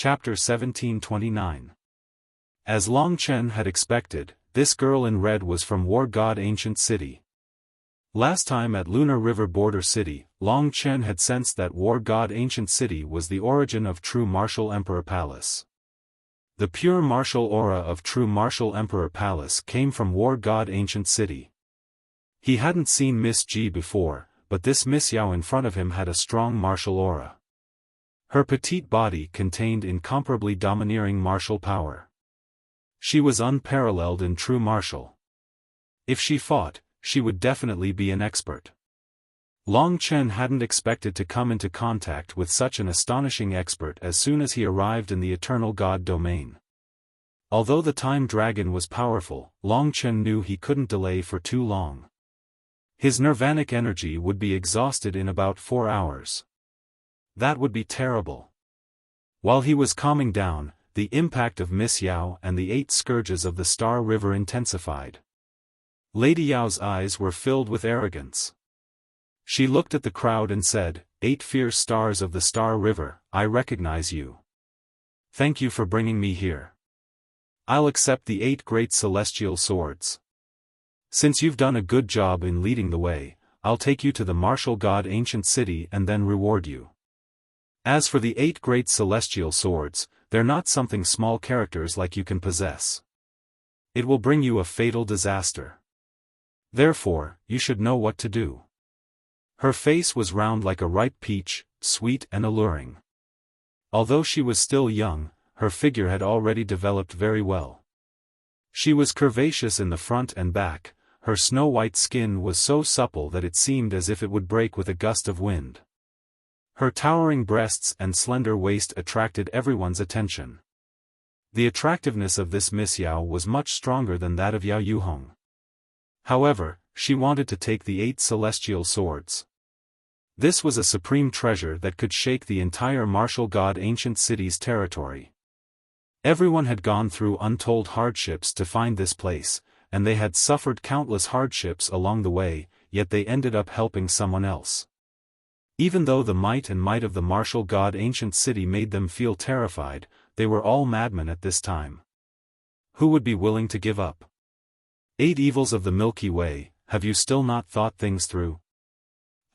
Chapter 1729. As Long Chen had expected, this girl in red was from War God Ancient City. Last time at Lunar River Border City, Long Chen had sensed that War God Ancient City was the origin of true Martial Emperor Palace. The pure martial aura of true Martial Emperor Palace came from War God Ancient City. He hadn't seen Miss Ji before, but this Miss Yao in front of him had a strong martial aura. Her petite body contained incomparably domineering martial power. She was unparalleled in true martial. If she fought, she would definitely be an expert. Long Chen hadn't expected to come into contact with such an astonishing expert as soon as he arrived in the Eternal God domain. Although the Time Dragon was powerful, Long Chen knew he couldn't delay for too long. His nirvanic energy would be exhausted in about 4 hours. That would be terrible. While he was calming down, the impact of Miss Yao and the 8 scourges of the Star River intensified. Lady Yao's eyes were filled with arrogance. She looked at the crowd and said, "8 fierce stars of the Star River, I recognize you. Thank you for bringing me here. I'll accept the 8 great celestial swords. Since you've done a good job in leading the way, I'll take you to the Martial God Ancient City and then reward you. As for the 8 great celestial swords, they're not something small characters like you can possess. It will bring you a fatal disaster. Therefore, you should know what to do." Her face was round like a ripe peach, sweet and alluring. Although she was still young, her figure had already developed very well. She was curvaceous in the front and back, her snow-white skin was so supple that it seemed as if it would break with a gust of wind. Her towering breasts and slender waist attracted everyone's attention. The attractiveness of this Miss Yao was much stronger than that of Yao Yuhong. However, she wanted to take the 8 celestial swords. This was a supreme treasure that could shake the entire Martial God Ancient City's territory. Everyone had gone through untold hardships to find this place, and they had suffered countless hardships along the way, yet they ended up helping someone else. Even though the might of the Martial God Ancient City made them feel terrified, they were all madmen at this time. Who would be willing to give up? 8 evils of the Milky Way, have you still not thought things through?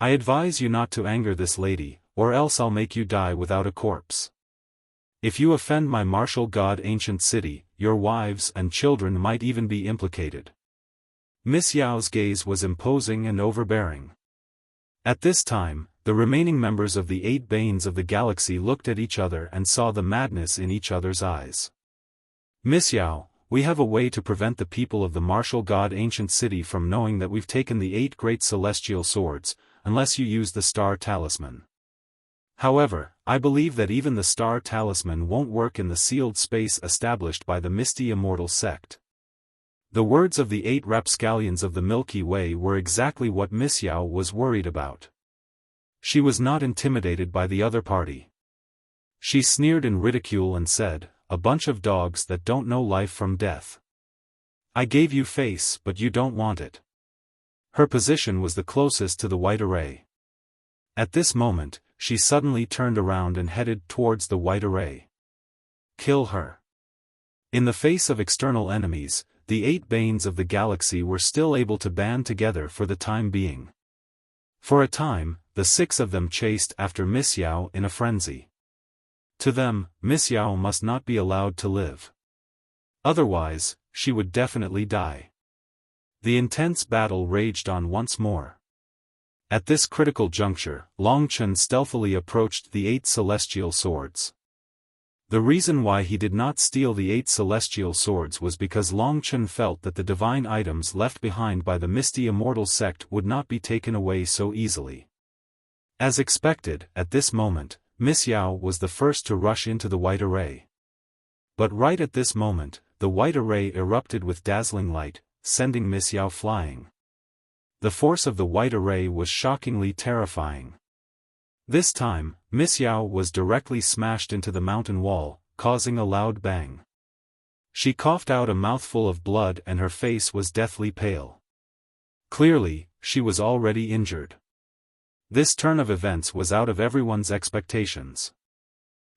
I advise you not to anger this lady, or else I'll make you die without a corpse. If you offend my Martial God Ancient City, your wives and children might even be implicated. Miss Yao's gaze was imposing and overbearing. At this time, the remaining members of the 8 Banes of the Galaxy looked at each other and saw the madness in each other's eyes. Miss Yao, we have a way to prevent the people of the Martial God Ancient City from knowing that we've taken the 8 great celestial swords, unless you use the Star Talisman. However, I believe that even the Star Talisman won't work in the sealed space established by the Misty Immortal Sect. The words of the 8 rapscallions of the Milky Way were exactly what Miss Yao was worried about. She was not intimidated by the other party. She sneered in ridicule and said, "A bunch of dogs that don't know life from death. I gave you face but you don't want it." Her position was the closest to the white array. At this moment, she suddenly turned around and headed towards the white array. Kill her. In the face of external enemies, the 8 Banes of the Galaxy were still able to band together for the time being. For a time, the 6 of them chased after Miss Yao in a frenzy. To them, Miss Yao must not be allowed to live. Otherwise, she would definitely die. The intense battle raged on once more. At this critical juncture, Long Chen stealthily approached the 8 celestial swords. The reason why he did not steal the 8 celestial swords was because Long Chen felt that the divine items left behind by the Misty Immortal Sect would not be taken away so easily. As expected, at this moment, Miss Yao was the first to rush into the white array. But right at this moment, the white array erupted with dazzling light, sending Miss Yao flying. The force of the white array was shockingly terrifying. This time, Miss Yao was directly smashed into the mountain wall, causing a loud bang. She coughed out a mouthful of blood and her face was deathly pale. Clearly, she was already injured. This turn of events was out of everyone's expectations.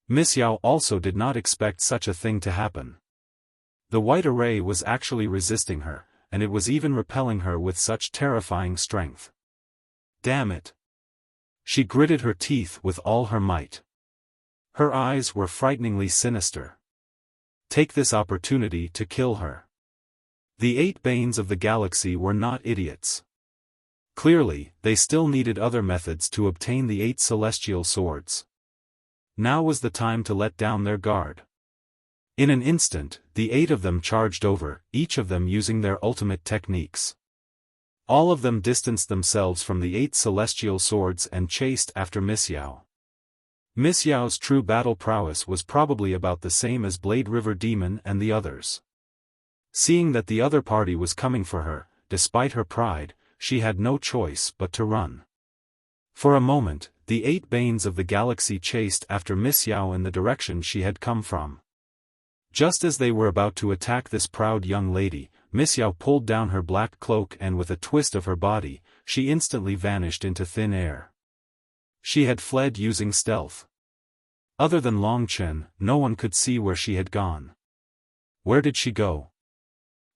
Miss Yao also did not expect such a thing to happen. The white array was actually resisting her, and it was even repelling her with such terrifying strength. Damn it! She gritted her teeth with all her might. Her eyes were frighteningly sinister. Take this opportunity to kill her. The 8 Banes of the galaxy were not idiots. Clearly, they still needed other methods to obtain the 8 celestial swords. Now was the time to let down their guard. In an instant, the 8 of them charged over, each of them using their ultimate techniques. All of them distanced themselves from the 8 celestial swords and chased after Miss Yao. Miss Yao's true battle prowess was probably about the same as Blade River Demon and the others. Seeing that the other party was coming for her, despite her pride, she had no choice but to run. For a moment, the 8 Banes of the galaxy chased after Miss Yao in the direction she had come from. Just as they were about to attack this proud young lady, Miss Yao pulled down her black cloak and with a twist of her body, she instantly vanished into thin air. She had fled using stealth. Other than Long Chen, no one could see where she had gone. Where did she go?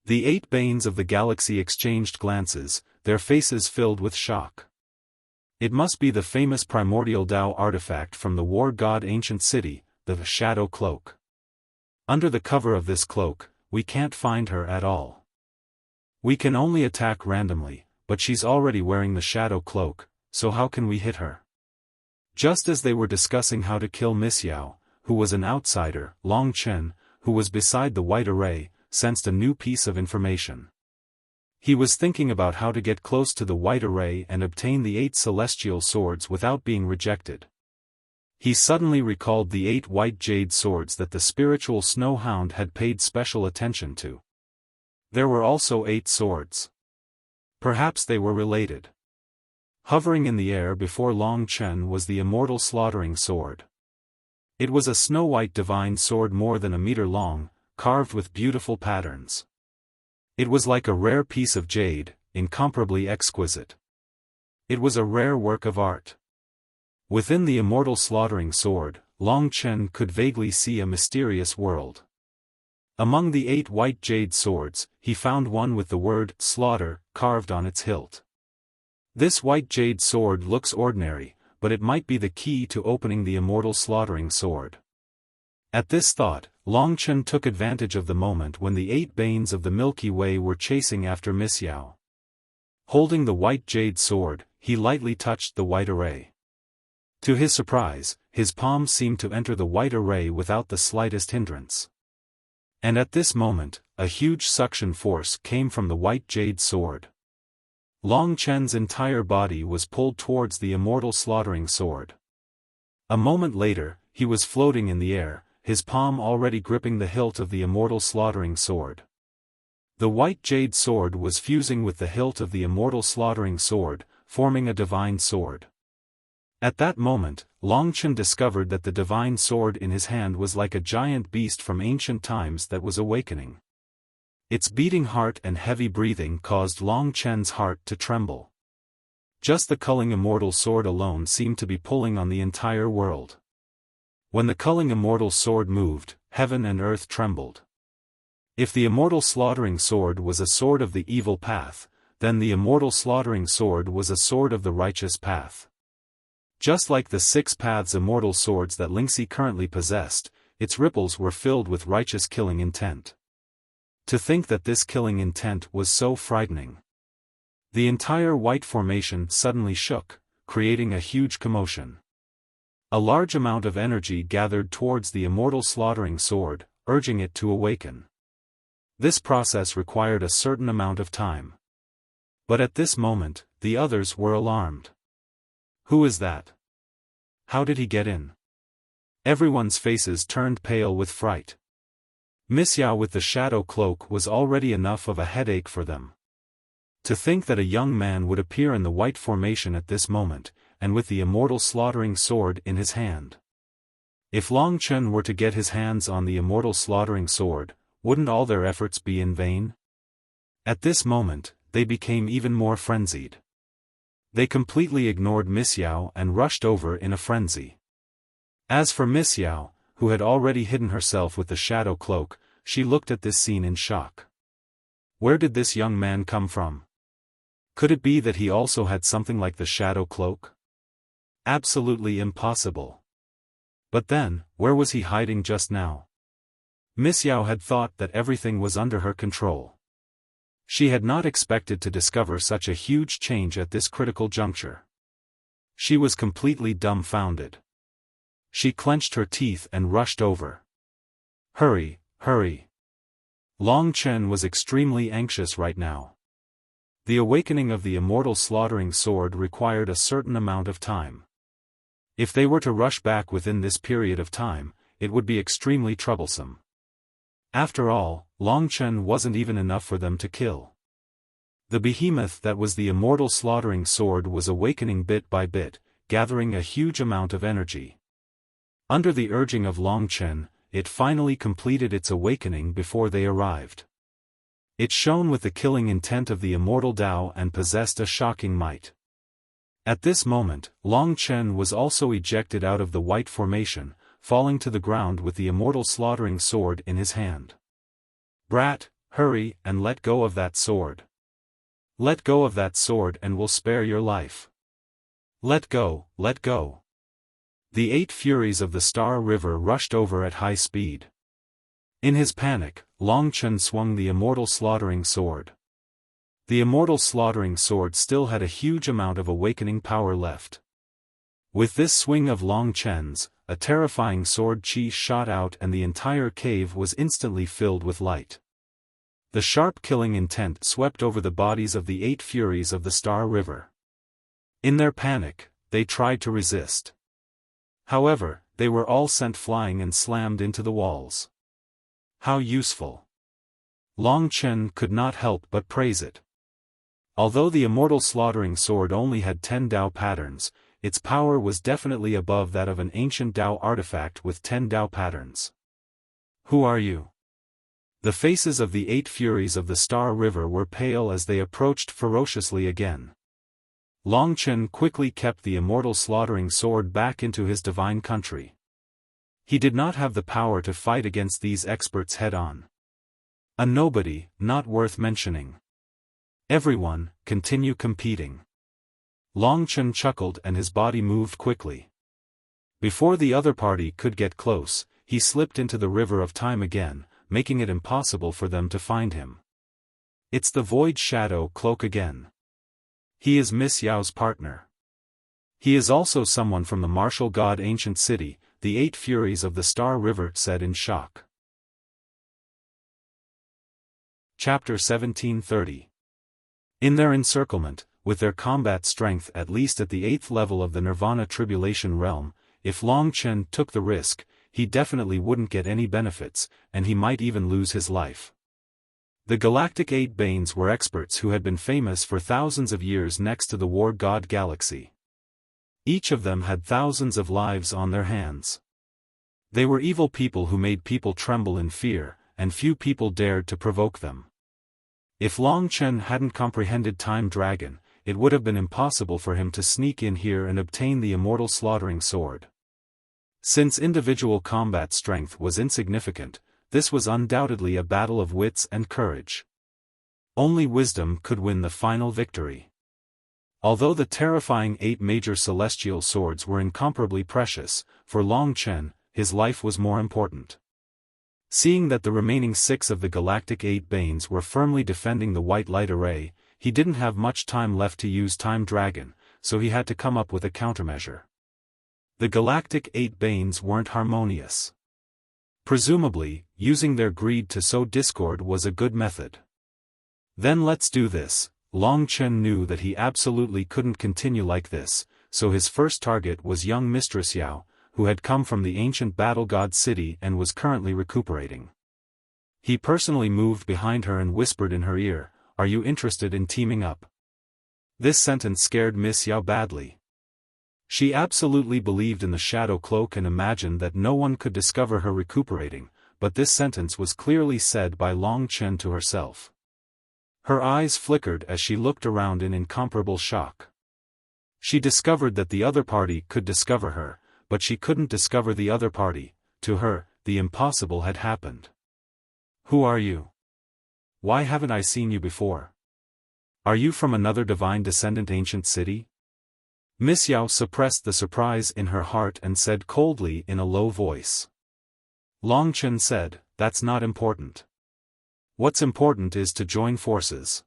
The 8 Banes of the galaxy exchanged glances, their faces filled with shock. It must be the famous primordial Tao artifact from the war god ancient city, the Shadow Cloak. Under the cover of this cloak, we can't find her at all. We can only attack randomly, but she's already wearing the Shadow Cloak, so how can we hit her? Just as they were discussing how to kill Miss Yao, who was an outsider, Long Chen, who was beside the white array, sensed a new piece of information. He was thinking about how to get close to the white array and obtain the 8 celestial swords without being rejected. He suddenly recalled the 8 white jade swords that the spiritual snow hound had paid special attention to. There were also 8 swords. Perhaps they were related. Hovering in the air before Long Chen was the immortal slaughtering sword. It was a snow-white divine sword more than a meter long, carved with beautiful patterns. It was like a rare piece of jade, incomparably exquisite. It was a rare work of art. Within the immortal slaughtering sword, Long Chen could vaguely see a mysterious world. Among the 8 white jade swords, he found one with the word slaughter carved on its hilt. This white jade sword looks ordinary, but it might be the key to opening the immortal slaughtering sword. At this thought, Long Chen took advantage of the moment when the 8 Banes of the Milky Way were chasing after Miss Yao. Holding the white jade sword, he lightly touched the white array. To his surprise, his palm seemed to enter the white array without the slightest hindrance. And at this moment, a huge suction force came from the white jade sword. Long Chen's entire body was pulled towards the immortal slaughtering sword. A moment later, he was floating in the air, his palm already gripping the hilt of the immortal slaughtering sword. The white jade sword was fusing with the hilt of the immortal slaughtering sword, forming a divine sword. At that moment, Long Chen discovered that the divine sword in his hand was like a giant beast from ancient times that was awakening. Its beating heart and heavy breathing caused Long Chen's heart to tremble. Just the culling immortal sword alone seemed to be pulling on the entire world. When the culling immortal sword moved, heaven and earth trembled. If the immortal slaughtering sword was a sword of the evil path, then the immortal slaughtering sword was a sword of the righteous path. Just like the 6 paths immortal swords that Lingxi currently possessed, its ripples were filled with righteous killing intent. To think that this killing intent was so frightening. The entire white formation suddenly shook, creating a huge commotion. A large amount of energy gathered towards the immortal slaughtering sword, urging it to awaken. This process required a certain amount of time. But at this moment, the others were alarmed. Who is that? How did he get in? Everyone's faces turned pale with fright. Miss Yao with the shadow cloak was already enough of a headache for them. To think that a young man would appear in the white formation at this moment, and with the immortal slaughtering sword in his hand. If Long Chen were to get his hands on the immortal slaughtering sword, wouldn't all their efforts be in vain? At this moment, they became even more frenzied. They completely ignored Miss Yao and rushed over in a frenzy. As for Miss Yao, who had already hidden herself with the shadow cloak, she looked at this scene in shock. Where did this young man come from? Could it be that he also had something like the shadow cloak? Absolutely impossible. But then, where was he hiding just now? Miss Yao had thought that everything was under her control. She had not expected to discover such a huge change at this critical juncture. She was completely dumbfounded. She clenched her teeth and rushed over. Hurry, hurry. Long Chen was extremely anxious right now. The awakening of the immortal slaughtering sword required a certain amount of time. If they were to rush back within this period of time, it would be extremely troublesome. After all, Long Chen wasn't even enough for them to kill. The behemoth that was the immortal slaughtering sword was awakening bit by bit, gathering a huge amount of energy. Under the urging of Long Chen, it finally completed its awakening before they arrived. It shone with the killing intent of the immortal Tao and possessed a shocking might. At this moment, Long Chen was also ejected out of the white formation, falling to the ground with the immortal slaughtering sword in his hand. Brat, hurry and let go of that sword. Let go of that sword and we'll spare your life. Let go, let go. The 8 Furies of the Star River rushed over at high speed. In his panic, Long Chen swung the immortal slaughtering sword. The immortal slaughtering sword still had a huge amount of awakening power left. With this swing of Long Chen's, a terrifying sword chi shot out and the entire cave was instantly filled with light. The sharp killing intent swept over the bodies of the 8 Furies of the Star River. In their panic, they tried to resist. However, they were all sent flying and slammed into the walls. How useful! Long Chen could not help but praise it. Although the immortal slaughtering sword only had 10 Dao patterns, its power was definitely above that of an ancient Dao artifact with 10 Dao patterns. Who are you? The faces of the 8 Furies of the Star River were pale as they approached ferociously again. Long Chen quickly kept the immortal slaughtering sword back into his divine country. He did not have the power to fight against these experts head-on. A nobody, not worth mentioning. Everyone, continue competing. Long Chen chuckled and his body moved quickly. Before the other party could get close, he slipped into the river of time again, making it impossible for them to find him. It's the Void Shadow Cloak again. He is Miss Yao's partner. He is also someone from the martial god ancient city, the 8 Furies of the Star River said in shock. Chapter 1730. In their encirclement, with their combat strength at least at the 8th level of the Nirvana Tribulation Realm, if Long Chen took the risk, he definitely wouldn't get any benefits, and he might even lose his life. The Galactic 8 Banes were experts who had been famous for thousands of years next to the War God Galaxy. Each of them had thousands of lives on their hands. They were evil people who made people tremble in fear, and few people dared to provoke them. If Long Chen hadn't comprehended Time Dragon, it would have been impossible for him to sneak in here and obtain the immortal slaughtering sword. Since individual combat strength was insignificant, this was undoubtedly a battle of wits and courage. Only wisdom could win the final victory. Although the terrifying 8 major celestial swords were incomparably precious, for Long Chen, his life was more important. Seeing that the remaining 6 of the Galactic 8 Banes were firmly defending the White Light Array, he didn't have much time left to use Time Dragon, so he had to come up with a countermeasure. The Galactic 8 Banes weren't harmonious. Presumably, using their greed to sow discord was a good method. Then let's do this. Long Chen knew that he absolutely couldn't continue like this, so his first target was young Mistress Yao, who had come from the ancient battle god city and was currently recuperating. He personally moved behind her and whispered in her ear, "Are you interested in teaming up?" This sentence scared Miss Yao badly. She absolutely believed in the shadow cloak and imagined that no one could discover her recuperating, but this sentence was clearly said by Long Chen to herself. Her eyes flickered as she looked around in incomparable shock. She discovered that the other party could discover her, but she couldn't discover the other party. to her, the impossible had happened. "Who are you? Why haven't I seen you before? Are you from another divine descendant ancient city?" Miss Yao suppressed the surprise in her heart and said coldly in a low voice. Long Chen said, "That's not important. What's important is to join forces."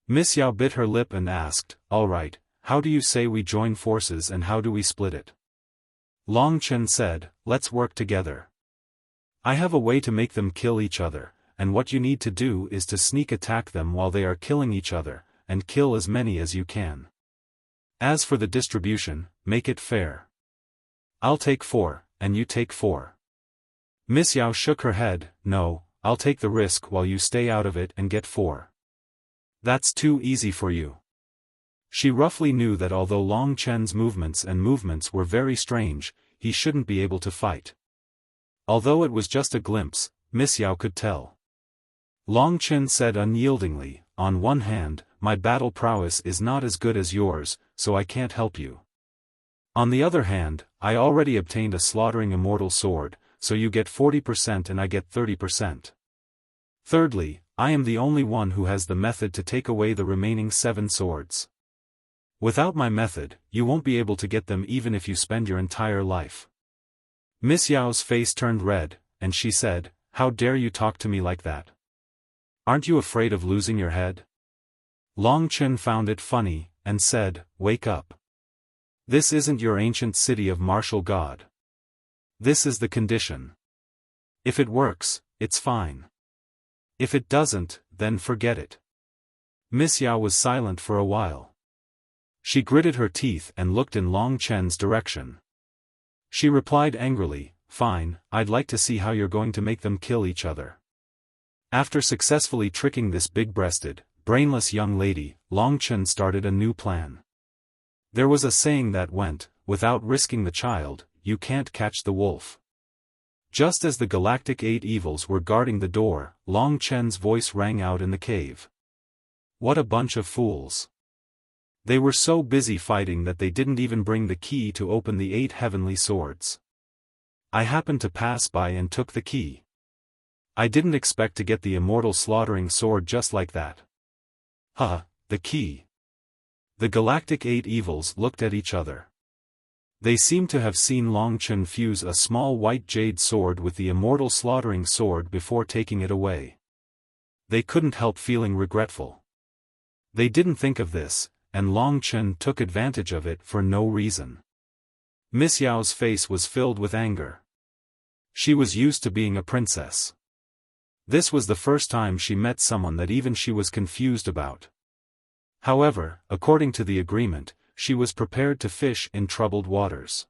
Miss Yao bit her lip and asked, "All right, how do you say we join forces and how do we split it?" Long Chen said, "Let's work together. I have a way to make them kill each other, and what you need to do is to sneak attack them while they are killing each other, and kill as many as you can. As for the distribution, make it fair. I'll take 4, and you take 4. Miss Yao shook her head, "No, I'll take the risk while you stay out of it and get 4. That's too easy for you." She roughly knew that although Long Chen's movements were very strange, he shouldn't be able to fight. Although it was just a glimpse, Miss Yao could tell. Long Chen said unyieldingly, "On one hand, my battle prowess is not as good as yours, so I can't help you. On the other hand, I already obtained a slaughtering immortal sword, so you get 40% and I get 30%. Thirdly, I am the only one who has the method to take away the remaining 7 swords. Without my method, you won't be able to get them even if you spend your entire life." Miss Yao's face turned red, and she said, "How dare you talk to me like that? Aren't you afraid of losing your head?" Long Chen found it funny, and said, "Wake up. This isn't your ancient city of martial god. This is the condition. If it works, it's fine. If it doesn't, then forget it." Miss Yao was silent for a while. She gritted her teeth and looked in Long Chen's direction. She replied angrily, "Fine, I'd like to see how you're going to make them kill each other." After successfully tricking this big-breasted, brainless young lady, Long Chen started a new plan. There was a saying that went, "Without risking the child, you can't catch the wolf." Just as the Galactic 8 Evils were guarding the door, Long Chen's voice rang out in the cave. What a bunch of fools. They were so busy fighting that they didn't even bring the key to open the 8 heavenly swords. I happened to pass by and took the key. I didn't expect to get the immortal slaughtering sword just like that. The key. The Galactic 8 Evils looked at each other. They seemed to have seen Long Chen fuse a small white jade sword with the immortal slaughtering sword before taking it away. They couldn't help feeling regretful. They didn't think of this, and Long Chen took advantage of it for no reason. Miss Yao's face was filled with anger. She was used to being a princess. This was the first time she met someone that even she was confused about. However, according to the agreement, she was prepared to fish in troubled waters.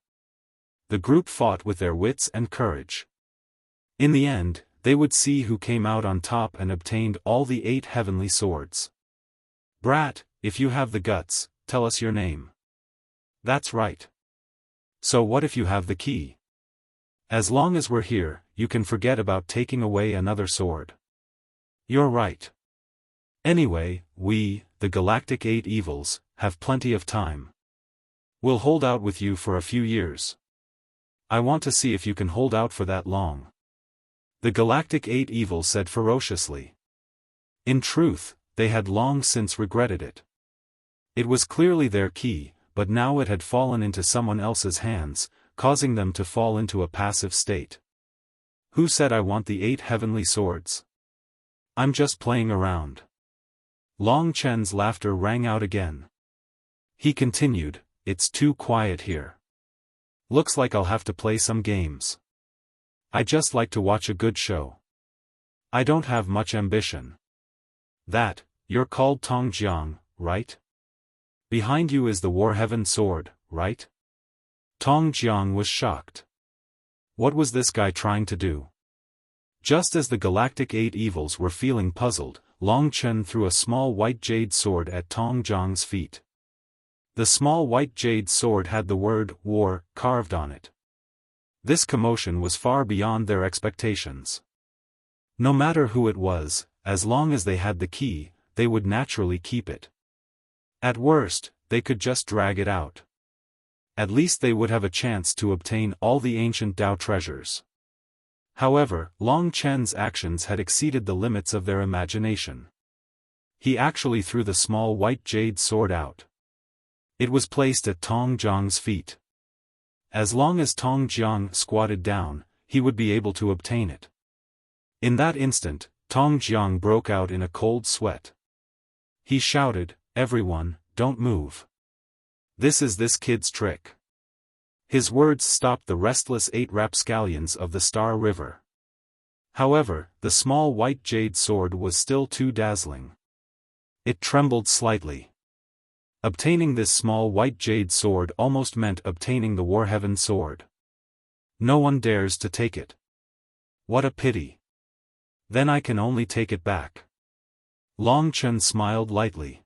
The group fought with their wits and courage. In the end, they would see who came out on top and obtained all the 8 heavenly swords. "Brat, if you have the guts, tell us your name." "That's right. So what if you have the key? As long as we're here, you can forget about taking away another sword." "You're right. Anyway, we, the Galactic 8 Evils, have plenty of time. We'll hold out with you for a few years. I want to see if you can hold out for that long." The Galactic 8 Evils said ferociously. In truth, they had long since regretted it. It was clearly their key, but now it had fallen into someone else's hands, causing them to fall into a passive state. "Who said I want the 8 heavenly swords? I'm just playing around." Long Chen's laughter rang out again. He continued, "It's too quiet here. Looks like I'll have to play some games. I just like to watch a good show. I don't have much ambition." You're called Tong Jiang, right? Behind you is the War Heaven sword, right?" Tong Jiang was shocked. What was this guy trying to do? Just as the Galactic 8 Evils were feeling puzzled, Long Chen threw a small white jade sword at Tong Jiang's feet. The small white jade sword had the word "War" carved on it. This commotion was far beyond their expectations. No matter who it was, as long as they had the key, they would naturally keep it. At worst, they could just drag it out. At least they would have a chance to obtain all the ancient Dao treasures. However, Long Chen's actions had exceeded the limits of their imagination. He actually threw the small white jade sword out. It was placed at Tong Jiang's feet. As long as Tong Jiang squatted down, he would be able to obtain it. In that instant, Tong Jiang broke out in a cold sweat. He shouted, "Everyone, don't move. This is this kid's trick." His words stopped the restless 8 rapscallions of the Star River. However, the small white jade sword was still too dazzling. It trembled slightly. Obtaining this small white jade sword almost meant obtaining the Warheaven sword. No one dares to take it. What a pity. Then I can only take it back. Long Chen smiled lightly.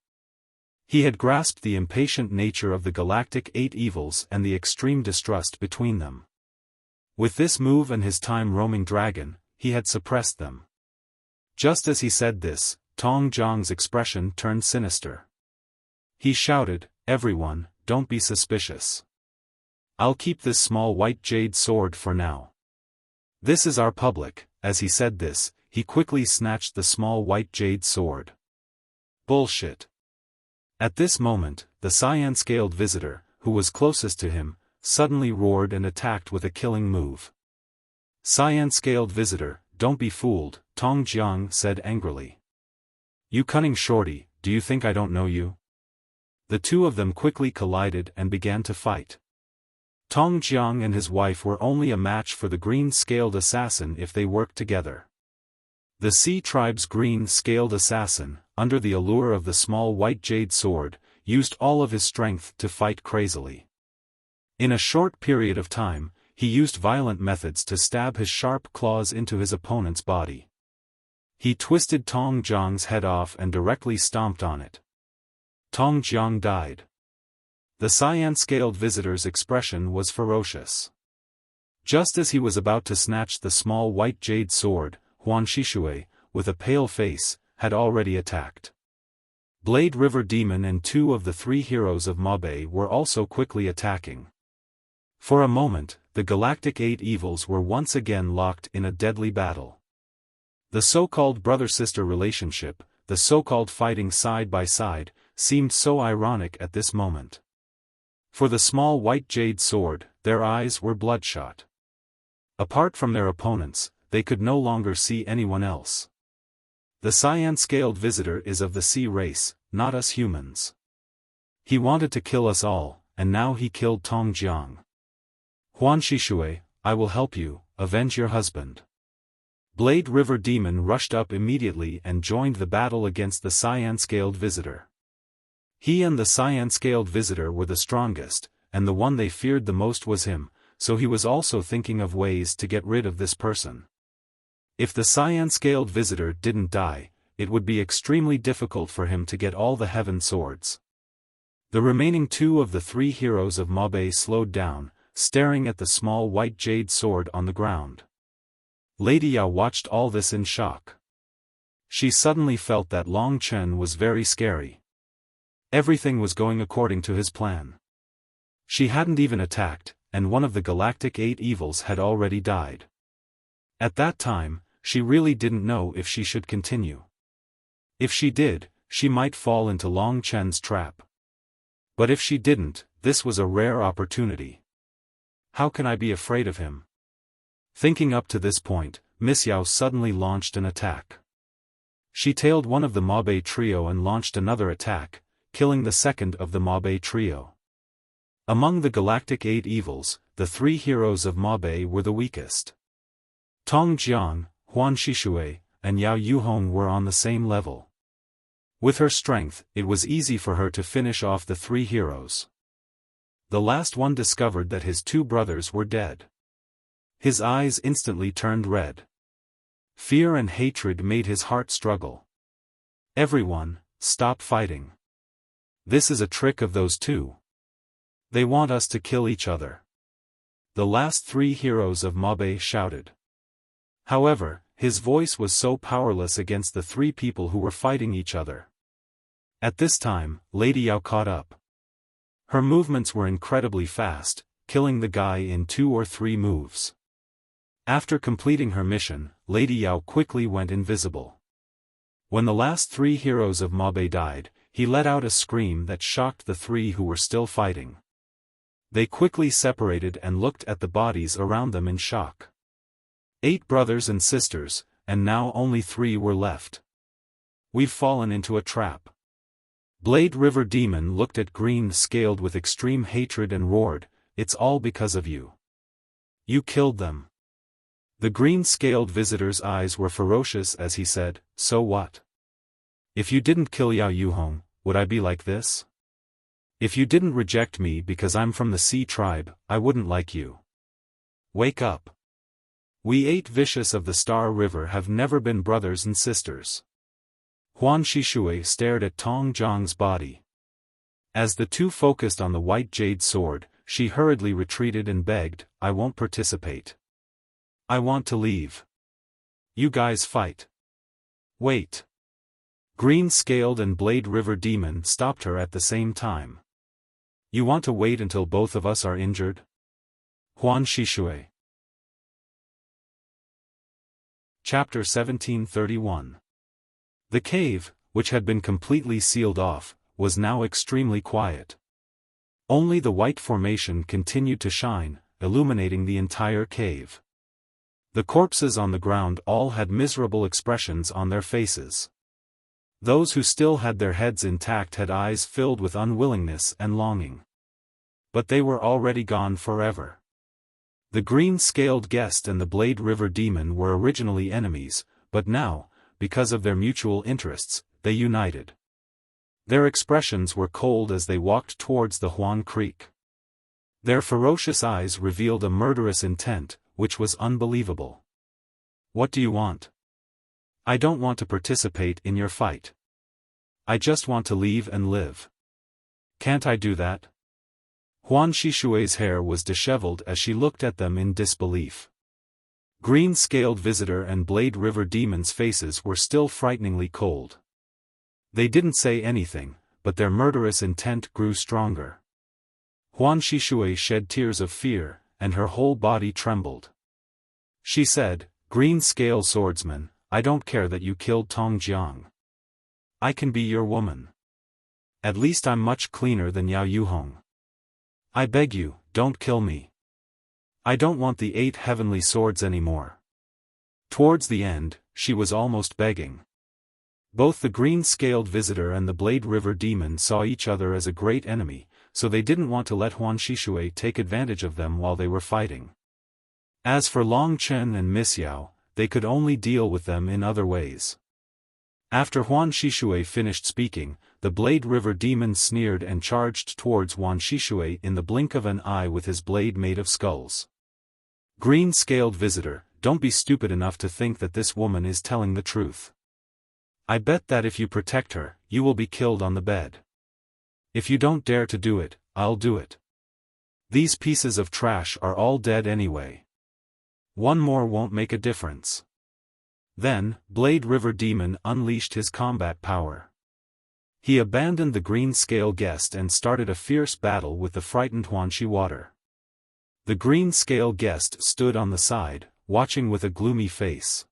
He had grasped the impatient nature of the galactic 8 evils and the extreme distrust between them. With this move and his time-roaming dragon, he had suppressed them. Just as he said this, Tong Jiang's expression turned sinister. He shouted, "Everyone, don't be suspicious. I'll keep this small white jade sword for now. This is our public." As he said this, he quickly snatched the small white jade sword. Bullshit. At this moment, the cyan-scaled visitor, who was closest to him, suddenly roared and attacked with a killing move. "Cyan-scaled visitor, don't be fooled," Tong Jiang said angrily. "You cunning shorty, do you think I don't know you?" The two of them quickly collided and began to fight. Tong Jiang and his wife were only a match for the green-scaled assassin if they worked together. The Sea Tribe's green-scaled assassin, under the allure of the small white jade sword, used all of his strength to fight crazily. In a short period of time, he used violent methods to stab his sharp claws into his opponent's body. He twisted Tong Jiang's head off and directly stomped on it. Tong Jiang died. The cyan-scaled visitor's expression was ferocious. Just as he was about to snatch the small white jade sword, Huan Shishui, with a pale face, had already attacked. Blade River Demon and 2 of the 3 heroes of Mabe were also quickly attacking. For a moment, the Galactic 8 evils were once again locked in a deadly battle. The so-called brother-sister relationship, the so-called fighting side by side, seemed so ironic at this moment. For the small white jade sword, their eyes were bloodshot. Apart from their opponents, they could no longer see anyone else. The cyan-scaled visitor is of the sea race, not us humans. He wanted to kill us all, and now he killed Tong Jiang. Huan Shishui, I will help you, avenge your husband. Blade River Demon rushed up immediately and joined the battle against the cyan-scaled visitor. He and the cyan-scaled visitor were the strongest, and the one they feared the most was him, so he was also thinking of ways to get rid of this person. If the cyan-scaled visitor didn't die, it would be extremely difficult for him to get all the heaven swords. The remaining 2 of the 3 heroes of Mabe slowed down, staring at the small white jade sword on the ground. Lady Yao watched all this in shock. She suddenly felt that Long Chen was very scary. Everything was going according to his plan. She hadn't even attacked, and one of the Galactic 8 evils had already died. At that time, she really didn't know if she should continue. If she did, she might fall into Long Chen's trap. But if she didn't, this was a rare opportunity. How can I be afraid of him? Thinking up to this point, Miss Yao suddenly launched an attack. She tailed one of the Mabe trio and launched another attack, killing the second of the Mabe trio. Among the Galactic 8 evils, the 3 heroes of Mabe were the weakest. Tong Jiang, Huan Shishui, and Yao Yuhong were on the same level. With her strength, it was easy for her to finish off the 3 heroes. The last one discovered that his 2 brothers were dead. His eyes instantly turned red. Fear and hatred made his heart struggle. Everyone, stop fighting. This is a trick of those 2. They want us to kill each other. The last 3 heroes of Mabe shouted. However, his voice was so powerless against the 3 people who were fighting each other. At this time, Lady Yao caught up. Her movements were incredibly fast, killing the guy in 2 or 3 moves. After completing her mission, Lady Yao quickly went invisible. When the last 3 heroes of Mabe died, he let out a scream that shocked the 3 who were still fighting. They quickly separated and looked at the bodies around them in shock. 8 brothers and sisters, and now only 3 were left. We've fallen into a trap. Blade River Demon looked at Green Scaled with extreme hatred and roared, "It's all because of you. You killed them." The green-scaled visitor's eyes were ferocious as he said, "So what? If you didn't kill Yao Yuhong, would I be like this? If you didn't reject me because I'm from the Sea Tribe, I wouldn't like you. Wake up. We 8 vicious of the Star River have never been brothers and sisters." Huan Shishui stared at Tong Jiang's body. As the 2 focused on the white jade sword, she hurriedly retreated and begged, "I won't participate. I want to leave. You guys fight." "Wait." Green Scaled and Blade River Demon stopped her at the same time. "You want to wait until both of us are injured?" Huan Shishui. Chapter 1731. The cave, which had been completely sealed off, was now extremely quiet. Only the white formation continued to shine, illuminating the entire cave. The corpses on the ground all had miserable expressions on their faces. Those who still had their heads intact had eyes filled with unwillingness and longing. But they were already gone forever. The green-scaled guest and the Blade River Demon were originally enemies, but now, because of their mutual interests, they united. Their expressions were cold as they walked towards the Huan Creek. Their ferocious eyes revealed a murderous intent, which was unbelievable. "What do you want?" "I don't want to participate in your fight. I just want to leave and live." "Can't I do that?" Huan Shishui's hair was disheveled as she looked at them in disbelief. Green-Scaled Visitor and Blade River Demon's faces were still frighteningly cold. They didn't say anything, but their murderous intent grew stronger. Huan Shishui shed tears of fear, and her whole body trembled. She said, "Green-Scale Swordsman, I don't care that you killed Tong Jiang. I can be your woman. At least I'm much cleaner than Yao Yuhong. I beg you, don't kill me. I don't want the 8 heavenly swords anymore." Towards the end, she was almost begging. Both the green-scaled visitor and the Blade River Demon saw each other as a great enemy, so they didn't want to let Huan Shishui take advantage of them while they were fighting. As for Long Chen and Miss Yao, they could only deal with them in other ways. After Huan Shishui finished speaking, the Blade River Demon sneered and charged towards Huan Shishui in the blink of an eye with his blade made of skulls. Green-scaled visitor, don't be stupid enough to think that this woman is telling the truth. I bet that if you protect her, you will be killed on the bed. If you don't dare to do it, I'll do it. These pieces of trash are all dead anyway. One more won't make a difference. Then, Blade River Demon unleashed his combat power. He abandoned the green-scale guest and started a fierce battle with the frightened Huanxi Water. The green-scale guest stood on the side, watching with a gloomy face.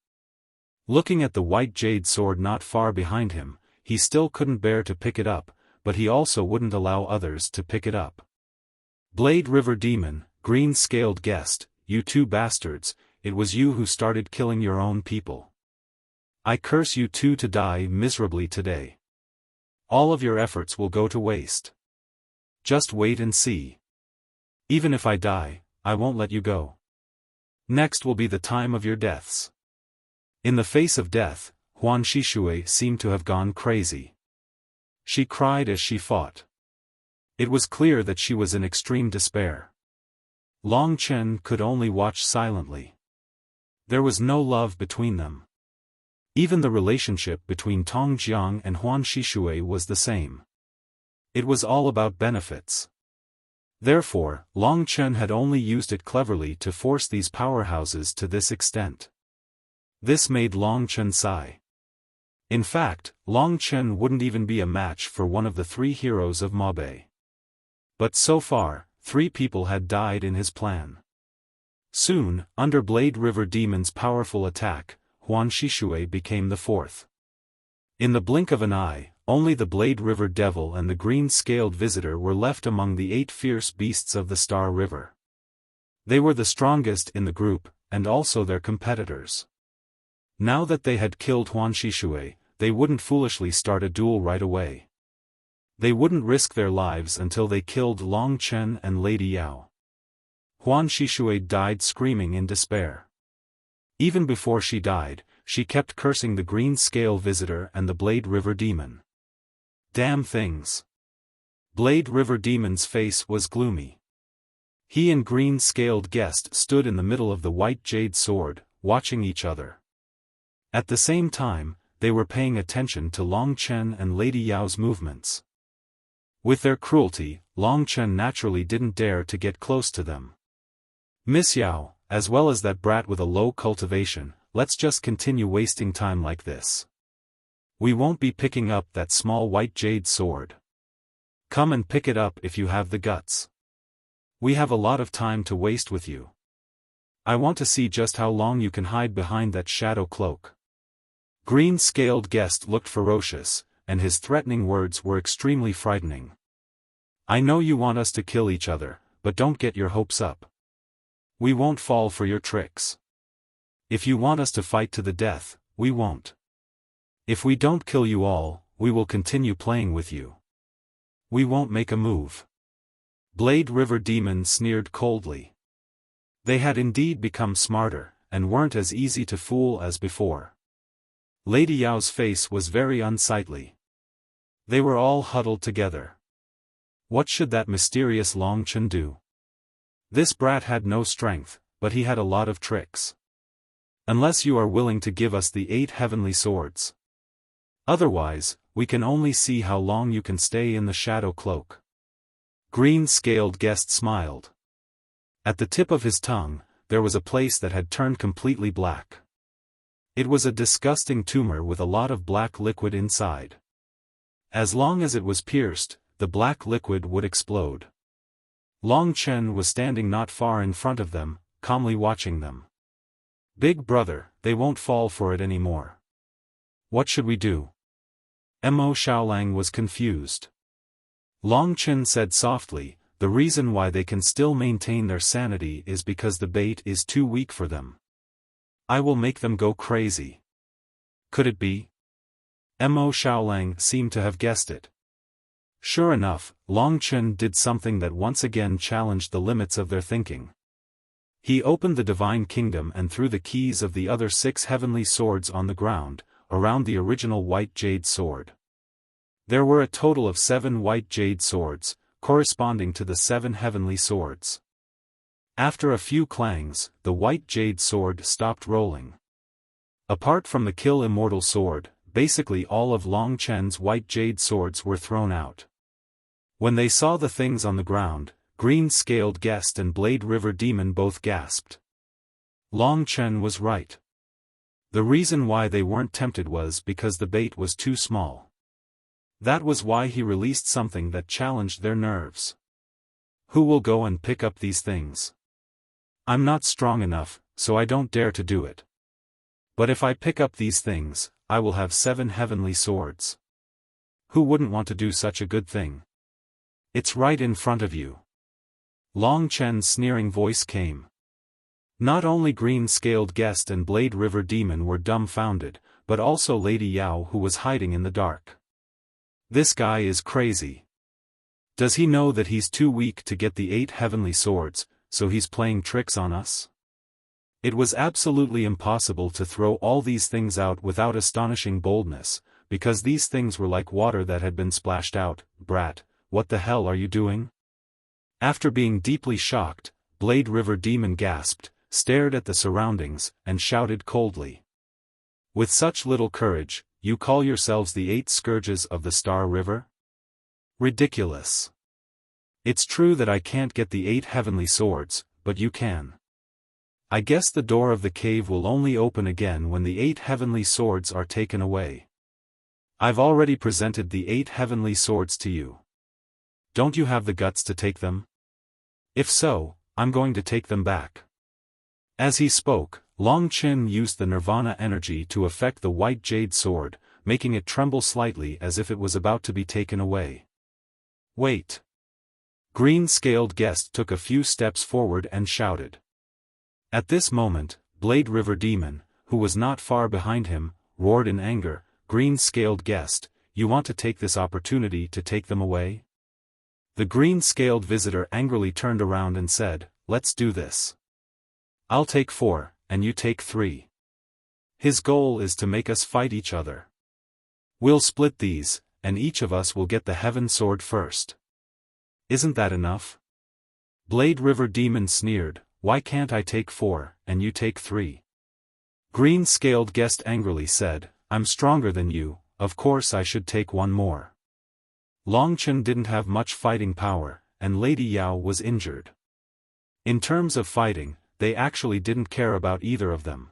Looking at the white jade sword not far behind him, he still couldn't bear to pick it up, but he also wouldn't allow others to pick it up. Blade River Demon, green-scaled guest, you 2 bastards, it was you who started killing your own people. I curse you 2 to die miserably today. All of your efforts will go to waste. Just wait and see. Even if I die, I won't let you go. Next will be the time of your deaths." In the face of death, Huan Shishui seemed to have gone crazy. She cried as she fought. It was clear that she was in extreme despair. Long Chen could only watch silently. There was no love between them. Even the relationship between Tong Jiang and Huan Shishui was the same. It was all about benefits. Therefore, Long Chen had only used it cleverly to force these powerhouses to this extent. This made Long Chen sigh. In fact, Long Chen wouldn't even be a match for one of the 3 heroes of Mabe. But so far, 3 people had died in his plan. Soon, under Blade River Demon's powerful attack, Huan Shishui became the fourth. In the blink of an eye, only the Blade River Devil and the green-scaled visitor were left among the 8 fierce beasts of the Star River. They were the strongest in the group, and also their competitors. Now that they had killed Huan Shishui, they wouldn't foolishly start a duel right away. They wouldn't risk their lives until they killed Long Chen and Lady Yao. Huan Shishui died screaming in despair. Even before she died, she kept cursing the green-scale visitor and the Blade River Demon. Damn things. Blade River Demon's face was gloomy. He and green-scaled guest stood in the middle of the white jade sword, watching each other. At the same time, they were paying attention to Long Chen and Lady Yao's movements. With their cruelty, Long Chen naturally didn't dare to get close to them. Miss Yao, as well as that brat with a low cultivation, let's just continue wasting time like this. We won't be picking up that small white jade sword. Come and pick it up if you have the guts. We have a lot of time to waste with you. I want to see just how long you can hide behind that shadow cloak. Green-scaled guest looked ferocious, and his threatening words were extremely frightening. I know you want us to kill each other, but don't get your hopes up. We won't fall for your tricks. If you want us to fight to the death, we won't. If we don't kill you all, we will continue playing with you. We won't make a move. Blade River Demon sneered coldly. They had indeed become smarter, and weren't as easy to fool as before. Lady Yao's face was very unsightly. They were all huddled together. What should that mysterious Long Chen do? This brat had no strength, but he had a lot of tricks. Unless you are willing to give us the 8 heavenly swords. Otherwise, we can only see how long you can stay in the shadow cloak. Green-scaled guest smiled. At the tip of his tongue, there was a place that had turned completely black. It was a disgusting tumor with a lot of black liquid inside. As long as it was pierced, the black liquid would explode. Long Chen was standing not far in front of them, calmly watching them. Big brother, they won't fall for it anymore. What should we do? Mo Xiaolang was confused. Long Chen said softly, the reason why they can still maintain their sanity is because the bait is too weak for them. I will make them go crazy. Could it be? Mo Xiaolang seemed to have guessed it. Sure enough, Long Chen did something that once again challenged the limits of their thinking. He opened the Divine Kingdom and threw the keys of the other 6 heavenly swords on the ground, around the original white jade sword. There were a total of 7 white jade swords, corresponding to the 7 heavenly swords. After a few clangs, the white jade sword stopped rolling. Apart from the Kill Immortal sword, basically all of Long Chen's white jade swords were thrown out. When they saw the things on the ground, Green-scaled guest and Blade River Demon both gasped. Long Chen was right. The reason why they weren't tempted was because the bait was too small. That was why he released something that challenged their nerves. Who will go and pick up these things? I'm not strong enough, so I don't dare to do it. But if I pick up these things, I will have 7 heavenly swords. Who wouldn't want to do such a good thing? It's right in front of you. Long Chen's sneering voice came. Not only Green-scaled guest and Blade River Demon were dumbfounded, but also Lady Yao, who was hiding in the dark. This guy is crazy. Does he know that he's too weak to get the 8 heavenly swords, so he's playing tricks on us? It was absolutely impossible to throw all these things out without astonishing boldness, because these things were like water that had been splashed out. Brat, what the hell are you doing? After being deeply shocked, Blade River Demon gasped, stared at the surroundings, and shouted coldly. With such little courage, you call yourselves the 8 scourges of the Star River? Ridiculous. It's true that I can't get the 8 heavenly swords, but you can. I guess the door of the cave will only open again when the 8 heavenly swords are taken away. I've already presented the 8 heavenly swords to you. Don't you have the guts to take them? If so, I'm going to take them back. As he spoke, Long Chen used the nirvana energy to affect the white jade sword, making it tremble slightly as if it was about to be taken away. Wait! Green-scaled guest took a few steps forward and shouted. At this moment, Blade River Demon, who was not far behind him, roared in anger, "Green-scaled guest, you want to take this opportunity to take them away?" The green-scaled visitor angrily turned around and said, "Let's do this. I'll take 4, and you take 3. His goal is to make us fight each other. We'll split these, and each of us will get the heaven sword first. Isn't that enough?" Blade River Demon sneered, "Why can't I take 4, and you take 3? Green-scaled guest angrily said, "I'm stronger than you, of course I should take 1 more." Long Chen didn't have much fighting power, and Lady Yao was injured. In terms of fighting, they actually didn't care about either of them.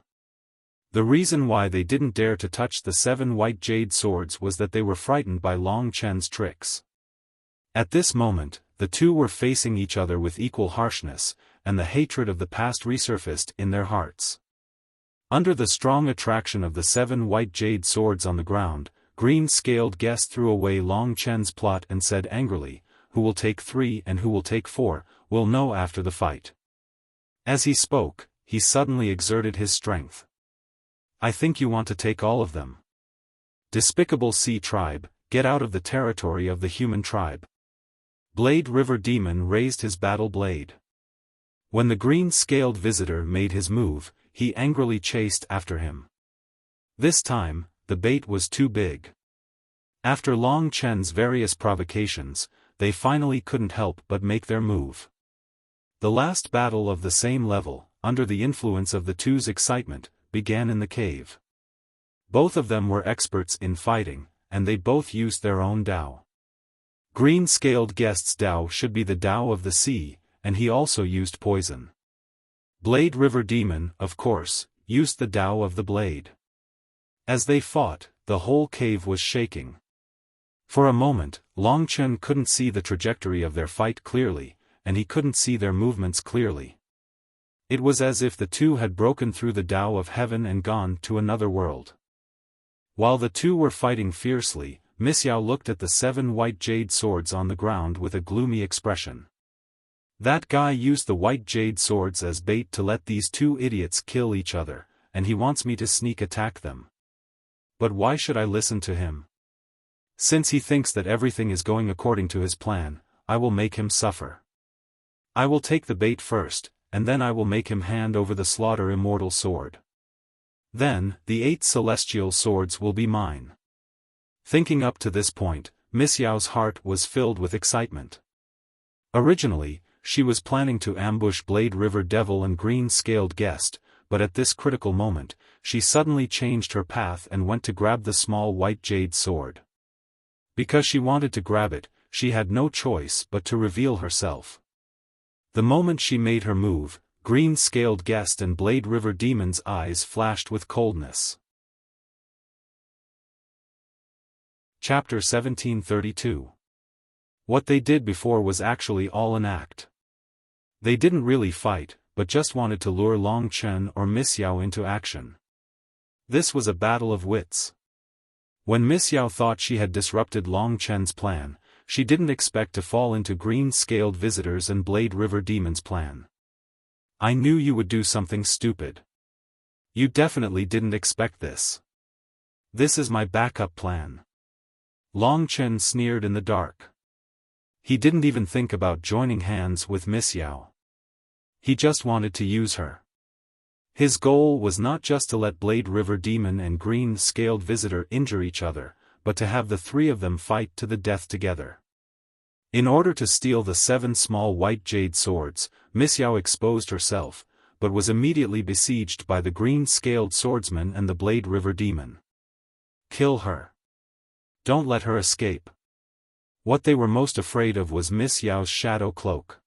The reason why they didn't dare to touch the 7 white jade swords was that they were frightened by Long Chen's tricks. At this moment, the two were facing each other with equal harshness, and the hatred of the past resurfaced in their hearts. Under the strong attraction of the 7 white jade swords on the ground, Green-scaled guest threw away Long Chen's plot and said angrily, "Who will take 3 and who will take 4, we'll know after the fight." As he spoke, he suddenly exerted his strength. "I think you want to take all of them. Despicable sea tribe, get out of the territory of the human tribe." Blade River Demon raised his battle blade. When the green-scaled visitor made his move, he angrily chased after him. This time, the bait was too big. After Long Chen's various provocations, they finally couldn't help but make their move. The last battle of the same level, under the influence of the two's excitement, began in the cave. Both of them were experts in fighting, and they both used their own Dao. Green-scaled guest's Dao should be the Dao of the sea, and he also used poison. Blade River Demon, of course, used the Dao of the blade. As they fought, the whole cave was shaking. For a moment, Long Chen couldn't see the trajectory of their fight clearly, and he couldn't see their movements clearly. It was as if the two had broken through the Dao of heaven and gone to another world. While the two were fighting fiercely, Miss Yao looked at the 7 white jade swords on the ground with a gloomy expression. "That guy used the white jade swords as bait to let these 2 idiots kill each other, and he wants me to sneak attack them. But why should I listen to him? Since he thinks that everything is going according to his plan, I will make him suffer. I will take the bait first, and then I will make him hand over the slaughter immortal sword. Then, the 8 celestial swords will be mine." Thinking up to this point, Miss Yao's heart was filled with excitement. Originally, she was planning to ambush Blade River Devil and Green-scaled guest, but at this critical moment, she suddenly changed her path and went to grab the small white jade sword. Because she wanted to grab it, she had no choice but to reveal herself. The moment she made her move, Green-scaled guest and Blade River Demon's eyes flashed with coldness. Chapter 1732. What they did before was actually all an act. They didn't really fight, but just wanted to lure Long Chen or Miss Yao into action. This was a battle of wits. When Miss Yao thought she had disrupted Long Chen's plan, she didn't expect to fall into Green-scaled visitors and Blade River Demon's plan. "I knew you would do something stupid. You definitely didn't expect this. This is my backup plan." Long Chen sneered in the dark. He didn't even think about joining hands with Miss Yao. He just wanted to use her. His goal was not just to let Blade River Demon and Green-scaled visitor injure each other, but to have the 3 of them fight to the death together. In order to steal the 7 small white jade swords, Miss Yao exposed herself, but was immediately besieged by the Green-scaled swordsman and the Blade River Demon. Kill her. Don't let her escape. What they were most afraid of was Miss Yao's shadow cloak.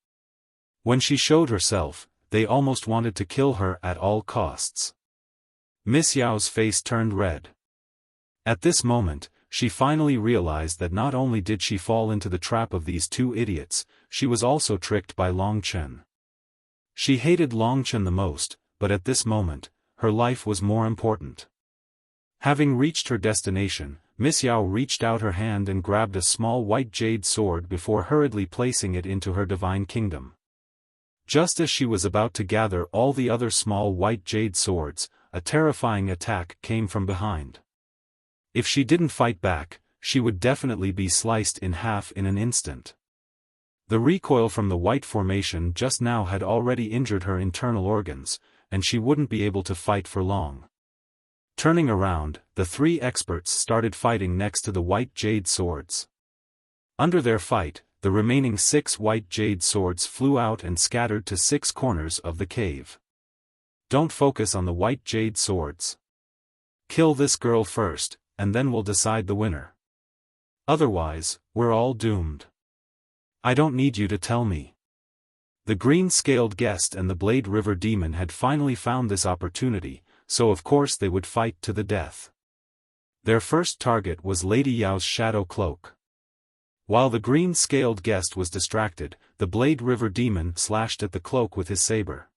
When she showed herself, they almost wanted to kill her at all costs. Miss Yao's face turned red. At this moment, she finally realized that not only did she fall into the trap of these 2 idiots, she was also tricked by Long Chen. She hated Long Chen the most, but at this moment, her life was more important. Having reached her destination, Miss Yao reached out her hand and grabbed a small white jade sword before hurriedly placing it into her divine kingdom. Just as she was about to gather all the other small white jade swords, a terrifying attack came from behind. If she didn't fight back, she would definitely be sliced in half in an instant. The recoil from the white formation just now had already injured her internal organs, and she wouldn't be able to fight for long. Turning around, the three experts started fighting next to the white jade swords. Under their fight, the remaining 6 white jade swords flew out and scattered to 6 corners of the cave. Don't focus on the white jade swords. Kill this girl first, and then we'll decide the winner. Otherwise, we're all doomed. I don't need you to tell me. The green-scaled guest and the Blade River Demon had finally found this opportunity, so of course they would fight to the death. Their first target was Lady Yao's shadow cloak. While the green-scaled guest was distracted, the Blade River Demon slashed at the cloak with his saber.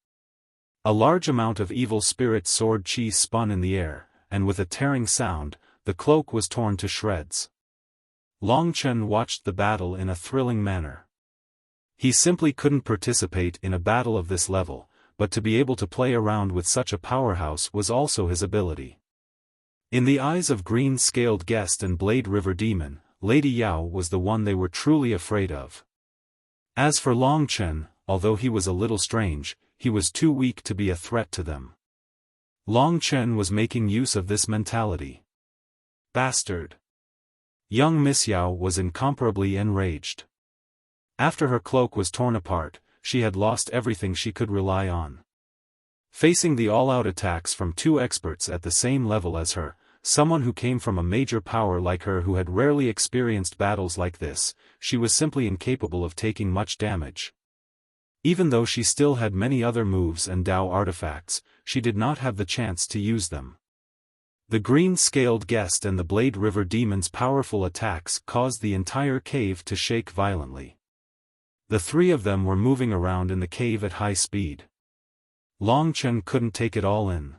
A large amount of evil spirit sword chi spun in the air, and with a tearing sound, the cloak was torn to shreds. Long Chen watched the battle in a thrilling manner. He simply couldn't participate in a battle of this level, but to be able to play around with such a powerhouse was also his ability. In the eyes of green-scaled guest and Blade River Demon, Lady Yao was the one they were truly afraid of. As for Long Chen, although he was a little strange, he was too weak to be a threat to them. Long Chen was making use of this mentality. Bastard! Young Miss Yao was incomparably enraged. After her cloak was torn apart, she had lost everything she could rely on. Facing the all-out attacks from 2 experts at the same level as her, someone who came from a major power like her who had rarely experienced battles like this, she was simply incapable of taking much damage. Even though she still had many other moves and Dao artifacts, she did not have the chance to use them. The green-scaled guest and the Blade River Demon's powerful attacks caused the entire cave to shake violently. The 3 of them were moving around in the cave at high speed. Long Chen couldn't take it all in.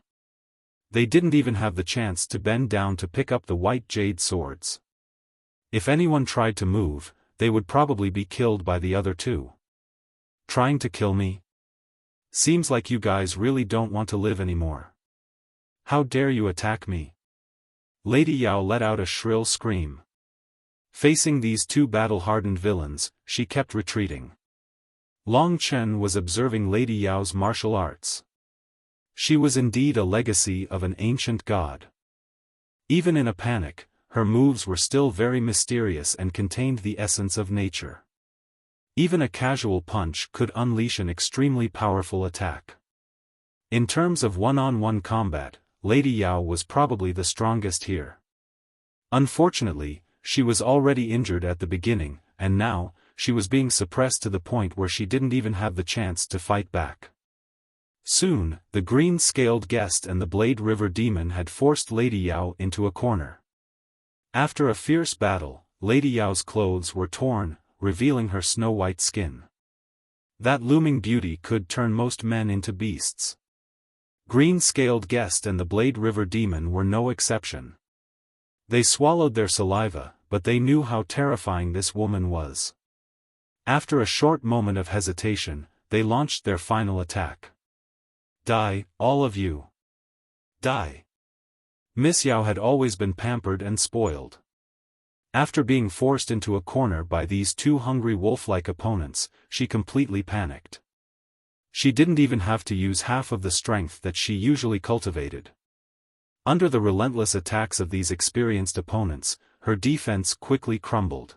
They didn't even have the chance to bend down to pick up the white jade swords. If anyone tried to move, they would probably be killed by the other 2. Trying to kill me? Seems like you guys really don't want to live anymore. How dare you attack me? Lady Yao let out a shrill scream. Facing these 2 battle-hardened villains, she kept retreating. Long Chen was observing Lady Yao's martial arts. She was indeed a legacy of an ancient god. Even in a panic, her moves were still very mysterious and contained the essence of nature. Even a casual punch could unleash an extremely powerful attack. In terms of one-on-one combat, Lady Yao was probably the strongest here. Unfortunately, she was already injured at the beginning, and now, she was being suppressed to the point where she didn't even have the chance to fight back. Soon, the green-scaled guest and the Blade River Demon had forced Lady Yao into a corner. After a fierce battle, Lady Yao's clothes were torn, revealing her snow-white skin. That looming beauty could turn most men into beasts. Green-scaled guest and the Blade River Demon were no exception. They swallowed their saliva, but they knew how terrifying this woman was. After a short moment of hesitation, they launched their final attack. Die, all of you. Die. Miss Yao had always been pampered and spoiled. After being forced into a corner by these 2 hungry wolf-like opponents, she completely panicked. She didn't even have to use half of the strength that she usually cultivated. Under the relentless attacks of these experienced opponents, her defense quickly crumbled.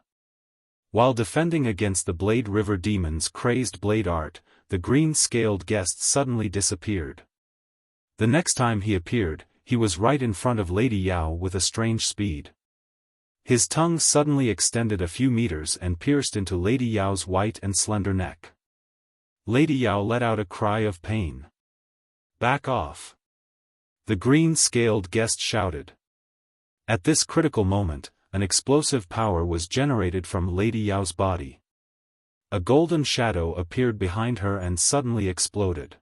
While defending against the Blade River Demon's crazed blade art, the green-scaled guest suddenly disappeared. The next time he appeared, he was right in front of Lady Yao with a strange speed. His tongue suddenly extended a few meters and pierced into Lady Yao's white and slender neck. Lady Yao let out a cry of pain. Back off! The green-scaled guest shouted. At this critical moment, an explosive power was generated from Lady Yao's body. A golden shadow appeared behind her and suddenly exploded.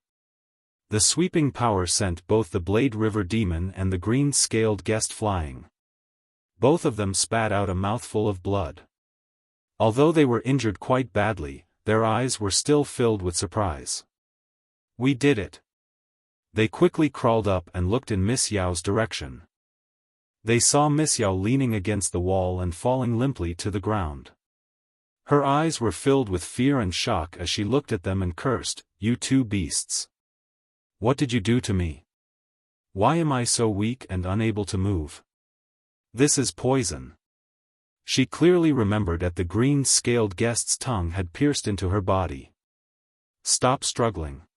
The sweeping power sent both the Blade River Demon and the green-scaled guest flying. Both of them spat out a mouthful of blood. Although they were injured quite badly, their eyes were still filled with surprise. "We did it." They quickly crawled up and looked in Miss Yao's direction. They saw Miss Yao leaning against the wall and falling limply to the ground. Her eyes were filled with fear and shock as she looked at them and cursed, "You two beasts. What did you do to me? Why am I so weak and unable to move? This is poison." She clearly remembered that the green-scaled guest's tongue had pierced into her body. "Stop struggling.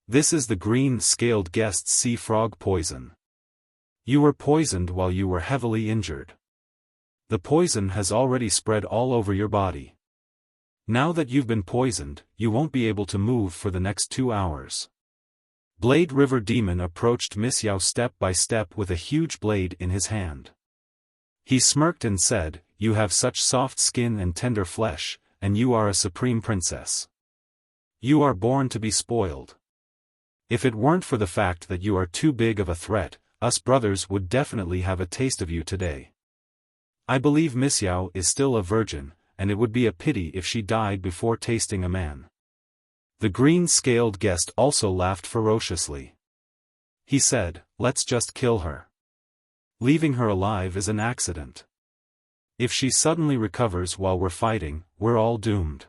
This is the green-scaled guest's sea frog poison. You were poisoned while you were heavily injured. The poison has already spread all over your body. Now that you've been poisoned, you won't be able to move for the next 2 hours." Blade River Demon approached Miss Yao step by step with a huge blade in his hand. He smirked and said, "You have such soft skin and tender flesh, and you are a supreme princess. You are born to be spoiled. If it weren't for the fact that you are too big of a threat, us brothers would definitely have a taste of you today. I believe Miss Yao is still a virgin, and it would be a pity if she died before tasting a man." The green-scaled guest also laughed ferociously. He said, "Let's just kill her. Leaving her alive is an accident. If she suddenly recovers while we're fighting, we're all doomed."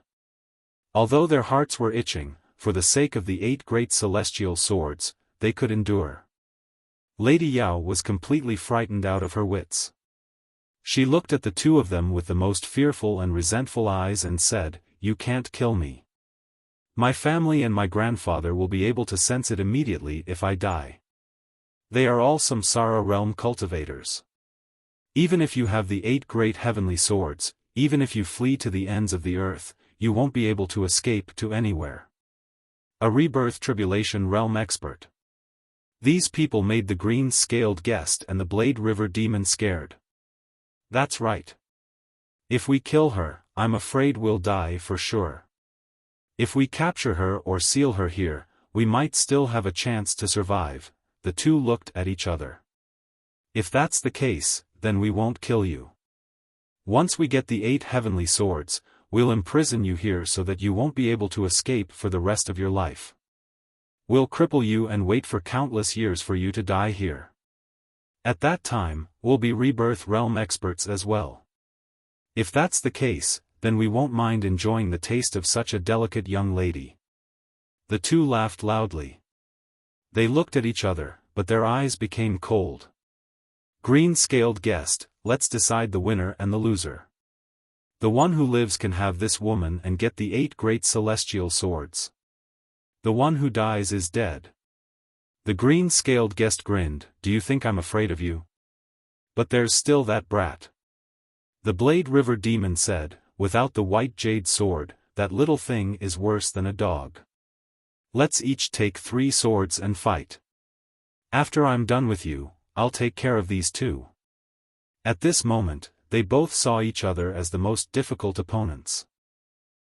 Although their hearts were itching, for the sake of the 8 great celestial swords, they could endure. Lady Yao was completely frightened out of her wits. She looked at the two of them with the most fearful and resentful eyes and said, "You can't kill me. My family and my grandfather will be able to sense it immediately if I die. They are all Samsara realm cultivators. Even if you have the 8 great heavenly swords, even if you flee to the ends of the earth, you won't be able to escape to anywhere." A rebirth tribulation realm expert. These people made the green-scaled guest and the Blade River Demon scared. "That's right. If we kill her, I'm afraid we'll die for sure. If we capture her or seal her here, we might still have a chance to survive." The two looked at each other. "If that's the case, then we won't kill you. Once we get the 8 heavenly swords, we'll imprison you here so that you won't be able to escape for the rest of your life. We'll cripple you and wait for countless years for you to die here. At that time, we'll be rebirth realm experts as well. If that's the case, then we won't mind enjoying the taste of such a delicate young lady." The two laughed loudly. They looked at each other, but their eyes became cold. "Green-scaled guest, let's decide the winner and the loser. The one who lives can have this woman and get the 8 great celestial swords. The one who dies is dead." The green-scaled guest grinned, "Do you think I'm afraid of you? But there's still that brat." The Blade River Demon said, "Without the white jade sword, that little thing is worse than a dog. Let's each take 3 swords and fight. After I'm done with you, I'll take care of these two." At this moment, they both saw each other as the most difficult opponents.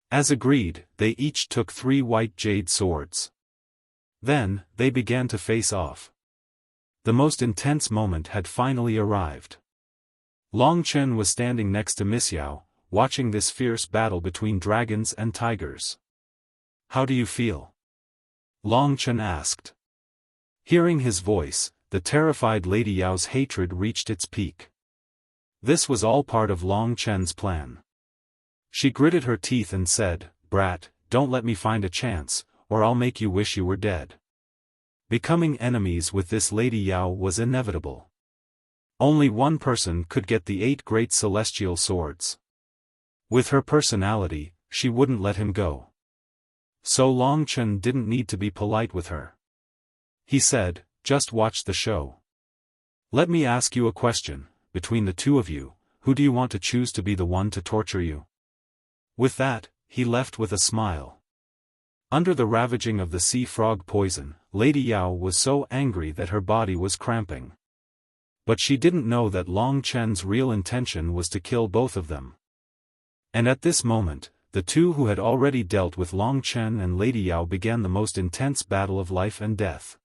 As agreed, they each took 3 white jade swords. Then, they began to face off. The most intense moment had finally arrived. Long Chen was standing next to Miss Yao, watching this fierce battle between dragons and tigers. "How do you feel?" Long Chen asked. Hearing his voice, the terrified Lady Yao's hatred reached its peak. This was all part of Long Chen's plan. She gritted her teeth and said, "Brat, don't let me find a chance, or I'll make you wish you were dead." Becoming enemies with this Lady Yao was inevitable. Only one person could get the 8 great celestial swords. With her personality, she wouldn't let him go. So Long Chen didn't need to be polite with her. He said, "Just watch the show. Let me ask you a question, between the two of you, who do you want to choose to be the one to torture you?" With that, he left with a smile. Under the ravaging of the sea frog poison, Lady Yao was so angry that her body was cramping. But she didn't know that Long Chen's real intention was to kill both of them. And at this moment, the two who had already dealt with Long Chen and Lady Yao began the most intense battle of life and death.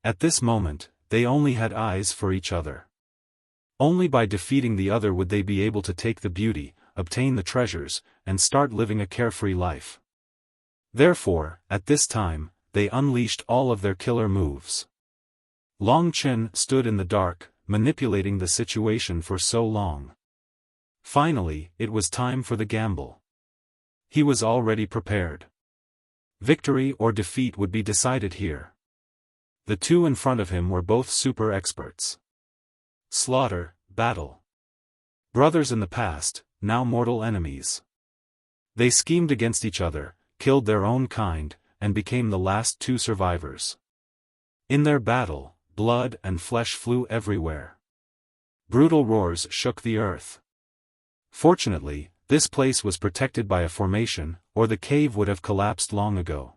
At this moment, they only had eyes for each other. Only by defeating the other would they be able to take the beauty, obtain the treasures, and start living a carefree life. Therefore, at this time, they unleashed all of their killer moves. Long Chen stood in the dark, manipulating the situation for so long. Finally, it was time for the gamble. He was already prepared. Victory or defeat would be decided here. The two in front of him were both super experts. Slaughter, battle. Brothers in the past, now mortal enemies. They schemed against each other, killed their own kind, and became the last two survivors. In their battle, blood and flesh flew everywhere. Brutal roars shook the earth. Fortunately, this place was protected by a formation, or the cave would have collapsed long ago.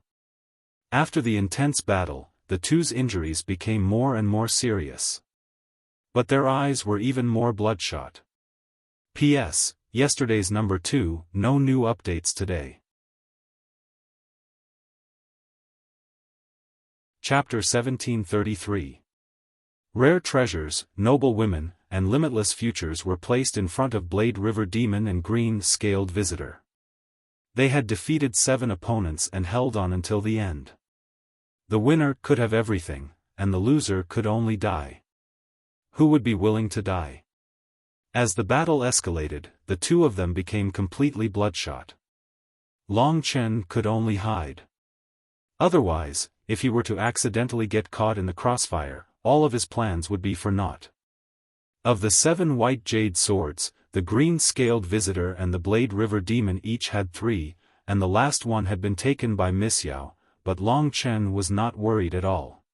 After the intense battle, the two's injuries became more and more serious. But their eyes were even more bloodshot. P.S. Yesterday's number 2, no new updates today. Chapter 1733. Rare treasures, noble women, and limitless futures were placed in front of Blade River Demon and Green-Scaled Visitor. They had defeated 7 opponents and held on until the end. The winner could have everything, and the loser could only die. Who would be willing to die? As the battle escalated, the two of them became completely bloodshot. Long Chen could only hide. Otherwise, if he were to accidentally get caught in the crossfire, all of his plans would be for naught. Of the 7 white jade swords, the Green-Scaled Visitor and the Blade River Demon each had 3, and the last one had been taken by Miss Yao, but Long Chen was not worried at all.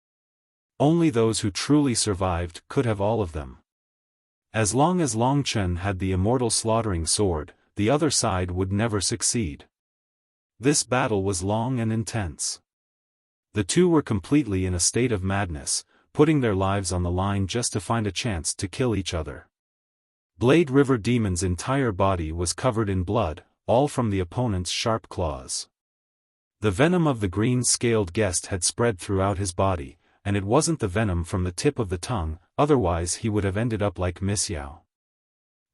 Only those who truly survived could have all of them. As long as Long Chen had the immortal slaughtering sword, the other side would never succeed. This battle was long and intense. The two were completely in a state of madness, putting their lives on the line just to find a chance to kill each other. Blade River Demon's entire body was covered in blood, all from the opponent's sharp claws. The venom of the green-scaled guest had spread throughout his body, and it wasn't the venom from the tip of the tongue, otherwise he would have ended up like Miss Yao.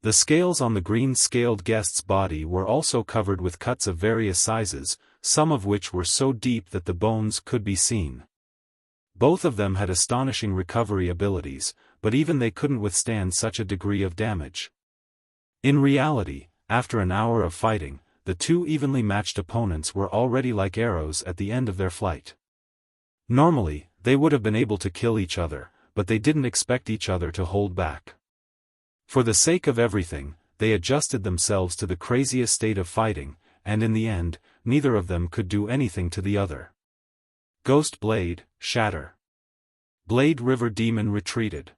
The scales on the green-scaled guest's body were also covered with cuts of various sizes, some of which were so deep that the bones could be seen. Both of them had astonishing recovery abilities, but even they couldn't withstand such a degree of damage. In reality, after an hour of fighting, the two evenly matched opponents were already like arrows at the end of their flight. Normally, they would have been able to kill each other, but they didn't expect each other to hold back. For the sake of everything, they adjusted themselves to the craziest state of fighting, and in the end, neither of them could do anything to the other. Ghost Blade, shatter. Blade River Demon retreated.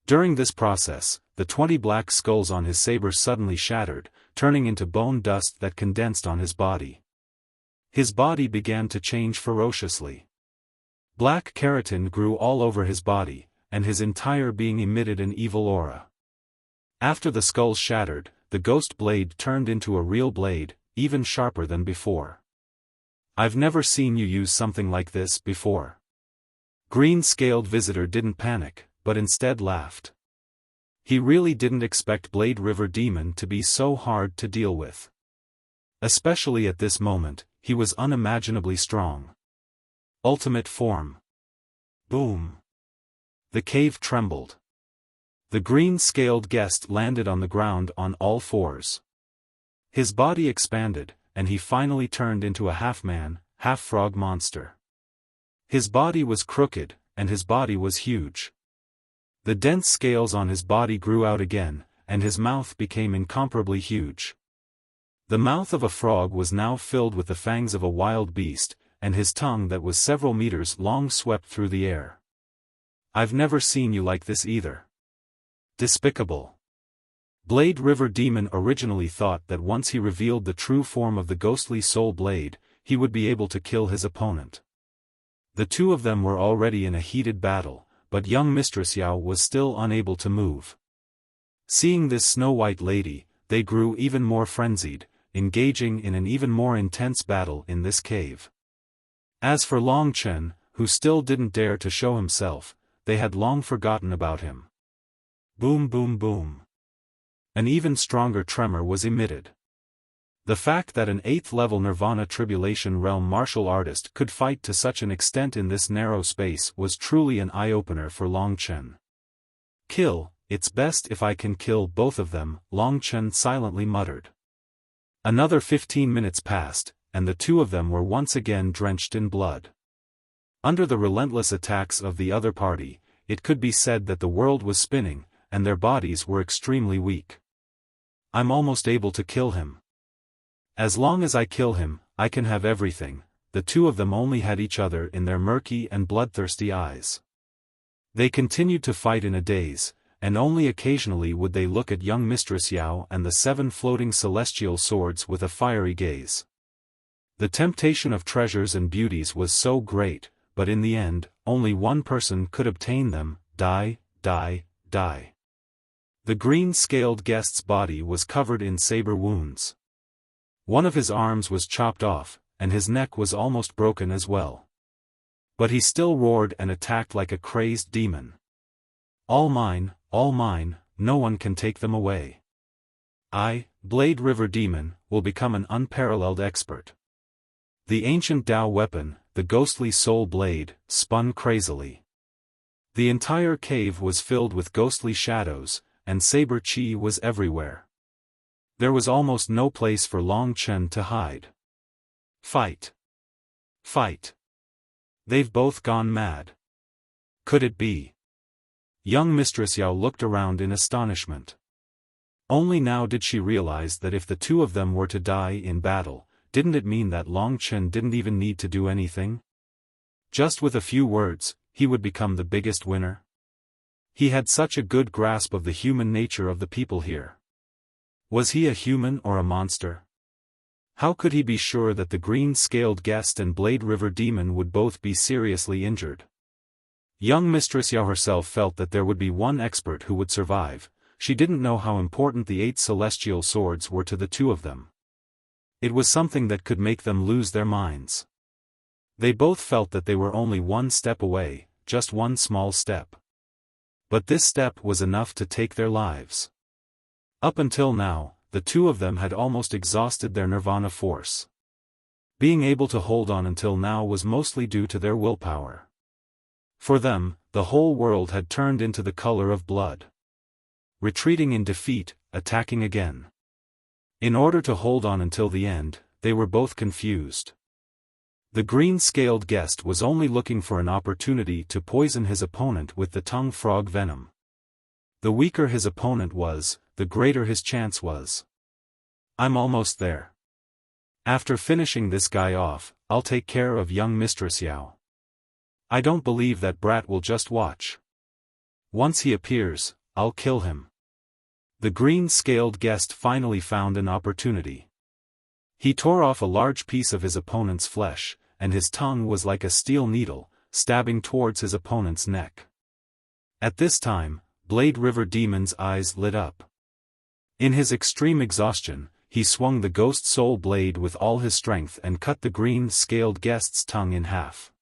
During this process, the 20 black skulls on his saber suddenly shattered, turning into bone dust that condensed on his body. His body began to change ferociously. Black keratin grew all over his body, and his entire being emitted an evil aura. After the skulls shattered, the ghost blade turned into a real blade, even sharper than before. I've never seen you use something like this before. Green-Scaled Visitor didn't panic, but instead laughed. He really didn't expect Blade River Demon to be so hard to deal with. Especially at this moment, he was unimaginably strong. Ultimate form. Boom. The cave trembled. The green-scaled guest landed on the ground on all fours. His body expanded, and he finally turned into a half-man, half-frog monster. His body was crooked, and his body was huge. The dense scales on his body grew out again, and his mouth became incomparably huge. The mouth of a frog was now filled with the fangs of a wild beast, and his tongue that was several meters long swept through the air. I've never seen you like this either. Despicable. Blade River Demon originally thought that once he revealed the true form of the ghostly soul blade, he would be able to kill his opponent. The two of them were already in a heated battle, but young Mistress Yao was still unable to move. Seeing this snow-white lady, they grew even more frenzied, engaging in an even more intense battle in this cave. As for Long Chen, who still didn't dare to show himself, they had long forgotten about him. Boom boom boom. An even stronger tremor was emitted. The fact that an 8th-level Nirvana Tribulation Realm martial artist could fight to such an extent in this narrow space was truly an eye-opener for Long Chen. Kill, it's best if I can kill both of them, Long Chen silently muttered. Another 15 minutes passed, and the two of them were once again drenched in blood. Under the relentless attacks of the other party, it could be said that the world was spinning, and their bodies were extremely weak. I'm almost able to kill him. As long as I kill him, I can have everything. The two of them only had each other in their murky and bloodthirsty eyes. They continued to fight in a daze, and only occasionally would they look at young Mistress Yao and the 7 floating celestial swords with a fiery gaze. The temptation of treasures and beauties was so great, but in the end, only one person could obtain them. Die, die, die. The green-scaled guest's body was covered in saber wounds. One of his arms was chopped off, and his neck was almost broken as well. But he still roared and attacked like a crazed demon. All mine, no one can take them away. I, Blade River Demon, will become an unparalleled expert. The ancient Tao weapon, the ghostly soul blade, spun crazily. The entire cave was filled with ghostly shadows, and saber chi was everywhere. There was almost no place for Long Chen to hide. Fight! Fight! They've both gone mad. Could it be? Young Mistress Yao looked around in astonishment. Only now did she realize that if the two of them were to die in battle, didn't it mean that Long Chen didn't even need to do anything? Just with a few words, he would become the biggest winner. He had such a good grasp of the human nature of the people here. Was he a human or a monster? How could he be sure that the green-scaled guest and Blade River Demon would both be seriously injured? Young Mistress Yao herself felt that there would be one expert who would survive. She didn't know how important the 8 celestial swords were to the two of them. It was something that could make them lose their minds. They both felt that they were only one step away, just one small step. But this step was enough to take their lives. Up until now, the two of them had almost exhausted their nirvana force. Being able to hold on until now was mostly due to their willpower. For them, the whole world had turned into the color of blood. Retreating in defeat, attacking again. In order to hold on until the end, they were both confused. The green-scaled guest was only looking for an opportunity to poison his opponent with the tongue frog venom. The weaker his opponent was, the greater his chance was. I'm almost there. After finishing this guy off, I'll take care of young Mistress Yao. I don't believe that brat will just watch. Once he appears, I'll kill him. The green-scaled guest finally found an opportunity. He tore off a large piece of his opponent's flesh, and his tongue was like a steel needle, stabbing towards his opponent's neck. At this time, Blade River Demon's eyes lit up. In his extreme exhaustion, he swung the ghost soul blade with all his strength and cut the green-scaled guest's tongue in half.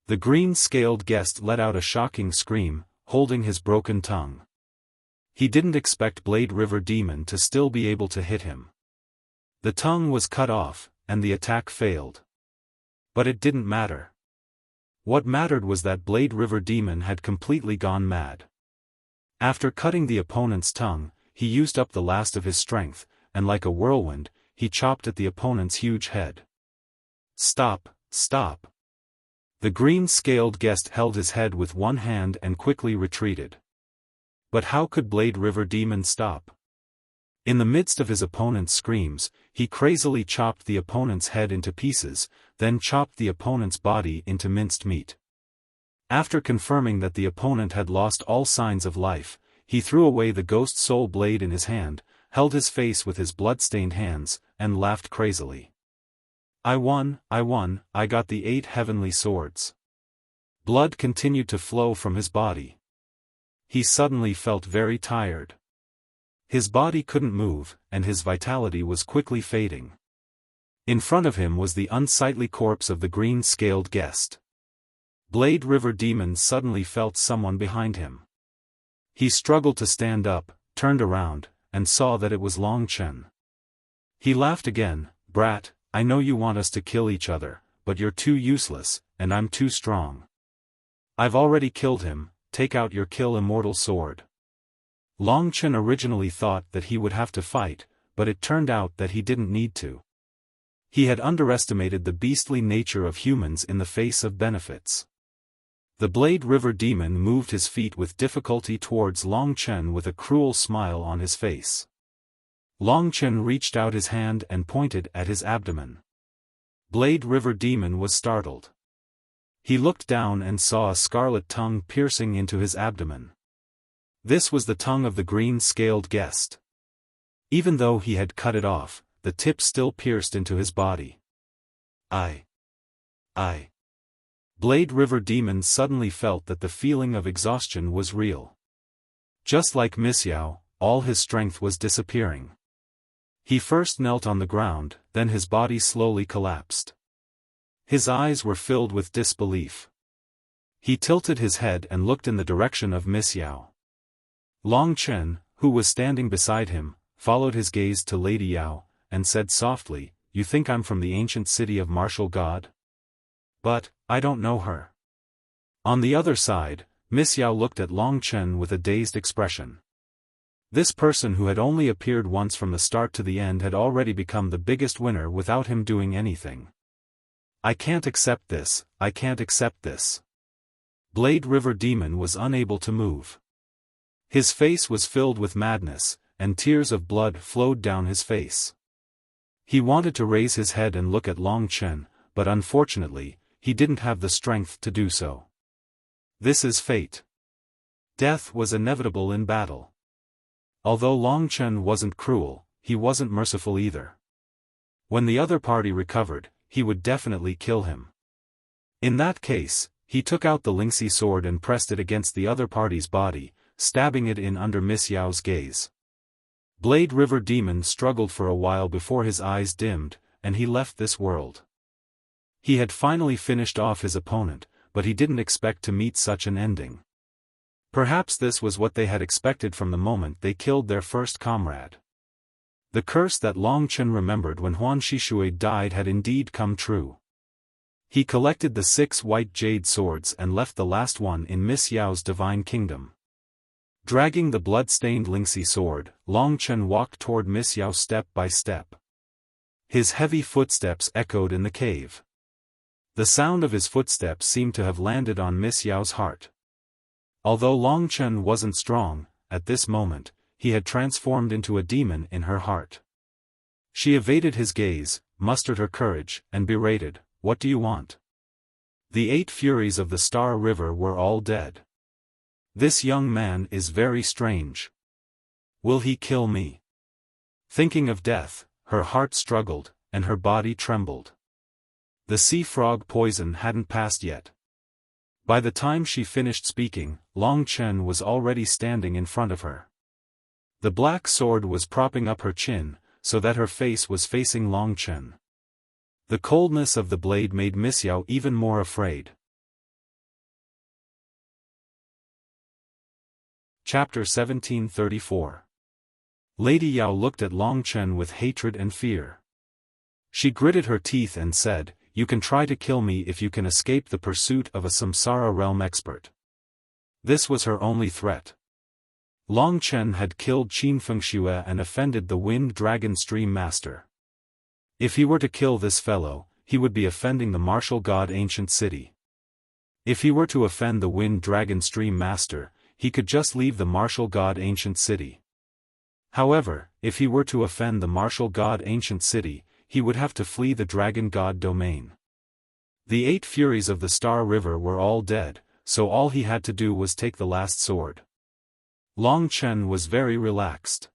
The green-scaled guest let out a shocking scream, holding his broken tongue. He didn't expect Blade River Demon to still be able to hit him. The tongue was cut off, and the attack failed. But it didn't matter. What mattered was that Blade River Demon had completely gone mad. After cutting the opponent's tongue, he used up the last of his strength, and like a whirlwind, he chopped at the opponent's huge head. Stop, stop. The green-scaled guest held his head with one hand and quickly retreated. But how could Blade River Demon stop? In the midst of his opponent's screams, he crazily chopped the opponent's head into pieces, then chopped the opponent's body into minced meat. After confirming that the opponent had lost all signs of life, he threw away the ghost soul blade in his hand, held his face with his blood-stained hands, and laughed crazily. I won, I got the 8 heavenly swords. Blood continued to flow from his body. He suddenly felt very tired. His body couldn't move, and his vitality was quickly fading. In front of him was the unsightly corpse of the green-scaled guest. Blade River Demon suddenly felt someone behind him. He struggled to stand up, turned around, and saw that it was Long Chen. He laughed again. "Brat, I know you want us to kill each other, but you're too useless, and I'm too strong. I've already killed him, take out your kill immortal sword." Long Chen originally thought that he would have to fight, but it turned out that he didn't need to. He had underestimated the beastly nature of humans in the face of benefits. The Blade River Demon moved his feet with difficulty towards Long Chen with a cruel smile on his face. Long Chen reached out his hand and pointed at his abdomen. Blade River Demon was startled. He looked down and saw a scarlet tongue piercing into his abdomen. This was the tongue of the green-scaled guest. Even though he had cut it off, the tip still pierced into his body. I. Blade River Demon suddenly felt that the feeling of exhaustion was real. Just like Miss Yao, all his strength was disappearing. He first knelt on the ground, then his body slowly collapsed. His eyes were filled with disbelief. He tilted his head and looked in the direction of Miss Yao. Long Chen, who was standing beside him, followed his gaze to Lady Yao, and said softly, "You think I'm from the ancient city of martial god? But, I don't know her." On the other side, Miss Yao looked at Long Chen with a dazed expression. This person who had only appeared once from the start to the end had already become the biggest winner without him doing anything. "I can't accept this, I can't accept this." Blade River Demon was unable to move. His face was filled with madness, and tears of blood flowed down his face. He wanted to raise his head and look at Long Chen, but unfortunately, he didn't have the strength to do so. This is fate. Death was inevitable in battle. Although Long Chen wasn't cruel, he wasn't merciful either. When the other party recovered, he would definitely kill him. In that case, he took out the Lingxi sword and pressed it against the other party's body, stabbing it in under Miss Yao's gaze. Blade River Demon struggled for a while before his eyes dimmed, and he left this world. He had finally finished off his opponent, but he didn't expect to meet such an ending. Perhaps this was what they had expected from the moment they killed their first comrade. The curse that Long Chen remembered when Huan Shishui died had indeed come true. He collected the 6 white jade swords and left the last one in Miss Yao's divine kingdom. Dragging the blood-stained Lingxi sword, Long Chen walked toward Miss Yao step by step. His heavy footsteps echoed in the cave. The sound of his footsteps seemed to have landed on Miss Yao's heart. Although Long Chen wasn't strong, at this moment, he had transformed into a demon in her heart. She evaded his gaze, mustered her courage, and berated, "What do you want?" The 8 Furies of the Star River were all dead. This young man is very strange. Will he kill me? Thinking of death, her heart struggled, and her body trembled. The sea frog poison hadn't passed yet. By the time she finished speaking, Long Chen was already standing in front of her. The black sword was propping up her chin, so that her face was facing Long Chen. The coldness of the blade made Miss Yao even more afraid. Chapter 1734. Lady Yao looked at Long Chen with hatred and fear. She gritted her teeth and said, "You can try to kill me if you can escape the pursuit of a Samsara realm expert." This was her only threat. Long Chen had killed Qin Fengxue and offended the Wind Dragon Stream Master. If he were to kill this fellow, he would be offending the martial god Ancient City. If he were to offend the Wind Dragon Stream Master, he could just leave the martial god Ancient City. However, if he were to offend the martial god Ancient City, he would have to flee the Dragon God domain. The 8 Furies of the Star River were all dead, so all he had to do was take the last sword. Long Chen was very relaxed.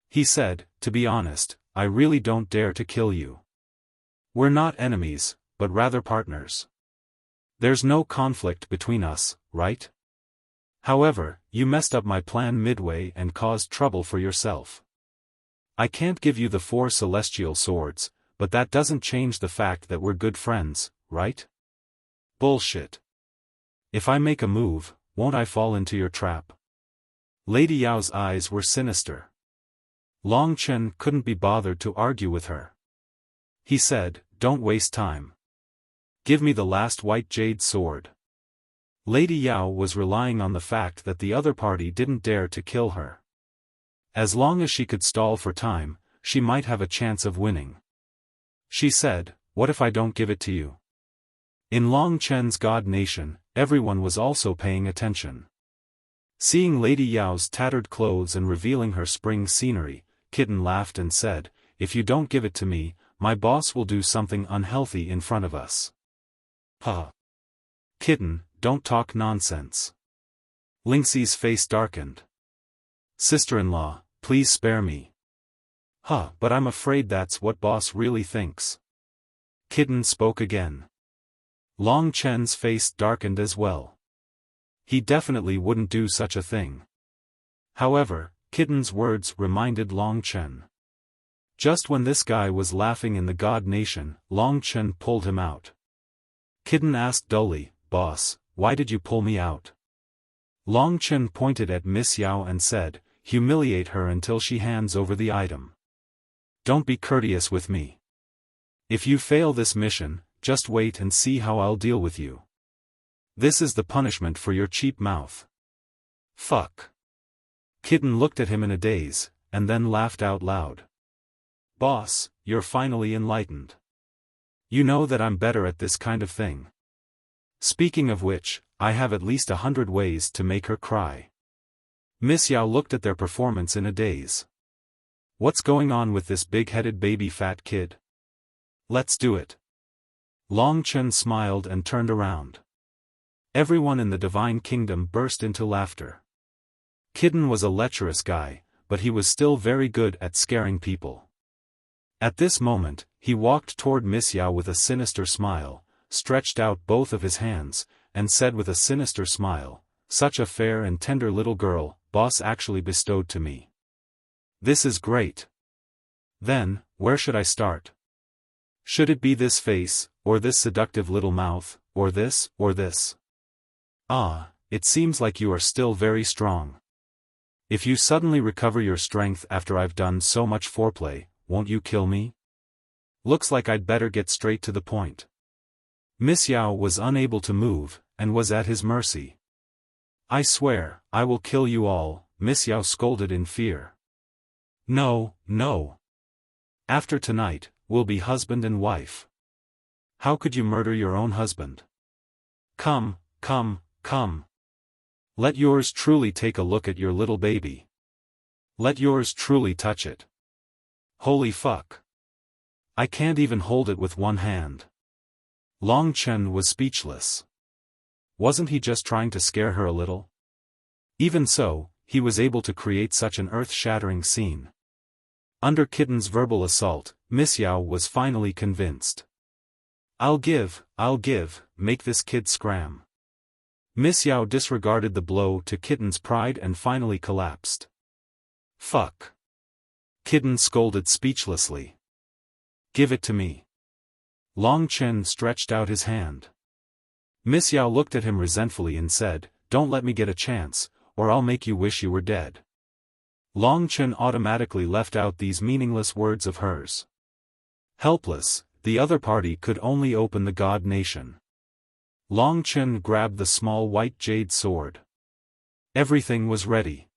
He said, "To be honest, I really don't dare to kill you. We're not enemies, but rather partners. There's no conflict between us, right?" However, you messed up my plan midway and caused trouble for yourself. I can't give you the 4 celestial swords, but that doesn't change the fact that we're good friends, right? Bullshit. If I make a move, won't I fall into your trap? Lady Yao's eyes were sinister. Long Chen couldn't be bothered to argue with her. He said, "Don't waste time. Give me the last white jade sword." Lady Yao was relying on the fact that the other party didn't dare to kill her. As long as she could stall for time, she might have a chance of winning. She said, "What if I don't give it to you?" In Long Chen's God Nation, everyone was also paying attention. Seeing Lady Yao's tattered clothes and revealing her spring scenery, Kitten laughed and said, "If you don't give it to me, my boss will do something unhealthy in front of us." Huh. Kitten, don't talk nonsense. Lingxi's face darkened. "Sister-in-law, please spare me." Huh, but I'm afraid that's what boss really thinks. Kitten spoke again. Long Chen's face darkened as well. He definitely wouldn't do such a thing. However, Kitten's words reminded Long Chen. Just when this guy was laughing in the God Nation, Long Chen pulled him out. Kitten asked dully, "Boss, why did you pull me out?" Long Chen pointed at Miss Yao and said, "Humiliate her until she hands over the item. Don't be courteous with me. If you fail this mission, just wait and see how I'll deal with you. This is the punishment for your cheap mouth." Fuck. Kitten looked at him in a daze, and then laughed out loud. "Boss, you're finally enlightened. You know that I'm better at this kind of thing. Speaking of which, I have at least 100 ways to make her cry." Miss Yao looked at their performance in a daze. What's going on with this big-headed baby fat kid? Let's do it. Long Chen smiled and turned around. Everyone in the Divine Kingdom burst into laughter. Kitten was a lecherous guy, but he was still very good at scaring people. At this moment, he walked toward Miss Yao with a sinister smile, stretched out both of his hands, and said with a sinister smile, "Such a fair and tender little girl, boss actually bestowed to me. This is great. Then, where should I start? Should it be this face, or this seductive little mouth, or this, or this? Ah, it seems like you are still very strong. If you suddenly recover your strength after I've done so much foreplay, won't you kill me? Looks like I'd better get straight to the point." Miss Yao was unable to move, and was at his mercy. "I swear, I will kill you all," Miss Yao scolded in fear. "No, no. After tonight, we'll be husband and wife. How could you murder your own husband? Come, come, come. Let yours truly take a look at your little baby. Let yours truly touch it. Holy fuck. I can't even hold it with one hand." Long Chen was speechless. Wasn't he just trying to scare her a little? Even so, he was able to create such an earth-shattering scene. Under Kitten's verbal assault, Miss Yao was finally convinced. I'll give, make this kid scram." Miss Yao disregarded the blow to Kitten's pride and finally collapsed. "Fuck." Kitten scolded speechlessly. "Give it to me." Long Chen stretched out his hand. Miss Yao looked at him resentfully and said, "Don't let me get a chance, or I'll make you wish you were dead." Long Chen automatically left out these meaningless words of hers. Helpless, the other party could only open the God Nation. Long Chen grabbed the small white jade sword. Everything was ready.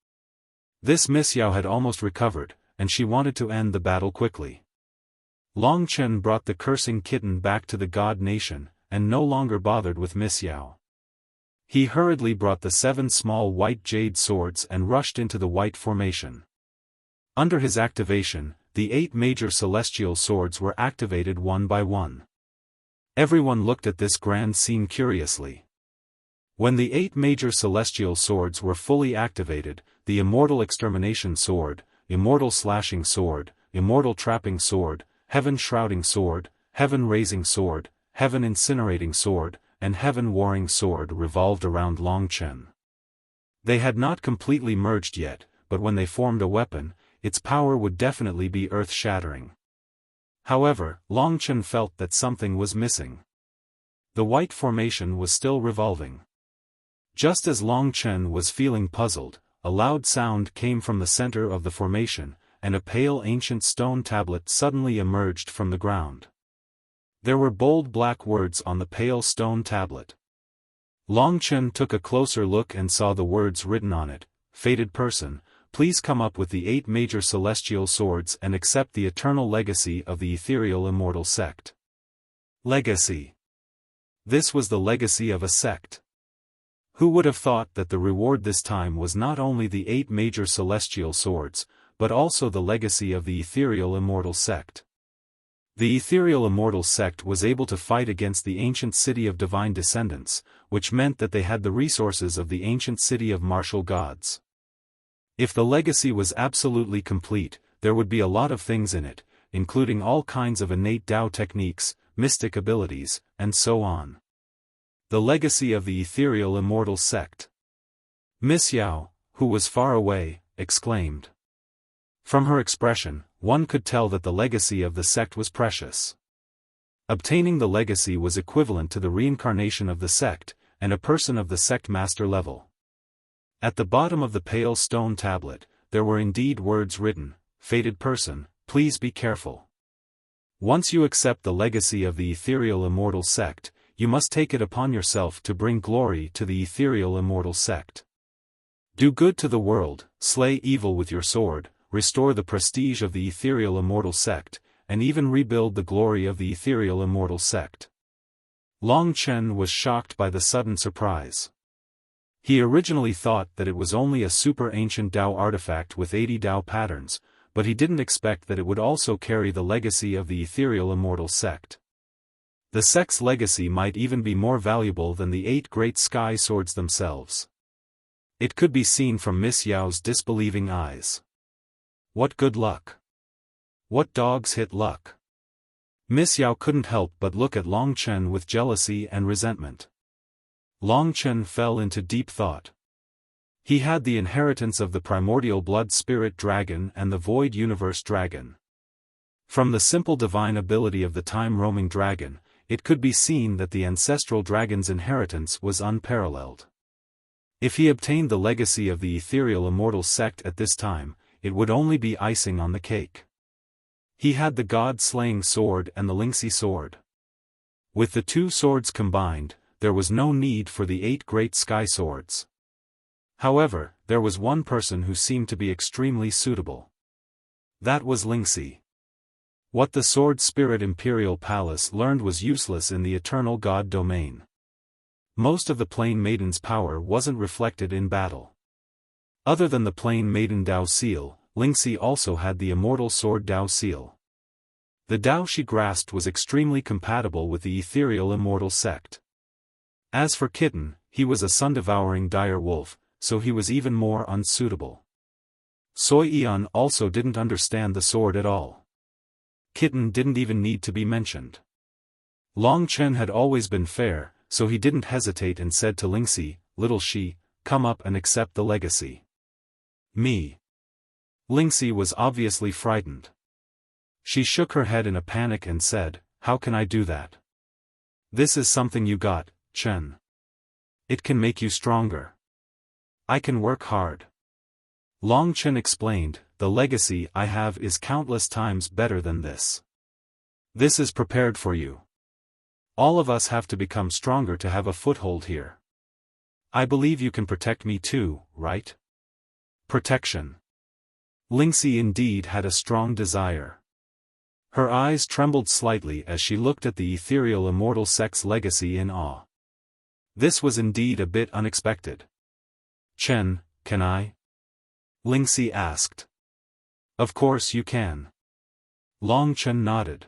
This Miss Yao had almost recovered, and she wanted to end the battle quickly. Long Chen brought the cursing kitten back to the God Nation, and no longer bothered with Miss Yao. He hurriedly brought the 7 small white jade swords and rushed into the white formation. Under his activation, the 8 major celestial swords were activated one by one. Everyone looked at this grand scene curiously. When the 8 major celestial swords were fully activated, the Immortal Extermination Sword, Immortal Slashing Sword, Immortal Trapping Sword, Heaven Shrouding Sword, Heaven Raising Sword, Heaven Incinerating Sword, and Heaven Warring Sword revolved around Long Chen. They had not completely merged yet, but when they formed a weapon, its power would definitely be earth-shattering. However, Long Chen felt that something was missing. The white formation was still revolving. Just as Long Chen was feeling puzzled, a loud sound came from the center of the formation, and a pale ancient stone tablet suddenly emerged from the ground. There were bold black words on the pale stone tablet. Long Chen took a closer look and saw the words written on it: "Fated person, please come up with the 8 major celestial swords and accept the eternal legacy of the ethereal immortal sect." Legacy. This was the legacy of a sect. Who would have thought that the reward this time was not only the 8 major celestial swords, but also the legacy of the ethereal immortal sect? The ethereal immortal sect was able to fight against the ancient city of divine descendants, which meant that they had the resources of the ancient city of martial gods. If the legacy was absolutely complete, there would be a lot of things in it, including all kinds of innate Tao techniques, mystic abilities, and so on. The legacy of the ethereal immortal sect. Miss Yao, who was far away, exclaimed. From her expression, one could tell that the legacy of the sect was precious. Obtaining the legacy was equivalent to the reincarnation of the sect, and a person of the sect master level. At the bottom of the pale stone tablet, there were indeed words written: "Fated person, please be careful. Once you accept the legacy of the ethereal immortal sect, you must take it upon yourself to bring glory to the ethereal immortal sect. Do good to the world, slay evil with your sword, restore the prestige of the ethereal immortal sect, and even rebuild the glory of the ethereal immortal sect." Long Chen was shocked by the sudden surprise. He originally thought that it was only a super ancient Tao artifact with 80 Tao patterns, but he didn't expect that it would also carry the legacy of the ethereal immortal sect. The sect's legacy might even be more valuable than the 8 great sky swords themselves. It could be seen from Miss Yao's disbelieving eyes. What good luck! What dogs hit luck! Miss Yao couldn't help but look at Long Chen with jealousy and resentment. Long Chen fell into deep thought. He had the inheritance of the primordial blood spirit dragon and the void universe dragon. From the simple divine ability of the time-roaming dragon, it could be seen that the ancestral dragon's inheritance was unparalleled. If he obtained the legacy of the ethereal immortal sect at this time, it would only be icing on the cake. He had the god-slaying sword and the Lingxi sword. With the 2 swords combined, there was no need for the 8 great sky swords. However, there was one person who seemed to be extremely suitable. That was Lingxi. What the Sword Spirit Imperial Palace learned was useless in the Eternal God domain. Most of the Plain Maiden's power wasn't reflected in battle. Other than the Plain Maiden Dao Seal, Lingxi also had the Immortal Sword Dao Seal. The Dao she grasped was extremely compatible with the ethereal immortal sect. As for Kitten, he was a sun-devouring dire wolf, so he was even more unsuitable. Soi Eon also didn't understand the sword at all. Kitten didn't even need to be mentioned. Long Chen had always been fair, so he didn't hesitate and said to Lingxi, "Little she, come up and accept the legacy." Me. Lingxi was obviously frightened. She shook her head in a panic and said, "How can I do that? This is something you got, Chen. It can make you stronger. I can work hard." Long Chen explained, "The legacy I have is countless times better than this. This is prepared for you. All of us have to become stronger to have a foothold here. I believe you can protect me too, right?" Protection. Lingxi indeed had a strong desire. Her eyes trembled slightly as she looked at the ethereal immortal sect's legacy in awe. This was indeed a bit unexpected. "Chen, can I?" Lingxi asked. "Of course you can." Long Chen nodded.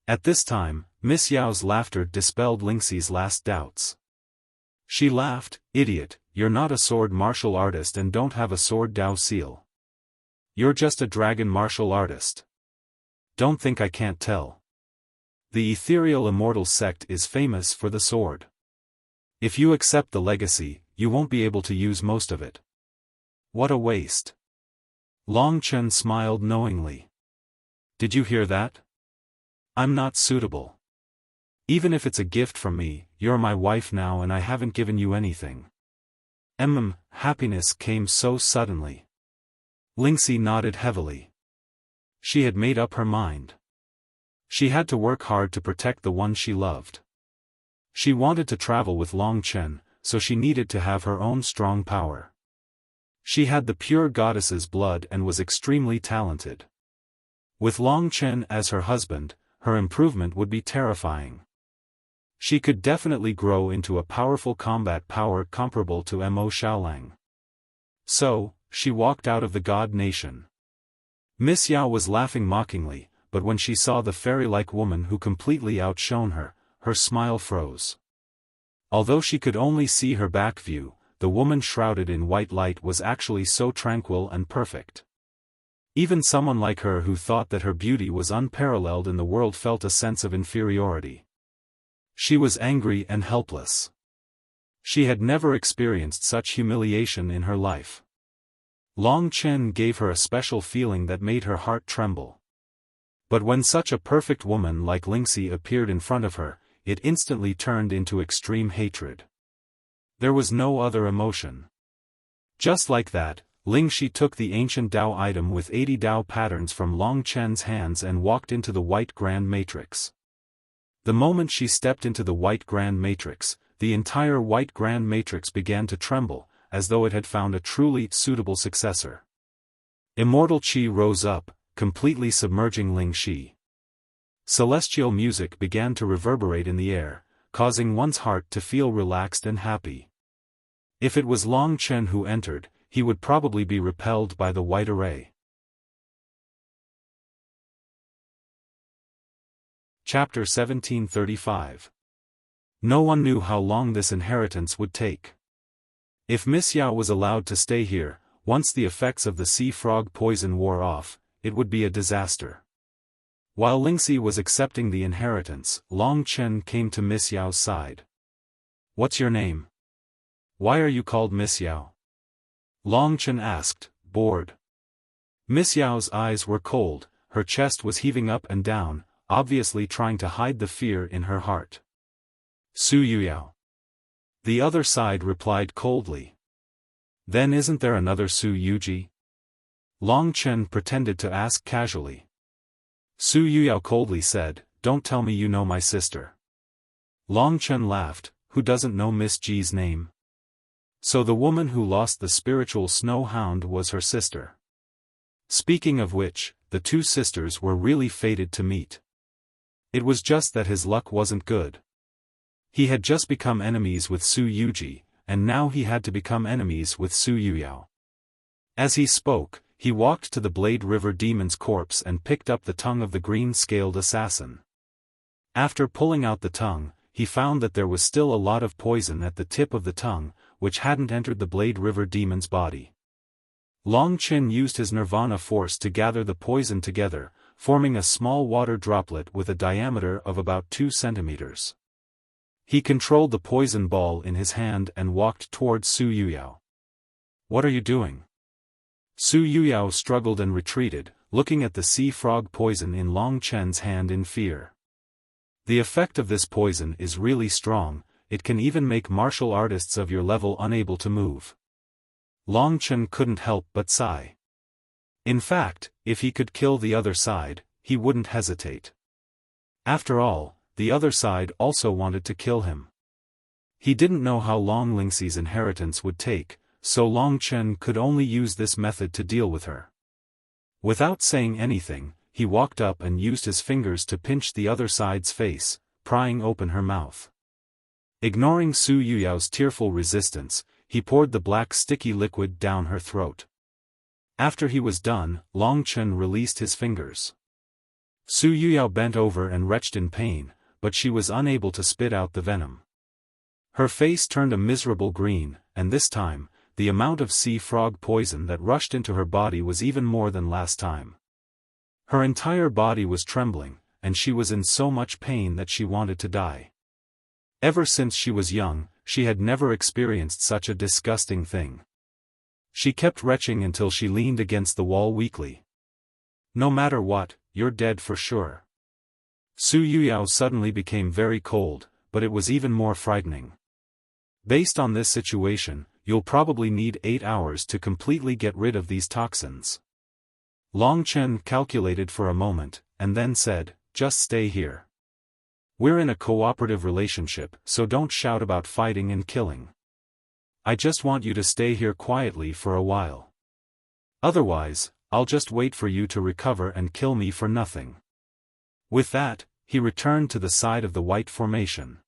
At this time, Miss Yao's laughter dispelled Lingxi's last doubts. She laughed, "Idiot, you're not a sword martial artist and don't have a sword Dao seal. You're just a dragon martial artist. Don't think I can't tell. The ethereal immortal sect is famous for the sword. If you accept the legacy, you won't be able to use most of it. What a waste. Long Chen smiled knowingly. Did you hear that? I'm not suitable. Even if it's a gift from me, you're my wife now and I haven't given you anything. Happiness came so suddenly. Lingxi nodded heavily. She had made up her mind. She had to work hard to protect the one she loved. She wanted to travel with Long Chen, so she needed to have her own strong power. She had the pure goddess's blood and was extremely talented. With Long Chen as her husband, her improvement would be terrifying. She could definitely grow into a powerful combat power comparable to Mo Xiaolang. So, she walked out of the god nation. Miss Yao was laughing mockingly, but when she saw the fairy-like woman who completely outshone her, her smile froze. Although she could only see her back view, the woman shrouded in white light was actually so tranquil and perfect. Even someone like her who thought that her beauty was unparalleled in the world felt a sense of inferiority. She was angry and helpless. She had never experienced such humiliation in her life. Long Chen gave her a special feeling that made her heart tremble. But when such a perfect woman like Lingxi appeared in front of her, it instantly turned into extreme hatred. There was no other emotion. Just like that, Lingxi took the ancient Dao item with 80 Dao patterns from Long Chen's hands and walked into the white grand matrix. The moment she stepped into the white grand matrix, the entire white grand matrix began to tremble, as though it had found a truly suitable successor. Immortal qi rose up, completely submerging Lingxi. Celestial music began to reverberate in the air, causing one's heart to feel relaxed and happy. If it was Long Chen who entered, he would probably be repelled by the white array. Chapter 1735. No one knew how long this inheritance would take. If Miss Yao was allowed to stay here, once the effects of the sea frog poison wore off, it would be a disaster. While Lingxi was accepting the inheritance, Long Chen came to Miss Yao's side. What's your name? Why are you called Miss Yao? Long Chen asked, bored. Miss Yao's eyes were cold, her chest was heaving up and down, obviously trying to hide the fear in her heart. Su Yuyao. The other side replied coldly. Then isn't there another Su Yuji? Long Chen pretended to ask casually. Su Yuyao coldly said, don't tell me you know my sister. Long Chen laughed, who doesn't know Miss Ji's name? So the woman who lost the spiritual snow hound was her sister. Speaking of which, the two sisters were really fated to meet. It was just that his luck wasn't good. He had just become enemies with Su Yuji, and now he had to become enemies with Su Yuyao. As he spoke, he walked to the Blade River demon's corpse and picked up the tongue of the green-scaled assassin. After pulling out the tongue, he found that there was still a lot of poison at the tip of the tongue, which hadn't entered the Blade River demon's body. Long Chen used his nirvana force to gather the poison together, forming a small water droplet with a diameter of about 2 centimeters. He controlled the poison ball in his hand and walked towards Su Yuyao. What are you doing? Su Yuyao struggled and retreated, looking at the sea frog poison in Long Chen's hand in fear. The effect of this poison is really strong, it can even make martial artists of your level unable to move. Long Chen couldn't help but sigh. In fact, if he could kill the other side, he wouldn't hesitate. After all, the other side also wanted to kill him. He didn't know how long Lingxi's inheritance would take, so Long Chen could only use this method to deal with her. Without saying anything, he walked up and used his fingers to pinch the other side's face, prying open her mouth. Ignoring Su Yuyao's tearful resistance, he poured the black sticky liquid down her throat. After he was done, Long Chen released his fingers. Su Yuyao bent over and retched in pain, but she was unable to spit out the venom. Her face turned a miserable green, and this time, the amount of sea frog poison that rushed into her body was even more than last time. Her entire body was trembling, and she was in so much pain that she wanted to die. Ever since she was young, she had never experienced such a disgusting thing. She kept retching until she leaned against the wall weakly. No matter what, you're dead for sure. Su Yuyao suddenly became very cold, but it was even more frightening. Based on this situation, you'll probably need 8 hours to completely get rid of these toxins. Long Chen calculated for a moment, and then said, just stay here. We're in a cooperative relationship, so don't shout about fighting and killing. I just want you to stay here quietly for a while. Otherwise, I'll just wait for you to recover and kill me for nothing. With that, he returned to the side of the white formation.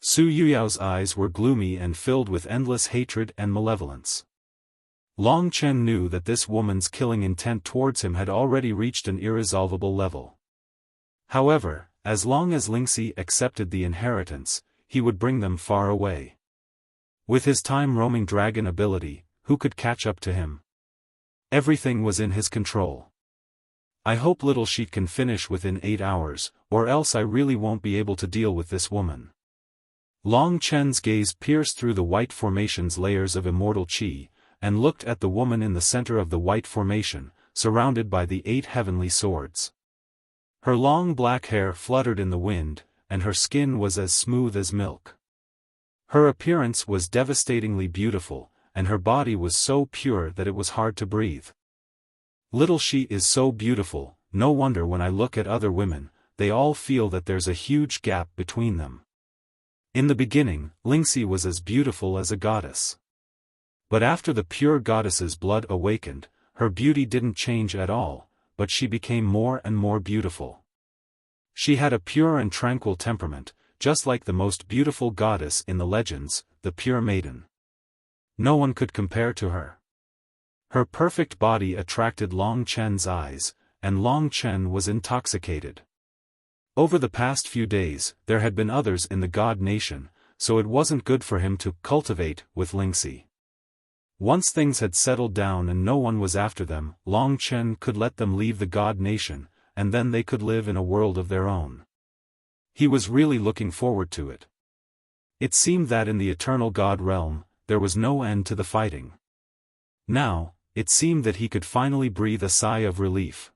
Su Yuyao's eyes were gloomy and filled with endless hatred and malevolence. Long Chen knew that this woman's killing intent towards him had already reached an irresolvable level. However, as long as Lingxi accepted the inheritance, he would bring them far away. With his time-roaming dragon ability, who could catch up to him? Everything was in his control. I hope Little Sheik can finish within 8 hours, or else I really won't be able to deal with this woman. Long Chen's gaze pierced through the white formation's layers of immortal qi, and looked at the woman in the center of the white formation, surrounded by the 8 heavenly swords. Her long black hair fluttered in the wind, and her skin was as smooth as milk. Her appearance was devastatingly beautiful, and her body was so pure that it was hard to breathe. Little She is so beautiful, no wonder when I look at other women, they all feel that there's a huge gap between them. In the beginning, Lingxi was as beautiful as a goddess. But after the pure goddess's blood awakened, her beauty didn't change at all, but she became more and more beautiful. She had a pure and tranquil temperament, just like the most beautiful goddess in the legends, the pure maiden. No one could compare to her. Her perfect body attracted Long Chen's eyes, and Long Chen was intoxicated. Over the past few days, there had been others in the God Nation, so it wasn't good for him to cultivate with Lingxi. Once things had settled down and no one was after them, Long Chen could let them leave the God Nation, and then they could live in a world of their own. He was really looking forward to it. It seemed that in the eternal God realm, there was no end to the fighting. Now, it seemed that he could finally breathe a sigh of relief.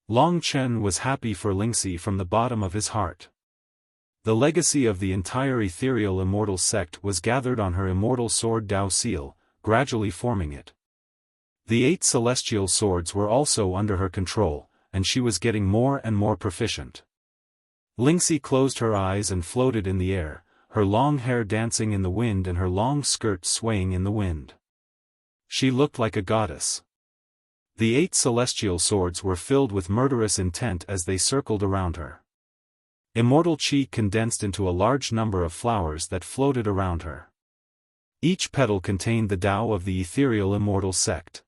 Long Chen was happy for Lingxi from the bottom of his heart. The legacy of the entire ethereal immortal sect was gathered on her immortal sword Dao Seal, gradually forming it. The 8 celestial swords were also under her control, and she was getting more and more proficient. Lingxi closed her eyes and floated in the air, her long hair dancing in the wind and her long skirt swaying in the wind. She looked like a goddess. The 8 celestial swords were filled with murderous intent as they circled around her. Immortal qi condensed into a large number of flowers that floated around her. Each petal contained the Tao of the ethereal immortal sect.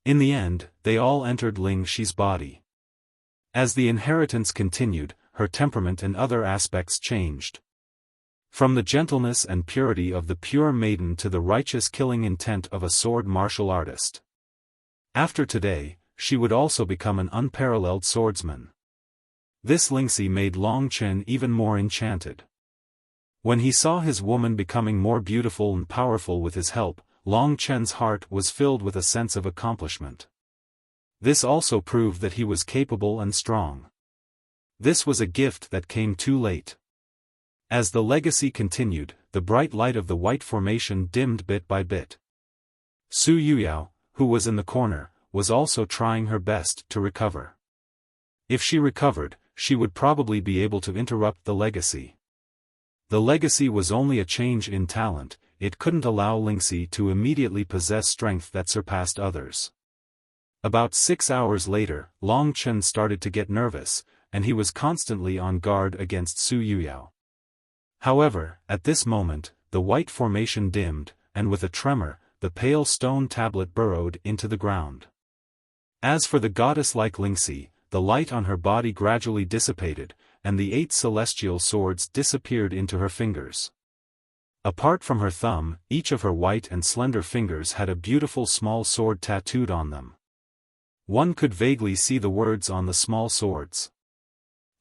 In the end, they all entered Lingxi's body. As the inheritance continued, her temperament and other aspects changed. From the gentleness and purity of the pure maiden to the righteous killing intent of a sword martial artist. After today, she would also become an unparalleled swordsman. This Lingxi made Long Chen even more enchanted. When he saw his woman becoming more beautiful and powerful with his help, Long Chen's heart was filled with a sense of accomplishment. This also proved that he was capable and strong. This was a gift that came too late. As the legacy continued, the bright light of the white formation dimmed bit by bit. Su Yuyao, who was in the corner, was also trying her best to recover. If she recovered, she would probably be able to interrupt the legacy. The legacy was only a change in talent, it couldn't allow Lingxi to immediately possess strength that surpassed others. About 6 hours later, Long Chen started to get nervous, and he was constantly on guard against Su Yuyao. However, at this moment, the white formation dimmed, and with a tremor, the pale stone tablet burrowed into the ground. As for the goddess-like Lingxi, the light on her body gradually dissipated, and the 8 celestial swords disappeared into her fingers. Apart from her thumb, each of her white and slender fingers had a beautiful small sword tattooed on them. One could vaguely see the words on the small swords.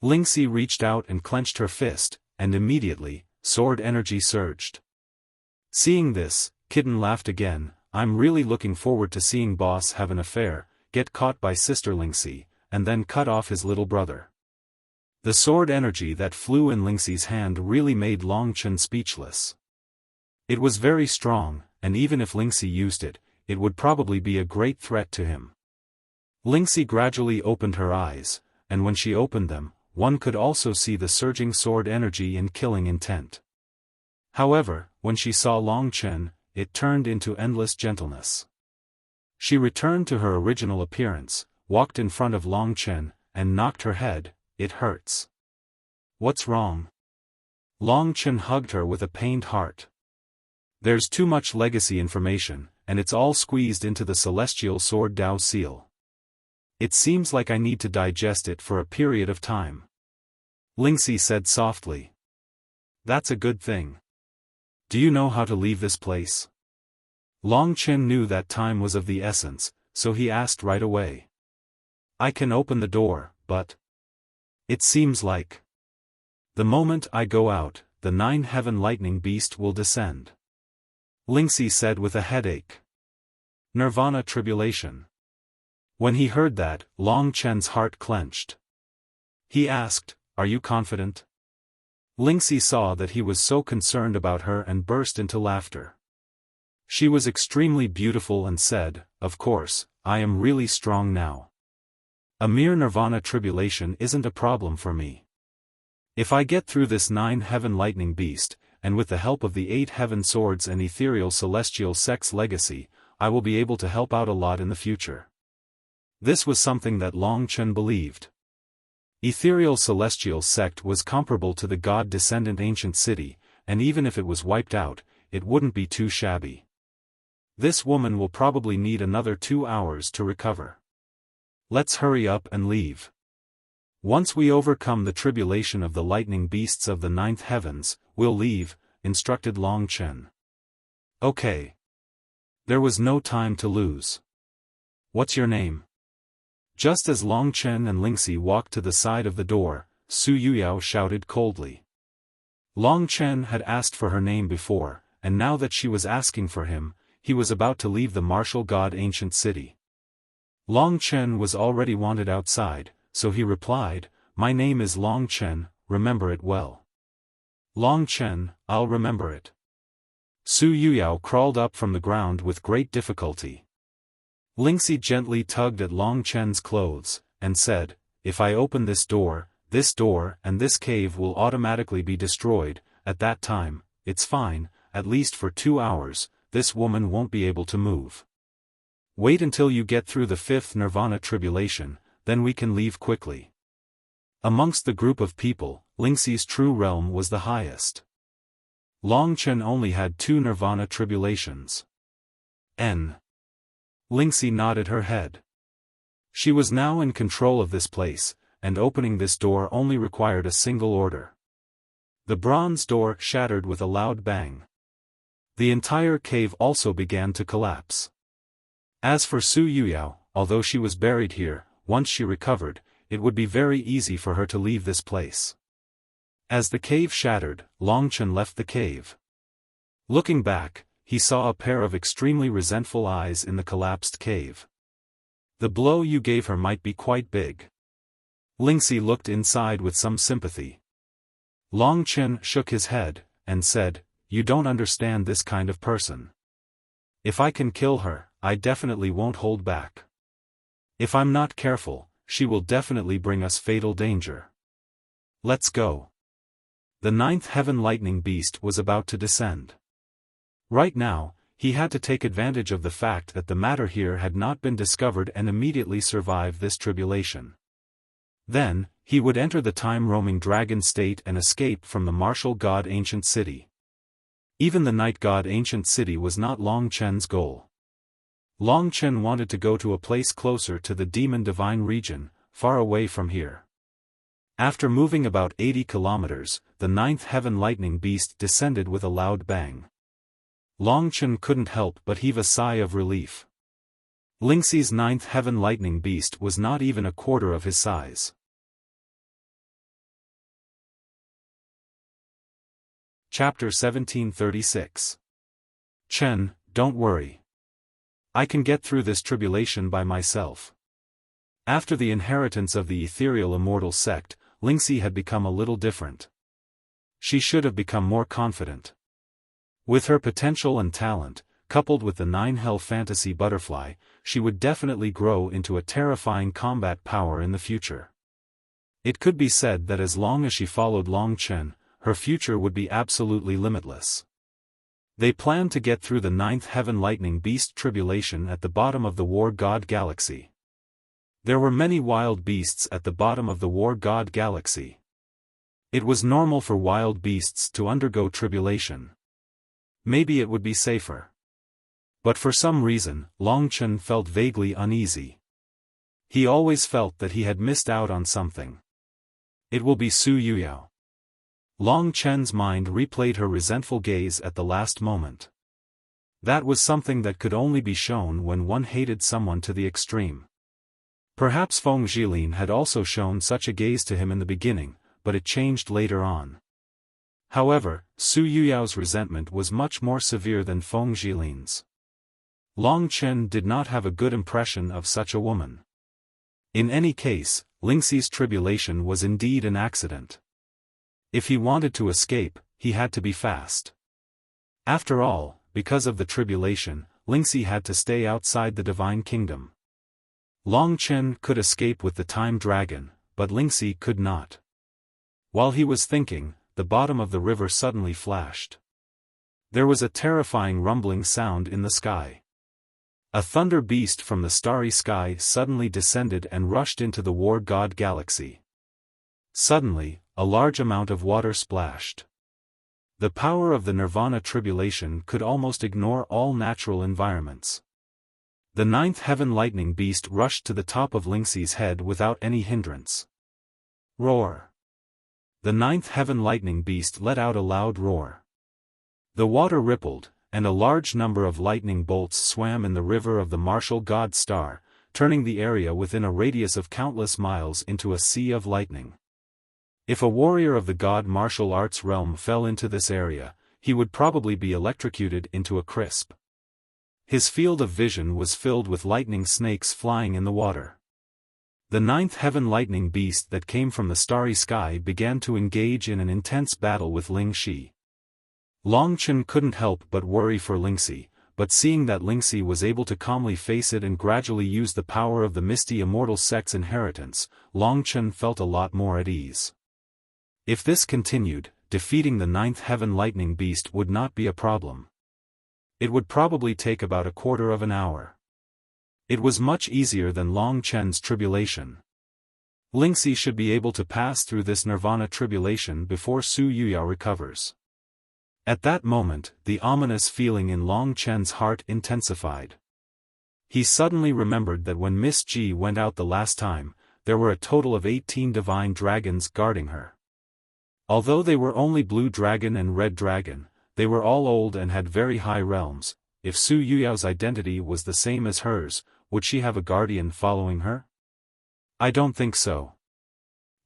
Lingxi reached out and clenched her fist, and immediately, sword energy surged. Seeing this, Kitten laughed again. I'm really looking forward to seeing boss have an affair, get caught by Sister Lingxi, and then cut off his little brother. The sword energy that flew in Lingxi's hand really made Long Chen speechless. It was very strong, and even if Lingxi used it, it would probably be a great threat to him. Lingxi gradually opened her eyes, and when she opened them, one could also see the surging sword energy and killing intent. However, when she saw Long Chen, it turned into endless gentleness. She returned to her original appearance, walked in front of Long Chen, and knocked her head. It hurts. What's wrong? Long Chen hugged her with a pained heart. There's too much legacy information, and it's all squeezed into the celestial sword Dao seal. It seems like I need to digest it for a period of time. Lingxi said softly. That's a good thing. Do you know how to leave this place? Long Chen knew that time was of the essence, so he asked right away. I can open the door, but it seems like the moment I go out, the 9-heaven lightning beast will descend. Lingxi said with a headache. Nirvana tribulation. When he heard that, Long Chen's heart clenched. He asked, Are you confident? Lingxi saw that he was so concerned about her and burst into laughter. She was extremely beautiful and said, Of course, I am really strong now. A mere Nirvana tribulation isn't a problem for me. If I get through this 9-heaven lightning beast, and with the help of the 8 heaven swords and ethereal celestial sex legacy, I will be able to help out a lot in the future. This was something that Long Chen believed. Ethereal celestial sect was comparable to the god-descendant ancient city, and even if it was wiped out, it wouldn't be too shabby. This woman will probably need another 2 hours to recover. Let's hurry up and leave. Once we overcome the tribulation of the lightning beasts of the 9th heavens, we'll leave, instructed Long Chen. Okay. There was no time to lose. What's your name? Just as Long Chen and Lingxi walked to the side of the door, Su Yuyao shouted coldly. Long Chen had asked for her name before, and now that she was asking for him, he was about to leave the martial god ancient city. Long Chen was already wanted outside, so he replied, My name is Long Chen, remember it well. Long Chen, I'll remember it. Su Yuyao crawled up from the ground with great difficulty. Lingxi gently tugged at Long Chen's clothes, and said, If I open this door, and this cave will automatically be destroyed. At that time, it's fine, at least for 2 hours, this woman won't be able to move. Wait until you get through the 5th Nirvana tribulation, then we can leave quickly. Amongst the group of people, Lingxi's true realm was the highest. Long Chen only had 2 Nirvana tribulations. Lingxi nodded her head. She was now in control of this place, and opening this door only required a single order. The bronze door shattered with a loud bang. The entire cave also began to collapse. As for Su Yuyao, although she was buried here, once she recovered, it would be very easy for her to leave this place. As the cave shattered, Long Chen left the cave. Looking back, he saw a pair of extremely resentful eyes in the collapsed cave. The blow you gave her might be quite big. Lingxi looked inside with some sympathy. Long Chen shook his head, and said, You don't understand this kind of person. If I can kill her, I definitely won't hold back. If I'm not careful, she will definitely bring us fatal danger. Let's go. The 9th heaven lightning beast was about to descend. Right now, he had to take advantage of the fact that the matter here had not been discovered and immediately survive this tribulation. Then, he would enter the time-roaming dragon state and escape from the martial god ancient city. Even the night god ancient city was not Long Chen's goal. Long Chen wanted to go to a place closer to the demon divine region, far away from here. After moving about 80 kilometers, the 9th heaven lightning beast descended with a loud bang. Long Chen couldn't help but heave a sigh of relief. Lingxi's 9th heaven lightning beast was not even a quarter of his size. Chapter 1736. Chen, don't worry. I can get through this tribulation by myself. After the inheritance of the ethereal immortal sect, Lingxi had become a little different. She should have become more confident. With her potential and talent, coupled with the 9-hell fantasy butterfly, she would definitely grow into a terrifying combat power in the future. It could be said that as long as she followed Long Chen, her future would be absolutely limitless. They planned to get through the 9th Heaven Lightning Beast tribulation at the bottom of the War God Galaxy. There were many wild beasts at the bottom of the War God Galaxy. It was normal for wild beasts to undergo tribulation. Maybe it would be safer. But for some reason, Long Chen felt vaguely uneasy. He always felt that he had missed out on something. It will be Su Yuyao. Long Chen's mind replayed her resentful gaze at the last moment. That was something that could only be shown when one hated someone to the extreme. Perhaps Feng Zhilin had also shown such a gaze to him in the beginning, but it changed later on. However, Su Yuyao's resentment was much more severe than Feng Zhilin's. Long Chen did not have a good impression of such a woman. In any case, Lingxi's tribulation was indeed an accident. If he wanted to escape, he had to be fast. After all, because of the tribulation, Lingxi had to stay outside the Divine Kingdom. Long Chen could escape with the Time Dragon, but Lingxi could not. While he was thinking, the bottom of the river suddenly flashed. There was a terrifying rumbling sound in the sky. A thunder beast from the starry sky suddenly descended and rushed into the War God Galaxy. Suddenly, a large amount of water splashed. The power of the Nirvana tribulation could almost ignore all natural environments. The 9th Heaven Lightning Beast rushed to the top of Lingxi's head without any hindrance. Roar! The 9th Heaven Lightning Beast let out a loud roar. The water rippled, and a large number of lightning bolts swam in the river of the martial god star, turning the area within a radius of countless miles into a sea of lightning. If a warrior of the god martial arts realm fell into this area, he would probably be electrocuted into a crisp. His field of vision was filled with lightning snakes flying in the water. The 9th Heaven Lightning Beast that came from the starry sky began to engage in an intense battle with Lingxi. Long Chen couldn't help but worry for Lingxi, but seeing that Lingxi was able to calmly face it and gradually use the power of the misty immortal sect's inheritance, Long Chen felt a lot more at ease. If this continued, defeating the 9th Heaven Lightning Beast would not be a problem. It would probably take about a quarter of an hour. It was much easier than Long Chen's tribulation. Lingxi should be able to pass through this Nirvana tribulation before Su Yuyao recovers. At that moment, the ominous feeling in Long Chen's heart intensified. He suddenly remembered that when Miss Ji went out the last time, there were a total of 18 divine dragons guarding her. Although they were only Blue Dragon and Red Dragon, they were all old and had very high realms. If Su Yuyao's identity was the same as hers, would she have a guardian following her? I don't think so.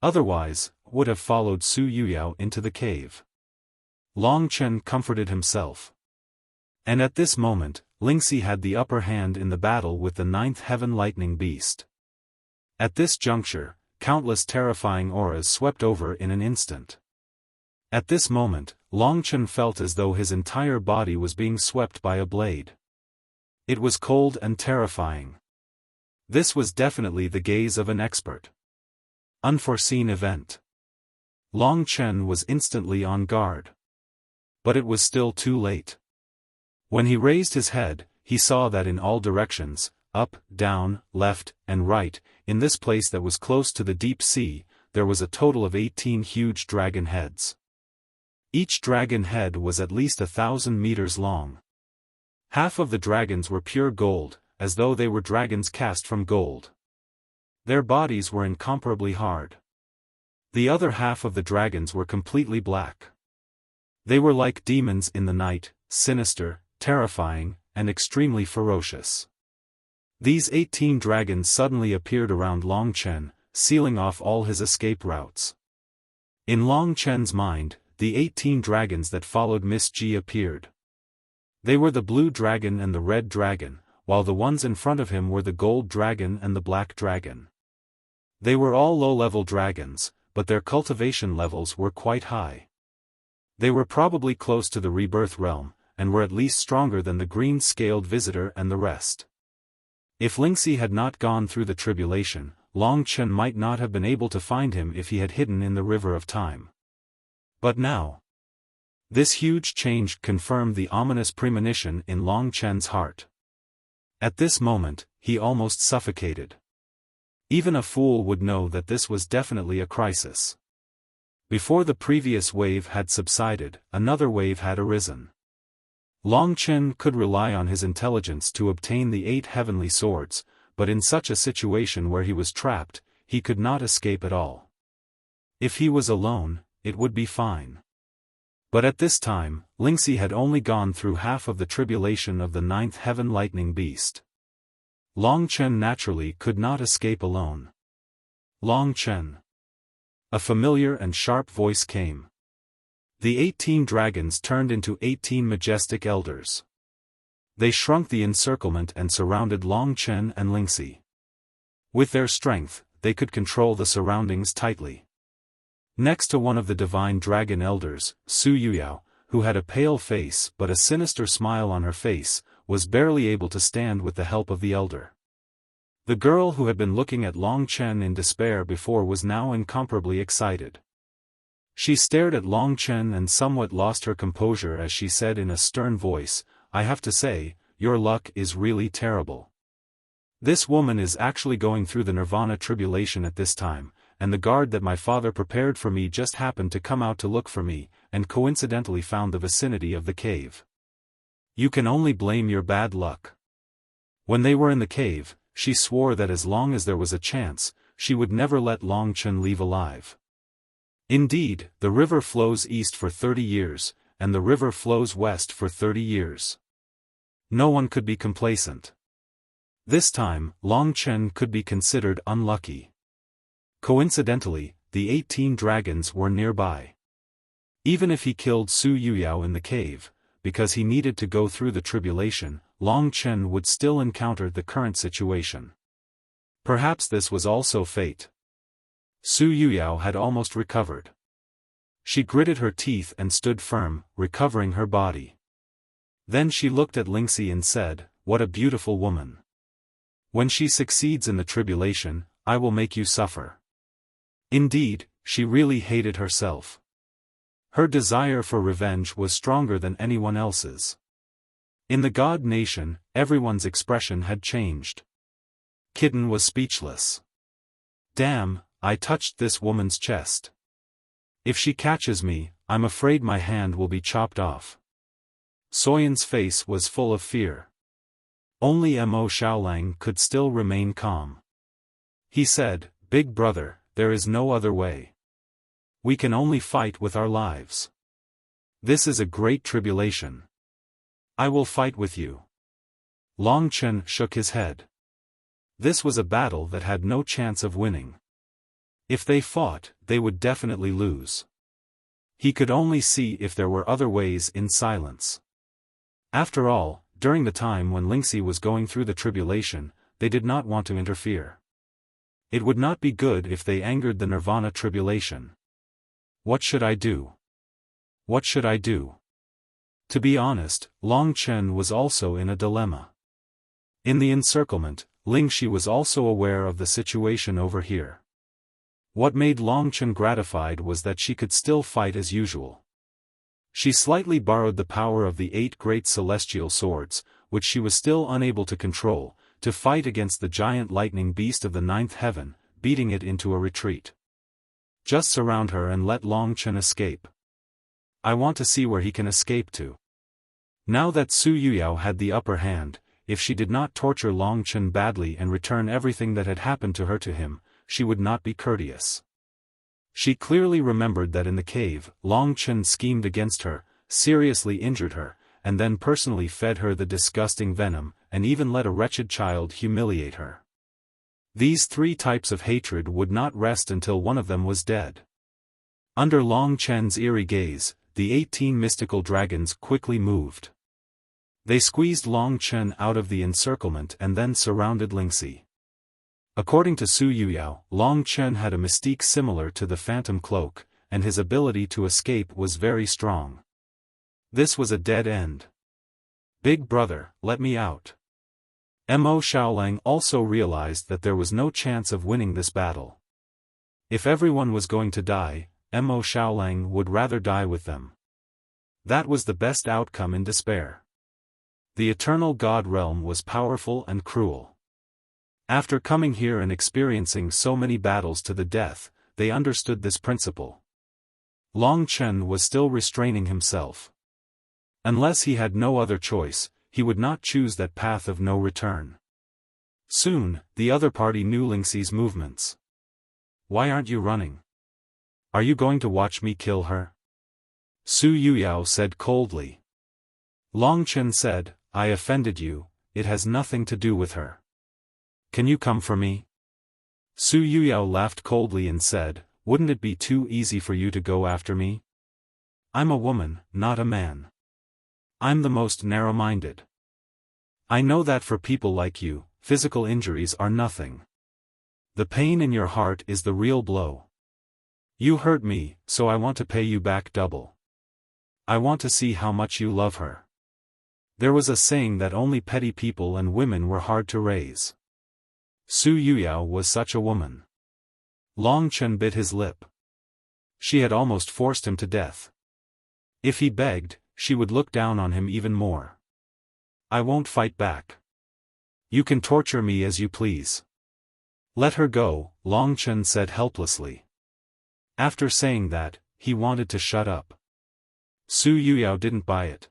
Otherwise, would have followed Su Yuyao into the cave. Long Chen comforted himself. And at this moment, Lingxi had the upper hand in the battle with the 9th Heaven Lightning Beast. At this juncture, countless terrifying auras swept over in an instant. At this moment, Long Chen felt as though his entire body was being swept by a blade. It was cold and terrifying. This was definitely the gaze of an expert. Unforeseen event. Long Chen was instantly on guard. But it was still too late. When he raised his head, he saw that in all directions, up, down, left, and right, in this place that was close to the deep sea, there was a total of 18 huge dragon heads. Each dragon head was at least 1,000 meters long. Half of the dragons were pure gold, as though they were dragons cast from gold. Their bodies were incomparably hard. The other half of the dragons were completely black. They were like demons in the night, sinister, terrifying, and extremely ferocious. These 18 dragons suddenly appeared around Long Chen, sealing off all his escape routes. In Long Chen's mind, the 18 dragons that followed Miss Ji appeared. They were the blue dragon and the red dragon, while the ones in front of him were the gold dragon and the black dragon. They were all low-level dragons, but their cultivation levels were quite high. They were probably close to the rebirth realm, and were at least stronger than the green-scaled visitor and the rest. If Lingxi had not gone through the tribulation, Long Chen might not have been able to find him if he had hidden in the river of time. But now, this huge change confirmed the ominous premonition in Long Chen's heart. At this moment, he almost suffocated. Even a fool would know that this was definitely a crisis. Before the previous wave had subsided, another wave had arisen. Long Chen could rely on his intelligence to obtain the 8 heavenly swords, but in such a situation where he was trapped, he could not escape at all. If he was alone, it would be fine. But at this time, Lingxi had only gone through half of the tribulation of the 9th heaven lightning beast. Long Chen naturally could not escape alone. Long Chen. A familiar and sharp voice came. The 18 dragons turned into 18 majestic elders. They shrunk the encirclement and surrounded Long Chen and Lingxi. With their strength, they could control the surroundings tightly. Next to one of the divine dragon elders, Su Yuyao, who had a pale face but a sinister smile on her face, was barely able to stand with the help of the elder. The girl who had been looking at Long Chen in despair before was now incomparably excited. She stared at Long Chen and somewhat lost her composure as she said in a stern voice, "I have to say, your luck is really terrible. This woman is actually going through the Nirvana tribulation at this time, and the guard that my father prepared for me just happened to come out to look for me, and coincidentally found the vicinity of the cave. You can only blame your bad luck." When they were in the cave, she swore that as long as there was a chance, she would never let Long Chen leave alive. Indeed, the river flows east for 30 years, and the river flows west for 30 years. No one could be complacent. This time, Long Chen could be considered unlucky. Coincidentally, the 18 dragons were nearby. Even if he killed Su Yuyao in the cave, because he needed to go through the tribulation, Long Chen would still encounter the current situation. Perhaps this was also fate. Su Yuyao had almost recovered. She gritted her teeth and stood firm, recovering her body. Then she looked at Lingxi and said, "What a beautiful woman. When she succeeds in the tribulation, I will make you suffer." Indeed, she really hated herself. Her desire for revenge was stronger than anyone else's. In the God Nation, everyone's expression had changed. Kitten was speechless. "Damn, I touched this woman's chest. If she catches me, I'm afraid my hand will be chopped off." Soyan's face was full of fear. Only Mo Xiaolang could still remain calm. He said, "Big brother, there is no other way. We can only fight with our lives. This is a great tribulation. I will fight with you." Long Chen shook his head. This was a battle that had no chance of winning. If they fought, they would definitely lose. He could only see if there were other ways in silence. After all, during the time when Lingxi was going through the tribulation, they did not want to interfere. It would not be good if they angered the Nirvana tribulation. What should I do? What should I do? To be honest, Long Chen was also in a dilemma. In the encirclement, Lingxi was also aware of the situation over here. What made Long Chen gratified was that she could still fight as usual. She slightly borrowed the power of the 8 great celestial swords, which she was still unable to control, to fight against the giant lightning beast of the 9th heaven, beating it into a retreat. Just surround her and let Long Chen escape. I want to see where he can escape to. Now that Su Yuyao had the upper hand, if she did not torture Long Chen badly and return everything that had happened to her to him, she would not be courteous. She clearly remembered that in the cave, Long Chen schemed against her, seriously injured her, and then personally fed her the disgusting venom, and even let a wretched child humiliate her. These 3 types of hatred would not rest until one of them was dead. Under Long Chen's eerie gaze, the 18 mystical dragons quickly moved. They squeezed Long Chen out of the encirclement and then surrounded Lingxi. According to Su Yuyao, Long Chen had a mystique similar to the phantom cloak, and his ability to escape was very strong. This was a dead end. Big brother, let me out. Mo Xiaolang also realized that there was no chance of winning this battle. If everyone was going to die, Mo Xiaolang would rather die with them. That was the best outcome in despair. The eternal God realm was powerful and cruel. After coming here and experiencing so many battles to the death, they understood this principle. Long Chen was still restraining himself. Unless he had no other choice, he would not choose that path of no return. Soon, the other party knew Lingxi's movements. Why aren't you running? Are you going to watch me kill her? Su Yuyao said coldly. Long Chen said, I offended you, it has nothing to do with her. Can you come for me? Su Yuyao laughed coldly and said, wouldn't it be too easy for you to go after me? I'm a woman, not a man. I'm the most narrow-minded. I know that for people like you, physical injuries are nothing. The pain in your heart is the real blow. You hurt me, so I want to pay you back double. I want to see how much you love her. There was a saying that only petty people and women were hard to raise. Su Yuyao was such a woman. Long Chen bit his lip. She had almost forced him to death. If he begged, she would look down on him even more. I won't fight back. You can torture me as you please. Let her go, Long Chen said helplessly. After saying that, he wanted to shut up. Su Yuyao didn't buy it.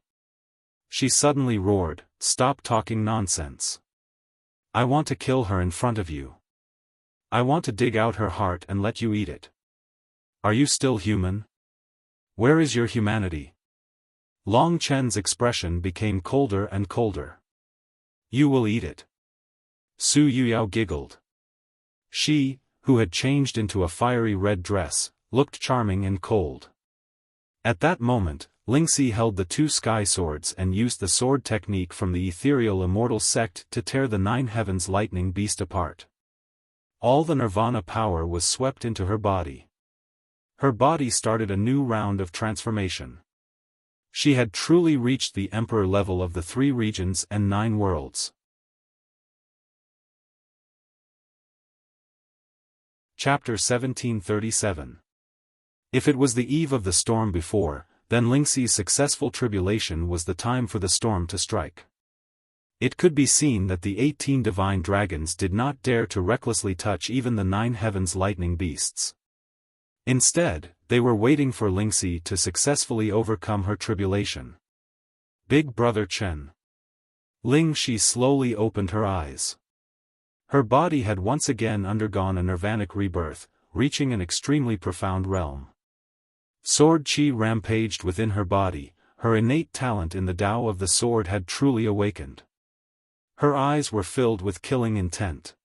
She suddenly roared, stop talking nonsense. I want to kill her in front of you. I want to dig out her heart and let you eat it. Are you still human? Where is your humanity? Long Chen's expression became colder and colder. You will eat it. Su Yuyao giggled. She, who had changed into a fiery red dress, looked charming and cold. At that moment, Lingxi held the two sky swords and used the sword technique from the ethereal immortal sect to tear the 9 heavens lightning beast apart. All the nirvana power was swept into her body. Her body started a new round of transformation. She had truly reached the emperor level of the 3 regions and 9 worlds. Chapter 1737. If it was the eve of the storm before, then Lingxi's successful tribulation was the time for the storm to strike. It could be seen that the 18 divine dragons did not dare to recklessly touch even the 9 heavens lightning beasts. Instead, they were waiting for Lingxi to successfully overcome her tribulation. Big Brother Chen. Lingxi slowly opened her eyes. Her body had once again undergone a nirvanic rebirth, reaching an extremely profound realm. Sword Qi rampaged within her body, her innate talent in the Tao of the sword had truly awakened. Her eyes were filled with killing intent.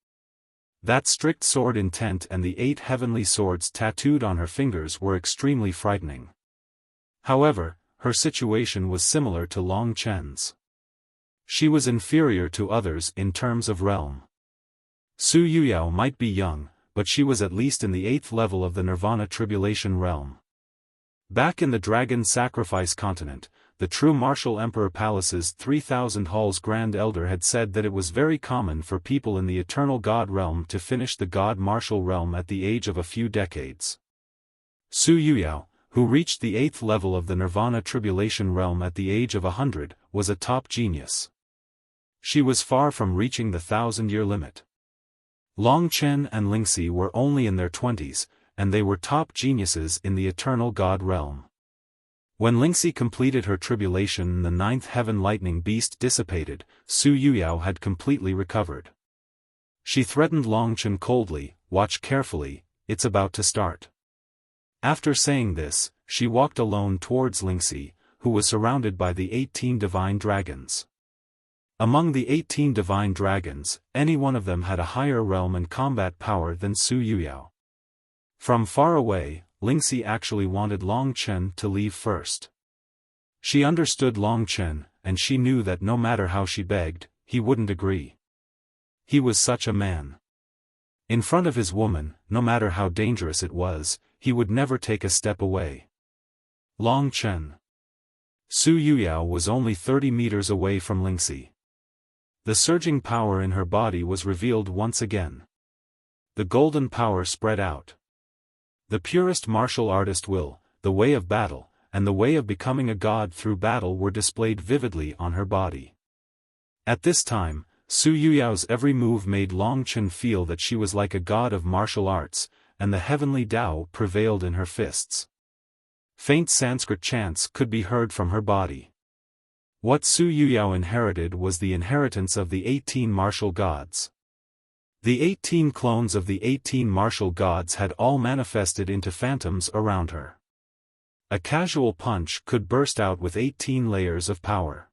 That strict sword intent and the 8 heavenly swords tattooed on her fingers were extremely frightening. However, her situation was similar to Long Chen's. She was inferior to others in terms of realm. Su Yuyao might be young, but she was at least in the 8th level of the Nirvana Tribulation realm. Back in the Dragon Sacrifice continent, the true Martial Emperor Palace's 3,000 halls Grand Elder had said that it was very common for people in the Eternal God realm to finish the God Martial realm at the age of a few decades. Su Yuyao, who reached the 8th level of the Nirvana Tribulation realm at the age of 100, was a top genius. She was far from reaching the 1,000-year limit. Long Chen and Lingxi were only in their 20s, and they were top geniuses in the Eternal God realm. When Lingxi completed her tribulation and the 9th heaven lightning beast dissipated, Su Yuyao had completely recovered. She threatened Long Chen coldly, watch carefully, it's about to start. After saying this, she walked alone towards Lingxi, who was surrounded by the 18 divine dragons. Among the 18 divine dragons, any one of them had a higher realm and combat power than Su Yuyao. From far away, Lingxi actually wanted Long Chen to leave first. She understood Long Chen, and she knew that no matter how she begged, he wouldn't agree. He was such a man. In front of his woman, no matter how dangerous it was, he would never take a step away. Long Chen. Su Yuyao was only 30 meters away from Lingxi. The surging power in her body was revealed once again. The golden power spread out. The purest martial artist will, the way of battle, and the way of becoming a god through battle were displayed vividly on her body. At this time, Su Yuyao's every move made Long Chen feel that she was like a god of martial arts, and the heavenly Tao prevailed in her fists. Faint Sanskrit chants could be heard from her body. What Su Yuyao inherited was the inheritance of the 18 martial gods. The 18 clones of the 18 martial gods had all manifested into phantoms around her. A casual punch could burst out with 18 layers of power.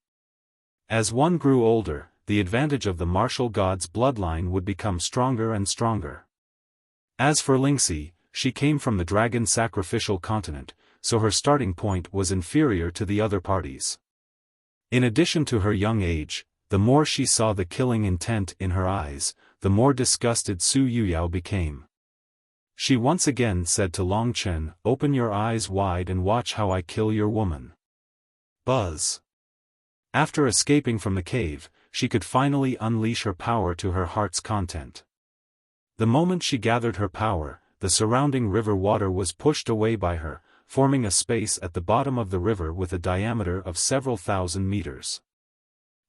As one grew older, the advantage of the martial god's bloodline would become stronger and stronger. As for Lingxi, she came from the dragon sacrificial continent, so her starting point was inferior to the other parties. In addition to her young age, the more she saw the killing intent in her eyes, the more disgusted Su Yuyao became. She once again said to Long Chen, "Open your eyes wide and watch how I kill your woman." Buzz. After escaping from the cave, she could finally unleash her power to her heart's content. The moment she gathered her power, the surrounding river water was pushed away by her, forming a space at the bottom of the river with a diameter of several thousand meters.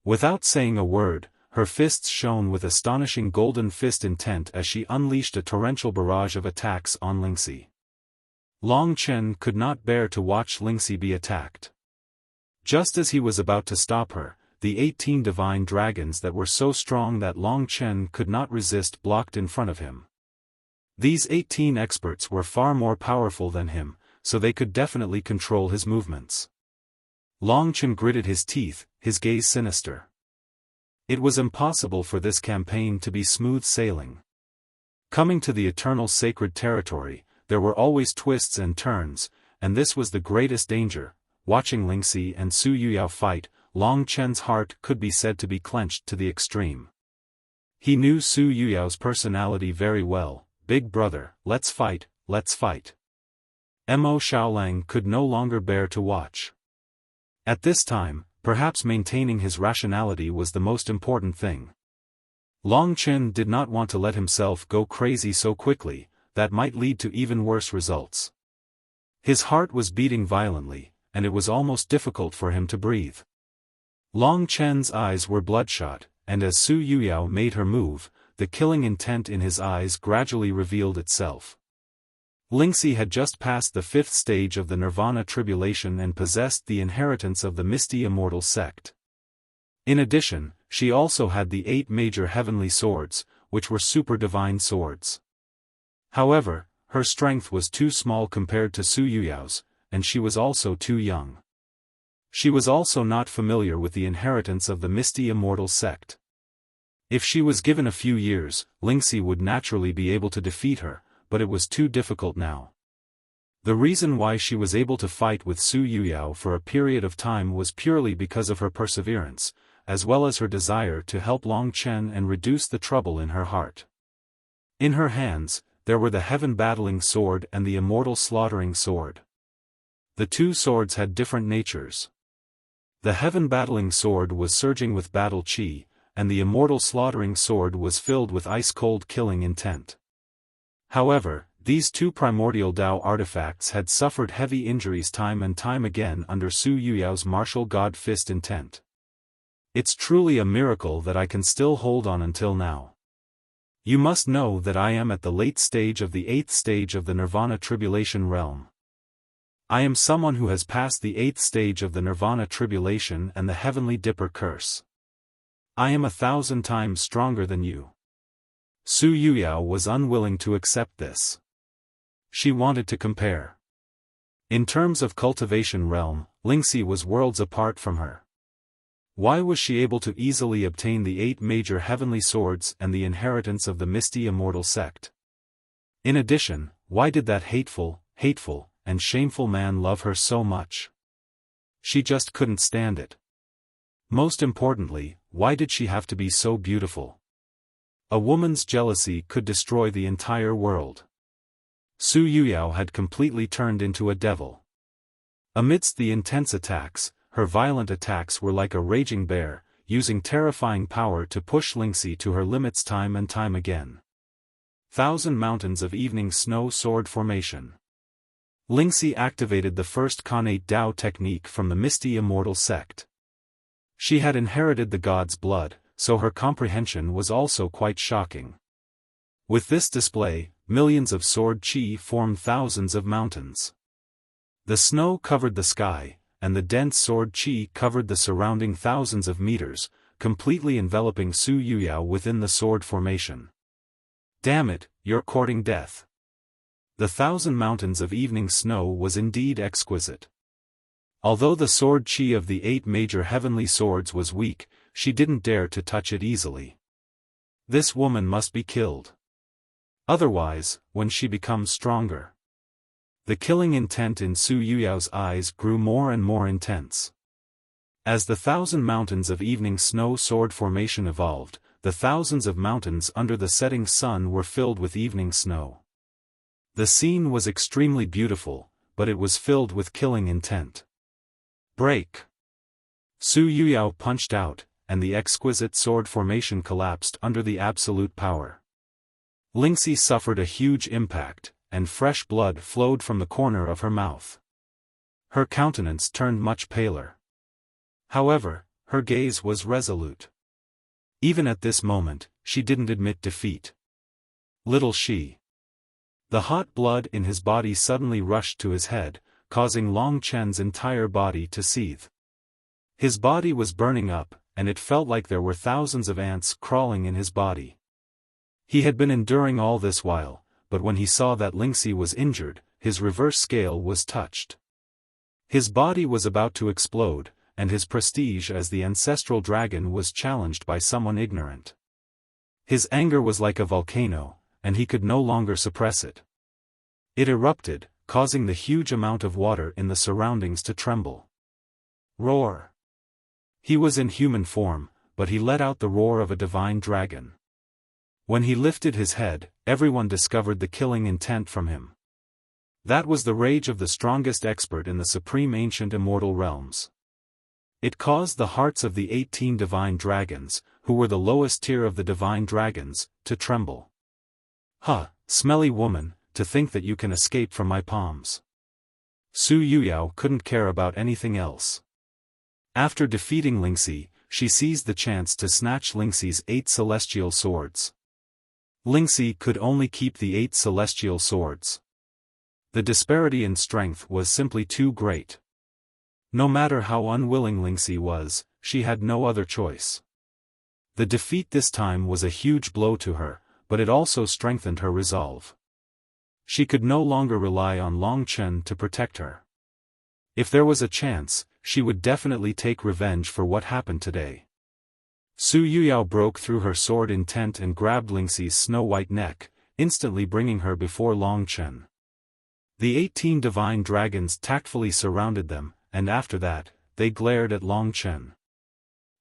Without saying a word, her fists shone with astonishing golden fist intent as she unleashed a torrential barrage of attacks on Lingxi. Long Chen could not bear to watch Lingxi be attacked. Just as he was about to stop her, the 18 divine dragons that were so strong that Long Chen could not resist blocked in front of him. These 18 experts were far more powerful than him, so they could definitely control his movements. Long Chen gritted his teeth, his gaze sinister. It was impossible for this campaign to be smooth sailing. Coming to the eternal sacred territory, there were always twists and turns, and this was the greatest danger. Watching Lingxi and Su Yuyao fight, Long Chen's heart could be said to be clenched to the extreme. He knew Su Yuyao's personality very well. "Big brother, let's fight, let's fight." Mo Xiaolang could no longer bear to watch. At this time, perhaps maintaining his rationality was the most important thing. Long Chen did not want to let himself go crazy so quickly, that might lead to even worse results. His heart was beating violently, and it was almost difficult for him to breathe. Long Chen's eyes were bloodshot, and as Su Yuyao made her move, the killing intent in his eyes gradually revealed itself. Lingxi had just passed the 5th stage of the Nirvana tribulation and possessed the inheritance of the misty immortal sect. In addition, she also had the 8 major heavenly swords, which were super divine swords. However, her strength was too small compared to Su Yuyao's, and she was also too young. She was also not familiar with the inheritance of the misty immortal sect. If she was given a few years, Lingxi would naturally be able to defeat her, but it was too difficult now. The reason why she was able to fight with Su Yuyao for a period of time was purely because of her perseverance, as well as her desire to help Long Chen and reduce the trouble in her heart. In her hands, there were the heaven battling sword and the immortal slaughtering sword. The two swords had different natures. The heaven battling sword was surging with battle chi, and the immortal slaughtering sword was filled with ice-cold killing intent. However, these two primordial Tao artifacts had suffered heavy injuries time and time again under Su Yuyao's martial god fist intent. It's truly a miracle that I can still hold on until now. You must know that I am at the late stage of the 8th stage of the Nirvana tribulation realm. I am someone who has passed the 8th stage of the Nirvana tribulation and the heavenly dipper curse. I am 1,000 times stronger than you. Su Yuyao was unwilling to accept this. She wanted to compare. In terms of cultivation realm, Lingxi was worlds apart from her. Why was she able to easily obtain the 8 major heavenly swords and the inheritance of the misty immortal sect? In addition, why did that hateful, hateful, and shameful man love her so much? She just couldn't stand it. Most importantly, why did she have to be so beautiful? A woman's jealousy could destroy the entire world. Su Yuyao had completely turned into a devil. Amidst the intense attacks, her violent attacks were like a raging bear, using terrifying power to push Lingxi to her limits time and time again. Thousand Mountains of Evening Snow Sword Formation. Lingxi activated the first Khanate Dao technique from the Misty Immortal sect. She had inherited the god's blood, so her comprehension was also quite shocking. With this display, millions of sword chi formed thousands of mountains. The snow covered the sky, and the dense sword chi covered the surrounding thousands of meters, completely enveloping Su Yuyao within the sword formation. Damn it, you're courting death. The 1,000 Mountains of Evening Snow was indeed exquisite. Although the sword chi of the 8 major heavenly swords was weak, she didn't dare to touch it easily. This woman must be killed. Otherwise, when she becomes stronger. The killing intent in Su Yuyao's eyes grew more and more intense. As the 1,000 Mountains of Evening Snow sword formation evolved, the thousands of mountains under the setting sun were filled with evening snow. The scene was extremely beautiful, but it was filled with killing intent. Break! Su Yuyao punched out, and the exquisite sword formation collapsed under the absolute power. Lingxi suffered a huge impact, and fresh blood flowed from the corner of her mouth. Her countenance turned much paler. However, her gaze was resolute. Even at this moment, she didn't admit defeat. Little she. The hot blood in his body suddenly rushed to his head, causing Long Chen's entire body to seethe. His body was burning up, and it felt like there were thousands of ants crawling in his body. He had been enduring all this while, but when he saw that Lingxi was injured, his reverse scale was touched. His body was about to explode, and his prestige as the ancestral dragon was challenged by someone ignorant. His anger was like a volcano, and he could no longer suppress it. It erupted, causing the huge amount of water in the surroundings to tremble. Roar! He was in human form, but he let out the roar of a divine dragon. When he lifted his head, everyone discovered the killing intent from him. That was the rage of the strongest expert in the supreme ancient immortal realms. It caused the hearts of the 18 divine dragons, who were the lowest tier of the divine dragons, to tremble. Huh, smelly woman, to think that you can escape from my palms. Su Yuyao couldn't care about anything else. After defeating Lingxi, she seized the chance to snatch Lingxi's 8 celestial swords. Lingxi could only keep the 8 celestial swords. The disparity in strength was simply too great. No matter how unwilling Lingxi was, she had no other choice. The defeat this time was a huge blow to her, but it also strengthened her resolve. She could no longer rely on Long Chen to protect her. If there was a chance, she would definitely take revenge for what happened today. Su Yuyao broke through her sword intent and grabbed Lingxi's snow-white neck, instantly bringing her before Long Chen. The 18 divine dragons tactfully surrounded them, and after that, they glared at Long Chen.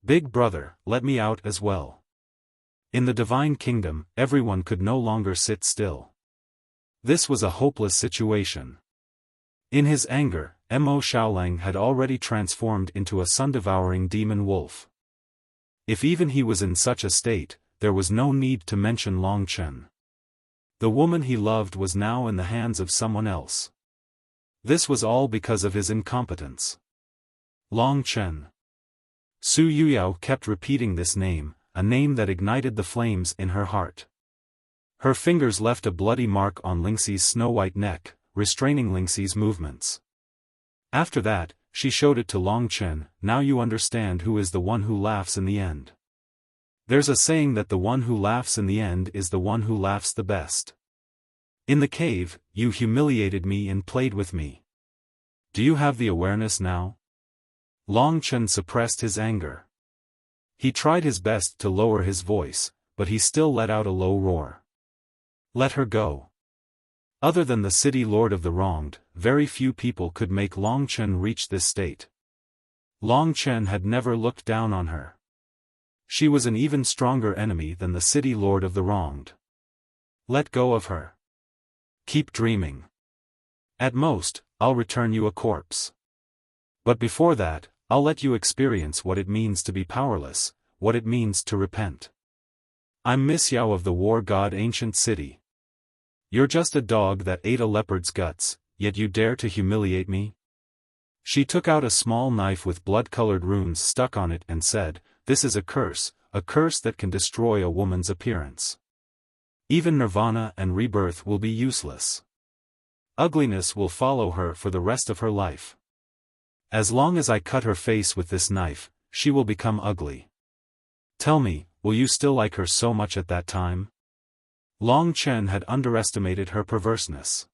Big brother, let me out as well. In the divine kingdom, everyone could no longer sit still. This was a hopeless situation. In his anger, Mo Xiaolang had already transformed into a sun-devouring demon wolf. If even he was in such a state, there was no need to mention Long Chen. The woman he loved was now in the hands of someone else. This was all because of his incompetence. Long Chen. Su Yuyao kept repeating this name, a name that ignited the flames in her heart. Her fingers left a bloody mark on Lingxi's snow-white neck, restraining Lingxi's movements. After that, she showed it to Long Chen. Now you understand who is the one who laughs in the end. There's a saying that the one who laughs in the end is the one who laughs the best. In the cave, you humiliated me and played with me. Do you have the awareness now? Long Chen suppressed his anger. He tried his best to lower his voice, but he still let out a low roar. Let her go. Other than the city lord of the wronged, very few people could make Long Chen reach this state. Long Chen had never looked down on her. She was an even stronger enemy than the city lord of the wronged. Let go of her. Keep dreaming. At most, I'll return you a corpse. But before that, I'll let you experience what it means to be powerless, what it means to repent. I'm Miss Yao of the war god ancient city. You're just a dog that ate a leopard's guts, yet you dare to humiliate me? She took out a small knife with blood-colored runes stuck on it and said, "This is a curse that can destroy a woman's appearance. Even nirvana and rebirth will be useless. Ugliness will follow her for the rest of her life. As long as I cut her face with this knife, she will become ugly. Tell me, will you still like her so much at that time?" Long Chen had underestimated her perverseness.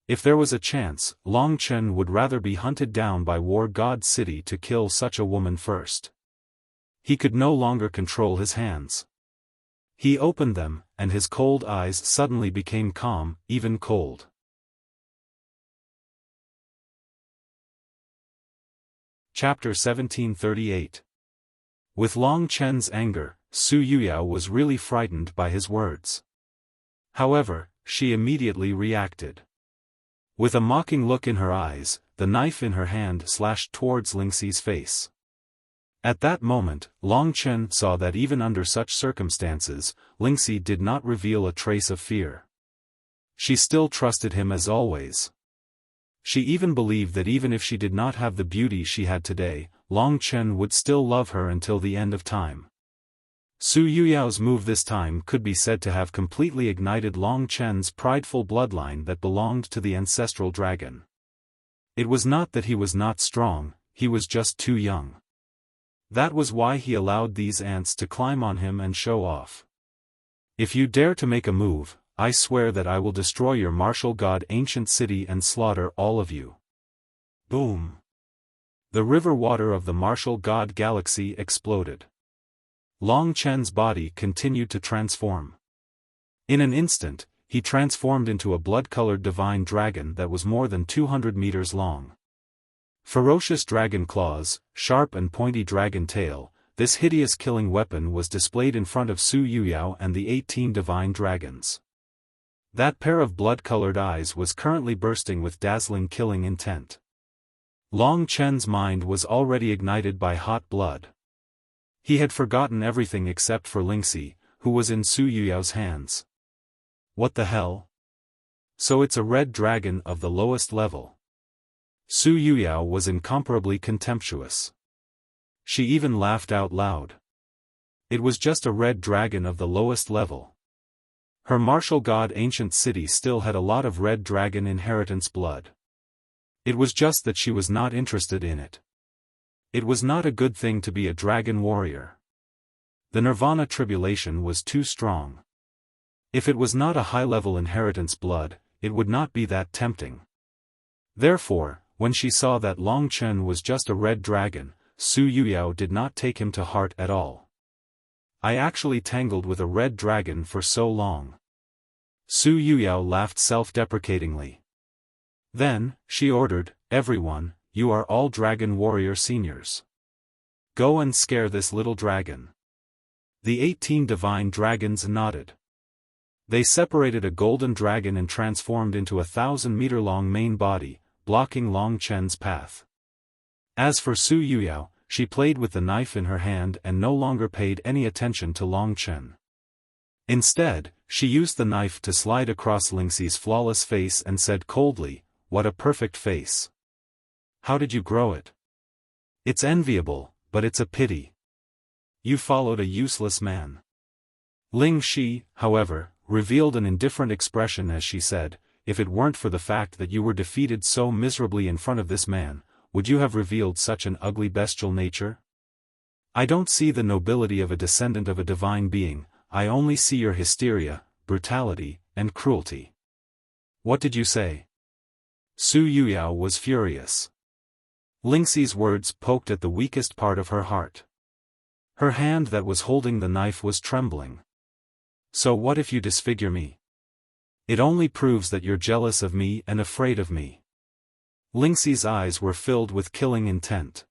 If there was a chance, Long Chen would rather be hunted down by War God City to kill such a woman first. He could no longer control his hands. He opened them, and his cold eyes suddenly became calm, even cold. Chapter 1738. With Long Chen's anger, Su Yuyao was really frightened by his words. However, she immediately reacted. With a mocking look in her eyes, the knife in her hand slashed towards Lingxi's face. At that moment, Long Chen saw that even under such circumstances, Lingxi did not reveal a trace of fear. She still trusted him as always. She even believed that even if she did not have the beauty she had today, Long Chen would still love her until the end of time. Su Yuyao's move this time could be said to have completely ignited Long Chen's prideful bloodline that belonged to the ancestral dragon. It was not that he was not strong, he was just too young. That was why he allowed these ants to climb on him and show off. If you dare to make a move, I swear that I will destroy your martial god ancient city and slaughter all of you. Boom! The river water of the martial god galaxy exploded. Long Chen's body continued to transform. In an instant, he transformed into a blood-colored divine dragon that was more than 200 meters long. Ferocious dragon claws, sharp and pointy dragon tail, this hideous killing weapon was displayed in front of Su Yuyao and the 18 divine dragons. That pair of blood-colored eyes was currently bursting with dazzling killing intent. Long Chen's mind was already ignited by hot blood. He had forgotten everything except for Lingxi, who was in Su Yuyao's hands. What the hell? So it's a red dragon of the lowest level. Su Yuyao was incomparably contemptuous. She even laughed out loud. It was just a red dragon of the lowest level. Her martial god ancient city still had a lot of red dragon inheritance blood. It was just that she was not interested in it. It was not a good thing to be a dragon warrior. The Nirvana tribulation was too strong. If it was not a high-level inheritance blood, it would not be that tempting. Therefore, when she saw that Long Chen was just a red dragon, Su Yuyao did not take him to heart at all. I actually tangled with a red dragon for so long. Su Yuyao laughed self-deprecatingly. Then, she ordered, "Everyone, you are all dragon warrior seniors. Go and scare this little dragon." The 18 divine dragons nodded. They separated a golden dragon and transformed into a 1,000-meter-long main body, blocking Long Chen's path. As for Su Yuyao, she played with the knife in her hand and no longer paid any attention to Long Chen. Instead, she used the knife to slide across Lingxi's flawless face and said coldly, "What a perfect face. How did you grow it? It's enviable, but it's a pity. You followed a useless man." Ling Shi, however, revealed an indifferent expression as she said, "If it weren't for the fact that you were defeated so miserably in front of this man, would you have revealed such an ugly bestial nature? I don't see the nobility of a descendant of a divine being, I only see your hysteria, brutality, and cruelty." "What did you say?" Su Yuyao was furious. Lingxi's words poked at the weakest part of her heart. Her hand that was holding the knife was trembling. "So what if you disfigure me? It only proves that you're jealous of me and afraid of me. Lingxi's eyes were filled with killing intent.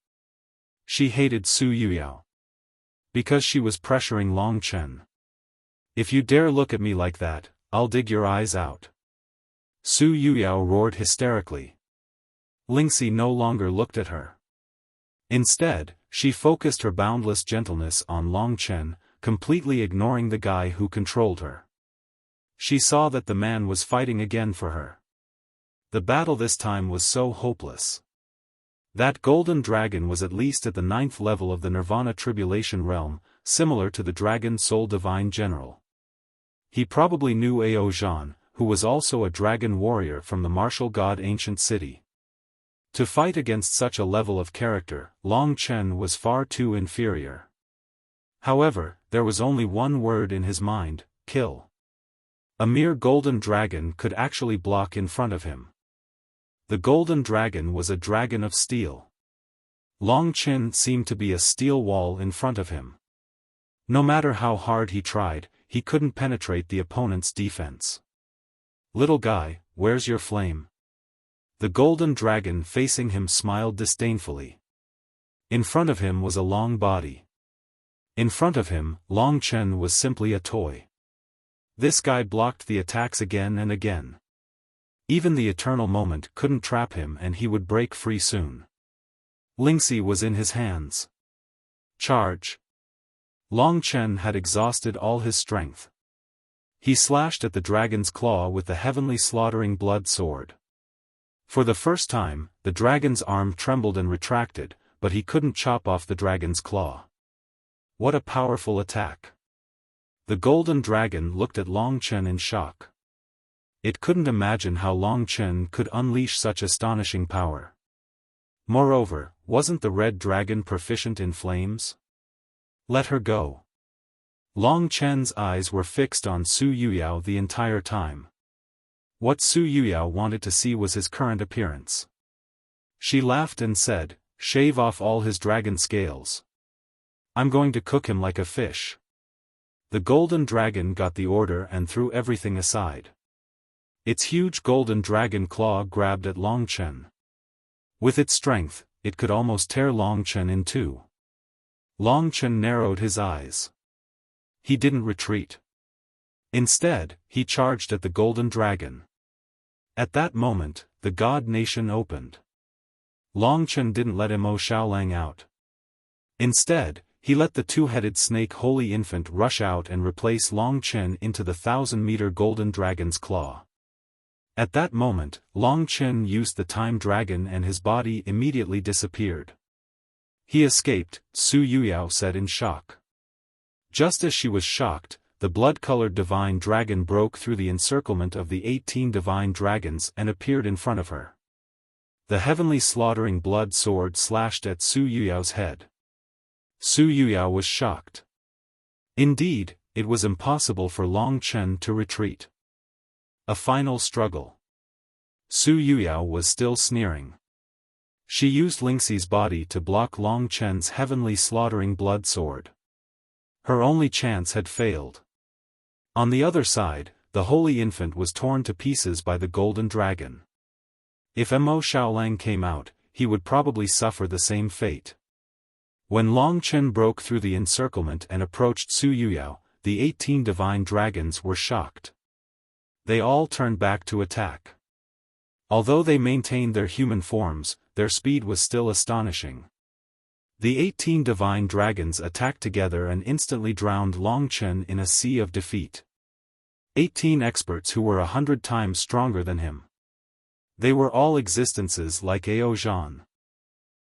She hated Su Yuyao. Because she was pressuring Long Chen. If you dare look at me like that, I'll dig your eyes out. Su Yuyao roared hysterically. Lingxi no longer looked at her. Instead, she focused her boundless gentleness on Long Chen, completely ignoring the guy who controlled her. She saw that the man was fighting again for her. The battle this time was so hopeless. That golden dragon was at least at the 9th level of the Nirvana Tribulation realm, similar to the Dragon Soul Divine General. He probably knew Ao Zhan, who was also a dragon warrior from the martial god Ancient City. To fight against such a level of character, Long Chen was far too inferior. However, there was only one word in his mind: kill. A mere golden dragon could actually block in front of him. The golden dragon was a dragon of steel. Long Chen seemed to be a steel wall in front of him. No matter how hard he tried, he couldn't penetrate the opponent's defense. Little guy, where's your flame? The golden dragon facing him smiled disdainfully. In front of him was a long body. In front of him, Long Chen was simply a toy. This guy blocked the attacks again and again. Even the eternal moment couldn't trap him, and he would break free soon. Lingxi was in his hands. Charge! Long Chen had exhausted all his strength. He slashed at the dragon's claw with the heavenly slaughtering blood sword. For the first time, the dragon's arm trembled and retracted, but he couldn't chop off the dragon's claw. What a powerful attack! The golden dragon looked at Long Chen in shock. It couldn't imagine how Long Chen could unleash such astonishing power. Moreover, wasn't the red dragon proficient in flames? Let her go. Long Chen's eyes were fixed on Su Yuyao the entire time. What Su Yuyao wanted to see was his current appearance. She laughed and said, "Shave off all his dragon scales. I'm going to cook him like a fish." The golden dragon got the order and threw everything aside. Its huge golden dragon claw grabbed at Long Chen. With its strength, it could almost tear Long Chen in two. Long Chen narrowed his eyes. He didn't retreat. Instead, he charged at the golden dragon. At that moment, the God Nation opened. Long Chen didn't let Mo Xiaolang out. Instead, he let the two-headed snake Holy Infant rush out and replace Long Chen into the 1,000-meter golden dragon's claw. At that moment, Long Chen used the time dragon and his body immediately disappeared. He escaped, Su Yuyao said in shock. Just as she was shocked, the blood-colored divine dragon broke through the encirclement of the 18 divine dragons and appeared in front of her. The heavenly slaughtering blood sword slashed at Su Yuyao's head. Su Yuyao was shocked. Indeed, it was impossible for Long Chen to retreat. A final struggle. Su Yuyao was still sneering. She used Lingxi's body to block Long Chen's heavenly slaughtering blood sword. Her only chance had failed. On the other side, the Holy Infant was torn to pieces by the golden dragon. If Mo Xiaolang came out, he would probably suffer the same fate. When Long Chen broke through the encirclement and approached Su Yuyao, the 18 divine dragons were shocked. They all turned back to attack. Although they maintained their human forms, their speed was still astonishing. The 18 divine dragons attacked together and instantly drowned Long Chen in a sea of defeat. 18 experts who were 100 times stronger than him. They were all existences like Ao Zhan.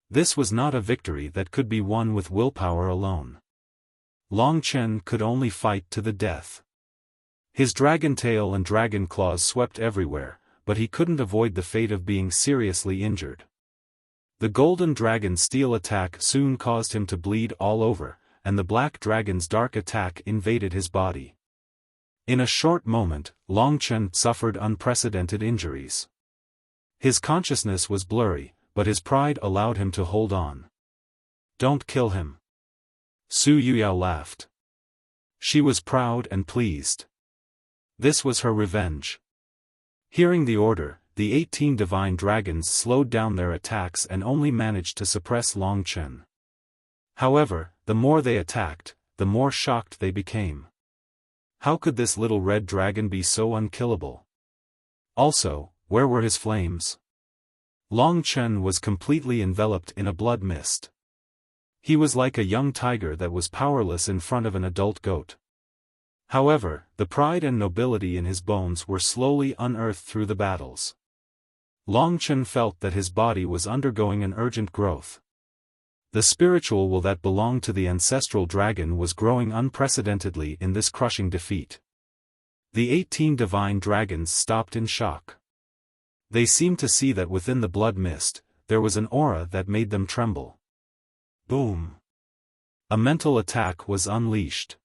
This was not a victory that could be won with willpower alone. Long Chen could only fight to the death. His dragon tail and dragon claws swept everywhere, but he couldn't avoid the fate of being seriously injured. The golden dragon's steel attack soon caused him to bleed all over, and the black dragon's dark attack invaded his body. In a short moment, Long Chen suffered unprecedented injuries. His consciousness was blurry, but his pride allowed him to hold on. "Don't kill him." Su Yuyao laughed. She was proud and pleased. This was her revenge. Hearing the order, the 18 divine dragons slowed down their attacks and only managed to suppress Long Chen. However, the more they attacked, the more shocked they became. How could this little red dragon be so unkillable? Also, where were his flames? Long Chen was completely enveloped in a blood mist. He was like a young tiger that was powerless in front of an adult goat. However, the pride and nobility in his bones were slowly unearthed through the battles. Long Chen felt that his body was undergoing an urgent growth. The spiritual will that belonged to the ancestral dragon was growing unprecedentedly in this crushing defeat. The 18 divine dragons stopped in shock. They seemed to see that within the blood mist, there was an aura that made them tremble. Boom! A mental attack was unleashed.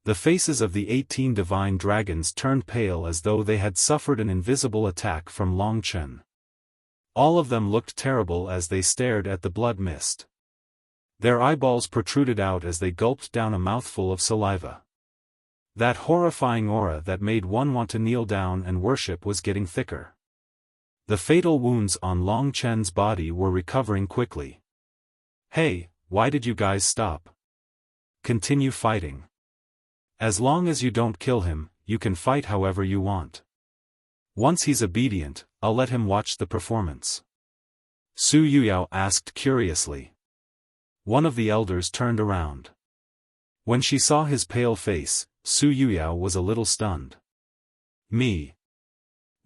The faces of the 18 divine dragons turned pale as though they had suffered an invisible attack from Long Chen. All of them looked terrible as they stared at the blood mist. Their eyeballs protruded out as they gulped down a mouthful of saliva. That horrifying aura that made one want to kneel down and worship was getting thicker. The fatal wounds on Long Chen's body were recovering quickly. Hey, why did you guys stop? Continue fighting. As long as you don't kill him, you can fight however you want. Once he's obedient, I'll let him watch the performance. Su Yuyao asked curiously. One of the elders turned around. When she saw his pale face, Su Yuyao was a little stunned. Me.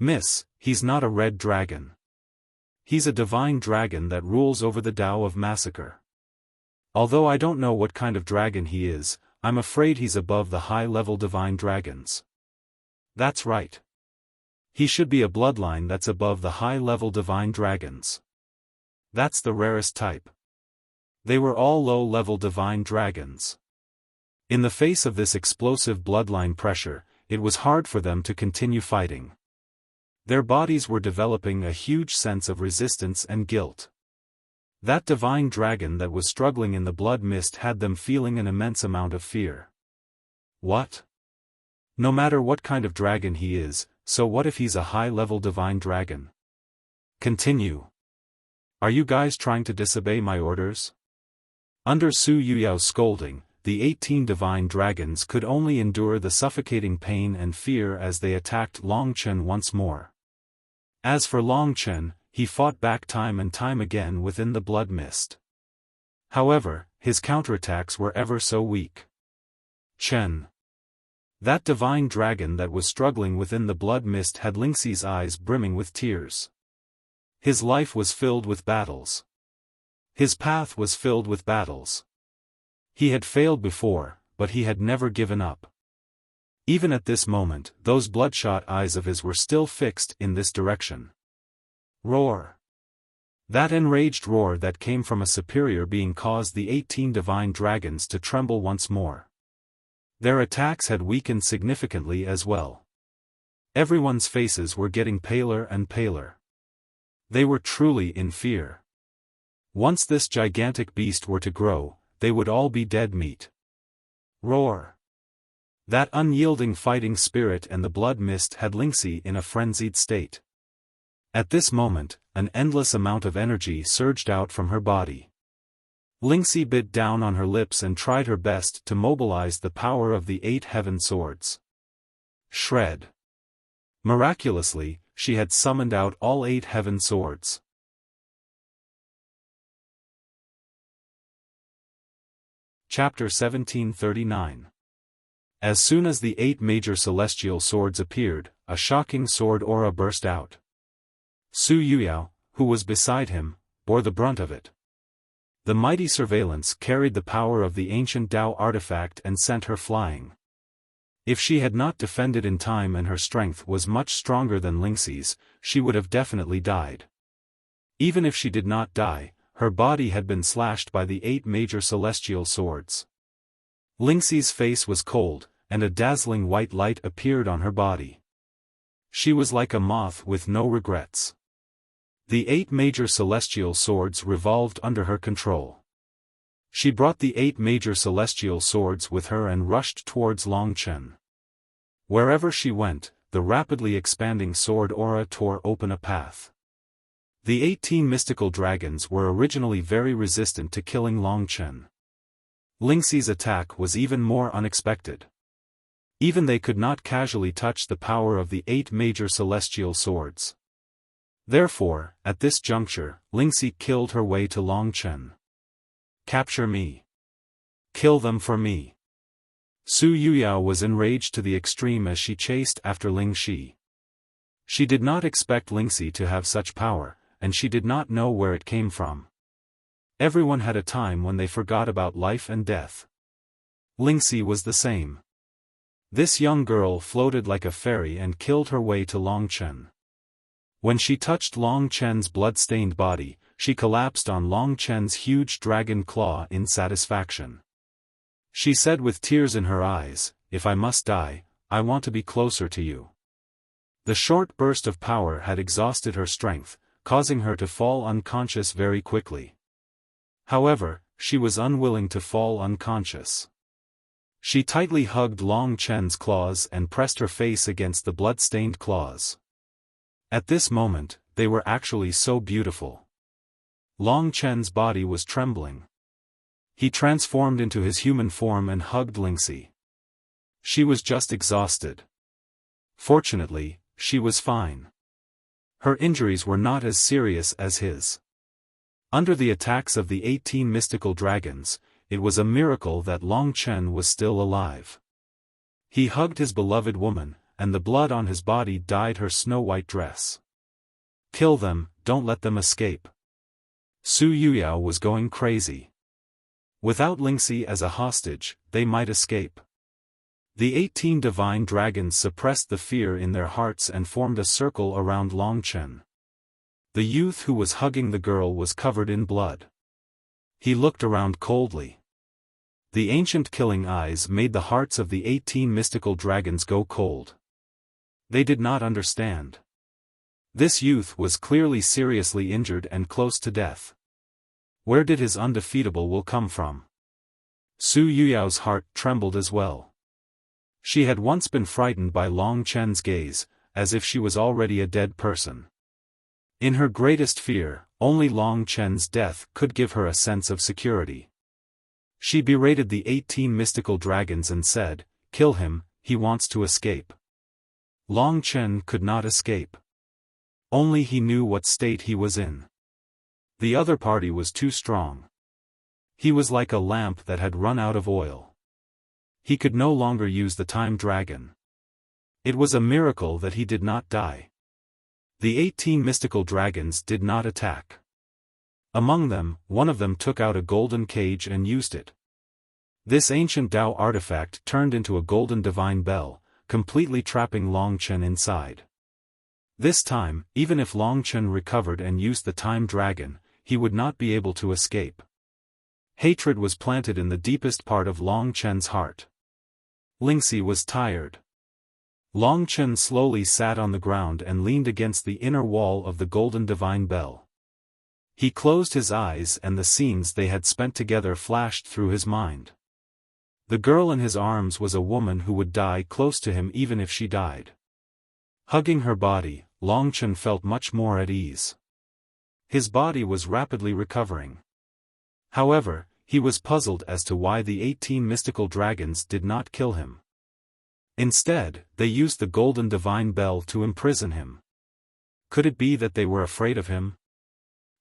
Miss, he's not a red dragon. He's a divine dragon that rules over the Tao of Massacre. Although I don't know what kind of dragon he is, I'm afraid he's above the high-level divine dragons. That's right. He should be a bloodline that's above the high-level divine dragons. That's the rarest type. They were all low-level divine dragons. In the face of this explosive bloodline pressure, it was hard for them to continue fighting. Their bodies were developing a huge sense of resistance and guilt. That divine dragon that was struggling in the blood mist had them feeling an immense amount of fear. What? No matter what kind of dragon he is, so what if he's a high-level divine dragon? Continue. Are you guys trying to disobey my orders? Under Su Yuyao's scolding, the 18 divine dragons could only endure the suffocating pain and fear as they attacked Long Chen once more. As for Long Chen, he fought back time and time again within the blood mist. However, his counterattacks were ever so weak. Chen. That divine dragon that was struggling within the blood mist had Lingxi's eyes brimming with tears. His life was filled with battles. His path was filled with battles. He had failed before, but he had never given up. Even at this moment, those bloodshot eyes of his were still fixed in this direction. Roar. That enraged roar that came from a superior being caused the 18 divine dragons to tremble once more. Their attacks had weakened significantly as well. Everyone's faces were getting paler and paler. They were truly in fear. Once this gigantic beast were to grow, they would all be dead meat. Roar. That unyielding fighting spirit and the blood mist had Lingxi in a frenzied state. At this moment, an endless amount of energy surged out from her body. Lingxi bit down on her lips and tried her best to mobilize the power of the 8 heaven swords. Shred. Miraculously, she had summoned out all 8 heaven swords. Chapter 1739. As soon as the 8 major celestial swords appeared, a shocking sword aura burst out. Su Yuyao, who was beside him, bore the brunt of it. The mighty surveillance carried the power of the ancient Tao artifact and sent her flying. If she had not defended in time and her strength was much stronger than Lingxi's, she would have definitely died. Even if she did not die, her body had been slashed by the 8 major celestial swords. Lingxi's face was cold, and a dazzling white light appeared on her body. She was like a moth with no regrets. The 8 major celestial swords revolved under her control. She brought the 8 major celestial swords with her and rushed towards Long Chen. Wherever she went, the rapidly expanding sword aura tore open a path. The 18 mystical dragons were originally very resistant to killing Long Chen. Lingxi's attack was even more unexpected. Even they could not casually touch the power of the 8 major celestial swords. Therefore, at this juncture, Lingxi killed her way to Long Chen. Capture me. Kill them for me. Su Yuyao was enraged to the extreme as she chased after Lingxi. She did not expect Lingxi to have such power, and she did not know where it came from. Everyone had a time when they forgot about life and death. Lingxi was the same. This young girl floated like a fairy and killed her way to Long Chen. When she touched Long Chen's blood-stained body, she collapsed on Long Chen's huge dragon claw in satisfaction. She said with tears in her eyes, "If I must die, I want to be closer to you." The short burst of power had exhausted her strength, causing her to fall unconscious very quickly. However, she was unwilling to fall unconscious. She tightly hugged Long Chen's claws and pressed her face against the blood-stained claws. At this moment, they were actually so beautiful. Long Chen's body was trembling. He transformed into his human form and hugged Lingxi. She was just exhausted. Fortunately, she was fine. Her injuries were not as serious as his. Under the attacks of the 18 mystical dragons, it was a miracle that Long Chen was still alive. He hugged his beloved woman, and the blood on his body dyed her snow-white dress. Kill them, don't let them escape. Su Yuyao was going crazy. Without Lingxi as a hostage, they might escape. The 18 divine dragons suppressed the fear in their hearts and formed a circle around Long Chen. The youth who was hugging the girl was covered in blood. He looked around coldly. The ancient killing eyes made the hearts of the 18 mystical dragons go cold. They did not understand. This youth was clearly seriously injured and close to death. Where did his undefeatable will come from? Su Yuyao's heart trembled as well. She had once been frightened by Long Chen's gaze, as if she was already a dead person. In her greatest fear, only Long Chen's death could give her a sense of security. She berated the 18 mystical dragons and said, "Kill him, he wants to escape." Long Chen could not escape. Only he knew what state he was in. The other party was too strong. He was like a lamp that had run out of oil. He could no longer use the time dragon. It was a miracle that he did not die. The 18 mystical dragons did not attack. Among them, one of them took out a golden cage and used it. This ancient Tao artifact turned into a golden divine bell, completely trapping Long Chen inside. This time, even if Long Chen recovered and used the time dragon, he would not be able to escape. Hatred was planted in the deepest part of Long Chen's heart. Lingxi was tired. Long Chen slowly sat on the ground and leaned against the inner wall of the golden divine bell. He closed his eyes and the scenes they had spent together flashed through his mind. The girl in his arms was a woman who would die close to him even if she died. Hugging her body, Long Chen felt much more at ease. His body was rapidly recovering. However, he was puzzled as to why the 18 mystical dragons did not kill him. Instead, they used the golden divine bell to imprison him. Could it be that they were afraid of him?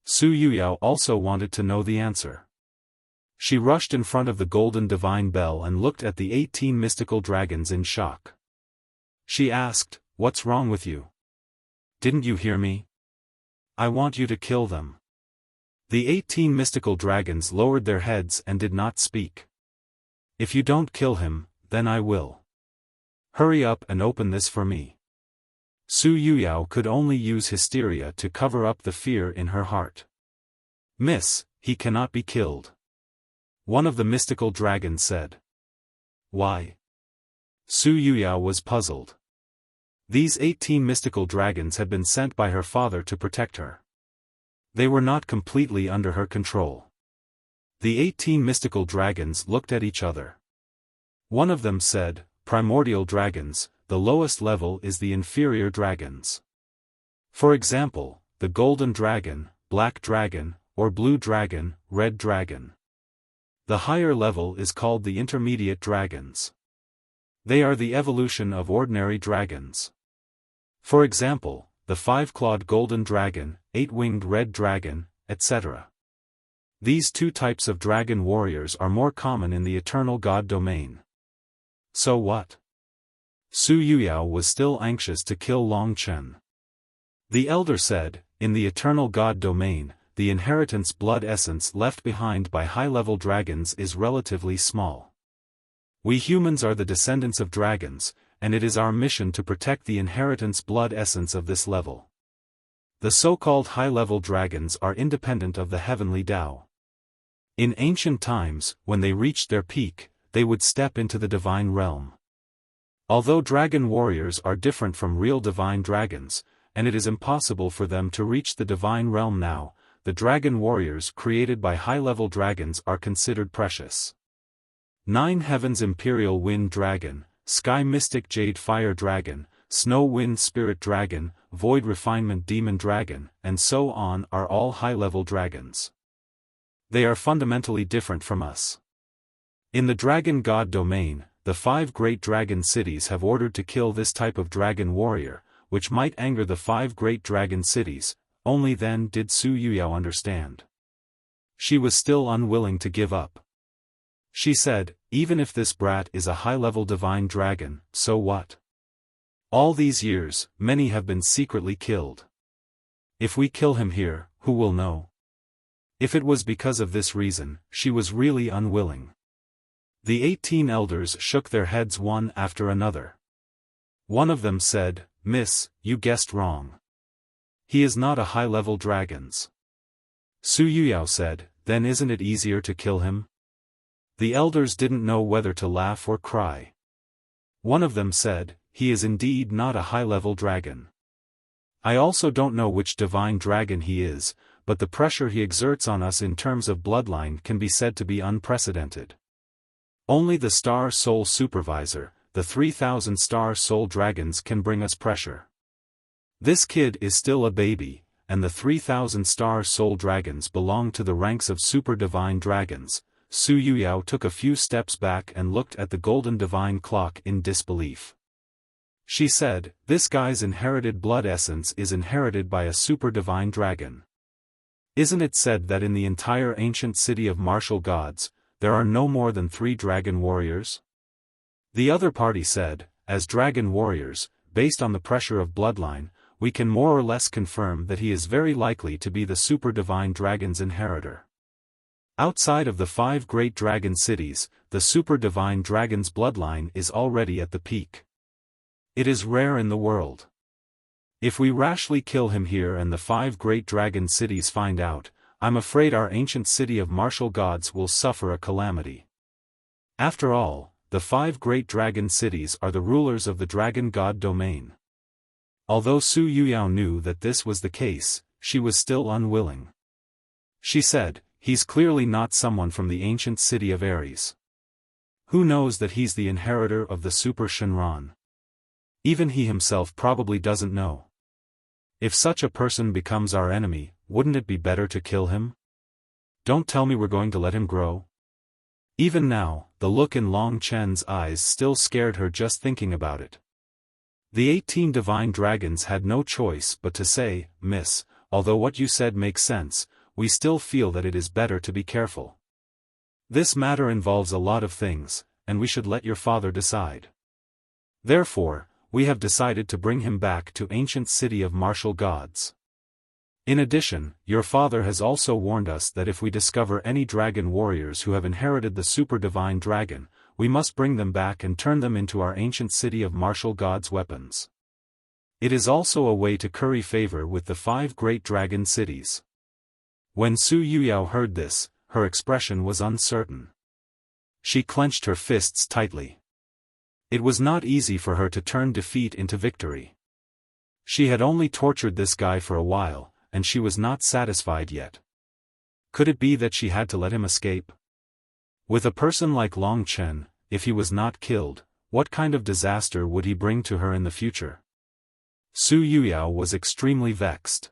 Su Yuyao also wanted to know the answer. She rushed in front of the golden divine bell and looked at the 18 mystical dragons in shock. She asked, "What's wrong with you? Didn't you hear me? I want you to kill them." The 18 mystical dragons lowered their heads and did not speak. "If you don't kill him, then I will. Hurry up and open this for me." Su Yuyao could only use hysteria to cover up the fear in her heart. "Miss, he cannot be killed," one of the mystical dragons said. "Why?" Su Yuyao was puzzled. These 18 mystical dragons had been sent by her father to protect her. They were not completely under her control. The 18 mystical dragons looked at each other. One of them said, "Primordial dragons, the lowest level is the inferior dragons. For example, the golden dragon, black dragon, or blue dragon, red dragon. The higher level is called the intermediate dragons. They are the evolution of ordinary dragons. For example, the 5-clawed golden dragon, 8-winged red dragon, etc. These two types of dragon warriors are more common in the eternal god domain. So what? Su Yuyao was still anxious to kill Long Chen. The elder said, in the eternal god domain, the inheritance blood essence left behind by high-level dragons is relatively small. We humans are the descendants of dragons, and it is our mission to protect the inheritance blood essence of this level. The so-called high-level dragons are independent of the heavenly Tao. In ancient times, when they reached their peak, they would step into the divine realm. Although dragon warriors are different from real divine dragons, and it is impossible for them to reach the divine realm now, the dragon warriors created by high-level dragons are considered precious. 9 Heavens Imperial Wind Dragon, Sky Mystic Jade Fire Dragon, Snow Wind Spirit Dragon, Void Refinement Demon Dragon, and so on are all high-level dragons. They are fundamentally different from us. In the dragon god domain, the 5 great dragon cities have ordered to kill this type of dragon warrior, which might anger the 5 great dragon cities. Only then did Su Yuyao understand. She was still unwilling to give up. She said, even if this brat is a high-level divine dragon, so what? All these years, many have been secretly killed. If we kill him here, who will know? If it was because of this reason, she was really unwilling. The 18 elders shook their heads one after another. One of them said, Miss, you guessed wrong. He is not a high-level dragons. Su Yuyao said, then isn't it easier to kill him? The elders didn't know whether to laugh or cry. One of them said, he is indeed not a high-level dragon. I also don't know which divine dragon he is, but the pressure he exerts on us in terms of bloodline can be said to be unprecedented. Only the Star Soul Supervisor, the 3,000 Star Soul Dragons can bring us pressure. This kid is still a baby, and the 3,000 Star Soul Dragons belong to the ranks of Super Divine Dragons. Su Yuyao took a few steps back and looked at the golden divine clock in disbelief. She said, this guy's inherited blood essence is inherited by a Super Divine Dragon. Isn't it said that in the entire ancient city of martial gods, there are no more than 3 dragon warriors? The other party said, as dragon warriors, based on the pressure of bloodline, we can more or less confirm that he is very likely to be the super divine dragon's inheritor. Outside of the 5 great dragon cities, the super divine dragon's bloodline is already at the peak. It is rare in the world. If we rashly kill him here and the 5 great dragon cities find out, I'm afraid our ancient city of martial gods will suffer a calamity. After all, the 5 great dragon cities are the rulers of the dragon god domain. Although Su Yuyao knew that this was the case, she was still unwilling. She said, he's clearly not someone from the ancient city of Ares. Who knows that he's the inheritor of the Super Shenron? Even he himself probably doesn't know. If such a person becomes our enemy, wouldn't it be better to kill him? Don't tell me we're going to let him grow. Even now, the look in Long Chen's eyes still scared her just thinking about it. The 18 divine dragons had no choice but to say, Miss, although what you said makes sense, we still feel that it is better to be careful. This matter involves a lot of things, and we should let your father decide. Therefore, we have decided to bring him back to ancient city of martial gods. In addition, your father has also warned us that if we discover any dragon warriors who have inherited the super divine dragon, we must bring them back and turn them into our ancient city of martial gods' weapons. It is also a way to curry favor with the 5 great dragon cities. When Su Yuyao heard this, her expression was uncertain. She clenched her fists tightly. It was not easy for her to turn defeat into victory. She had only tortured this guy for a while, and she was not satisfied yet. Could it be that she had to let him escape? With a person like Long Chen, if he was not killed, What kind of disaster would he bring to her in the future? Su Yuyao was extremely vexed.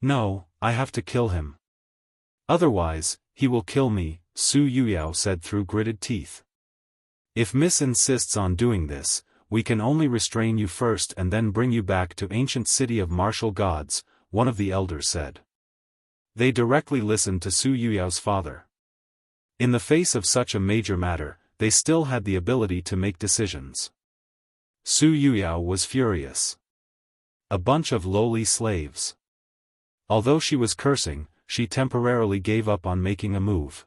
No, I have to kill him. Otherwise, he will kill me, Su Yuyao said through gritted teeth. If Miss insists on doing this, we can only restrain you first and then bring you back to ancient city of martial gods, one of the elders said. They directly listened to Su Yuyao's father. In the face of such a major matter, they still had the ability to make decisions. Su Yuyao was furious. A bunch of lowly slaves. Although she was cursing, she temporarily gave up on making a move.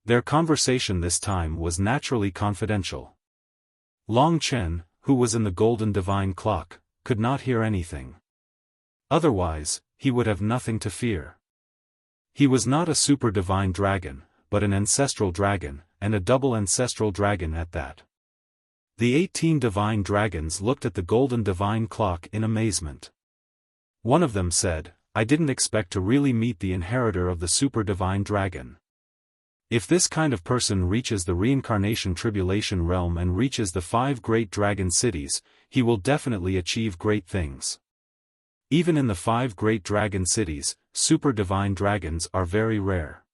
Their conversation this time was naturally confidential. Long Chen, who was in the golden divine clock, could not hear anything. Otherwise, he would have nothing to fear. He was not a super divine dragon, but an ancestral dragon, and a double ancestral dragon at that. The 18 divine dragons looked at the golden divine clock in amazement. One of them said, I didn't expect to really meet the inheritor of the super divine dragon. If this kind of person reaches the reincarnation tribulation realm and reaches the 5 great dragon cities, he will definitely achieve great things. Even in the 5 great dragon cities, super divine dragons are very rare.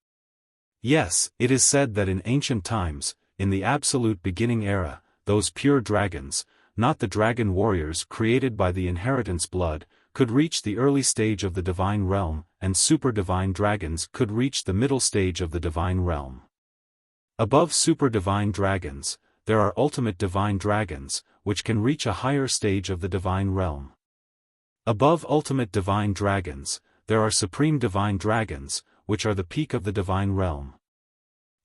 Yes, it is said that in ancient times, in the absolute beginning era, those pure dragons, not the dragon warriors created by the inheritance blood, could reach the early stage of the divine realm, and super divine dragons could reach the middle stage of the divine realm. Above super divine dragons, there are ultimate divine dragons, which can reach a higher stage of the divine realm. Above ultimate divine dragons, there are supreme divine dragons, which are the peak of the divine realm.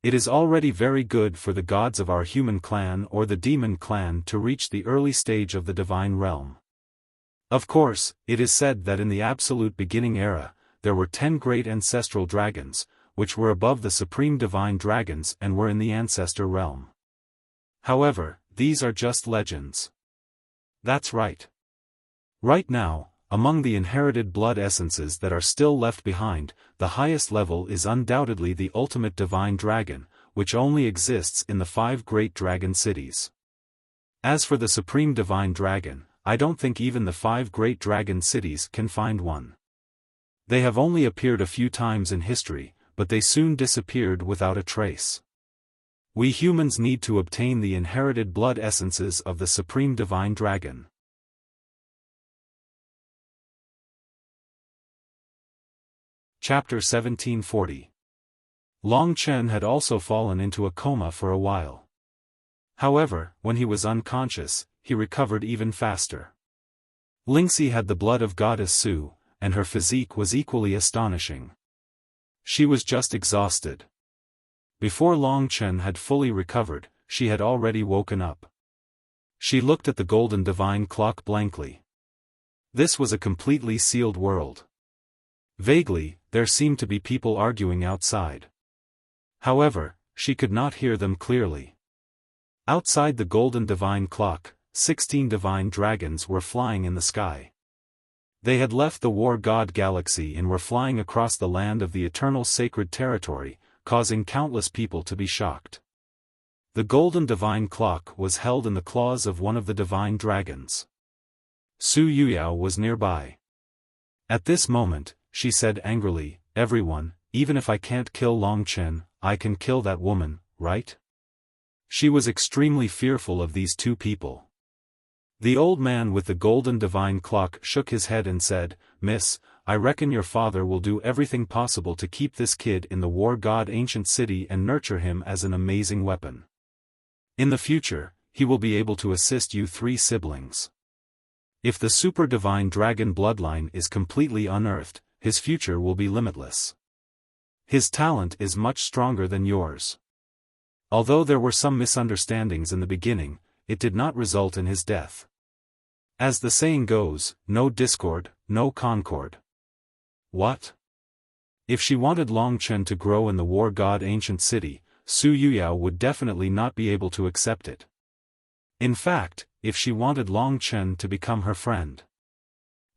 It is already very good for the gods of our human clan or the demon clan to reach the early stage of the divine realm. Of course, it is said that in the absolute beginning era, there were 10 great ancestral dragons, which were above the supreme divine dragons and were in the ancestor realm. However, these are just legends. That's right. Right now, among the inherited blood essences that are still left behind, the highest level is undoubtedly the ultimate divine dragon, which only exists in the 5 great dragon cities. As for the supreme divine dragon, I don't think even the 5 great dragon cities can find one. They have only appeared a few times in history, but they soon disappeared without a trace. We humans need to obtain the inherited blood essences of the supreme divine dragon. Chapter 1740. Long Chen had also fallen into a coma for a while. However, when he was unconscious, he recovered even faster. Lingxi had the blood of goddess Su, and her physique was equally astonishing. She was just exhausted. Before Long Chen had fully recovered, she had already woken up. She looked at the golden divine clock blankly. This was a completely sealed world. Vaguely, there seemed to be people arguing outside. However, she could not hear them clearly. Outside the golden divine clock, 16 divine dragons were flying in the sky. They had left the war god galaxy and were flying across the land of the eternal sacred territory, causing countless people to be shocked. The golden divine clock was held in the claws of one of the divine dragons. Su Yuyao was nearby. At this moment, she said angrily, everyone, even if I can't kill Long Chen, I can kill that woman, right? She was extremely fearful of these 2 people. The old man with the golden divine clock shook his head and said, Miss, I reckon your father will do everything possible to keep this kid in the war god ancient city and nurture him as an amazing weapon. In the future, he will be able to assist you 3 siblings. If the super divine dragon bloodline is completely unearthed, his future will be limitless. His talent is much stronger than yours. Although there were some misunderstandings in the beginning, it did not result in his death. As the saying goes, no discord, no concord. What? If she wanted Long Chen to grow in the war god ancient city, Su Yuyao would definitely not be able to accept it. In fact, if she wanted Long Chen to become her friend.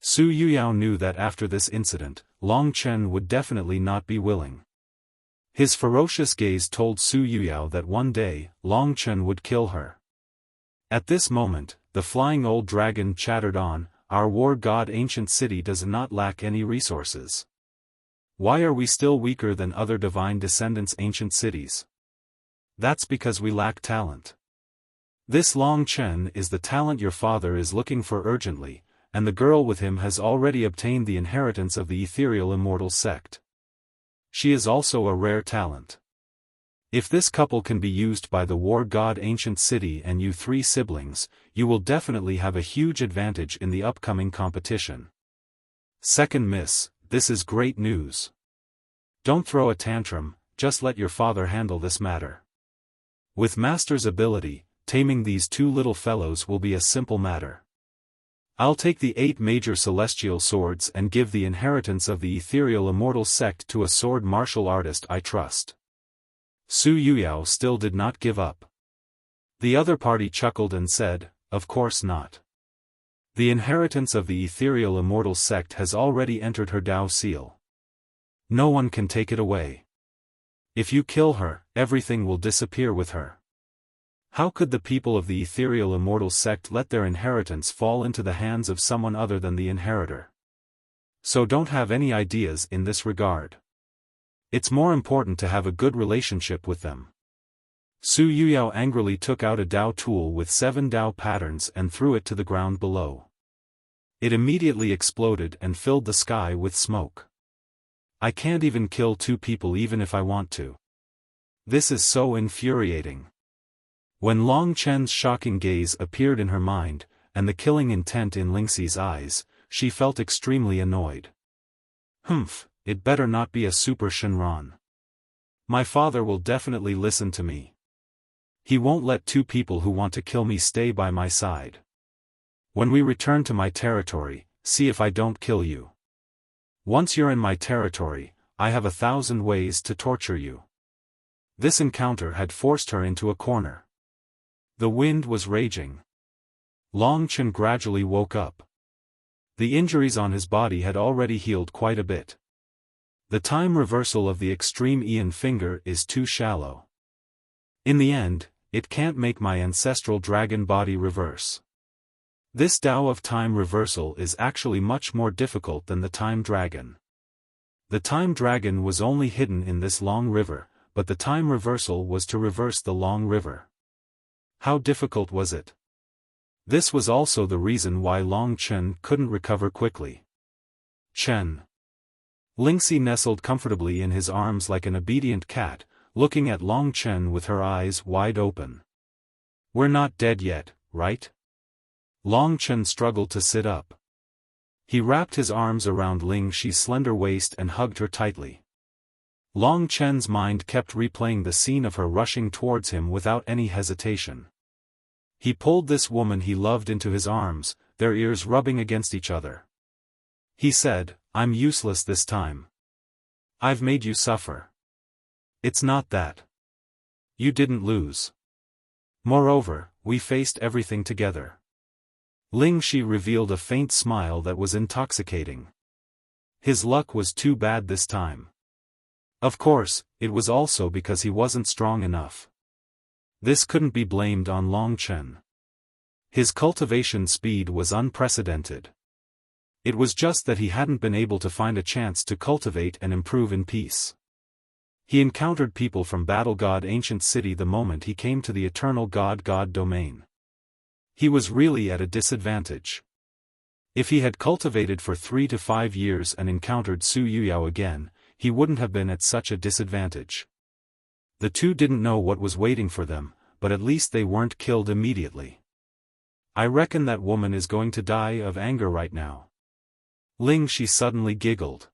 Su Yuyao knew that after this incident, Long Chen would definitely not be willing. His ferocious gaze told Su Yuyao that one day, Long Chen would kill her. At this moment, the flying old dragon chattered on, "Our war god ancient city does not lack any resources. Why are we still weaker than other divine descendants' ancient cities? That's because we lack talent. This Long Chen is the talent your father is looking for urgently, and the girl with him has already obtained the inheritance of the ethereal immortal sect. She is also a rare talent. If this couple can be used by the war god ancient city and you three siblings, you will definitely have a huge advantage in the upcoming competition. Second miss, this is great news. Don't throw a tantrum, just let your father handle this matter. With Master's ability, taming these two little fellows will be a simple matter. I'll take the 8 major celestial swords and give the inheritance of the ethereal immortal sect to a sword martial artist I trust." Su Yuyao still did not give up. The other party chuckled and said, "Of course not. The inheritance of the ethereal immortal sect has already entered her Dao seal. No one can take it away. If you kill her, everything will disappear with her. How could the people of the ethereal immortal sect let their inheritance fall into the hands of someone other than the inheritor? So don't have any ideas in this regard. It's more important to have a good relationship with them." Su Yuyao angrily took out a Dao tool with 7 Dao patterns and threw it to the ground below. It immediately exploded and filled the sky with smoke. I can't even kill 2 people even if I want to. This is so infuriating. When Long Chen's shocking gaze appeared in her mind, and the killing intent in Lingxi's eyes, she felt extremely annoyed. Humph, it better not be a super Shenron. My father will definitely listen to me. He won't let 2 people who want to kill me stay by my side. When we return to my territory, see if I don't kill you. Once you're in my territory, I have 1,000 ways to torture you." This encounter had forced her into a corner. The wind was raging. Long Chen gradually woke up. The injuries on his body had already healed quite a bit. The time reversal of the extreme Ian finger is too shallow. In the end, it can't make my ancestral dragon body reverse. This Tao of time reversal is actually much more difficult than the time dragon. The time dragon was only hidden in this long river, but the time reversal was to reverse the long river. How difficult was it? This was also the reason why Long Chen couldn't recover quickly. Chen. Lingxi nestled comfortably in his arms like an obedient cat, looking at Long Chen with her eyes wide open. "We're not dead yet, right?" Long Chen struggled to sit up. He wrapped his arms around Lingxi's slender waist and hugged her tightly. Long Chen's mind kept replaying the scene of her rushing towards him without any hesitation. He pulled this woman he loved into his arms, their ears rubbing against each other. He said, "I'm useless this time. I've made you suffer. It's not that. You didn't lose. Moreover, we faced everything together." Lingxi revealed a faint smile that was intoxicating. His luck was too bad this time. Of course, it was also because he wasn't strong enough. This couldn't be blamed on Long Chen. His cultivation speed was unprecedented. It was just that he hadn't been able to find a chance to cultivate and improve in peace. He encountered people from Battle God Ancient City the moment he came to the Eternal God domain. He was really at a disadvantage. If he had cultivated for 3 to 5 years and encountered Su Yuyao again, he wouldn't have been at such a disadvantage. The two didn't know what was waiting for them, but at least they weren't killed immediately. "I reckon that woman is going to die of anger right now." Lingxi suddenly giggled.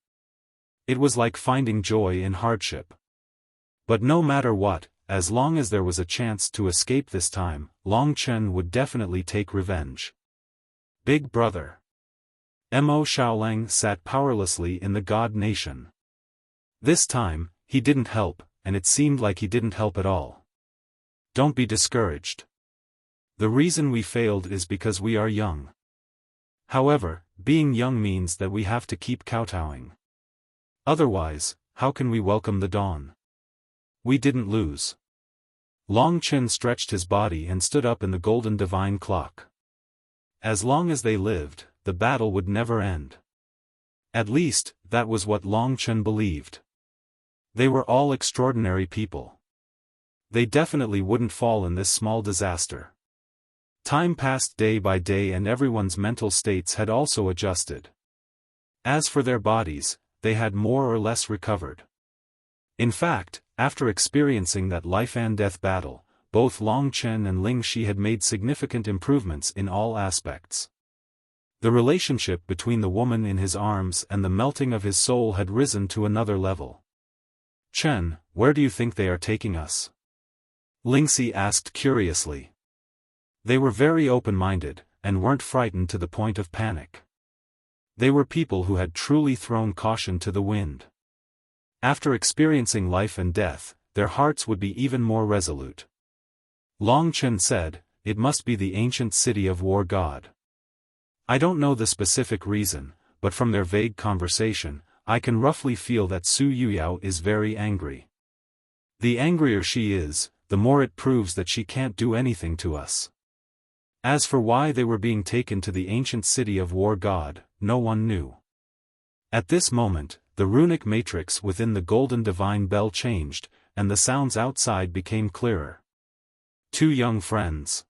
It was like finding joy in hardship. But no matter what, as long as there was a chance to escape this time, Long Chen would definitely take revenge. Big brother. Mo Xiaolang sat powerlessly in the God Nation. This time, he didn't help, and it seemed like he didn't help at all. Don't be discouraged. The reason we failed is because we are young. However, being young means that we have to keep kowtowing. Otherwise, how can we welcome the dawn? We didn't lose. Long Chen stretched his body and stood up in the golden divine clock. As long as they lived, the battle would never end. At least, that was what Long Chen believed. They were all extraordinary people. They definitely wouldn't fall in this small disaster. Time passed day by day and everyone's mental states had also adjusted. As for their bodies, they had more or less recovered. In fact, after experiencing that life-and-death battle, both Long Chen and Ling Shi had made significant improvements in all aspects. The relationship between the woman in his arms and the melting of his soul had risen to another level. "Chen, where do you think they are taking us?" Ling Shi asked curiously. They were very open-minded, and weren't frightened to the point of panic. They were people who had truly thrown caution to the wind. After experiencing life and death, their hearts would be even more resolute. Long Chen said, "It must be the ancient city of War God. I don't know the specific reason, but from their vague conversation, I can roughly feel that Su Yuyao is very angry. The angrier she is, the more it proves that she can't do anything to us." As for why they were being taken to the ancient city of War God, no one knew. At this moment, the runic matrix within the golden divine bell changed, and the sounds outside became clearer. "Two young friends."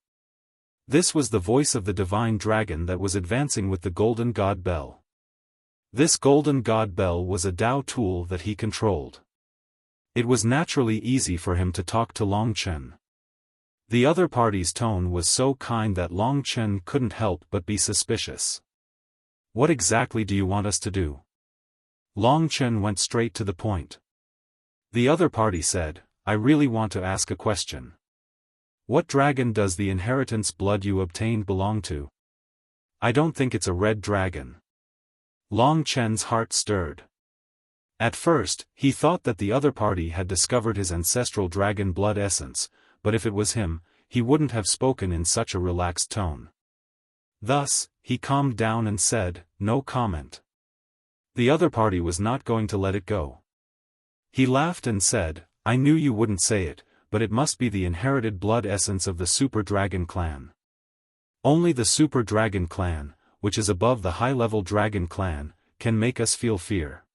This was the voice of the divine dragon that was advancing with the golden god bell. This golden god bell was a Tao tool that he controlled. It was naturally easy for him to talk to Long Chen. The other party's tone was so kind that Long Chen couldn't help but be suspicious. "What exactly do you want us to do?" Long Chen went straight to the point. The other party said, "I really want to ask a question. What dragon does the inheritance blood you obtained belong to?" "I don't think it's a red dragon." Long Chen's heart stirred. At first, he thought that the other party had discovered his ancestral dragon blood essence, but if it was him, he wouldn't have spoken in such a relaxed tone. Thus, he calmed down and said, "No comment." The other party was not going to let it go. He laughed and said, "I knew you wouldn't say it, but it must be the inherited blood essence of the Super Dragon clan. Only the Super Dragon clan, which is above the high-level Dragon clan, can make us feel fear."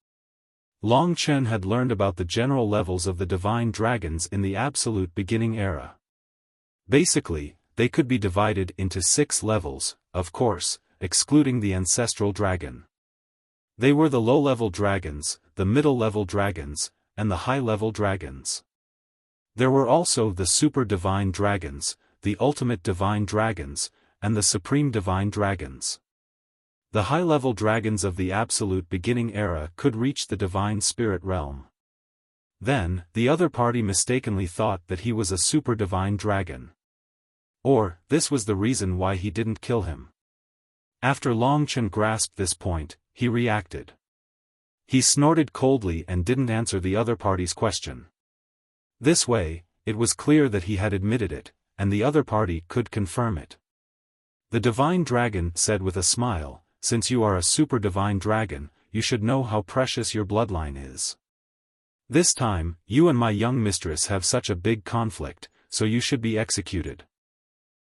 Long Chen had learned about the general levels of the divine dragons in the absolute beginning era. Basically, they could be divided into 6 levels, of course, excluding the ancestral dragon. They were the low-level dragons, the middle-level dragons, and the high-level dragons. There were also the super divine dragons, the ultimate divine dragons, and the supreme divine dragons. The high-level dragons of the absolute beginning era could reach the divine spirit realm. Then, the other party mistakenly thought that he was a super divine dragon. Or, this was the reason why he didn't kill him. After Long Chen grasped this point, he reacted. He snorted coldly and didn't answer the other party's question. This way, it was clear that he had admitted it, and the other party could confirm it. The divine dragon said with a smile, "Since you are a super divine dragon, you should know how precious your bloodline is. This time, you and my young mistress have such a big conflict, so you should be executed.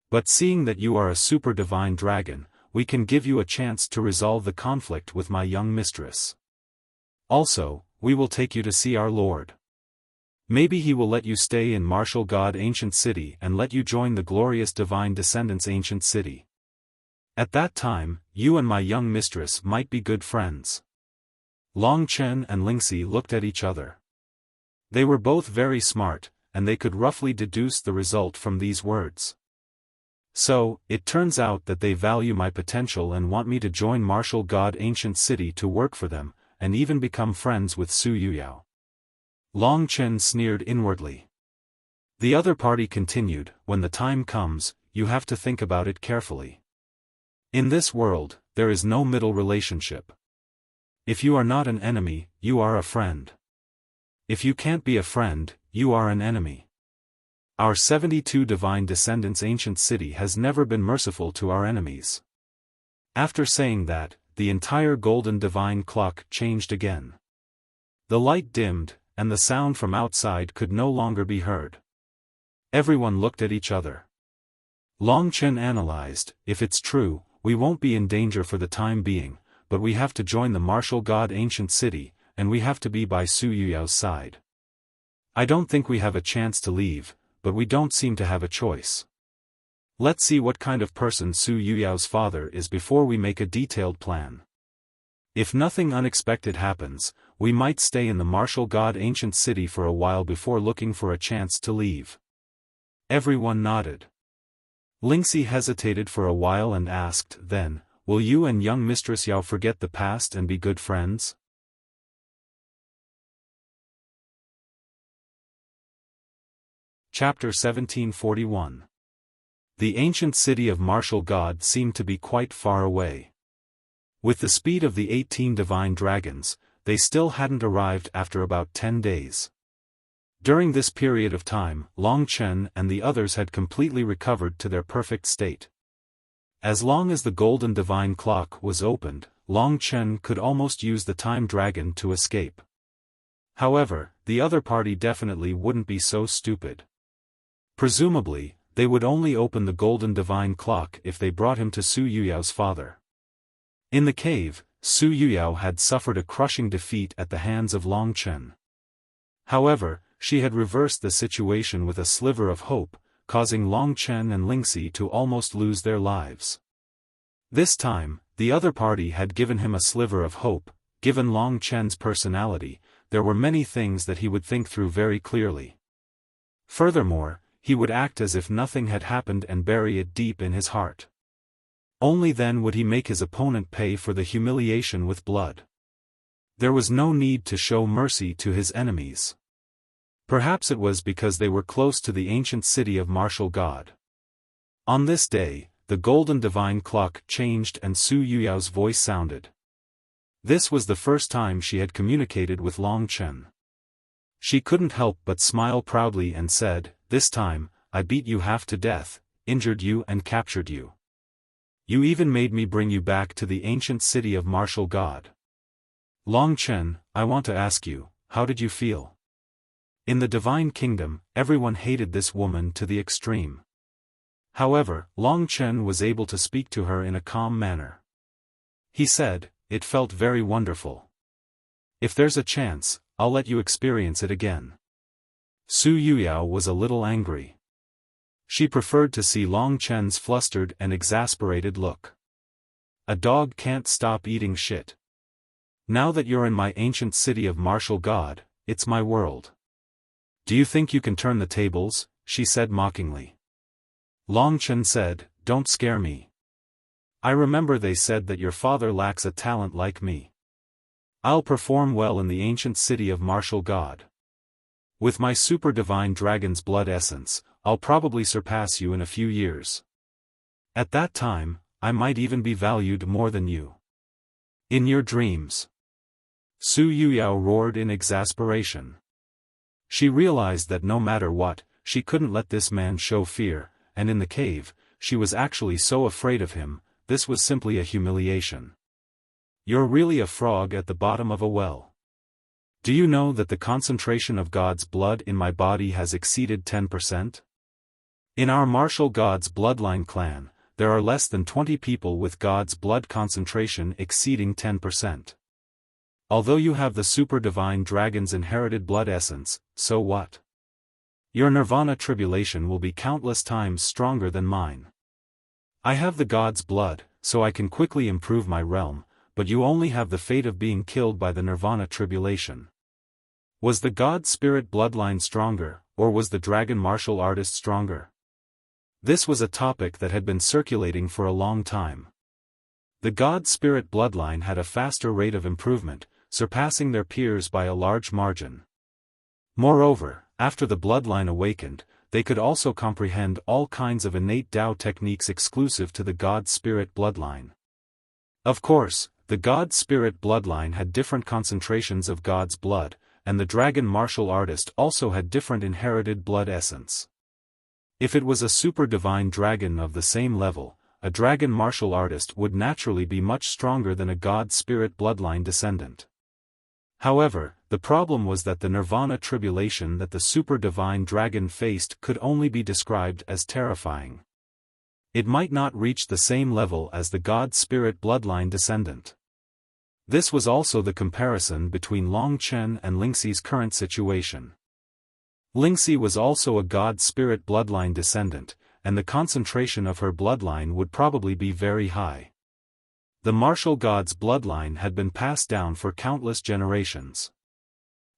But seeing that you are a super divine dragon, we can give you a chance to resolve the conflict with my young mistress. Also, we will take you to see our lord. Maybe he will let you stay in Martial God Ancient City and let you join the glorious divine descendants Ancient City. At that time, you and my young mistress might be good friends." Long Chen and Ling Shi looked at each other. They were both very smart, and they could roughly deduce the result from these words. "So, it turns out that they value my potential and want me to join Martial God Ancient City to work for them, and even become friends with Su Yuyao." Long Chen sneered inwardly. The other party continued, "When the time comes, you have to think about it carefully. In this world, there is no middle relationship. If you are not an enemy, you are a friend. If you can't be a friend, you are an enemy. Our 72 divine descendants Ancient City has never been merciful to our enemies." After saying that, the entire golden divine clock changed again. The light dimmed, and the sound from outside could no longer be heard. Everyone looked at each other. Long Chen analyzed, if it's true, we won't be in danger for the time being, but we have to join the martial god ancient city, and we have to be by Su Yuyao's side. I don't think we have a chance to leave, but we don't seem to have a choice. Let's see what kind of person Su Yuyao's father is before we make a detailed plan. If nothing unexpected happens, we might stay in the martial god ancient city for a while before looking for a chance to leave. Everyone nodded. Lingxi hesitated for a while and asked, then, will you and young Mistress Yao forget the past and be good friends? Chapter 1741. The ancient city of martial god seemed to be quite far away. With the speed of the 18 divine dragons, they still hadn't arrived after about 10 days. During this period of time, Long Chen and the others had completely recovered to their perfect state. As long as the golden divine clock was opened, Long Chen could almost use the time dragon to escape. However, the other party definitely wouldn't be so stupid. Presumably, they would only open the golden divine clock if they brought him to Su Yuyao's father. In the cave, Su Yuyao had suffered a crushing defeat at the hands of Long Chen. However, she had reversed the situation with a sliver of hope, causing Long Chen and Lingxi to almost lose their lives. This time, the other party had given him a sliver of hope. Given Long Chen's personality, there were many things that he would think through very clearly. Furthermore, he would act as if nothing had happened and bury it deep in his heart. Only then would he make his opponent pay for the humiliation with blood. There was no need to show mercy to his enemies. Perhaps it was because they were close to the ancient city of martial god. On this day, the golden divine clock changed and Su Yuyao's voice sounded. This was the first time she had communicated with Long Chen. She couldn't help but smile proudly and said, "This time, I beat you half to death, injured you and captured you. You even made me bring you back to the ancient city of martial god. Long Chen, I want to ask you, how did you feel?" In the divine kingdom, everyone hated this woman to the extreme. However, Long Chen was able to speak to her in a calm manner. He said, "It felt very wonderful. If there's a chance, I'll let you experience it again." Su Yuyao was a little angry. She preferred to see Long Chen's flustered and exasperated look. A dog can't stop eating shit. Now that you're in my ancient city of martial god, it's my world. Do you think you can turn the tables? She said mockingly. Long Chen said, "Don't scare me. I remember they said that your father lacks a talent like me. I'll perform well in the ancient city of martial god. With my super divine dragon's blood essence, I'll probably surpass you in a few years. At that time, I might even be valued more than you. In your dreams." Su Yuyao roared in exasperation. She realized that no matter what, she couldn't let this man show fear, and in the cave, she was actually so afraid of him. This was simply a humiliation. "You're really a frog at the bottom of a well. Do you know that the concentration of God's blood in my body has exceeded 10%? In our martial God's bloodline clan, there are less than 20 people with God's blood concentration exceeding 10%. Although you have the super divine dragon's inherited blood essence, so what? Your nirvana tribulation will be countless times stronger than mine. I have the god's blood, so I can quickly improve my realm, but you only have the fate of being killed by the nirvana tribulation. Was the god spirit bloodline stronger, or was the dragon martial artist stronger?" This was a topic that had been circulating for a long time. The god spirit bloodline had a faster rate of improvement, surpassing their peers by a large margin. Moreover, after the bloodline awakened, they could also comprehend all kinds of innate Tao techniques exclusive to the God Spirit bloodline. Of course, the God Spirit bloodline had different concentrations of God's blood, and the dragon martial artist also had different inherited blood essence. If it was a super divine dragon of the same level, a dragon martial artist would naturally be much stronger than a God Spirit bloodline descendant. However, the problem was that the nirvana tribulation that the super-divine dragon faced could only be described as terrifying. It might not reach the same level as the God-spirit bloodline descendant. This was also the comparison between Long Chen and Lingxi's current situation. Lingxi was also a God-spirit bloodline descendant, and the concentration of her bloodline would probably be very high. The martial god's bloodline had been passed down for countless generations.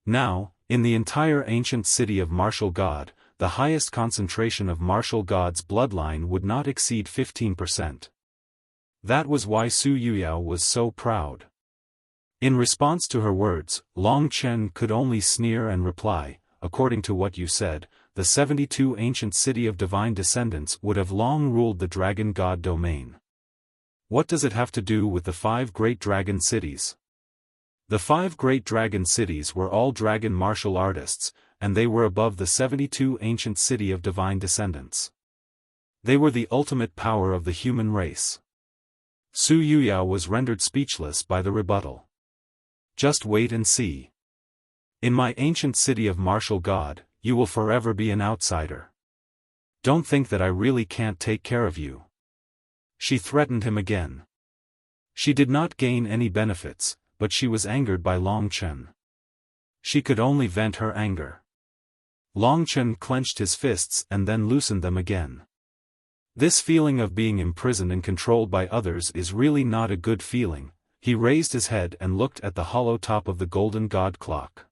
Now, in the entire ancient city of martial god, the highest concentration of martial god's bloodline would not exceed 15%. That was why Su Yuyao was so proud. In response to her words, Long Chen could only sneer and reply, "According to what you said, the 72 ancient city of divine descendants would have long ruled the dragon god domain. What does it have to do with the 5 great dragon cities?" The 5 great dragon cities were all dragon martial artists, and they were above the 72 ancient city of divine descendants. They were the ultimate power of the human race. Su Yuyao was rendered speechless by the rebuttal. "Just wait and see. In my ancient city of martial god, you will forever be an outsider. Don't think that I really can't take care of you." She threatened him again. She did not gain any benefits, but she was angered by Long Chen. She could only vent her anger. Long Chen clenched his fists and then loosened them again. This feeling of being imprisoned and controlled by others is really not a good feeling. He raised his head and looked at the hollow top of the golden god clock.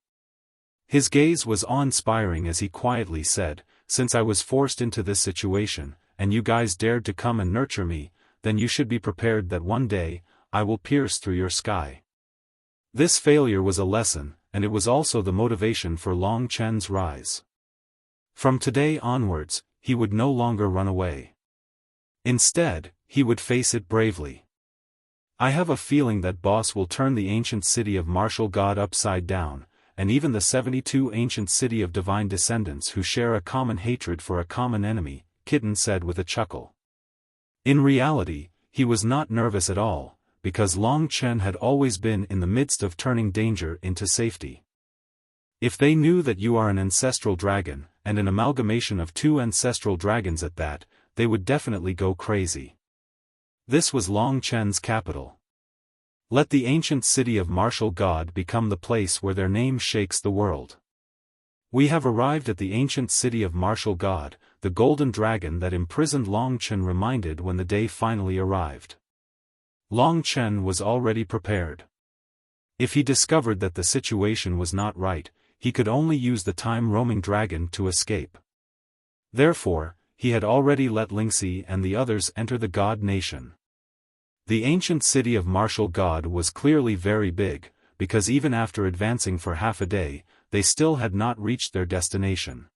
His gaze was awe-inspiring as he quietly said, "Since I was forced into this situation, and you guys dared to come and nurture me, then you should be prepared that one day, I will pierce through your sky." This failure was a lesson, and it was also the motivation for Long Chen's rise. From today onwards, he would no longer run away. Instead, he would face it bravely. "I have a feeling that boss will turn the ancient city of martial god upside down, and even the 72 ancient city of divine descendants who share a common hatred for a common enemy," Kitten said with a chuckle. In reality, he was not nervous at all, because Long Chen had always been in the midst of turning danger into safety. "If they knew that you are an ancestral dragon, and an amalgamation of 2 ancestral dragons at that, they would definitely go crazy." This was Long Chen's capital. Let the ancient city of martial god become the place where their name shakes the world. "We have arrived at the ancient city of martial god," the golden dragon that imprisoned Long Chen reminded when the day finally arrived. Long Chen was already prepared. If he discovered that the situation was not right, he could only use the time-roaming dragon to escape. Therefore, he had already let Lingxi and the others enter the god nation. The ancient city of martial god was clearly very big, because even after advancing for half a day, they still had not reached their destination.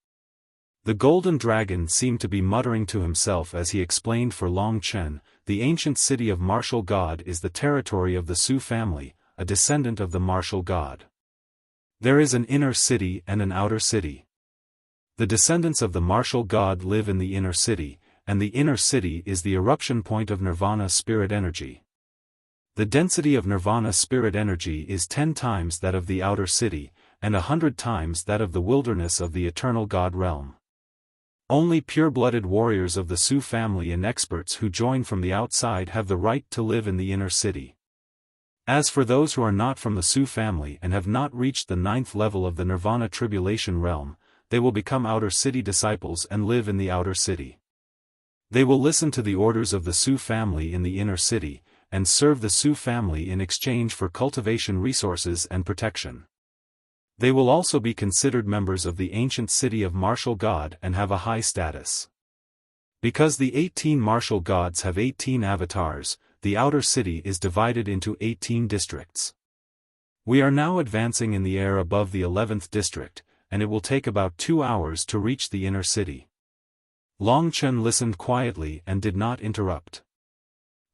The golden dragon seemed to be muttering to himself as he explained for Long Chen, "The ancient city of martial god is the territory of the Su family, a descendant of the martial god. There is an inner city and an outer city. The descendants of the martial god live in the inner city, and the inner city is the eruption point of nirvana spirit energy. The density of nirvana spirit energy is 10 times that of the outer city, and 100 times that of the wilderness of the eternal god realm. Only pure-blooded warriors of the Su family and experts who join from the outside have the right to live in the inner city. As for those who are not from the Su family and have not reached the 9th level of the nirvana tribulation realm, they will become outer city disciples and live in the outer city. They will listen to the orders of the Su family in the inner city, and serve the Su family in exchange for cultivation resources and protection. They will also be considered members of the ancient city of martial god and have a high status. Because the 18 martial gods have 18 avatars, the outer city is divided into 18 districts. We are now advancing in the air above the 11th district, and it will take about 2 hours to reach the inner city." Long Chen listened quietly and did not interrupt.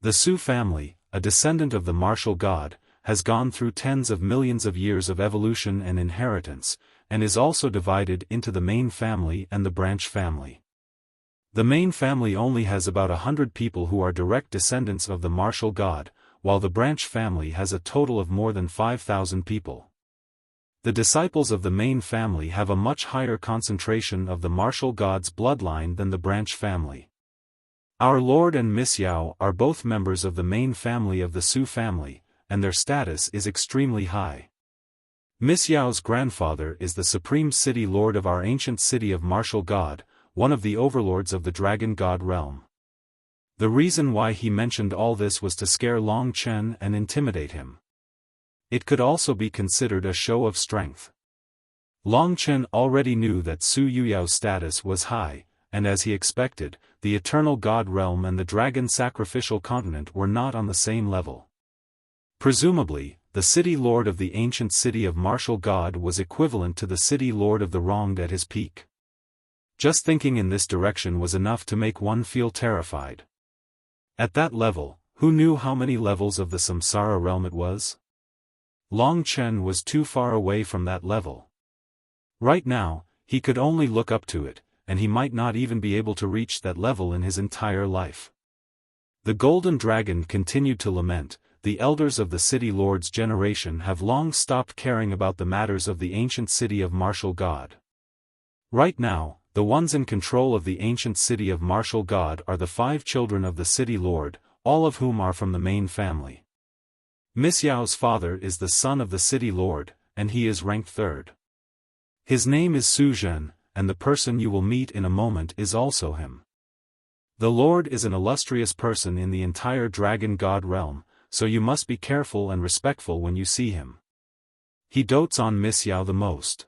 The Su family, a descendant of the martial god, has gone through tens of millions of years of evolution and inheritance, and is also divided into the main family and the branch family. The main family only has about 100 people who are direct descendants of the martial god, while the branch family has a total of more than 5,000 people. The disciples of the main family have a much higher concentration of the martial god's bloodline than the branch family. Our Lord and Miss Yao are both members of the main family of the Su family, and their status is extremely high. Miss Yao's grandfather is the supreme city lord of our ancient city of martial god, one of the overlords of the dragon god realm. The reason why he mentioned all this was to scare Long Chen and intimidate him. It could also be considered a show of strength. Long Chen already knew that Su Yuyao's status was high, and as he expected, the eternal god realm and the dragon sacrificial continent were not on the same level. Presumably, the city lord of the ancient city of martial god was equivalent to the city lord of the wronged at his peak. Just thinking in this direction was enough to make one feel terrified. At that level, who knew how many levels of the samsara realm it was? Long Chen was too far away from that level. Right now, he could only look up to it, and he might not even be able to reach that level in his entire life. The golden dragon continued to lament. The elders of the city lord's generation have long stopped caring about the matters of the ancient city of martial god. Right now, the ones in control of the ancient city of martial god are the 5 children of the city lord, all of whom are from the main family. Miss Yao's father is the son of the city lord, and he is ranked 3rd. His name is Su Zhen, and the person you will meet in a moment is also him. The lord is an illustrious person in the entire dragon god realm, so you must be careful and respectful when you see him. He dotes on Miss Yao the most.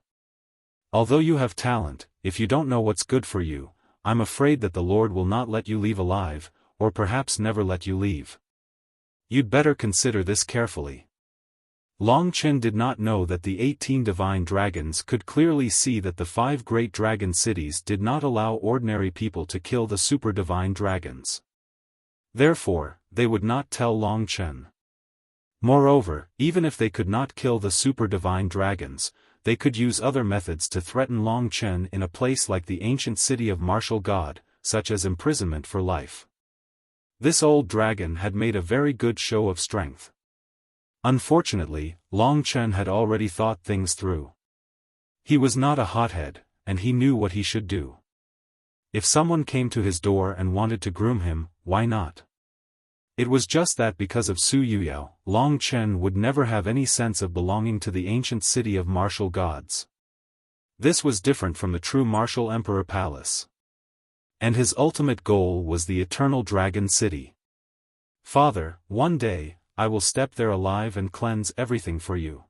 Although you have talent, if you don't know what's good for you, I'm afraid that the Lord will not let you leave alive, or perhaps never let you leave. You'd better consider this carefully. Long Chen did not know that the 18 divine dragons could clearly see that the 5 great dragon cities did not allow ordinary people to kill the super divine dragons. Therefore, they would not tell Long Chen. Moreover, even if they could not kill the super divine dragons, they could use other methods to threaten Long Chen in a place like the ancient city of martial god, such as imprisonment for life. This old dragon had made a very good show of strength. Unfortunately, Long Chen had already thought things through. He was not a hothead, and he knew what he should do. If someone came to his door and wanted to groom him, why not? It was just that because of Su Yuyao, Long Chen would never have any sense of belonging to the ancient city of martial gods. This was different from the true martial emperor palace. And his ultimate goal was the eternal dragon city. Father, one day, I will step there alive and cleanse everything for you.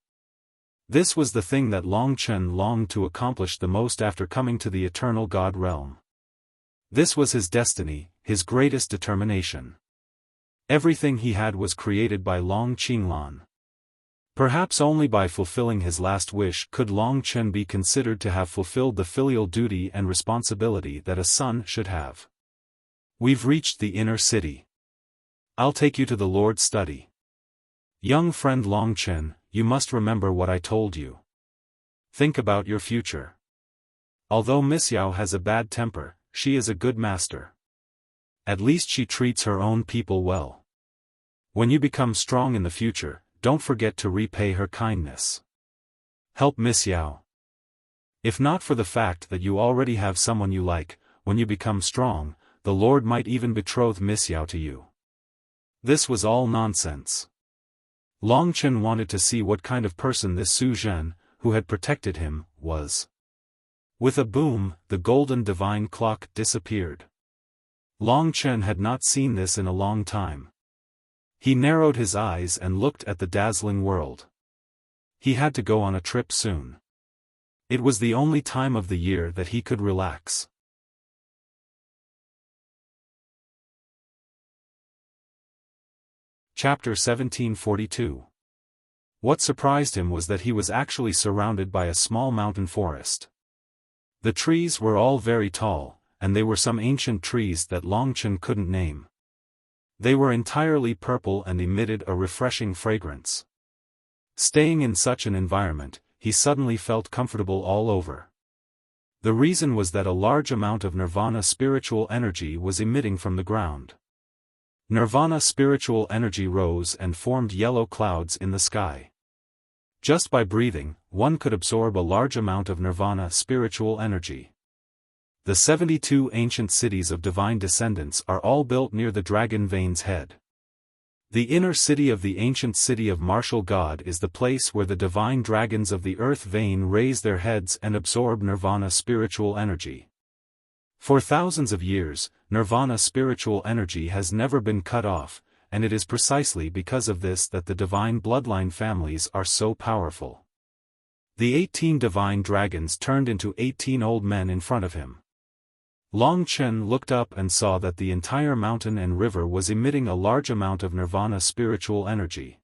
This was the thing that Long Chen longed to accomplish the most after coming to the eternal god realm. This was his destiny, his greatest determination. Everything he had was created by Long Qinglan. Perhaps only by fulfilling his last wish could Long Chen be considered to have fulfilled the filial duty and responsibility that a son should have. We've reached the inner city. I'll take you to the Lord's study. Young friend Long Chen, you must remember what I told you. Think about your future. Although Miss Yao has a bad temper, she is a good master. At least she treats her own people well. When you become strong in the future, don't forget to repay her kindness. Help Miss Yao. If not for the fact that you already have someone you like, when you become strong, the Lord might even betroth Miss Yao to you. This was all nonsense. Long Chen wanted to see what kind of person this Su Zhen, who had protected him, was. With a boom, the golden divine clock disappeared. Long Chen had not seen this in a long time. He narrowed his eyes and looked at the dazzling world. He had to go on a trip soon. It was the only time of the year that he could relax. Chapter 1742. What surprised him was that he was actually surrounded by a small mountain forest. The trees were all very tall, and they were some ancient trees that Long Chen couldn't name. They were entirely purple and emitted a refreshing fragrance. Staying in such an environment, he suddenly felt comfortable all over. The reason was that a large amount of nirvana spiritual energy was emitting from the ground. Nirvana spiritual energy rose and formed yellow clouds in the sky. Just by breathing, one could absorb a large amount of nirvana spiritual energy. The 72 ancient cities of divine descendants are all built near the dragon vein's head. The inner city of the ancient city of martial god is the place where the divine dragons of the earth vein raise their heads and absorb nirvana spiritual energy. For thousands of years, nirvana spiritual energy has never been cut off, and it is precisely because of this that the divine bloodline families are so powerful. The 18 divine dragons turned into 18 old men in front of him. Long Chen looked up and saw that the entire mountain and river was emitting a large amount of nirvana spiritual energy.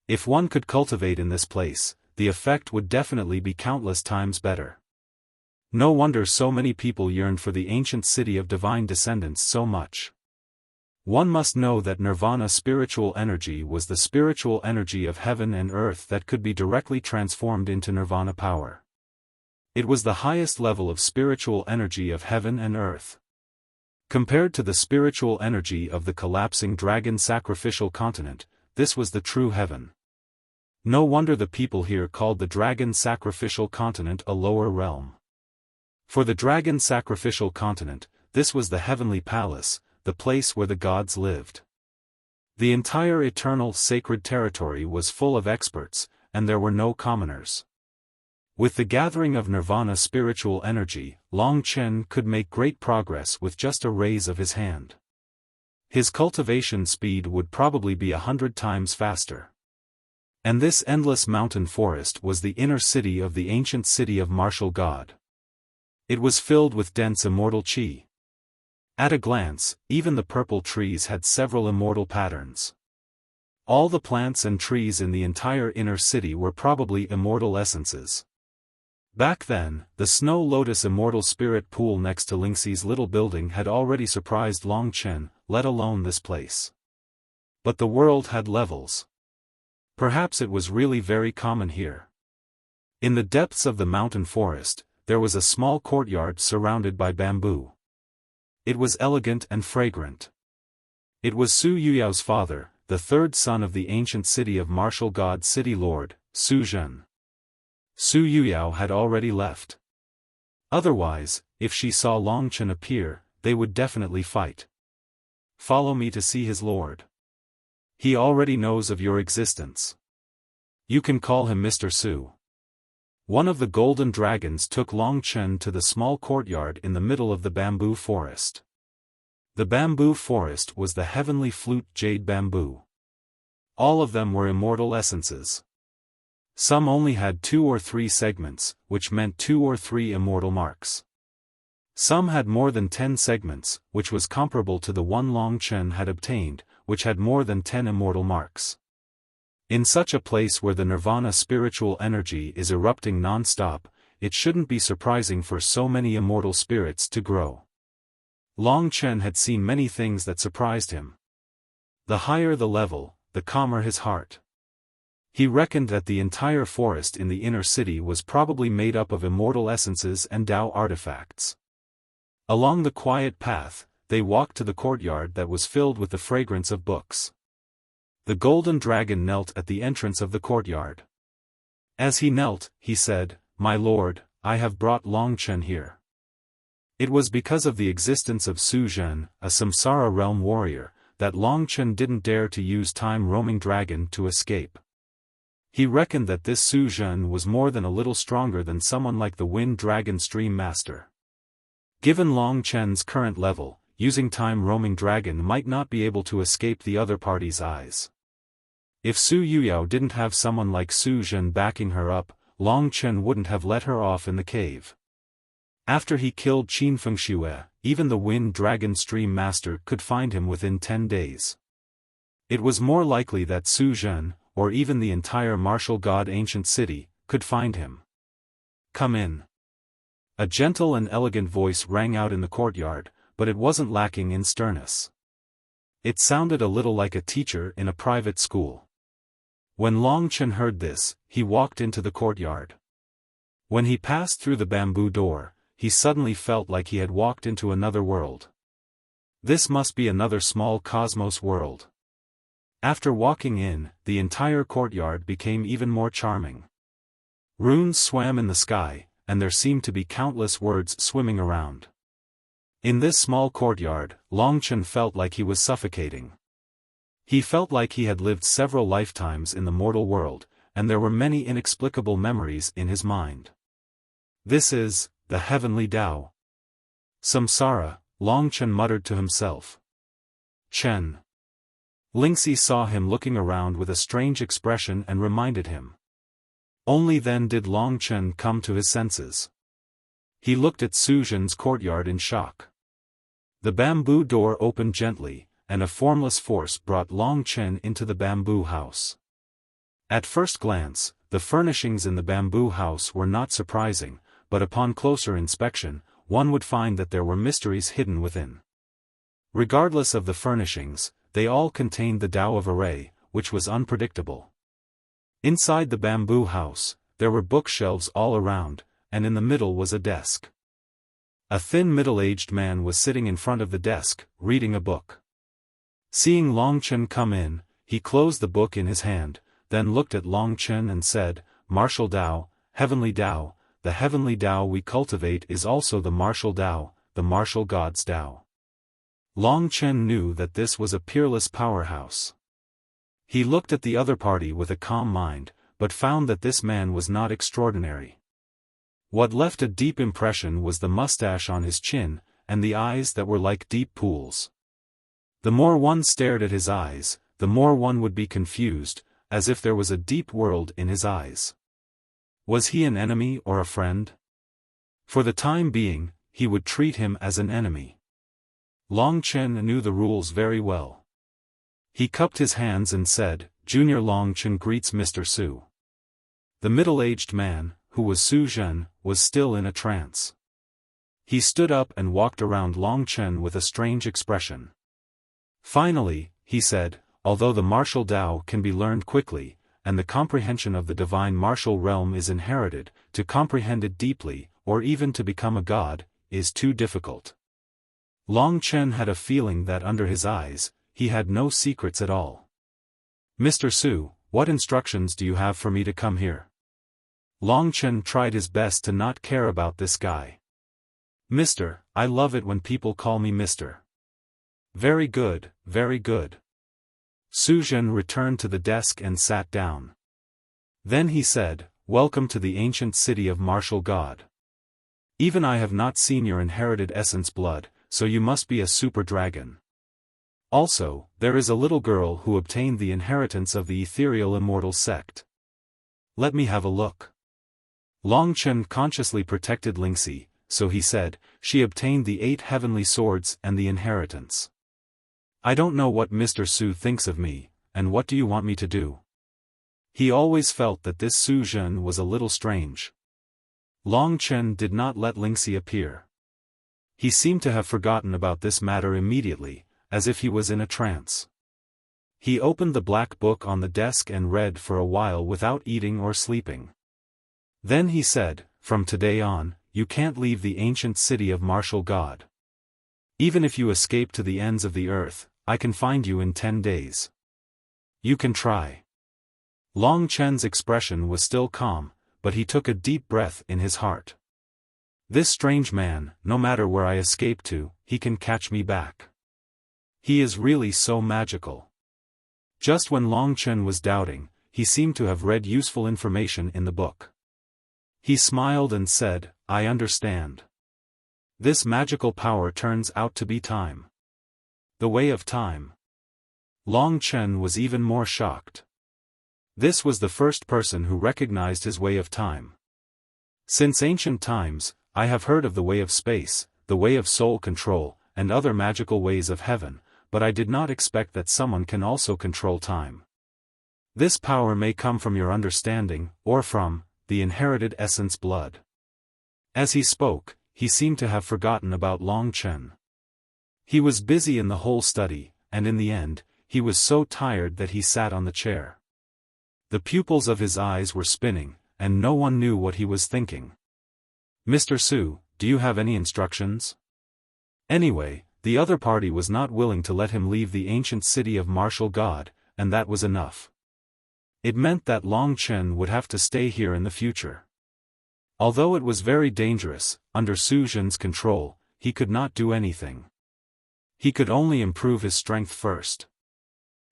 If one could cultivate in this place, the effect would definitely be countless times better. No wonder so many people yearned for the ancient city of divine descendants so much. One must know that nirvana spiritual energy was the spiritual energy of heaven and earth that could be directly transformed into nirvana power. It was the highest level of spiritual energy of heaven and earth. Compared to the spiritual energy of the collapsing dragon sacrificial continent, this was the true heaven. No wonder the people here called the dragon sacrificial continent a lower realm. For the dragon sacrificial continent, this was the heavenly palace, the place where the gods lived. The entire eternal sacred territory was full of experts, and there were no commoners. With the gathering of nirvana spiritual energy, Long Chen could make great progress with just a raise of his hand. His cultivation speed would probably be 100 times faster. And this endless mountain forest was the inner city of the ancient city of martial god. It was filled with dense immortal qi. At a glance, even the purple trees had several immortal patterns. All the plants and trees in the entire inner city were probably immortal essences. Back then, the Snow Lotus Immortal Spirit Pool next to Lingxi's little building had already surprised Long Chen, let alone this place. But the world had levels. Perhaps it was really very common here. In the depths of the mountain forest, there was a small courtyard surrounded by bamboo. It was elegant and fragrant. It was Su Yuyao's father, the third son of the ancient city of martial god city lord, Su Zhen. Su Yuyao had already left. Otherwise, if she saw Long Chen appear, they would definitely fight. Follow me to see his lord. He already knows of your existence. You can call him Mr. Su. One of the golden dragons took Long Chen to the small courtyard in the middle of the bamboo forest. The bamboo forest was the heavenly flute jade bamboo. All of them were immortal essences. Some only had 2 or 3 segments, which meant 2 or 3 immortal marks. Some had more than 10 segments, which was comparable to the one Long Chen had obtained, which had more than 10 immortal marks. In such a place where the nirvana spiritual energy is erupting non-stop, it shouldn't be surprising for so many immortal spirits to grow. Long Chen had seen many things that surprised him. The higher the level, the calmer his heart. He reckoned that the entire forest in the inner city was probably made up of immortal essences and Tao artifacts. Along the quiet path, they walked to the courtyard that was filled with the fragrance of books. The golden dragon knelt at the entrance of the courtyard. As he knelt, he said, "My lord, I have brought Long Chen here." It was because of the existence of Su Zhen, a samsara realm warrior, that Long Chen didn't dare to use time roaming dragon to escape. He reckoned that this Su Zhen was more than a little stronger than someone like the Wind Dragon Stream Master. Given Long Chen's current level, using time roaming dragon might not be able to escape the other party's eyes. If Su Yuyao didn't have someone like Su Zhen backing her up, Long Chen wouldn't have let her off in the cave. After he killed Qin Fengxue, even the Wind Dragon Stream Master could find him within 10 days. It was more likely that Su Zhen, or even the entire martial god ancient city, could find him. "Come in." A gentle and elegant voice rang out in the courtyard, but it wasn't lacking in sternness. It sounded a little like a teacher in a private school. When Long Chen heard this, he walked into the courtyard. When he passed through the bamboo door, he suddenly felt like he had walked into another world. This must be another small cosmos world. After walking in, the entire courtyard became even more charming. Runes swam in the sky, and there seemed to be countless words swimming around. In this small courtyard, Longchen felt like he was suffocating. He felt like he had lived several lifetimes in the mortal world, and there were many inexplicable memories in his mind. This is the heavenly Tao. Samsara, Longchen muttered to himself. Chen. Lingxi saw him looking around with a strange expression and reminded him. Only then did Longchen come to his senses. He looked at Su Zhen's courtyard in shock. The bamboo door opened gently, and a formless force brought Longchen into the bamboo house. At first glance, the furnishings in the bamboo house were not surprising, but upon closer inspection, one would find that there were mysteries hidden within. Regardless of the furnishings, they all contained the Tao of Array, which was unpredictable. Inside the bamboo house, there were bookshelves all around, and in the middle was a desk. A thin middle-aged man was sitting in front of the desk, reading a book. Seeing Longchen come in, he closed the book in his hand, then looked at Longchen and said, Martial Tao, Heavenly Tao, the Heavenly Tao we cultivate is also the Martial Tao, the Martial God's Tao. Longchen knew that this was a peerless powerhouse. He looked at the other party with a calm mind, but found that this man was not extraordinary. What left a deep impression was the mustache on his chin, and the eyes that were like deep pools. The more one stared at his eyes, the more one would be confused, as if there was a deep world in his eyes. Was he an enemy or a friend? For the time being, he would treat him as an enemy. Longchen knew the rules very well. He cupped his hands and said, Junior Longchen greets Mr. Su. The middle-aged man, who was Su Zhen, was still in a trance. He stood up and walked around Longchen with a strange expression. Finally, he said, although the martial Tao can be learned quickly, and the comprehension of the divine martial realm is inherited, to comprehend it deeply, or even to become a god, is too difficult. Longchen had a feeling that under his eyes, he had no secrets at all. Mr. Su, what instructions do you have for me to come here? Longchen tried his best to not care about this guy. Mister, I love it when people call me Mister. Very good, very good. Su Zhen returned to the desk and sat down. Then he said, Welcome to the ancient city of martial god. Even I have not seen your inherited essence blood, so you must be a super dragon. Also, there is a little girl who obtained the inheritance of the ethereal immortal sect. Let me have a look. Longchen consciously protected Lingxi, so he said, she obtained the 8 heavenly swords and the inheritance. I don't know what Mr. Su thinks of me, and what do you want me to do? He always felt that this Su Zhen was a little strange. Longchen did not let Lingxi appear. He seemed to have forgotten about this matter immediately, as if he was in a trance. He opened the black book on the desk and read for a while without eating or sleeping. Then he said, From today on, you can't leave the ancient city of martial god. Even if you escape to the ends of the earth, I can find you in 10 days. You can try. Longchen's expression was still calm, but he took a deep breath in his heart. This strange man, no matter where I escape to, he can catch me back. He is really so magical. Just when Longchen was doubting, he seemed to have read useful information in the book. He smiled and said, I understand. This magical power turns out to be time. The way of time. Longchen was even more shocked. This was the first person who recognized his way of time. Since ancient times, I have heard of the way of space, the way of soul control, and other magical ways of heaven, but I did not expect that someone can also control time. This power may come from your understanding, or from the inherited essence blood. As he spoke, he seemed to have forgotten about Longchen. He was busy in the whole study, and in the end, he was so tired that he sat on the chair. The pupils of his eyes were spinning, and no one knew what he was thinking. Mr. Su, do you have any instructions? Anyway, the other party was not willing to let him leave the ancient city of martial god, and that was enough. It meant that Long Chen would have to stay here in the future. Although it was very dangerous, under Su Zhen's control, he could not do anything. He could only improve his strength first.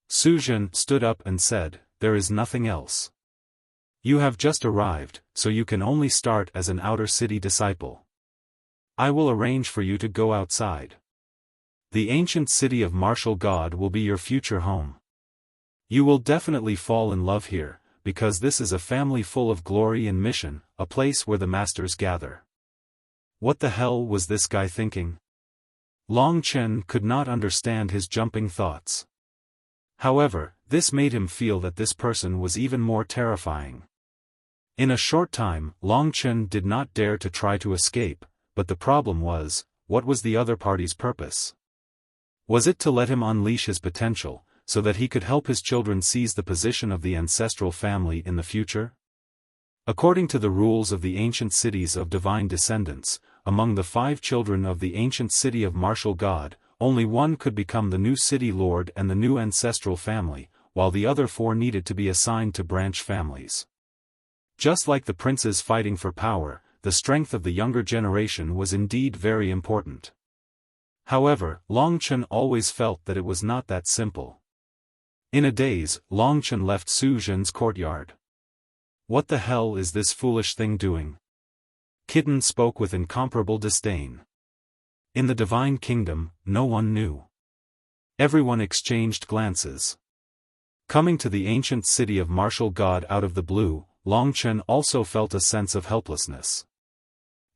Su Zhen stood up and said, "There is nothing else. You have just arrived, so you can only start as an outer city disciple. I will arrange for you to go outside. The ancient city of martial god will be your future home. You will definitely fall in love here, because this is a family full of glory and mission, a place where the masters gather." What the hell was this guy thinking? Long Chen could not understand his jumping thoughts. However, this made him feel that this person was even more terrifying. In a short time, Long Chen did not dare to try to escape, but the problem was, what was the other party's purpose? Was it to let him unleash his potential, so that he could help his children seize the position of the ancestral family in the future? According to the rules of the ancient cities of divine descendants, among the 5 children of the ancient city of martial god, only one could become the new city lord and the new ancestral family, while the other 4 needed to be assigned to branch families. Just like the princes fighting for power, the strength of the younger generation was indeed very important. However, Long Chen always felt that it was not that simple. In a daze, Long Chen left Su Zhen's courtyard. "What the hell is this foolish thing doing?" Kitten spoke with incomparable disdain. In the divine kingdom, no one knew. Everyone exchanged glances. Coming to the ancient city of martial god out of the blue, Long Chen also felt a sense of helplessness.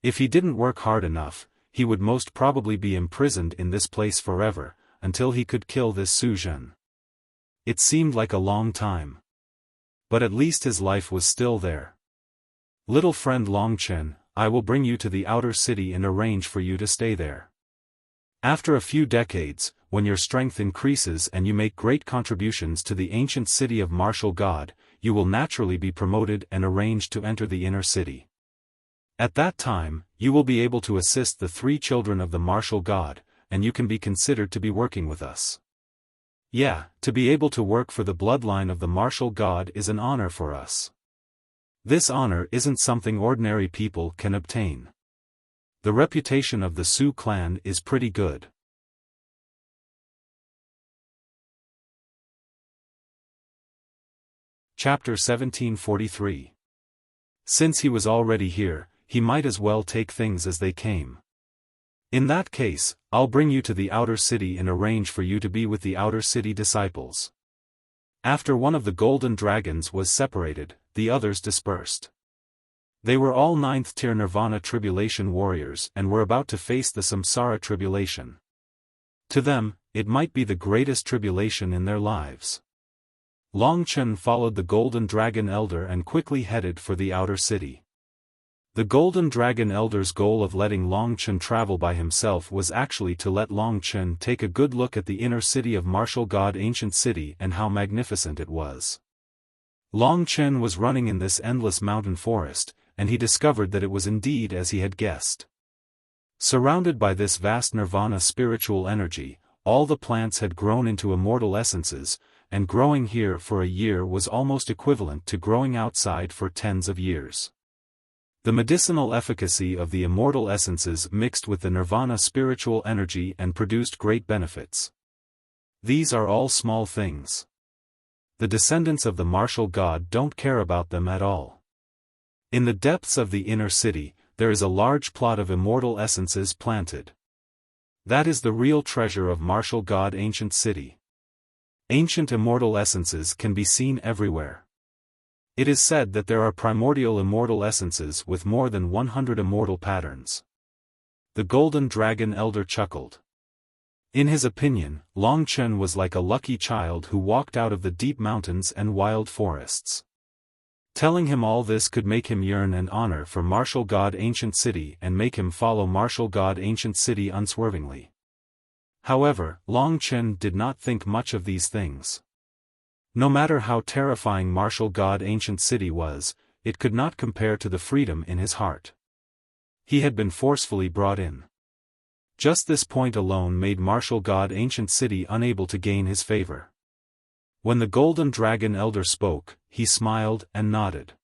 If he didn't work hard enough, he would most probably be imprisoned in this place forever, until he could kill this Su Zhen. It seemed like a long time. But at least his life was still there. "Little friend Long Chen, I will bring you to the outer city and arrange for you to stay there. After a few decades, when your strength increases and you make great contributions to the ancient city of martial god, you will naturally be promoted and arranged to enter the inner city. At that time, you will be able to assist the 3 children of the martial god, and you can be considered to be working with us." Yeah, to be able to work for the bloodline of the martial god is an honor for us. This honor isn't something ordinary people can obtain. The reputation of the Su clan is pretty good. Chapter 1743. Since he was already here, he might as well take things as they came. "In that case, I'll bring you to the outer city and arrange for you to be with the outer city disciples." After one of the golden dragons was separated, the others dispersed. They were all 9th tier Nirvana tribulation warriors and were about to face the Samsara tribulation. To them, it might be the greatest tribulation in their lives. Long Chen followed the golden dragon elder and quickly headed for the outer city. The golden dragon elder's goal of letting Long Chen travel by himself was actually to let Long Chen take a good look at the inner city of martial god ancient city and how magnificent it was. Long Chen was running in this endless mountain forest, and he discovered that it was indeed as he had guessed. Surrounded by this vast nirvana spiritual energy, all the plants had grown into immortal essences, and growing here for a year was almost equivalent to growing outside for tens of years. The medicinal efficacy of the immortal essences mixed with the nirvana spiritual energy and produced great benefits. These are all small things. The descendants of the martial god don't care about them at all. In the depths of the inner city, there is a large plot of immortal essences planted. That is the real treasure of martial god ancient city. Ancient immortal essences can be seen everywhere. It is said that there are primordial immortal essences with more than 100 immortal patterns. The golden dragon elder chuckled. In his opinion, Long Chen was like a lucky child who walked out of the deep mountains and wild forests. Telling him all this could make him yearn and honor for martial god ancient city and make him follow martial god ancient city unswervingly. However, Long Chen did not think much of these things. No matter how terrifying martial god ancient city was, it could not compare to the freedom in his heart. He had been forcefully brought in. Just this point alone made martial god ancient city unable to gain his favor. When the Golden Dragon Elder spoke, he smiled and nodded.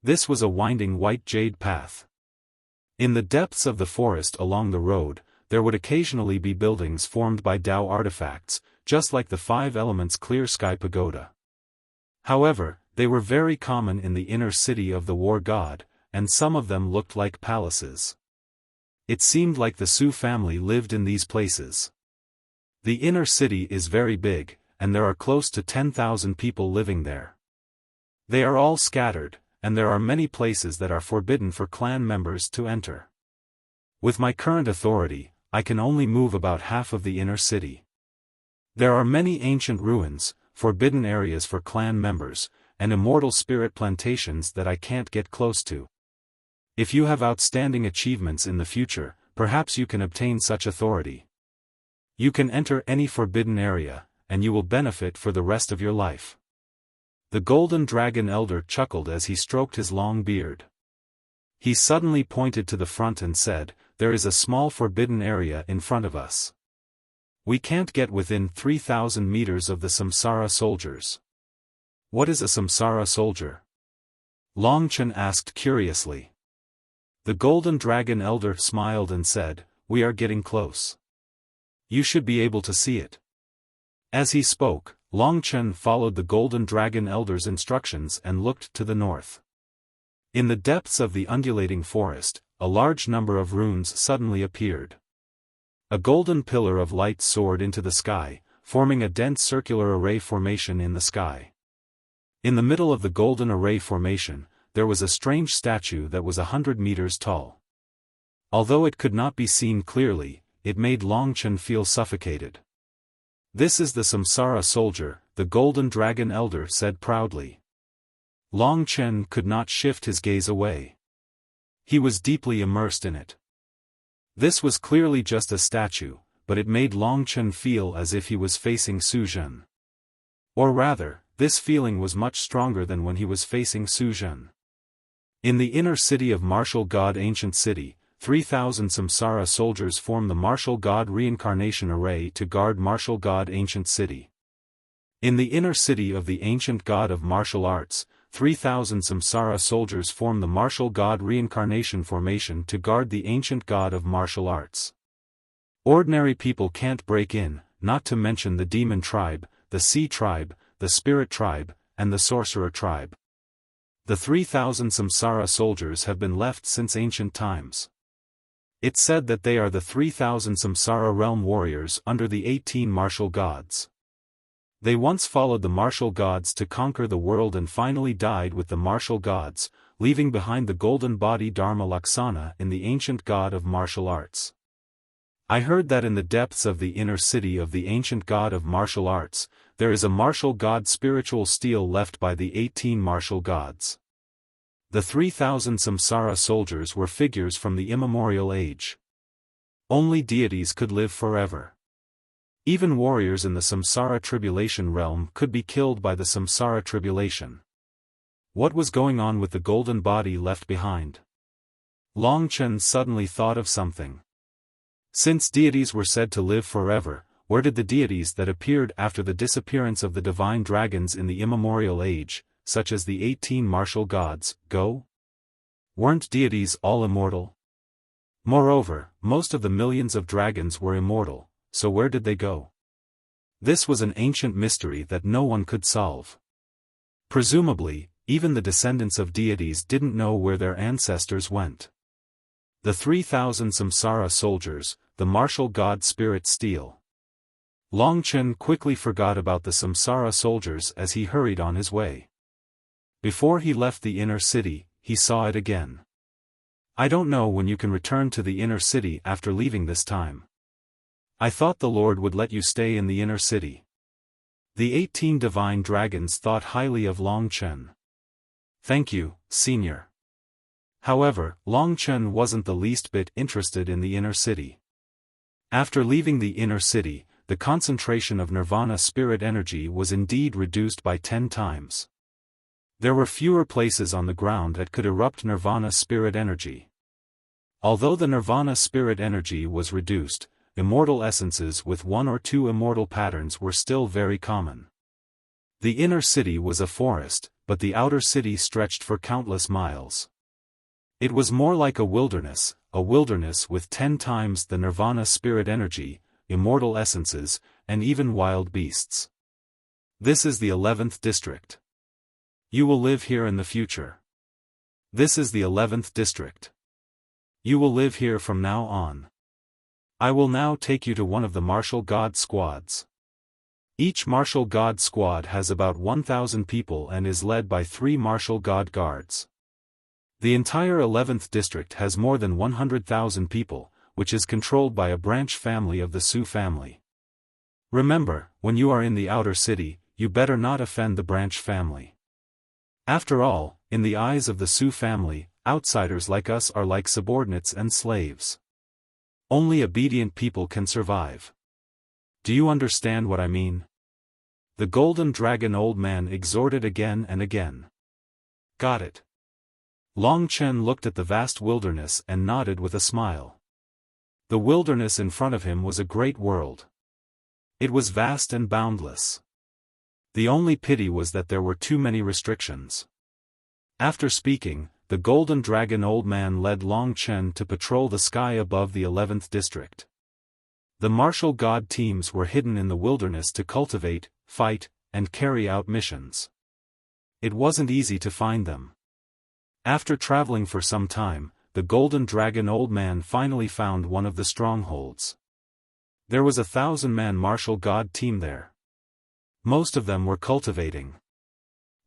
This was a winding white jade path. In the depths of the forest along the road, there would occasionally be buildings formed by Tao artifacts, just like the Five Elements Clear Sky Pagoda. However, they were very common in the inner city of the war god, and some of them looked like palaces. It seemed like the Su family lived in these places. The inner city is very big, and there are close to 10,000 people living there. They are all scattered, and there are many places that are forbidden for clan members to enter. With my current authority, I can only move about half of the inner city. There are many ancient ruins, forbidden areas for clan members, and immortal spirit plantations that I can't get close to. If you have outstanding achievements in the future, perhaps you can obtain such authority. You can enter any forbidden area, and you will benefit for the rest of your life. The Golden Dragon Elder chuckled as he stroked his long beard. He suddenly pointed to the front and said, "There is a small forbidden area in front of us. We can't get within 3,000 meters of the Samsara soldiers." "What is a Samsara soldier?" Long Chen asked curiously. The Golden Dragon Elder smiled and said, "We are getting close. You should be able to see it." As he spoke, Long Chen followed the Golden Dragon Elder's instructions and looked to the north. In the depths of the undulating forest, a large number of runes suddenly appeared. A golden pillar of light soared into the sky, forming a dense circular array formation in the sky. In the middle of the golden array formation, there was a strange statue that was 100 meters tall. Although it could not be seen clearly, it made Long Chen feel suffocated. "This is the Samsara soldier," the Golden Dragon Elder said proudly. Long Chen could not shift his gaze away. He was deeply immersed in it. This was clearly just a statue, but it made Long Chen feel as if he was facing Su Zhen. Or rather, this feeling was much stronger than when he was facing Su Zhen. In the inner city of Martial God Ancient City, 3,000 Samsara soldiers form the Martial God Reincarnation Array to guard Martial God Ancient City. In the inner city of the Ancient God of Martial Arts, 3,000 Samsara soldiers form the Martial God Reincarnation Formation to guard the Ancient God of Martial Arts. Ordinary people can't break in, not to mention the Demon Tribe, the Sea Tribe, the Spirit Tribe, and the Sorcerer Tribe. The 3,000 Samsara soldiers have been left since ancient times. It's said that they are the 3,000 Samsara realm warriors under the 18 martial gods. They once followed the martial gods to conquer the world and finally died with the martial gods, leaving behind the golden body Dharma Laksana in the ancient god of martial arts. I heard that in the depths of the inner city of the ancient god of martial arts, there is a martial god spiritual steel left by the 18 martial gods. The 3,000 Samsara soldiers were figures from the immemorial age. Only deities could live forever. Even warriors in the Samsara Tribulation realm could be killed by the Samsara Tribulation. What was going on with the golden body left behind? Long Chen suddenly thought of something. Since deities were said to live forever, where did the deities that appeared after the disappearance of the divine dragons in the immemorial age, such as the 18 martial gods, go? Weren't deities all immortal? Moreover, most of the millions of dragons were immortal, so where did they go? This was an ancient mystery that no one could solve. Presumably, even the descendants of deities didn't know where their ancestors went. The 3,000 Samsara soldiers, the martial god Spirit Steel. Long Chen quickly forgot about the Samsara soldiers as he hurried on his way. Before he left the inner city, he saw it again. I don't know when you can return to the inner city after leaving this time. I thought the Lord would let you stay in the inner city. The 18 divine dragons thought highly of Long Chen. Thank you, Senior. However, Long Chen wasn't the least bit interested in the inner city. After leaving the inner city, the concentration of Nirvana spirit energy was indeed reduced by 10 times. There were fewer places on the ground that could erupt Nirvana spirit energy. Although the Nirvana spirit energy was reduced, immortal essences with 1 or 2 immortal patterns were still very common. The inner city was a forest, but the outer city stretched for countless miles. It was more like a wilderness with 10 times the nirvana spirit energy, immortal essences, and even wild beasts. This is the 11th district. You will live here in the future. This is the 11th district. You will live here from now on. I will now take you to one of the martial god squads. Each martial god squad has about 1,000 people and is led by 3 martial god guards. The entire 11th district has more than 100,000 people, which is controlled by a branch family of the Su family. Remember, when you are in the outer city, you better not offend the branch family. After all, in the eyes of the Su family, outsiders like us are like subordinates and slaves. Only obedient people can survive. Do you understand what I mean? The golden dragon old man exhorted again and again. Got it. Long Chen looked at the vast wilderness and nodded with a smile. The wilderness in front of him was a great world. It was vast and boundless. The only pity was that there were too many restrictions. After speaking, the golden dragon old man led Long Chen to patrol the sky above the 11th district. The martial god teams were hidden in the wilderness to cultivate, fight, and carry out missions. It wasn't easy to find them. After traveling for some time, the golden dragon old man finally found one of the strongholds. There was a 1,000-man martial god team there. Most of them were cultivating.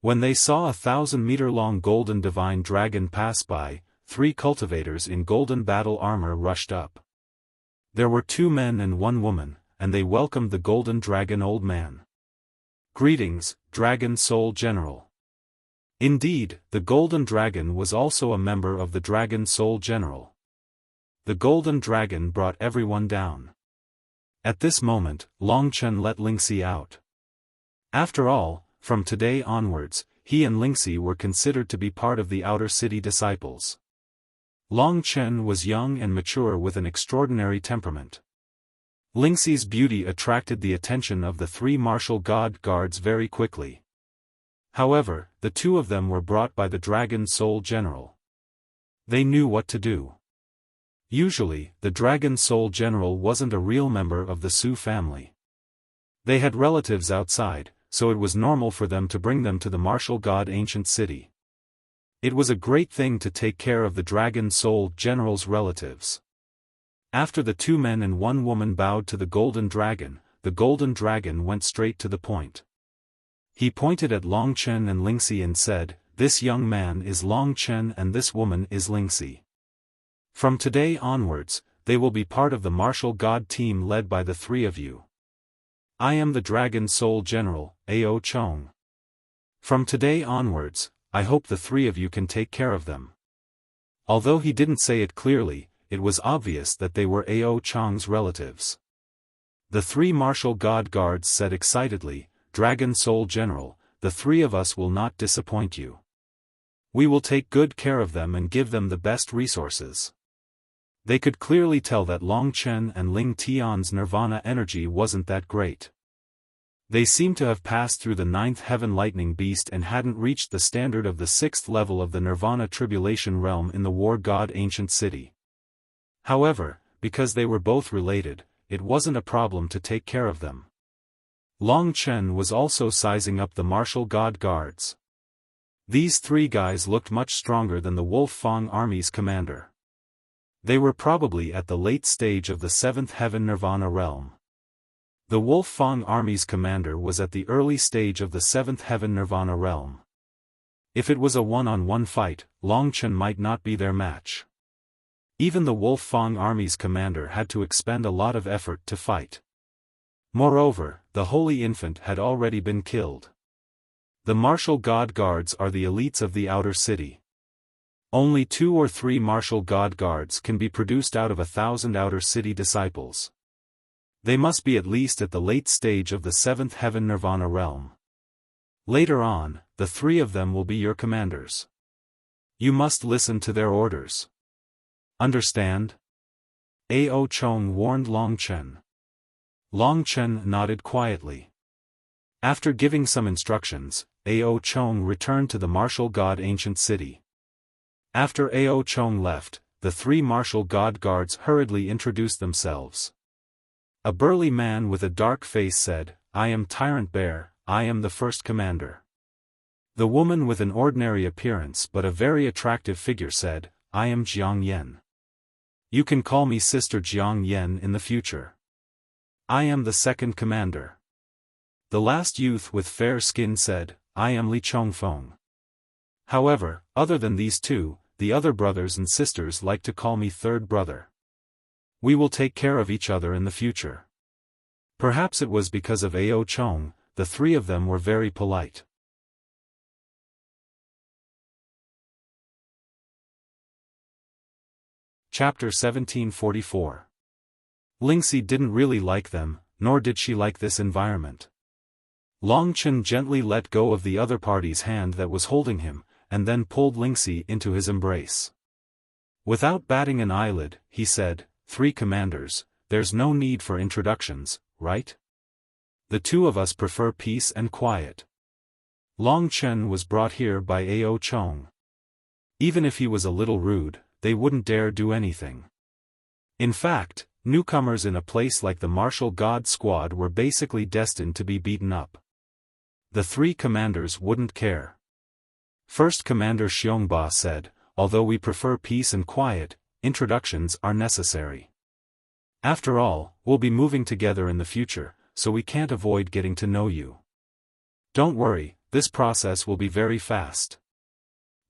When they saw a 1,000-meter-long golden divine dragon pass by, 3 cultivators in golden battle armor rushed up. There were 2 men and 1 woman, and they welcomed the golden dragon old man. Greetings, Dragon Soul General. Indeed, the golden dragon was also a member of the Dragon Soul General. The golden dragon brought everyone down. At this moment, Long Chen let Lingxi out. After all, from today onwards, he and Lingxi were considered to be part of the outer city disciples. Long Chen was young and mature with an extraordinary temperament. Lingxi's beauty attracted the attention of the 3 martial god guards very quickly. However, the 2 of them were brought by the Dragon Soul General. They knew what to do. Usually, the Dragon Soul General wasn't a real member of the Su family. They had relatives outside, so it was normal for them to bring them to the martial god ancient city. It was a great thing to take care of the Dragon Soul General's relatives. After the 2 men and 1 woman bowed to the golden dragon went straight to the point. He pointed at Long Chen and Lingxi and said, "This young man is Long Chen and this woman is Lingxi. From today onwards, they will be part of the martial god team led by the 3 of you. I am the Dragon Soul General, Ao Chong. From today onwards, I hope the 3 of you can take care of them." Although he didn't say it clearly, it was obvious that they were Ao Chong's relatives. The 3 martial god guards said excitedly, "Dragon Soul General, the 3 of us will not disappoint you. We will take good care of them and give them the best resources." They could clearly tell that Long Chen and Ling Tian's nirvana energy wasn't that great. They seemed to have passed through the 9th heaven lightning beast and hadn't reached the standard of the 6th level of the nirvana tribulation realm in the war god ancient city. However, because they were both related, it wasn't a problem to take care of them. Long Chen was also sizing up the martial god guards. These 3 guys looked much stronger than the Wolf Fang army's commander. They were probably at the late stage of the 7th heaven nirvana realm. The Wolf Fang army's commander was at the early stage of the 7th heaven nirvana realm. If it was a one-on-one fight, Long Chen might not be their match. Even the Wolf Fang army's commander had to expend a lot of effort to fight. Moreover, the Holy Infant had already been killed. The martial god guards are the elites of the outer city. Only 2 or 3 martial god guards can be produced out of 1,000 outer city disciples. They must be at least at the late stage of the 7th heaven nirvana realm. Later on, the 3 of them will be your commanders. You must listen to their orders. Understand? Ao Chong warned Long Chen. Long Chen nodded quietly. After giving some instructions, Ao Chong returned to the martial god ancient city. After Ao Chong left, the three martial god guards hurriedly introduced themselves. A burly man with a dark face said, "I am Tyrant Bear, I am the first commander." The woman with an ordinary appearance but a very attractive figure said, "I am Jiang Yen. You can call me Sister Jiang Yen in the future. I am the second commander." The last youth with fair skin said, "I am Li Chongfeng. However, other than these two, the other brothers and sisters like to call me third brother. We will take care of each other in the future." Perhaps it was because of Ao Chong, the three of them were very polite. Chapter 1744. Lingxi didn't really like them, nor did she like this environment. Long Chen gently let go of the other party's hand that was holding him, and then pulled Lingxi into his embrace. Without batting an eyelid, he said, "Three commanders, there's no need for introductions, right? The two of us prefer peace and quiet." Long Chen was brought here by Ao Chong. Even if he was a little rude, they wouldn't dare do anything. In fact, newcomers in a place like the martial god squad were basically destined to be beaten up. The three commanders wouldn't care. First Commander Xiongba said, "Although we prefer peace and quiet, introductions are necessary. After all, we'll be moving together in the future, so we can't avoid getting to know you. Don't worry, this process will be very fast."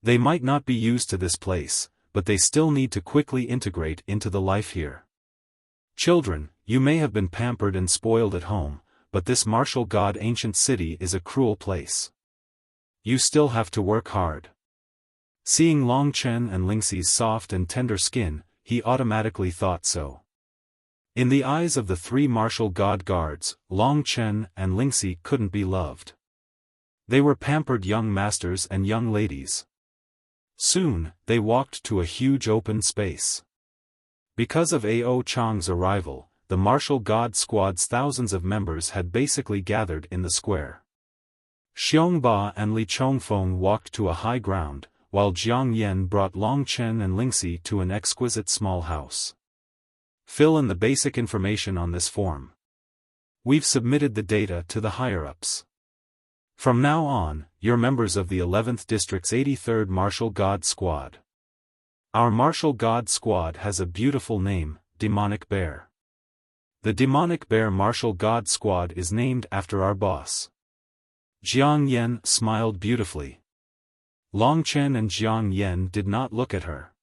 They might not be used to this place, but they still need to quickly integrate into the life here. "Children, you may have been pampered and spoiled at home, but this martial god ancient city is a cruel place. You still have to work hard." Seeing Long Chen and Lingxi's soft and tender skin, he automatically thought so. In the eyes of the three martial god guards, Long Chen and Lingxi couldn't be loved. They were pampered young masters and young ladies. Soon, they walked to a huge open space. Because of Ao Chong's arrival, the martial god squad's thousands of members had basically gathered in the square. Xiongba and Li Chongfeng walked to a high ground, while Jiang Yen brought Long Chen and Lingxi to an exquisite small house. Fill in the basic information on this form. We've submitted the data to the higher-ups. From now on, you're members of the 11th District's 83rd Martial God Squad. Our Martial God Squad has a beautiful name, Demonic Bear. The Demonic Bear Martial God Squad is named after our boss. Jiang Yen smiled beautifully. Long Chen and Jiang Yen did not look at her.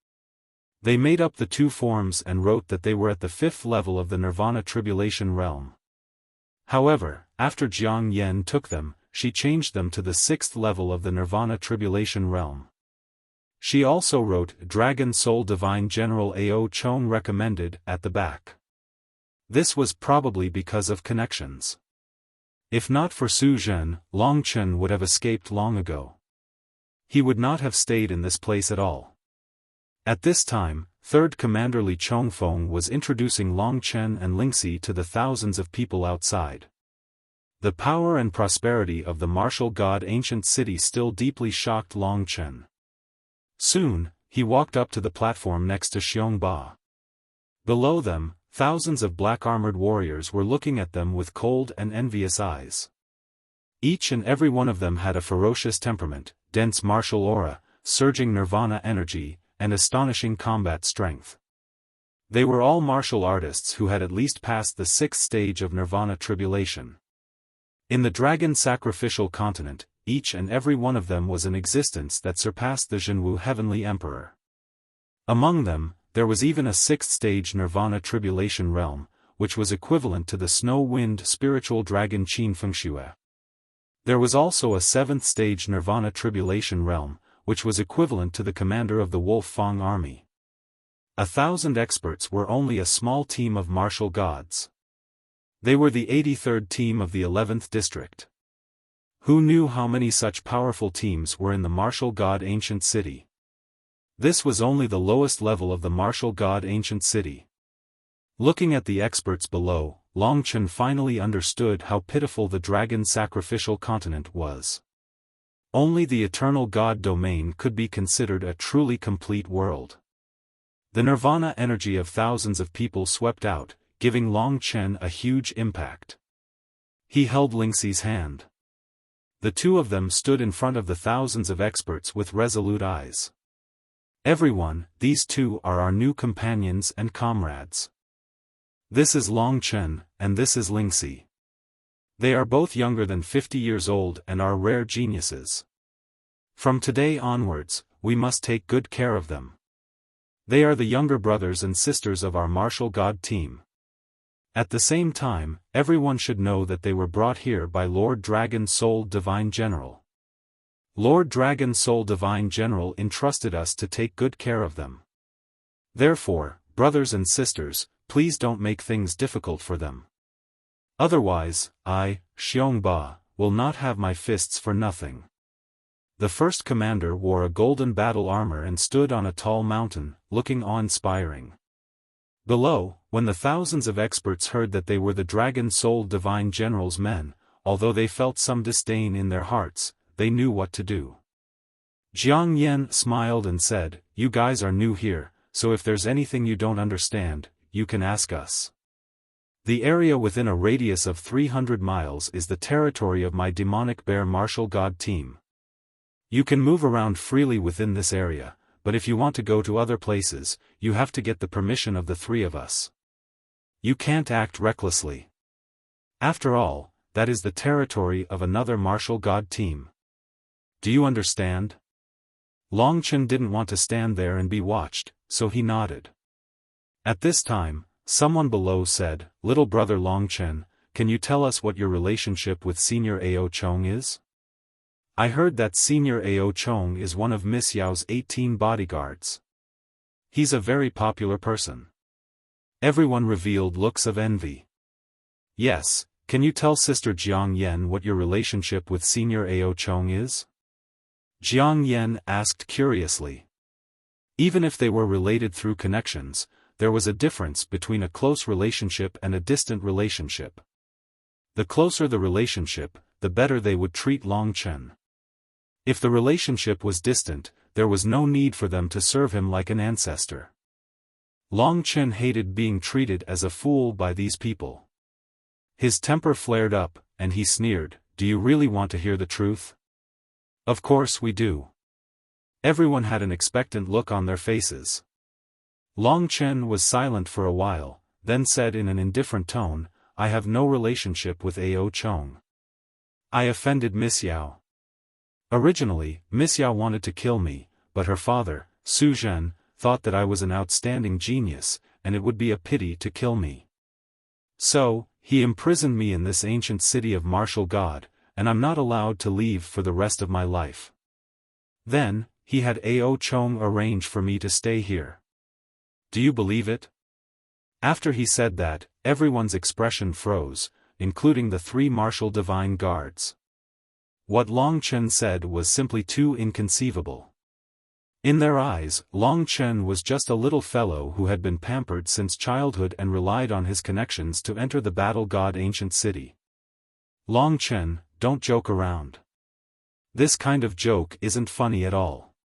They made up the two forms and wrote that they were at the 5th level of the Nirvana Tribulation Realm. However, after Jiang Yen took them, she changed them to the 6th level of the Nirvana Tribulation Realm. She also wrote Dragon Soul Divine General Ao Chong recommended at the back. This was probably because of connections. If not for Su Zhen, Long Chen would have escaped long ago. He would not have stayed in this place at all. At this time, 3rd Commander Li Chongfeng was introducing Long Chen and Lingxi to the thousands of people outside. The power and prosperity of the martial god ancient city still deeply shocked Long Chen. Soon, he walked up to the platform next to Xiongba. Below them, thousands of black-armored warriors were looking at them with cold and envious eyes. Each and every one of them had a ferocious temperament, dense martial aura, surging nirvana energy, and astonishing combat strength. They were all martial artists who had at least passed the 6th stage of nirvana tribulation. In the dragon sacrificial continent, each and every one of them was an existence that surpassed the Zhenwu Heavenly Emperor. Among them, there was even a 6th stage nirvana tribulation realm, which was equivalent to the snow-wind spiritual dragon Qin Fengxue. There was also a 7th stage nirvana tribulation realm, which was equivalent to the commander of the Wolf Fang army. 1,000 experts were only a small team of martial gods. They were the 83rd team of the 11th district. Who knew how many such powerful teams were in the martial god ancient city? This was only the lowest level of the martial god ancient city. Looking at the experts below, Long Chen finally understood how pitiful the dragon sacrificial continent was. Only the eternal God domain could be considered a truly complete world. The nirvana energy of thousands of people swept out, giving Long Chen a huge impact. He held Lingxi's hand. The two of them stood in front of the thousands of experts with resolute eyes. Everyone, these two are our new companions and comrades. This is Long Chen, and this is Lingxi. They are both younger than 50 years old and are rare geniuses. From today onwards, we must take good care of them. They are the younger brothers and sisters of our martial god team. At the same time, everyone should know that they were brought here by Lord Dragon Soul Divine General. Lord Dragon Soul Divine General entrusted us to take good care of them. Therefore, brothers and sisters, please don't make things difficult for them. Otherwise, I, Xiongba, will not have my fists for nothing. The first commander wore a golden battle armor and stood on a tall mountain, looking awe-inspiring. Below, when the thousands of experts heard that they were the Dragon Soul Divine General's men, although they felt some disdain in their hearts, they knew what to do. Jiang Yan smiled and said, "You guys are new here, so if there's anything you don't understand, you can ask us. The area within a radius of 300 miles is the territory of my demonic bear martial god team. You can move around freely within this area, but if you want to go to other places, you have to get the permission of the three of us. You can't act recklessly. After all, that is the territory of another martial god team. Do you understand?" Long Chen didn't want to stand there and be watched, so he nodded. At this time, someone below said, "Little brother Long Chen, can you tell us what your relationship with Senior Ao Chong is? I heard that Senior Ao Chong is one of Miss Yao's 18 bodyguards. He's a very popular person." Everyone revealed looks of envy. "Yes, can you tell Sister Jiang Yan what your relationship with Senior Ao Chong is?" Jiang Yan asked curiously. Even if they were related through connections, there was a difference between a close relationship and a distant relationship. The closer the relationship, the better they would treat Long Chen. If the relationship was distant, there was no need for them to serve him like an ancestor. Long Chen hated being treated as a fool by these people. His temper flared up, and he sneered, "Do you really want to hear the truth?" "Of course we do." Everyone had an expectant look on their faces. Long Chen was silent for a while, then said in an indifferent tone, "I have no relationship with Ao Chong. I offended Miss Yao. Originally, Miss Yao wanted to kill me, but her father, Su Zhen, thought that I was an outstanding genius, and it would be a pity to kill me. So, he imprisoned me in this ancient city of martial god, and I'm not allowed to leave for the rest of my life. Then, he had Ao Chong arrange for me to stay here. Do you believe it?" After he said that, everyone's expression froze, including the three martial divine guards. What Long Chen said was simply too inconceivable. In their eyes, Long Chen was just a little fellow who had been pampered since childhood and relied on his connections to enter the battle god ancient city. "Long Chen, don't joke around. This kind of joke isn't funny at all.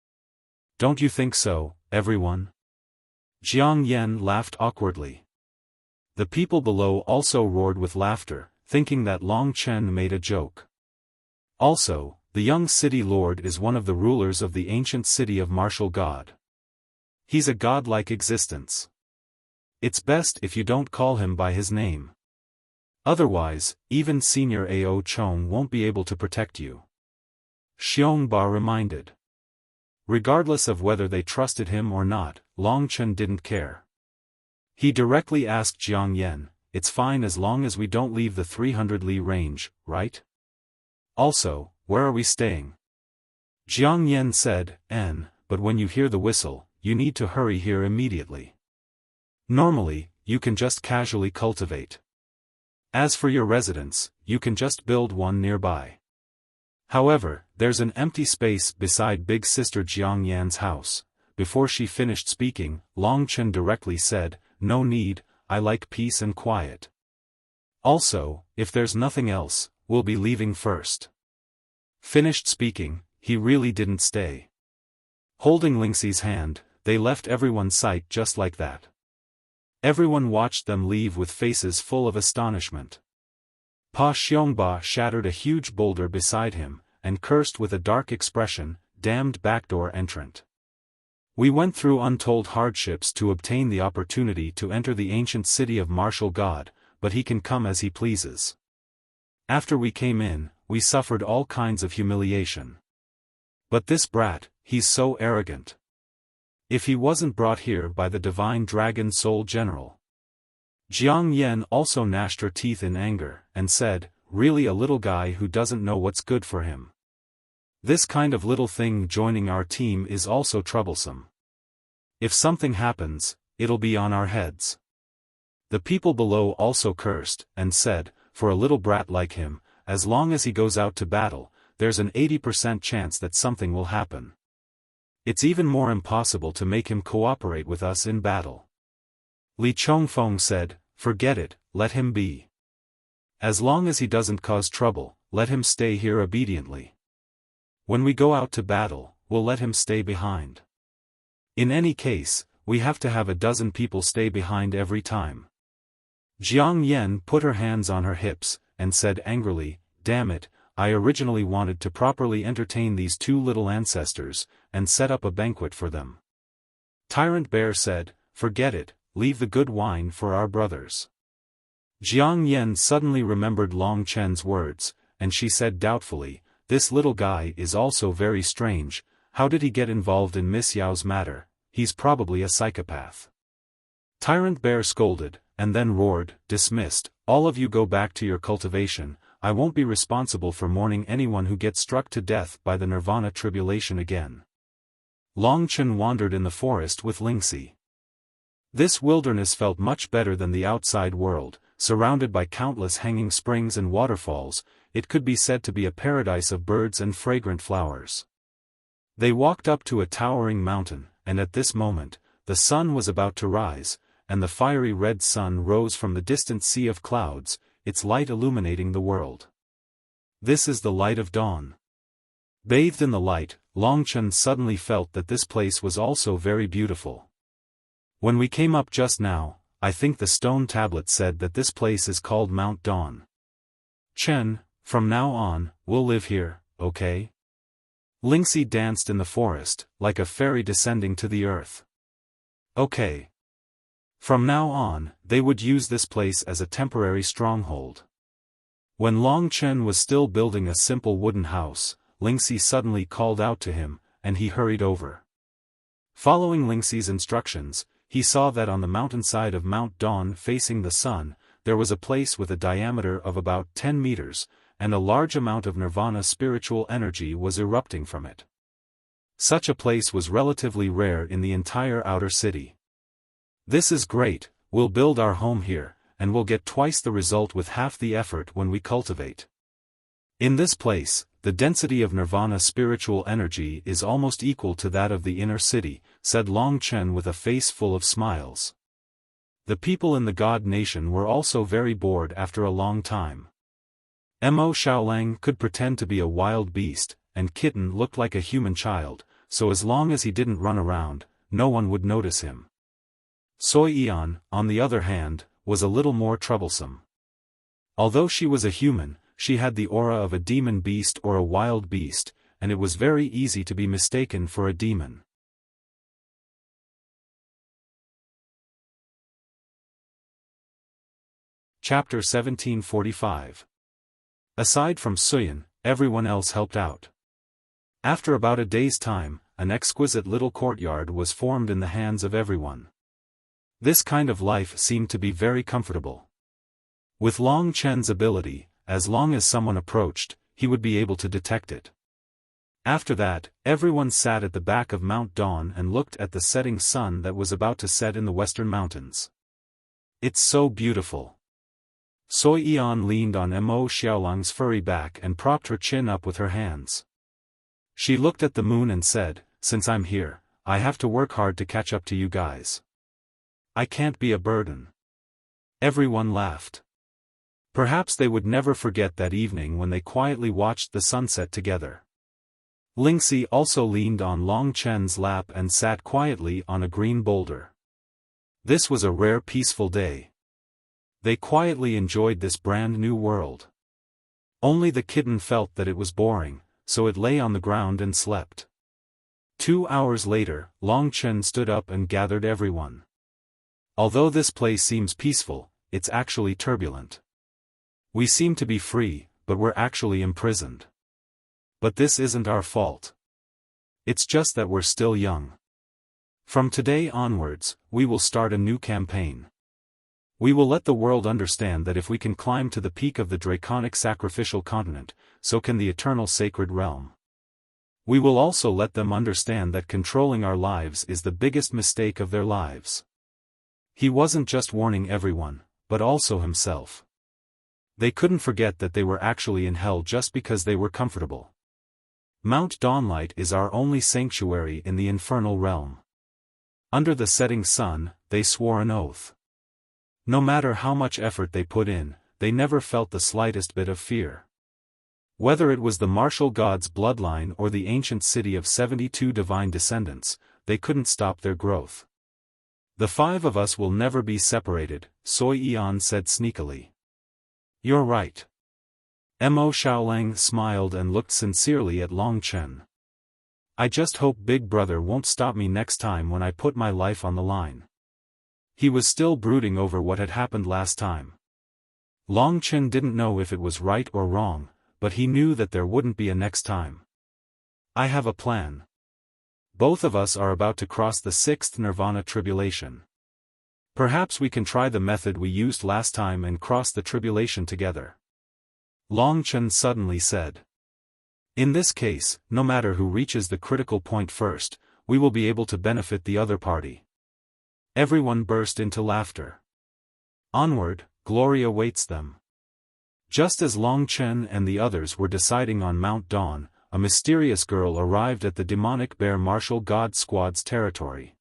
Don't you think so, everyone?" Jiang Yan laughed awkwardly. The people below also roared with laughter, thinking that Long Chen made a joke. Also, the young city lord is one of the rulers of the ancient city of martial god. He's a godlike existence. It's best if you don't call him by his name. Otherwise, even Senior Ao Chong won't be able to protect you. Xiongba reminded. Regardless of whether they trusted him or not, Long Chen didn't care. He directly asked Jiang Yan, "It's fine as long as we don't leave the 300 li range, right? Also, where are we staying?" Jiang Yan said, "But when you hear the whistle, you need to hurry here immediately. Normally, you can just casually cultivate. As for your residence, you can just build one nearby. However, there's an empty space beside Big Sister Jiang Yan's house." Before she finished speaking, Long Chen directly said, "No need, I like peace and quiet. Also, if there's nothing else, we'll be leaving first." Finished speaking, he really didn't stay. Holding Lingxi's hand, they left everyone's sight just like that. Everyone watched them leave with faces full of astonishment. Pa Xiongba shattered a huge boulder beside him, and cursed with a dark expression, "Damned backdoor entrant. We went through untold hardships to obtain the opportunity to enter the ancient city of martial God, but he can come as he pleases. After we came in, we suffered all kinds of humiliation. But this brat, he's so arrogant. If he wasn't brought here by the divine dragon soul general." Jiang Yan also gnashed her teeth in anger, and said, "Really a little guy who doesn't know what's good for him. This kind of little thing joining our team is also troublesome. If something happens, it'll be on our heads." The people below also cursed, and said, "For a little brat like him, as long as he goes out to battle, there's an 80% chance that something will happen. It's even more impossible to make him cooperate with us in battle." Li Chongfeng said, "Forget it, let him be. As long as he doesn't cause trouble, let him stay here obediently. When we go out to battle, we'll let him stay behind. In any case, we have to have a dozen people stay behind every time." Jiang Yan put her hands on her hips, and said angrily, "Damn it, I originally wanted to properly entertain these two little ancestors, and set up a banquet for them." Tyrant Bear said, "Forget it, leave the good wine for our brothers." Jiang Yan suddenly remembered Long Chen's words, and she said doubtfully, "This little guy is also very strange. How did he get involved in Miss Yao's matter? He's probably a psychopath." Tyrant Bear scolded, and then roared, "Dismissed, all of you go back to your cultivation. I won't be responsible for mourning anyone who gets struck to death by the Nirvana tribulation again." Long Chen wandered in the forest with Lingxi. This wilderness felt much better than the outside world, surrounded by countless hanging springs and waterfalls. It could be said to be a paradise of birds and fragrant flowers. They walked up to a towering mountain, and at this moment, the sun was about to rise, and the fiery red sun rose from the distant sea of clouds, its light illuminating the world. "This is the light of dawn." Bathed in the light, Longchen suddenly felt that this place was also very beautiful. "When we came up just now, I think the stone tablet said that this place is called Mount Dawn. Chen, from now on, we'll live here, okay?" Lingxi danced in the forest, like a fairy descending to the earth. Okay. From now on, they would use this place as a temporary stronghold. When Long Chen was still building a simple wooden house, Lingxi suddenly called out to him, and he hurried over. Following Lingxi's instructions, he saw that on the mountainside of Mount Dawn facing the sun, there was a place with a diameter of about 10 meters, and a large amount of nirvana spiritual energy was erupting from it. Such a place was relatively rare in the entire outer city. "This is great, we'll build our home here, and we'll get twice the result with half the effort when we cultivate. In this place, the density of nirvana spiritual energy is almost equal to that of the inner city," said Long Chen with a face full of smiles. The people in the God Nation were also very bored after a long time. Mo Xiaolang could pretend to be a wild beast, and Kitten looked like a human child, so as long as he didn't run around, no one would notice him. Soi Eon, on the other hand, was a little more troublesome. Although she was a human, she had the aura of a demon beast or a wild beast, and it was very easy to be mistaken for a demon. Chapter 1745. Aside from Suyin, everyone else helped out. After about a day's time, an exquisite little courtyard was formed in the hands of everyone. This kind of life seemed to be very comfortable. With Long Chen's ability, as long as someone approached, he would be able to detect it. After that, everyone sat at the back of Mount Dawn and looked at the setting sun that was about to set in the western mountains. "It's so beautiful." Soi Eon leaned on Mo Xiaolang's furry back and propped her chin up with her hands. She looked at the moon and said, "Since I'm here, I have to work hard to catch up to you guys. I can't be a burden. Everyone laughed. Perhaps they would never forget that evening when they quietly watched the sunset together. Lingxi also leaned on Long Chen's lap and sat quietly on a green boulder. This was a rare peaceful day. They quietly enjoyed this brand new world. Only the kitten felt that it was boring, so it lay on the ground and slept. 2 hours later, Long Chen stood up and gathered everyone. Although this place seems peaceful, it's actually turbulent. We seem to be free, but we're actually imprisoned. But this isn't our fault. It's just that we're still young. From today onwards, we will start a new campaign. We will let the world understand that if we can climb to the peak of the draconic sacrificial continent, so can the eternal sacred realm. We will also let them understand that controlling our lives is the biggest mistake of their lives. He wasn't just warning everyone, but also himself. They couldn't forget that they were actually in hell just because they were comfortable. Mount Dawnlight is our only sanctuary in the infernal realm. Under the setting sun, they swore an oath. No matter how much effort they put in, they never felt the slightest bit of fear. Whether it was the martial god's bloodline or the ancient city of 72 divine descendants, they couldn't stop their growth. The 5 of us will never be separated, Soi Yan said sneakily. You're right. Mo Xiaolang smiled and looked sincerely at Long Chen. I just hope Big Brother won't stop me next time when I put my life on the line. He was still brooding over what had happened last time. Long Chen didn't know if it was right or wrong, but he knew that there wouldn't be a next time. I have a plan. Both of us are about to cross the 6th Nirvana tribulation. Perhaps we can try the method we used last time and cross the tribulation together. Long Chen suddenly said. In this case, no matter who reaches the critical point first, we will be able to benefit the other party. Everyone burst into laughter. Onward, glory awaits them. Just as Long Chen and the others were deciding on Mount Dawn, a mysterious girl arrived at the demonic bear martial god squad's territory.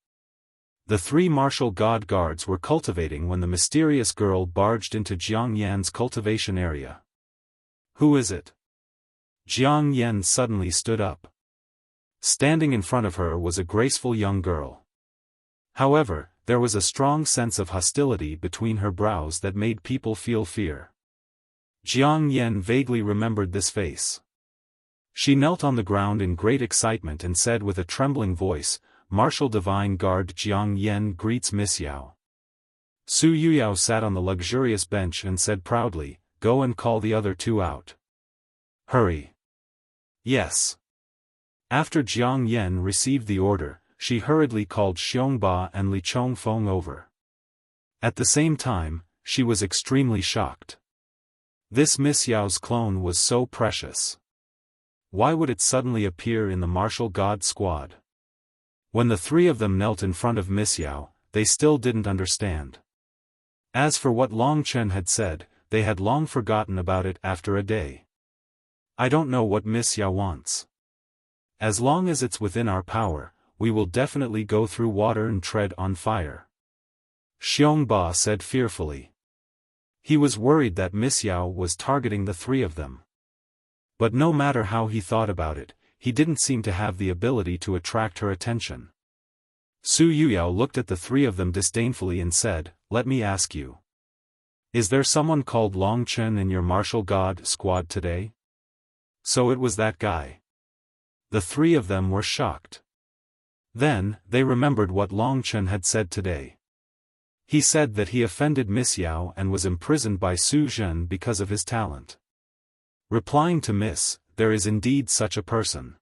The 3 martial god guards were cultivating when the mysterious girl barged into Jiang Yan's cultivation area. Who is it? Jiang Yan suddenly stood up. Standing in front of her was a graceful young girl. However, there was a strong sense of hostility between her brows that made people feel fear. Jiang Yan vaguely remembered this face. She knelt on the ground in great excitement and said with a trembling voice, Martial Divine Guard Jiang Yan greets Miss Yao. Su Yuyao sat on the luxurious bench and said proudly, Go and call the other 2 out. Hurry. Yes. After Jiang Yan received the order, she hurriedly called Xiongba and Li Chongfeng over. At the same time, she was extremely shocked. This Miss Yao's clone was so precious. Why would it suddenly appear in the martial god squad? When the 3 of them knelt in front of Miss Yao, they still didn't understand. As for what Long Chen had said, they had long forgotten about it after a day. I don't know what Miss Yao wants. As long as it's within our power, we will definitely go through water and tread on fire. Xiongba said fearfully. He was worried that Miss Yao was targeting the 3 of them. But no matter how he thought about it, he didn't seem to have the ability to attract her attention. Su Yuyao looked at the 3 of them disdainfully and said, Let me ask you. Is there someone called Long Chen in your martial god squad today? So it was that guy. The 3 of them were shocked. Then, they remembered what Long Chen had said today. He said that he offended Miss Yao and was imprisoned by Su Zhen because of his talent. Replying to Miss, there is indeed such a person.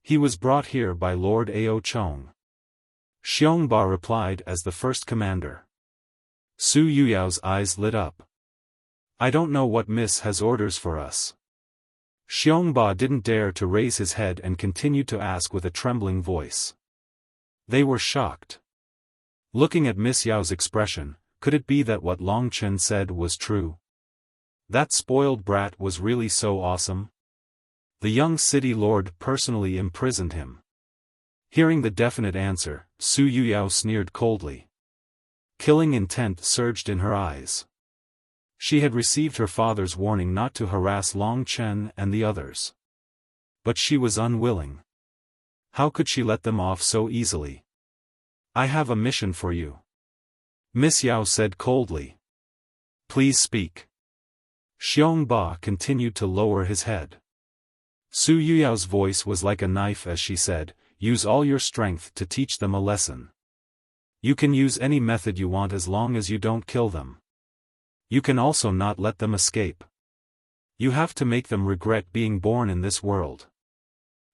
He was brought here by Lord Ao Chong. Xiongba replied as the first commander. Su Yuyao's eyes lit up. I don't know what Miss has orders for us. Xiongba didn't dare to raise his head and continued to ask with a trembling voice. They were shocked. Looking at Miss Yao's expression, could it be that what Long Chen said was true? That spoiled brat was really so awesome? The young city lord personally imprisoned him. Hearing the definite answer, Su Yuyao sneered coldly. Killing intent surged in her eyes. She had received her father's warning not to harass Long Chen and the others. But she was unwilling. How could she let them off so easily? "I have a mission for you," Miss Yao said coldly. "Please speak." Xiong Ba continued to lower his head. Su Yuyao's voice was like a knife as she said, "Use all your strength to teach them a lesson. You can use any method you want as long as you don't kill them. You can also not let them escape. You have to make them regret being born in this world.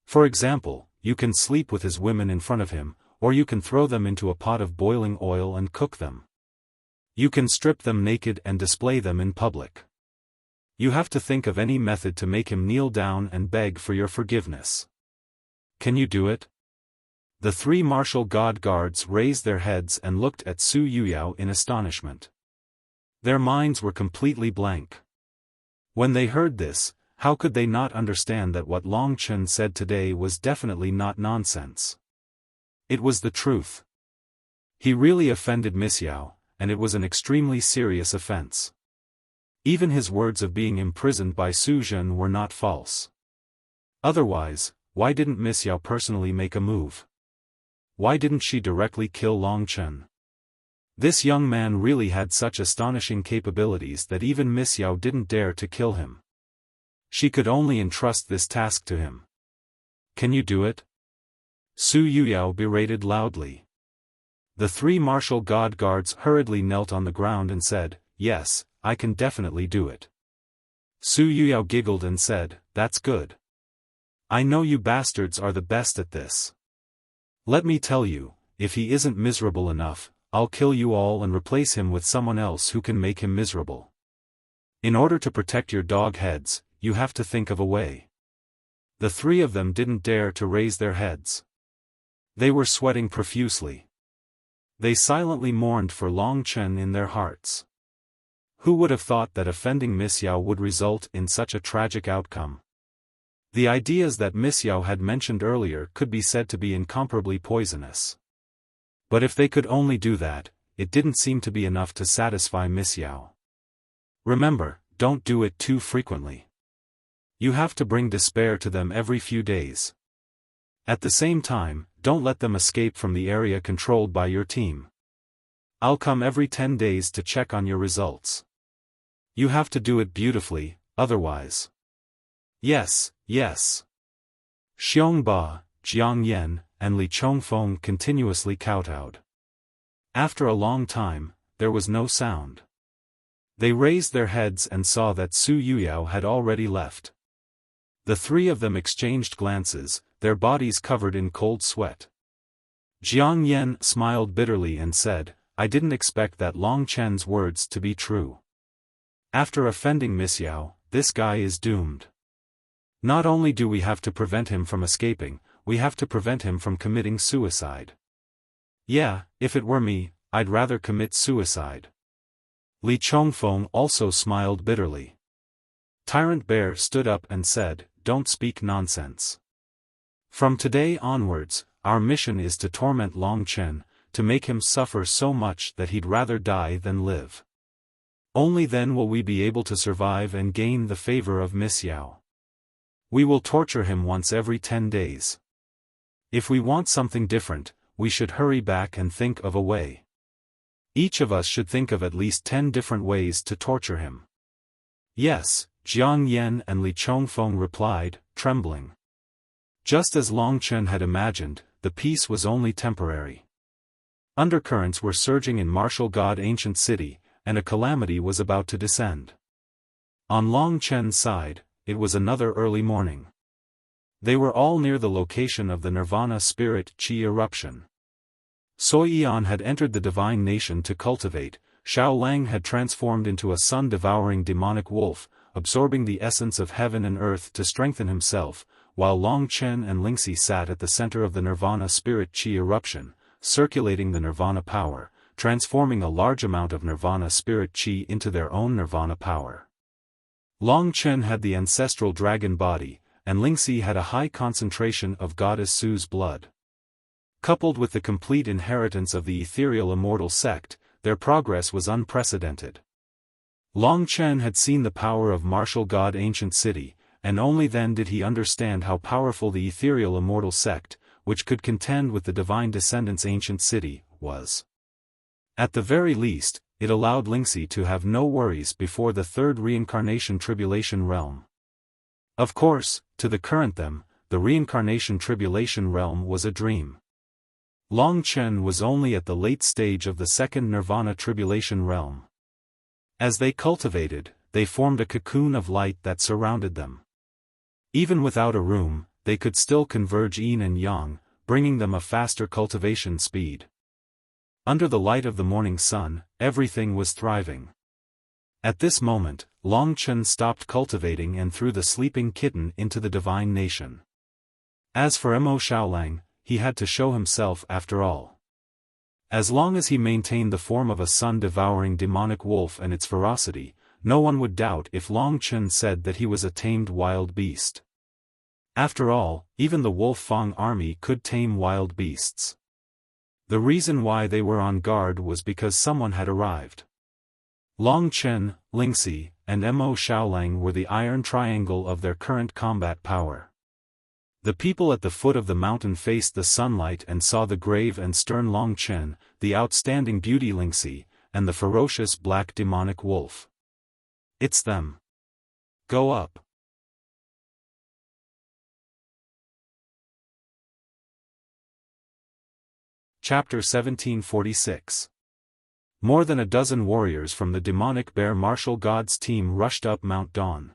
For example, you can sleep with his women in front of him, or you can throw them into a pot of boiling oil and cook them. You can strip them naked and display them in public. You have to think of any method to make him kneel down and beg for your forgiveness. Can you do it?" The three martial god guards raised their heads and looked at Su Yuyao in astonishment. Their minds were completely blank. When they heard this, how could they not understand that what Long Chen said today was definitely not nonsense? It was the truth. He really offended Miss Yao, and it was an extremely serious offense. Even his words of being imprisoned by Su Zhen were not false. Otherwise, why didn't Miss Yao personally make a move? Why didn't she directly kill Long Chen? This young man really had such astonishing capabilities that even Miss Yao didn't dare to kill him. She could only entrust this task to him. "Can you do it?" Su Yuyao berated loudly. The three martial god guards hurriedly knelt on the ground and said, "Yes, I can definitely do it." Su Yuyao giggled and said, "That's good. I know you bastards are the best at this. Let me tell you, if he isn't miserable enough, I'll kill you all and replace him with someone else who can make him miserable. In order to protect your dog heads, you have to think of a way." The three of them didn't dare to raise their heads. They were sweating profusely. They silently mourned for Long Chen in their hearts. Who would have thought that offending Miss Yao would result in such a tragic outcome? The ideas that Miss Yao had mentioned earlier could be said to be incomparably poisonous. But if they could only do that, it didn't seem to be enough to satisfy Miss Yao. Remember, don't do it too frequently. You have to bring despair to them every few days. At the same time, don't let them escape from the area controlled by your team. I'll come every 10 days to check on your results. You have to do it beautifully, otherwise. Yes, yes. Xiong Ba, Jiang Yan, and Li Chongfeng continuously kowtowed. After a long time, there was no sound. They raised their heads and saw that Su Yuyao had already left. The three of them exchanged glances, their bodies covered in cold sweat. Jiang Yan smiled bitterly and said, "I didn't expect that Long Chen's words to be true. After offending Miss Yao, this guy is doomed. Not only do we have to prevent him from escaping, we have to prevent him from committing suicide. Yeah, if it were me, I'd rather commit suicide." Li Chongfeng also smiled bitterly. Tyrant Bear stood up and said, "Don't speak nonsense. From today onwards, our mission is to torment Long Chen, to make him suffer so much that he'd rather die than live. Only then will we be able to survive and gain the favor of Miss Yao. We will torture him once every 10 days. If we want something different, we should hurry back and think of a way. Each of us should think of at least 10 different ways to torture him." "Yes," Jiang Yan and Li Chongfeng replied, trembling. Just as Long Chen had imagined, the peace was only temporary. Undercurrents were surging in martial god ancient city, and a calamity was about to descend. On Long Chen's side, it was another early morning. They were all near the location of the Nirvana spirit Qi eruption. Soi Yan had entered the divine nation to cultivate, Xiao Lang had transformed into a sun-devouring demonic wolf, absorbing the essence of heaven and earth to strengthen himself, while Long Chen and Lingxi sat at the center of the Nirvana spirit Qi eruption, circulating the Nirvana power, transforming a large amount of Nirvana spirit Qi into their own Nirvana power. Long Chen had the ancestral dragon body, and Lingxi had a high concentration of Goddess Su's blood. Coupled with the complete inheritance of the ethereal immortal sect, their progress was unprecedented. Long Chen had seen the power of martial god ancient city, and only then did he understand how powerful the ethereal immortal sect, which could contend with the divine descendants ancient city, was. At the very least, it allowed Lingxi to have no worries before the third reincarnation tribulation realm. Of course, to the current them, the reincarnation tribulation realm was a dream. Long Chen was only at the late stage of the second nirvana tribulation realm. As they cultivated, they formed a cocoon of light that surrounded them. Even without a room, they could still converge yin and yang, bringing them a faster cultivation speed. Under the light of the morning sun, everything was thriving. At this moment, Long Chen stopped cultivating and threw the sleeping kitten into the divine nation. As for Mo Xiaolang, he had to show himself after all. As long as he maintained the form of a sun-devouring demonic wolf and its ferocity, no one would doubt if Long Chen said that he was a tamed wild beast. After all, even the Wolf Fang army could tame wild beasts. The reason why they were on guard was because someone had arrived. Long Chen, Lingxi, and Mo Xiaolang were the iron triangle of their current combat power. The people at the foot of the mountain faced the sunlight and saw the grave and stern Long Chen, the outstanding beauty Lingxi, and the ferocious black demonic wolf. It's them. Go up. Chapter 1746. More than a dozen warriors from the demonic bear martial gods team rushed up Mount Dawn.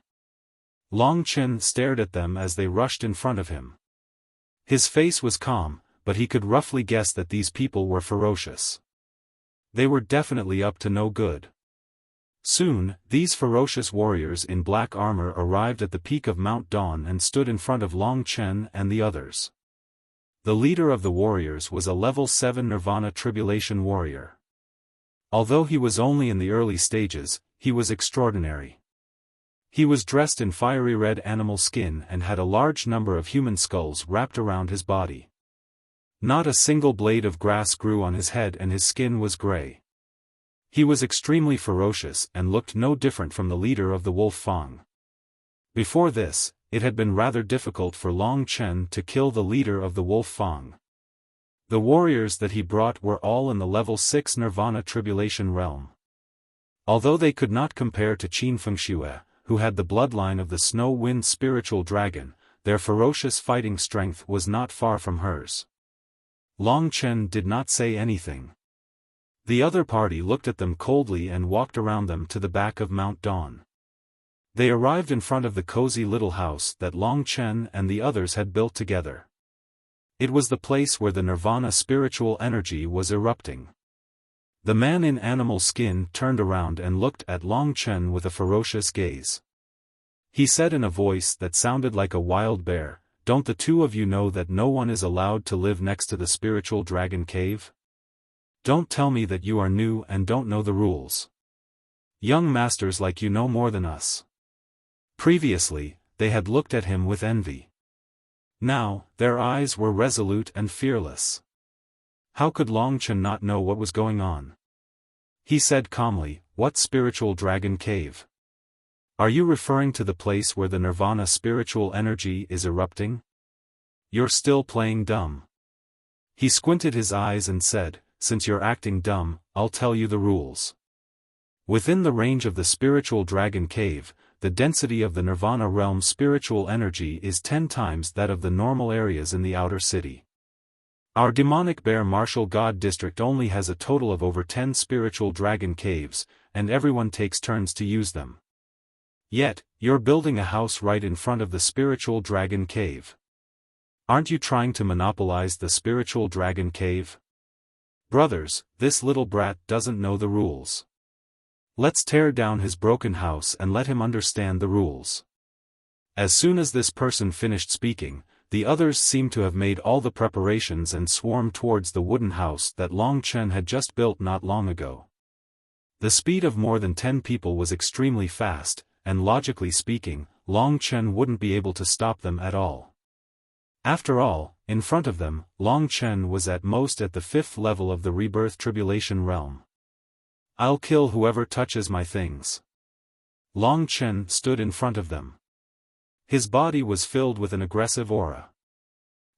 Long Chen stared at them as they rushed in front of him. His face was calm, but he could roughly guess that these people were ferocious. They were definitely up to no good. Soon, these ferocious warriors in black armor arrived at the peak of Mount Dawn and stood in front of Long Chen and the others. The leader of the warriors was a level 7 Nirvana Tribulation warrior. Although he was only in the early stages, he was extraordinary. He was dressed in fiery red animal skin and had a large number of human skulls wrapped around his body. Not a single blade of grass grew on his head and his skin was gray. He was extremely ferocious and looked no different from the leader of the Wolf Fang. Before this, it had been rather difficult for Long Chen to kill the leader of the Wolf Fang. The warriors that he brought were all in the level 6 Nirvana Tribulation realm. Although they could not compare to Qin Fengxue, who had the bloodline of the Snow Wind spiritual dragon, their ferocious fighting strength was not far from hers. Long Chen did not say anything. The other party looked at them coldly and walked around them to the back of Mount Dawn. They arrived in front of the cozy little house that Long Chen and the others had built together. It was the place where the Nirvana spiritual energy was erupting. The man in animal skin turned around and looked at Long Chen with a ferocious gaze. He said in a voice that sounded like a wild bear, "Don't the two of you know that no one is allowed to live next to the spiritual dragon cave? Don't tell me that you are new and don't know the rules. Young masters like you know more than us." Previously, they had looked at him with envy. Now, their eyes were resolute and fearless. How could Long Chen not know what was going on? He said calmly, "What spiritual dragon cave? Are you referring to the place where the Nirvana spiritual energy is erupting? You're still playing dumb." He squinted his eyes and said, "Since you're acting dumb, I'll tell you the rules. Within the range of the spiritual dragon cave, the density of the Nirvana realm spiritual energy is 10 times that of the normal areas in the outer city. Our demonic bear martial god district only has a total of over 10 spiritual dragon caves, and everyone takes turns to use them. Yet, you're building a house right in front of the spiritual dragon cave. Aren't you trying to monopolize the spiritual dragon cave? Brothers, this little brat doesn't know the rules. Let's tear down his broken house and let him understand the rules." As soon as this person finished speaking, the others seemed to have made all the preparations and swarmed towards the wooden house that Long Chen had just built not long ago. The speed of more than 10 people was extremely fast, and logically speaking, Long Chen wouldn't be able to stop them at all. After all, in front of them, Long Chen was at most at the 5th level of the Rebirth Tribulation realm. I'll kill whoever touches my things. Long Chen stood in front of them. His body was filled with an aggressive aura.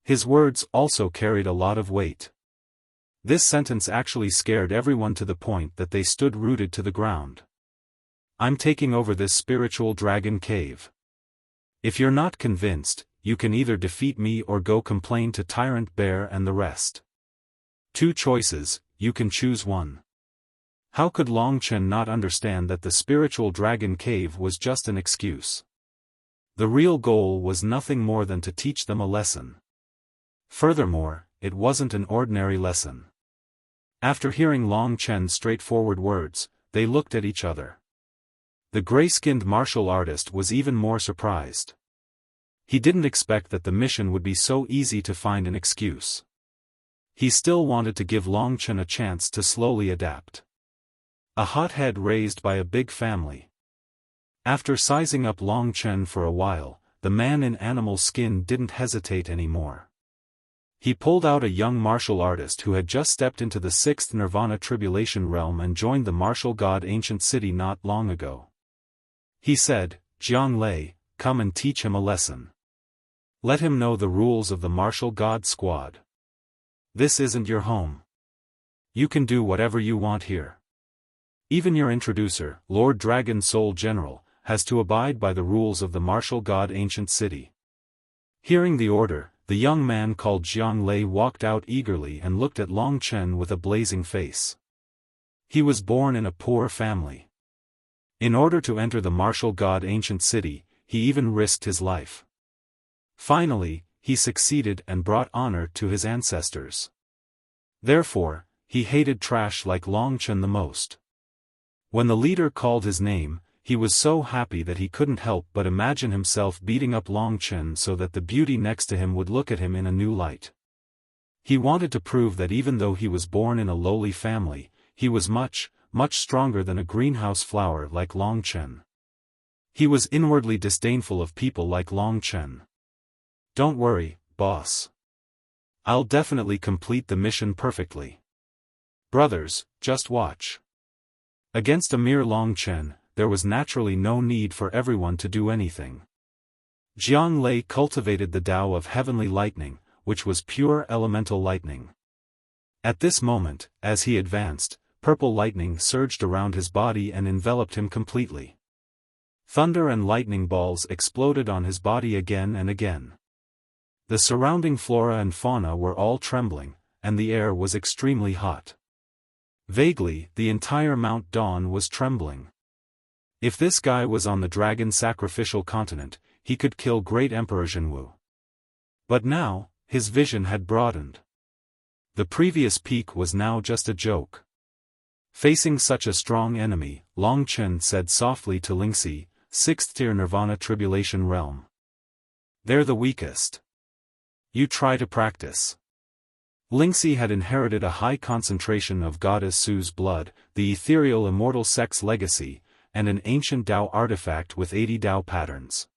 His words also carried a lot of weight. This sentence actually scared everyone to the point that they stood rooted to the ground. I'm taking over this spiritual dragon cave. If you're not convinced, you can either defeat me or go complain to Tyrant Bear and the rest. Two choices, you can choose one. How could Long Chen not understand that the spiritual dragon cave was just an excuse? The real goal was nothing more than to teach them a lesson. Furthermore, it wasn't an ordinary lesson. After hearing Long Chen's straightforward words, they looked at each other. The gray-skinned martial artist was even more surprised. He didn't expect that the mission would be so easy to find an excuse. He still wanted to give Long Chen a chance to slowly adapt. A hot head raised by a big family. After sizing up Long Chen for a while, the man in animal skin didn't hesitate anymore. He pulled out a young martial artist who had just stepped into the 6th Nirvana Tribulation realm and joined the martial god Ancient City not long ago. He said, "Jiang Lei, come and teach him a lesson. Let him know the rules of the martial god squad. This isn't your home. You can do whatever you want here. Even your introducer, Lord Dragon Soul General, has to abide by the rules of the martial god Ancient City." Hearing the order, the young man called Jiang Lei walked out eagerly and looked at Long Chen with a blazing face. He was born in a poor family. In order to enter the martial god Ancient City, he even risked his life. Finally, he succeeded and brought honor to his ancestors. Therefore, he hated trash like Long Chen the most. When the leader called his name, he was so happy that he couldn't help but imagine himself beating up Long Chen so that the beauty next to him would look at him in a new light. He wanted to prove that even though he was born in a lowly family, he was much, much stronger than a greenhouse flower like Long Chen. He was inwardly disdainful of people like Long Chen. "Don't worry, boss. I'll definitely complete the mission perfectly. Brothers, just watch." Against a mere Long Chen, there was naturally no need for everyone to do anything. Jiang Lei cultivated the Tao of heavenly lightning, which was pure elemental lightning. At this moment, as he advanced, purple lightning surged around his body and enveloped him completely. Thunder and lightning balls exploded on his body again and again. The surrounding flora and fauna were all trembling, and the air was extremely hot. Vaguely, the entire Mount Dawn was trembling. If this guy was on the dragon sacrificial continent, he could kill Great Emperor Zhenwu. But now, his vision had broadened. The previous peak was now just a joke. Facing such a strong enemy, Long Chen said softly to Lingxi, 6th tier Nirvana Tribulation Realm. "They're the weakest. You try to practice." Lingxi had inherited a high concentration of Goddess Su's blood, the ethereal immortal sex legacy, and an ancient Tao artifact with 80 Tao patterns.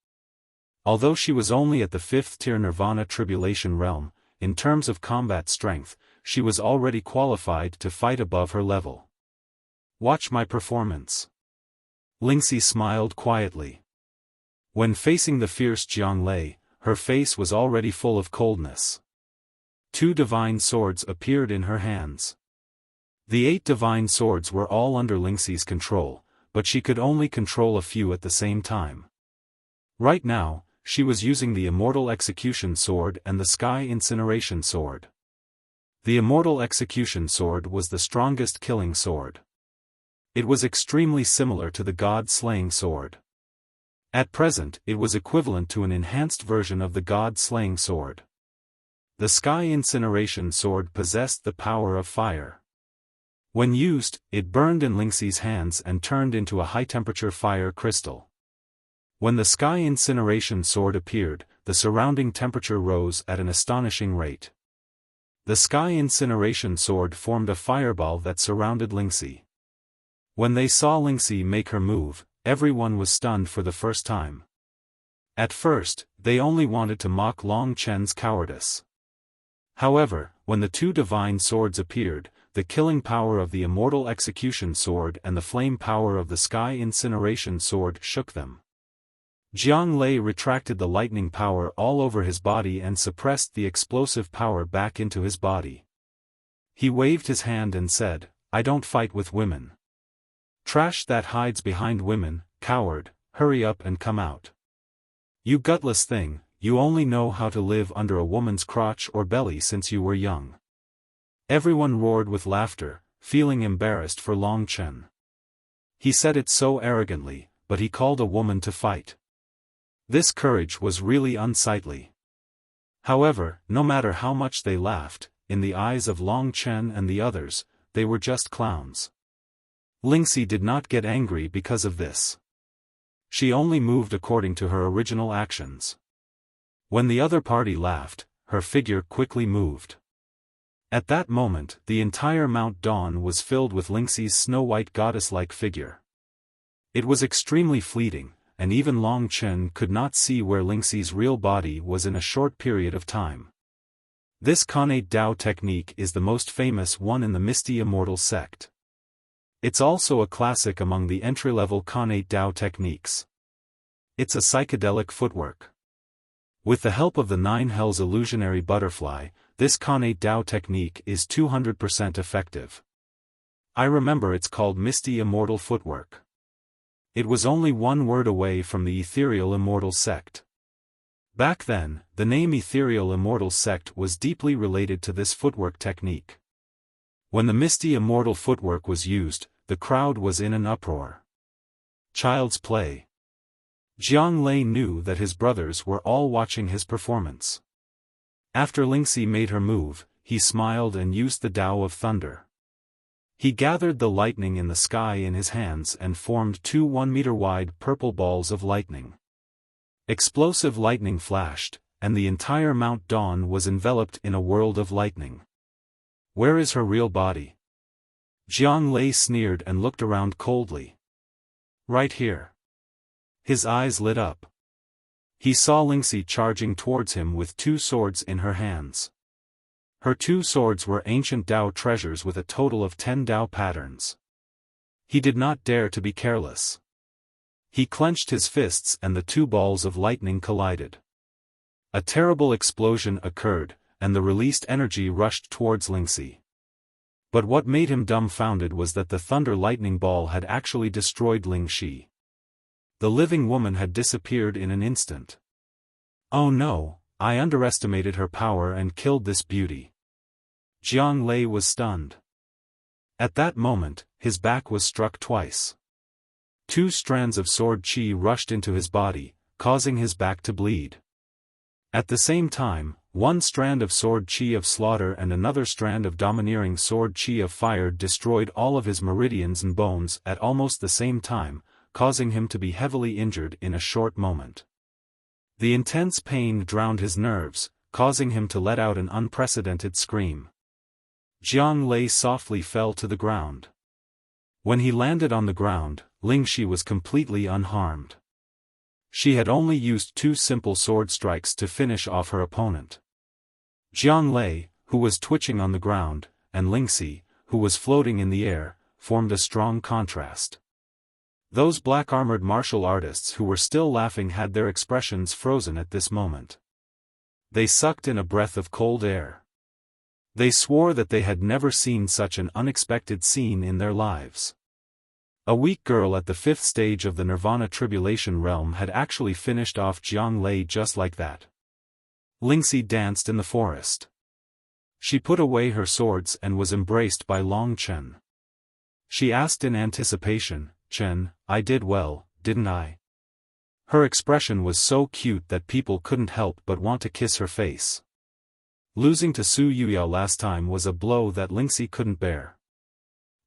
Although she was only at the 5th tier Nirvana Tribulation Realm, in terms of combat strength, she was already qualified to fight above her level. "Watch my performance." Lingxi smiled quietly. When facing the fierce Jiang Lei, her face was already full of coldness. 2 divine swords appeared in her hands. The 8 divine swords were all under Lingxi's control, but she could only control a few at the same time. Right now, she was using the Immortal Execution Sword and the Sky Incineration Sword. The Immortal Execution Sword was the strongest killing sword. It was extremely similar to the God-slaying sword. At present, it was equivalent to an enhanced version of the God-slaying sword. The Sky Incineration Sword possessed the power of fire. When used, it burned in Lingxi's hands and turned into a high-temperature fire crystal. When the Sky Incineration Sword appeared, the surrounding temperature rose at an astonishing rate. The Sky Incineration Sword formed a fireball that surrounded Lingxi. When they saw Lingxi make her move, everyone was stunned for the first time. At first, they only wanted to mock Long Chen's cowardice. However, when the 2 divine swords appeared, the killing power of the immortal execution sword and the flame power of the sky incineration sword shook them. Jiang Lei retracted the lightning power all over his body and suppressed the explosive power back into his body. He waved his hand and said, "I don't fight with women. Trash that hides behind women, coward, hurry up and come out. You gutless thing, you only know how to live under a woman's crotch or belly since you were young." Everyone roared with laughter, feeling embarrassed for Long Chen. He said it so arrogantly, but he called a woman to fight. This courage was really unsightly. However, no matter how much they laughed, in the eyes of Long Chen and the others, they were just clowns. Lingxi did not get angry because of this. She only moved according to her original actions. When the other party laughed, her figure quickly moved. At that moment, the entire Mount Dawn was filled with Lingxi's snow-white goddess-like figure. It was extremely fleeting, and even Long Chen could not see where Lingxi's real body was in a short period of time. This Khanate Dao technique is the most famous one in the Misty Immortal sect. It's also a classic among the entry-level Khanate Dao techniques. It's a psychedelic footwork. With the help of the Nine Hells illusionary butterfly, this Khanate Dao technique is 200% effective. I remember it's called Misty Immortal footwork. It was only one word away from the Ethereal Immortal sect. Back then, the name Ethereal Immortal sect was deeply related to this footwork technique. When the Misty Immortal footwork was used, the crowd was in an uproar. Child's play. Jiang Lei knew that his brothers were all watching his performance. After Lingxi made her move, he smiled and used the Tao of Thunder. He gathered the lightning in the sky in his hands and formed two 1-meter-wide purple balls of lightning. Explosive lightning flashed, and the entire Mount Dawn was enveloped in a world of lightning. Where is her real body? Jiang Lei sneered and looked around coldly. Right here. His eyes lit up. He saw Lingxi charging towards him with two swords in her hands. Her two swords were ancient Dao treasures with a total of 10 Dao patterns. He did not dare to be careless. He clenched his fists and the two balls of lightning collided. A terrible explosion occurred, and the released energy rushed towards Lingxi. But what made him dumbfounded was that the thunder lightning ball had actually destroyed Lingxi. The living woman had disappeared in an instant. Oh no, I underestimated her power and killed this beauty. Jiang Lei was stunned. At that moment, his back was struck twice. Two strands of sword chi rushed into his body, causing his back to bleed. At the same time, one strand of sword chi of slaughter and another strand of domineering sword chi of fire destroyed all of his meridians and bones at almost the same time, causing him to be heavily injured in a short moment. The intense pain drowned his nerves, causing him to let out an unprecedented scream. Jiang Lei softly fell to the ground. When he landed on the ground, Lingxi was completely unharmed. She had only used two simple sword strikes to finish off her opponent. Jiang Lei, who was twitching on the ground, and Lingxi, who was floating in the air, formed a strong contrast. Those black-armored martial artists who were still laughing had their expressions frozen at this moment. They sucked in a breath of cold air. They swore that they had never seen such an unexpected scene in their lives. A weak girl at the 5th stage of the Nirvana Tribulation realm had actually finished off Jiang Lei just like that. Lingxi danced in the forest. She put away her swords and was embraced by Long Chen. She asked in anticipation, "Chen, I did well, didn't I?" Her expression was so cute that people couldn't help but want to kiss her face. Losing to Su Yuyao last time was a blow that Lingxi couldn't bear.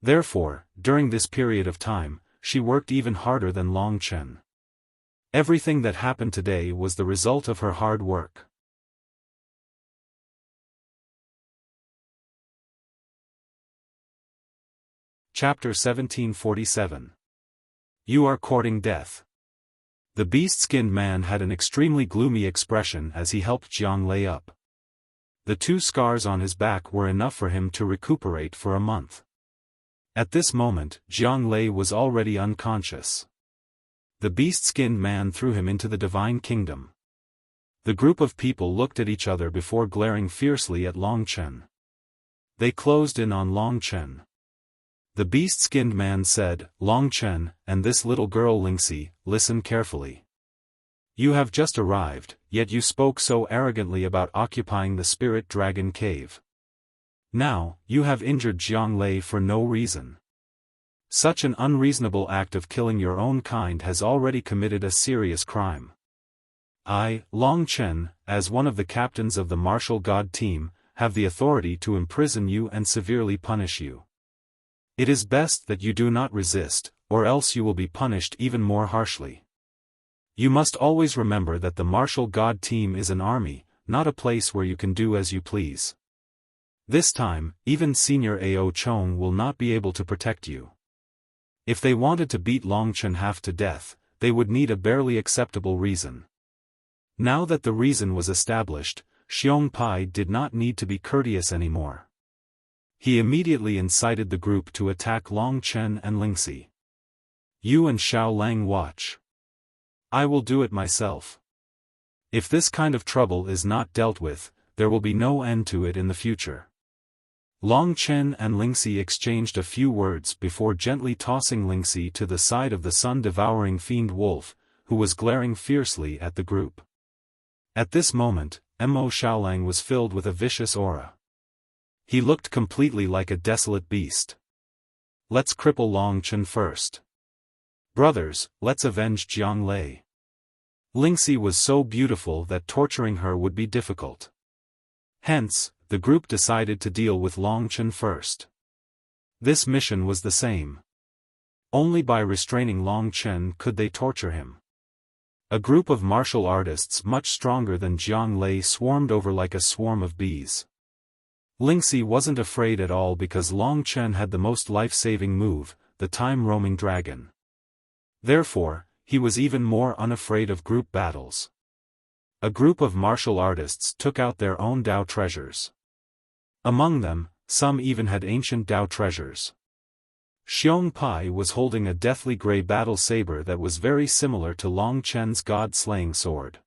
Therefore, during this period of time, she worked even harder than Long Chen. Everything that happened today was the result of her hard work. Chapter 1747. You are courting death. The beast-skinned man had an extremely gloomy expression as he helped Jiang Lei up. The 2 scars on his back were enough for him to recuperate for a month. At this moment, Jiang Lei was already unconscious. The beast-skinned man threw him into the divine kingdom. The group of people looked at each other before glaring fiercely at Long Chen. They closed in on Long Chen. The beast-skinned man said, "Long Chen, and this little girl Lingxi, listen carefully. You have just arrived, yet you spoke so arrogantly about occupying the Spirit Dragon Cave. Now, you have injured Jiang Lei for no reason. Such an unreasonable act of killing your own kind has already committed a serious crime. I, Long Chen, as one of the captains of the martial god team, have the authority to imprison you and severely punish you. It is best that you do not resist, or else you will be punished even more harshly. You must always remember that the martial god team is an army, not a place where you can do as you please. This time, even Senior Ao Chong will not be able to protect you. If they wanted to beat Long Chen half to death, they would need a barely acceptable reason. Now that the reason was established, Xiong Pai did not need to be courteous anymore. He immediately incited the group to attack Long Chen and Lingxi. You and Xiao Lang watch. I will do it myself. If this kind of trouble is not dealt with, there will be no end to it in the future. Long Chen and Lingxi exchanged a few words before gently tossing Lingxi to the side of the sun-devouring fiend wolf, who was glaring fiercely at the group. At this moment, Mo Xiaolang was filled with a vicious aura. He looked completely like a desolate beast. Let's cripple Long Chen first. Brothers, let's avenge Jiang Lei. Lingxi was so beautiful that torturing her would be difficult. Hence, the group decided to deal with Long Chen first. This mission was the same. Only by restraining Long Chen could they torture him. A group of martial artists much stronger than Jiang Lei swarmed over like a swarm of bees. Lingxi wasn't afraid at all because Long Chen had the most life-saving move, the time-roaming dragon. Therefore, he was even more unafraid of group battles. A group of martial artists took out their own Dao treasures. Among them, some even had ancient Dao treasures. Xiong Pai was holding a deathly grey battle saber that was very similar to Long Chen's god-slaying sword.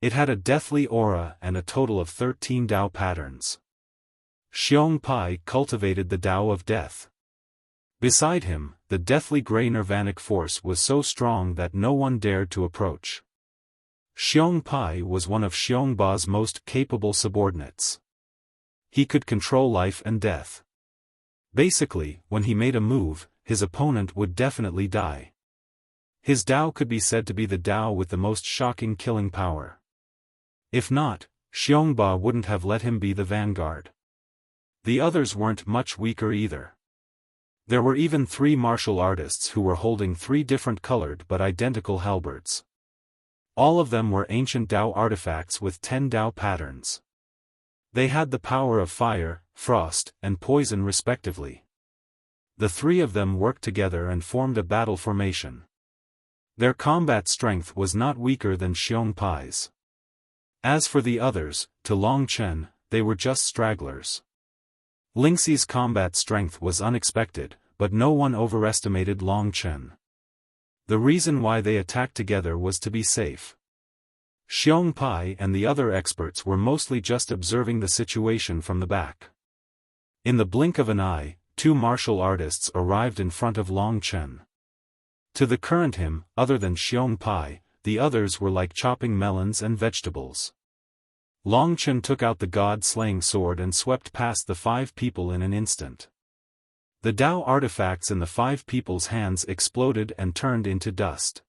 It had a deathly aura and a total of 13 Dao patterns. Xiong Pai cultivated the Dao of death. Beside him, the deathly grey nirvanic force was so strong that no one dared to approach. Xiong Pai was one of Xiong Ba's most capable subordinates. He could control life and death. Basically, when he made a move, his opponent would definitely die. His Dao could be said to be the Dao with the most shocking killing power. If not, Xiong Ba wouldn't have let him be the vanguard. The others weren't much weaker either. There were even 3 martial artists who were holding 3 different colored but identical halberds. All of them were ancient Dao artifacts with 10 Dao patterns. They had the power of fire, frost, and poison respectively. The 3 of them worked together and formed a battle formation. Their combat strength was not weaker than Xiong Pai's. As for the others, to Long Chen, they were just stragglers. Lingxi's combat strength was unexpected, but no one overestimated Long Chen. The reason why they attacked together was to be safe. Xiong Pai and the other experts were mostly just observing the situation from the back. In the blink of an eye, 2 martial artists arrived in front of Long Chen. To the current him, other than Xiong Pai, the others were like chopping melons and vegetables. Long Chen took out the god-slaying sword and swept past the 5 people in an instant. The Dao artifacts in the 5 people's hands exploded and turned into dust.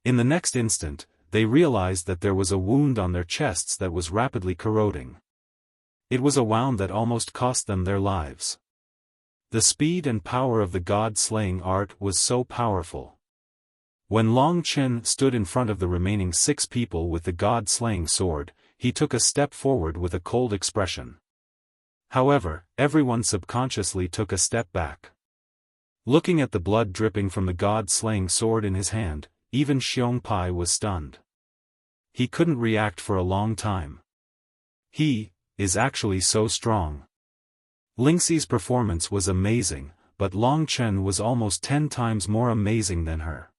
In the next instant, they realized that there was a wound on their chests that was rapidly corroding. It was a wound that almost cost them their lives. The speed and power of the god-slaying art was so powerful. When Long Chen stood in front of the remaining 6 people with the god-slaying sword, he took a step forward with a cold expression. However, everyone subconsciously took a step back. Looking at the blood dripping from the god-slaying sword in his hand, even Xiong Pai was stunned. He couldn't react for a long time. He, is actually so strong. Lingxi's performance was amazing, but Long Chen was almost 10 times more amazing than her.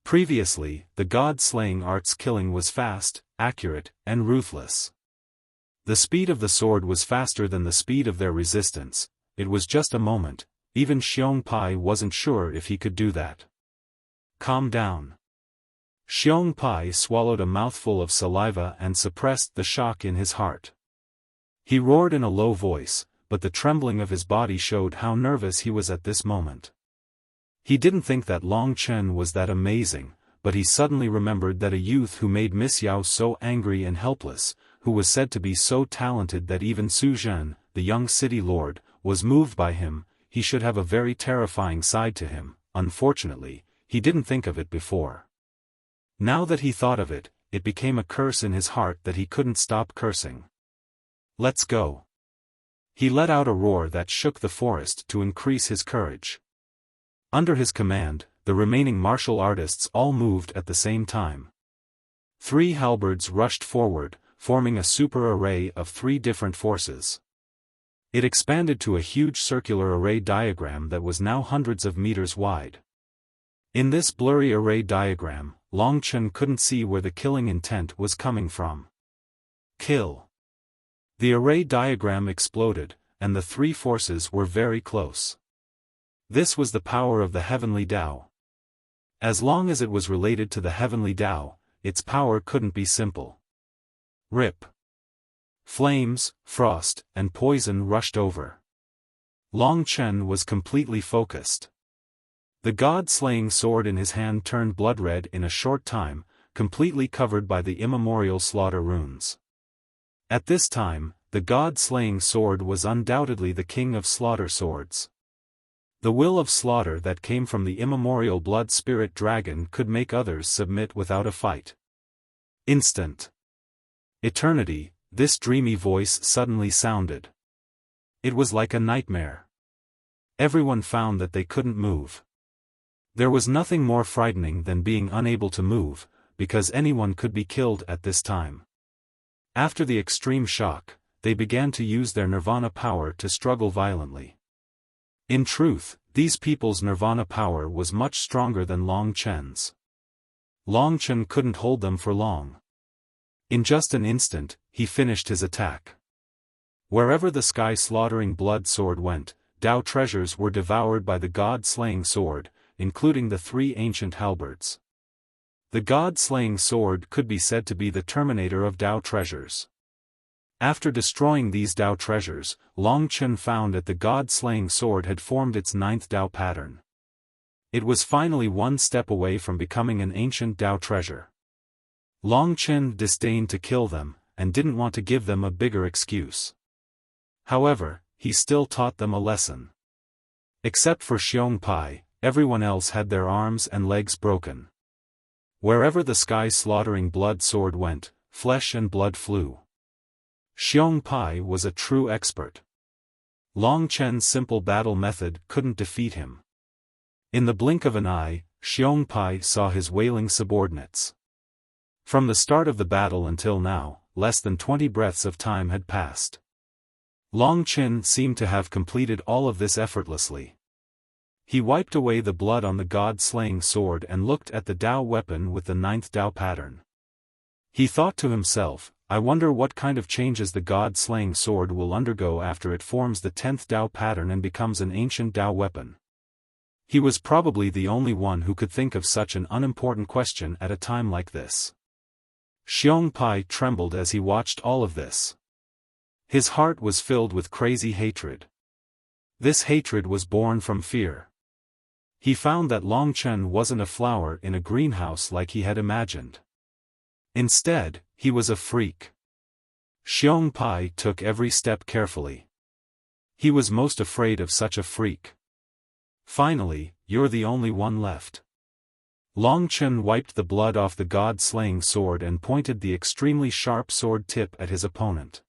Previously, the god-slaying art's killing was fast, accurate, and ruthless. The speed of the sword was faster than the speed of their resistance. It was just a moment. Even Xiong Pai wasn't sure if he could do that. Calm down. Xiong Pai swallowed a mouthful of saliva and suppressed the shock in his heart. He roared in a low voice, but the trembling of his body showed how nervous he was at this moment. He didn't think that Long Chen was that amazing, but he suddenly remembered that a youth who made Miss Yao so angry and helpless, who was said to be so talented that even Su Zhen, the young city lord, was moved by him. He should have a very terrifying side to him. Unfortunately, he didn't think of it before. Now that he thought of it, it became a curse in his heart that he couldn't stop cursing. Let's go. He let out a roar that shook the forest to increase his courage. Under his command, the remaining martial artists all moved at the same time. 3 halberds rushed forward, forming a super array of 3 different forces. It expanded to a huge circular array diagram that was now hundreds of meters wide. In this blurry array diagram, Long Chen couldn't see where the killing intent was coming from. Kill. The array diagram exploded, and the 3 forces were very close. This was the power of the heavenly Tao. As long as it was related to the heavenly Tao, its power couldn't be simple. Rip. Flames, frost, and poison rushed over. Long Chen was completely focused. The god-slaying sword in his hand turned blood-red in a short time, completely covered by the immemorial slaughter runes. At this time, the god-slaying sword was undoubtedly the king of slaughter swords. The will of slaughter that came from the immemorial blood spirit dragon could make others submit without a fight. Instant. Eternity, this dreamy voice suddenly sounded. It was like a nightmare. Everyone found that they couldn't move. There was nothing more frightening than being unable to move, because anyone could be killed at this time. After the extreme shock, they began to use their nirvana power to struggle violently. In truth, these people's nirvana power was much stronger than Long Chen's. Long Chen couldn't hold them for long. In just an instant, he finished his attack. Wherever the sky-slaughtering blood sword went, Tao treasures were devoured by the god-slaying sword, including the 3 ancient halberds. The god-slaying sword could be said to be the terminator of Tao treasures. After destroying these Tao treasures, Long Chen found that the god-slaying sword had formed its 9th Tao pattern. It was finally one step away from becoming an ancient Tao treasure. Long Chen disdained to kill them, and didn't want to give them a bigger excuse. However, he still taught them a lesson. Except for Xiong Pai, everyone else had their arms and legs broken. Wherever the sky-slaughtering blood sword went, flesh and blood flew. Xiong Pai was a true expert. Long Chen's simple battle method couldn't defeat him. In the blink of an eye, Xiong Pai saw his wailing subordinates. From the start of the battle until now, less than 20 breaths of time had passed. Long Chen seemed to have completed all of this effortlessly. He wiped away the blood on the god-slaying sword and looked at the Tao weapon with the 9th Tao pattern. He thought to himself, I wonder what kind of changes the god-slaying sword will undergo after it forms the 10th Tao pattern and becomes an ancient Tao weapon. He was probably the only one who could think of such an unimportant question at a time like this. Xiong Pai trembled as he watched all of this. His heart was filled with crazy hatred. This hatred was born from fear. He found that Long Chen wasn't a flower in a greenhouse like he had imagined. Instead, he was a freak. Xiong Pai took every step carefully. He was most afraid of such a freak. Finally, you're the only one left. Long Chen wiped the blood off the god-slaying sword and pointed the extremely sharp sword tip at his opponent.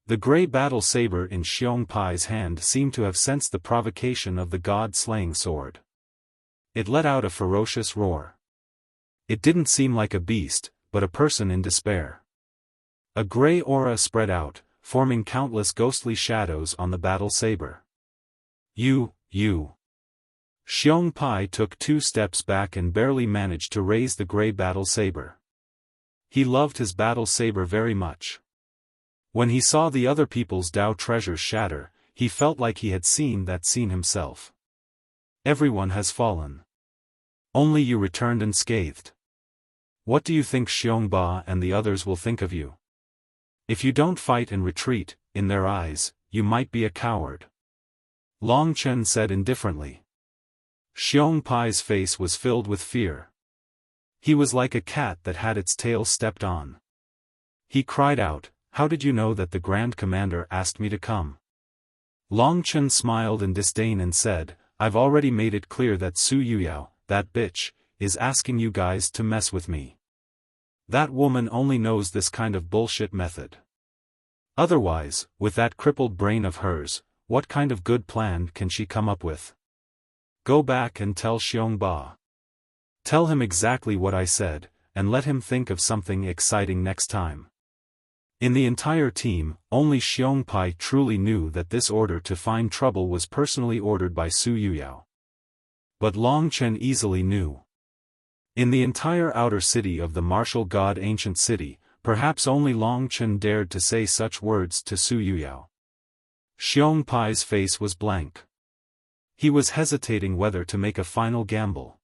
The grey battle saber in Xiong Pai's hand seemed to have sensed the provocation of the god-slaying sword. It let out a ferocious roar. It didn't seem like a beast, but a person in despair. A grey aura spread out, forming countless ghostly shadows on the battle saber. You. Xiong Pai took 2 steps back and barely managed to raise the gray battle saber. He loved his battle saber very much. When he saw the other people's Dao treasures shatter, he felt like he had seen that scene himself. Everyone has fallen. Only you returned unscathed. What do you think Xiong Ba and the others will think of you? If you don't fight and retreat, in their eyes, you might be a coward. Long Chen said indifferently. Xiong Pai's face was filled with fear. He was like a cat that had its tail stepped on. He cried out, "How did you know that the Grand Commander asked me to come?" Long Chen smiled in disdain and said, "I've already made it clear that Su Yuyao, that bitch, is asking you guys to mess with me. That woman only knows this kind of bullshit method. Otherwise, with that crippled brain of hers, what kind of good plan can she come up with? Go back and tell Xiong Ba. Tell him exactly what I said, and let him think of something exciting next time." In the entire team, only Xiong Pai truly knew that this order to find trouble was personally ordered by Su Yuyao. But Long Chen easily knew. In the entire outer city of the martial god ancient city, perhaps only Long Chen dared to say such words to Su Yuyao. Xiong Pai's face was blank. He was hesitating whether to make a final gamble.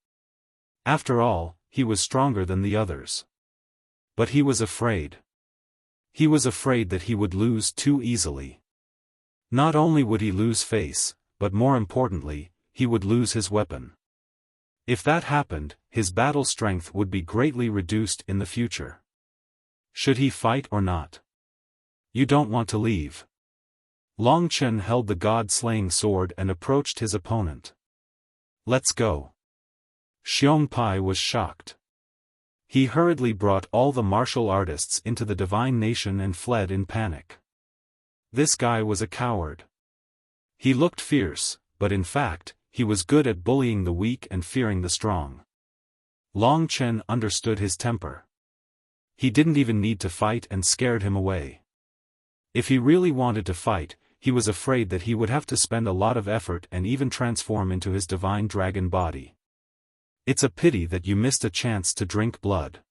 After all, he was stronger than the others. But he was afraid. He was afraid that he would lose too easily. Not only would he lose face, but more importantly, he would lose his weapon. If that happened, his battle strength would be greatly reduced in the future. Should he fight or not? You don't want to leave. Long Chen held the god-slaying sword and approached his opponent. Let's go. Xiong Pai was shocked. He hurriedly brought all the martial artists into the divine nation and fled in panic. This guy was a coward. He looked fierce, but in fact, he was good at bullying the weak and fearing the strong. Long Chen understood his temper. He didn't even need to fight and scared him away. If he really wanted to fight, he was afraid that he would have to spend a lot of effort and even transform into his divine dragon body. It's a pity that you missed a chance to drink blood.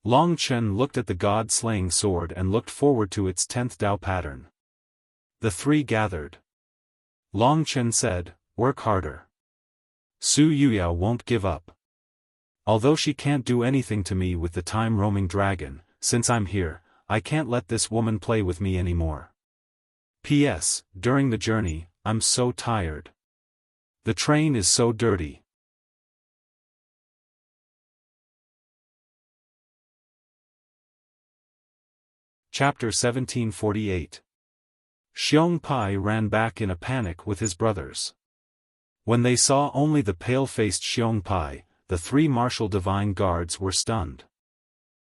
Long Chen looked at the god-slaying sword and looked forward to its 10th Dao pattern. The 3 gathered. Long Chen said, "Work harder. Su Yuyao won't give up. Although she can't do anything to me with the time-roaming dragon, since I'm here, I can't let this woman play with me anymore. P.S. During the journey, I'm so tired. The train is so dirty." Chapter 1748. Xiong Pai ran back in a panic with his brothers. When they saw only the pale-faced Xiong Pai, the 3 martial divine guards were stunned.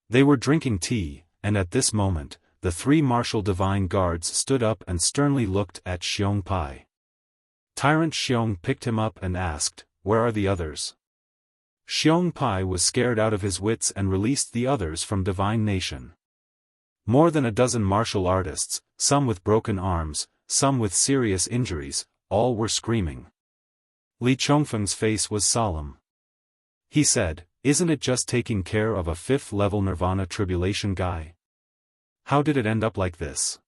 They were drinking tea, and at this moment, the 3 martial divine guards stood up and sternly looked at Xiong Pai. Tyrant Xiong picked him up and asked, "Where are the others?" Xiong Pai was scared out of his wits and released the others from divine nation. More than a dozen martial artists, some with broken arms, some with serious injuries, all were screaming. Li Chongfeng's face was solemn. He said, "Isn't it just taking care of a 5th-level Nirvana tribulation guy? How did it end up like this?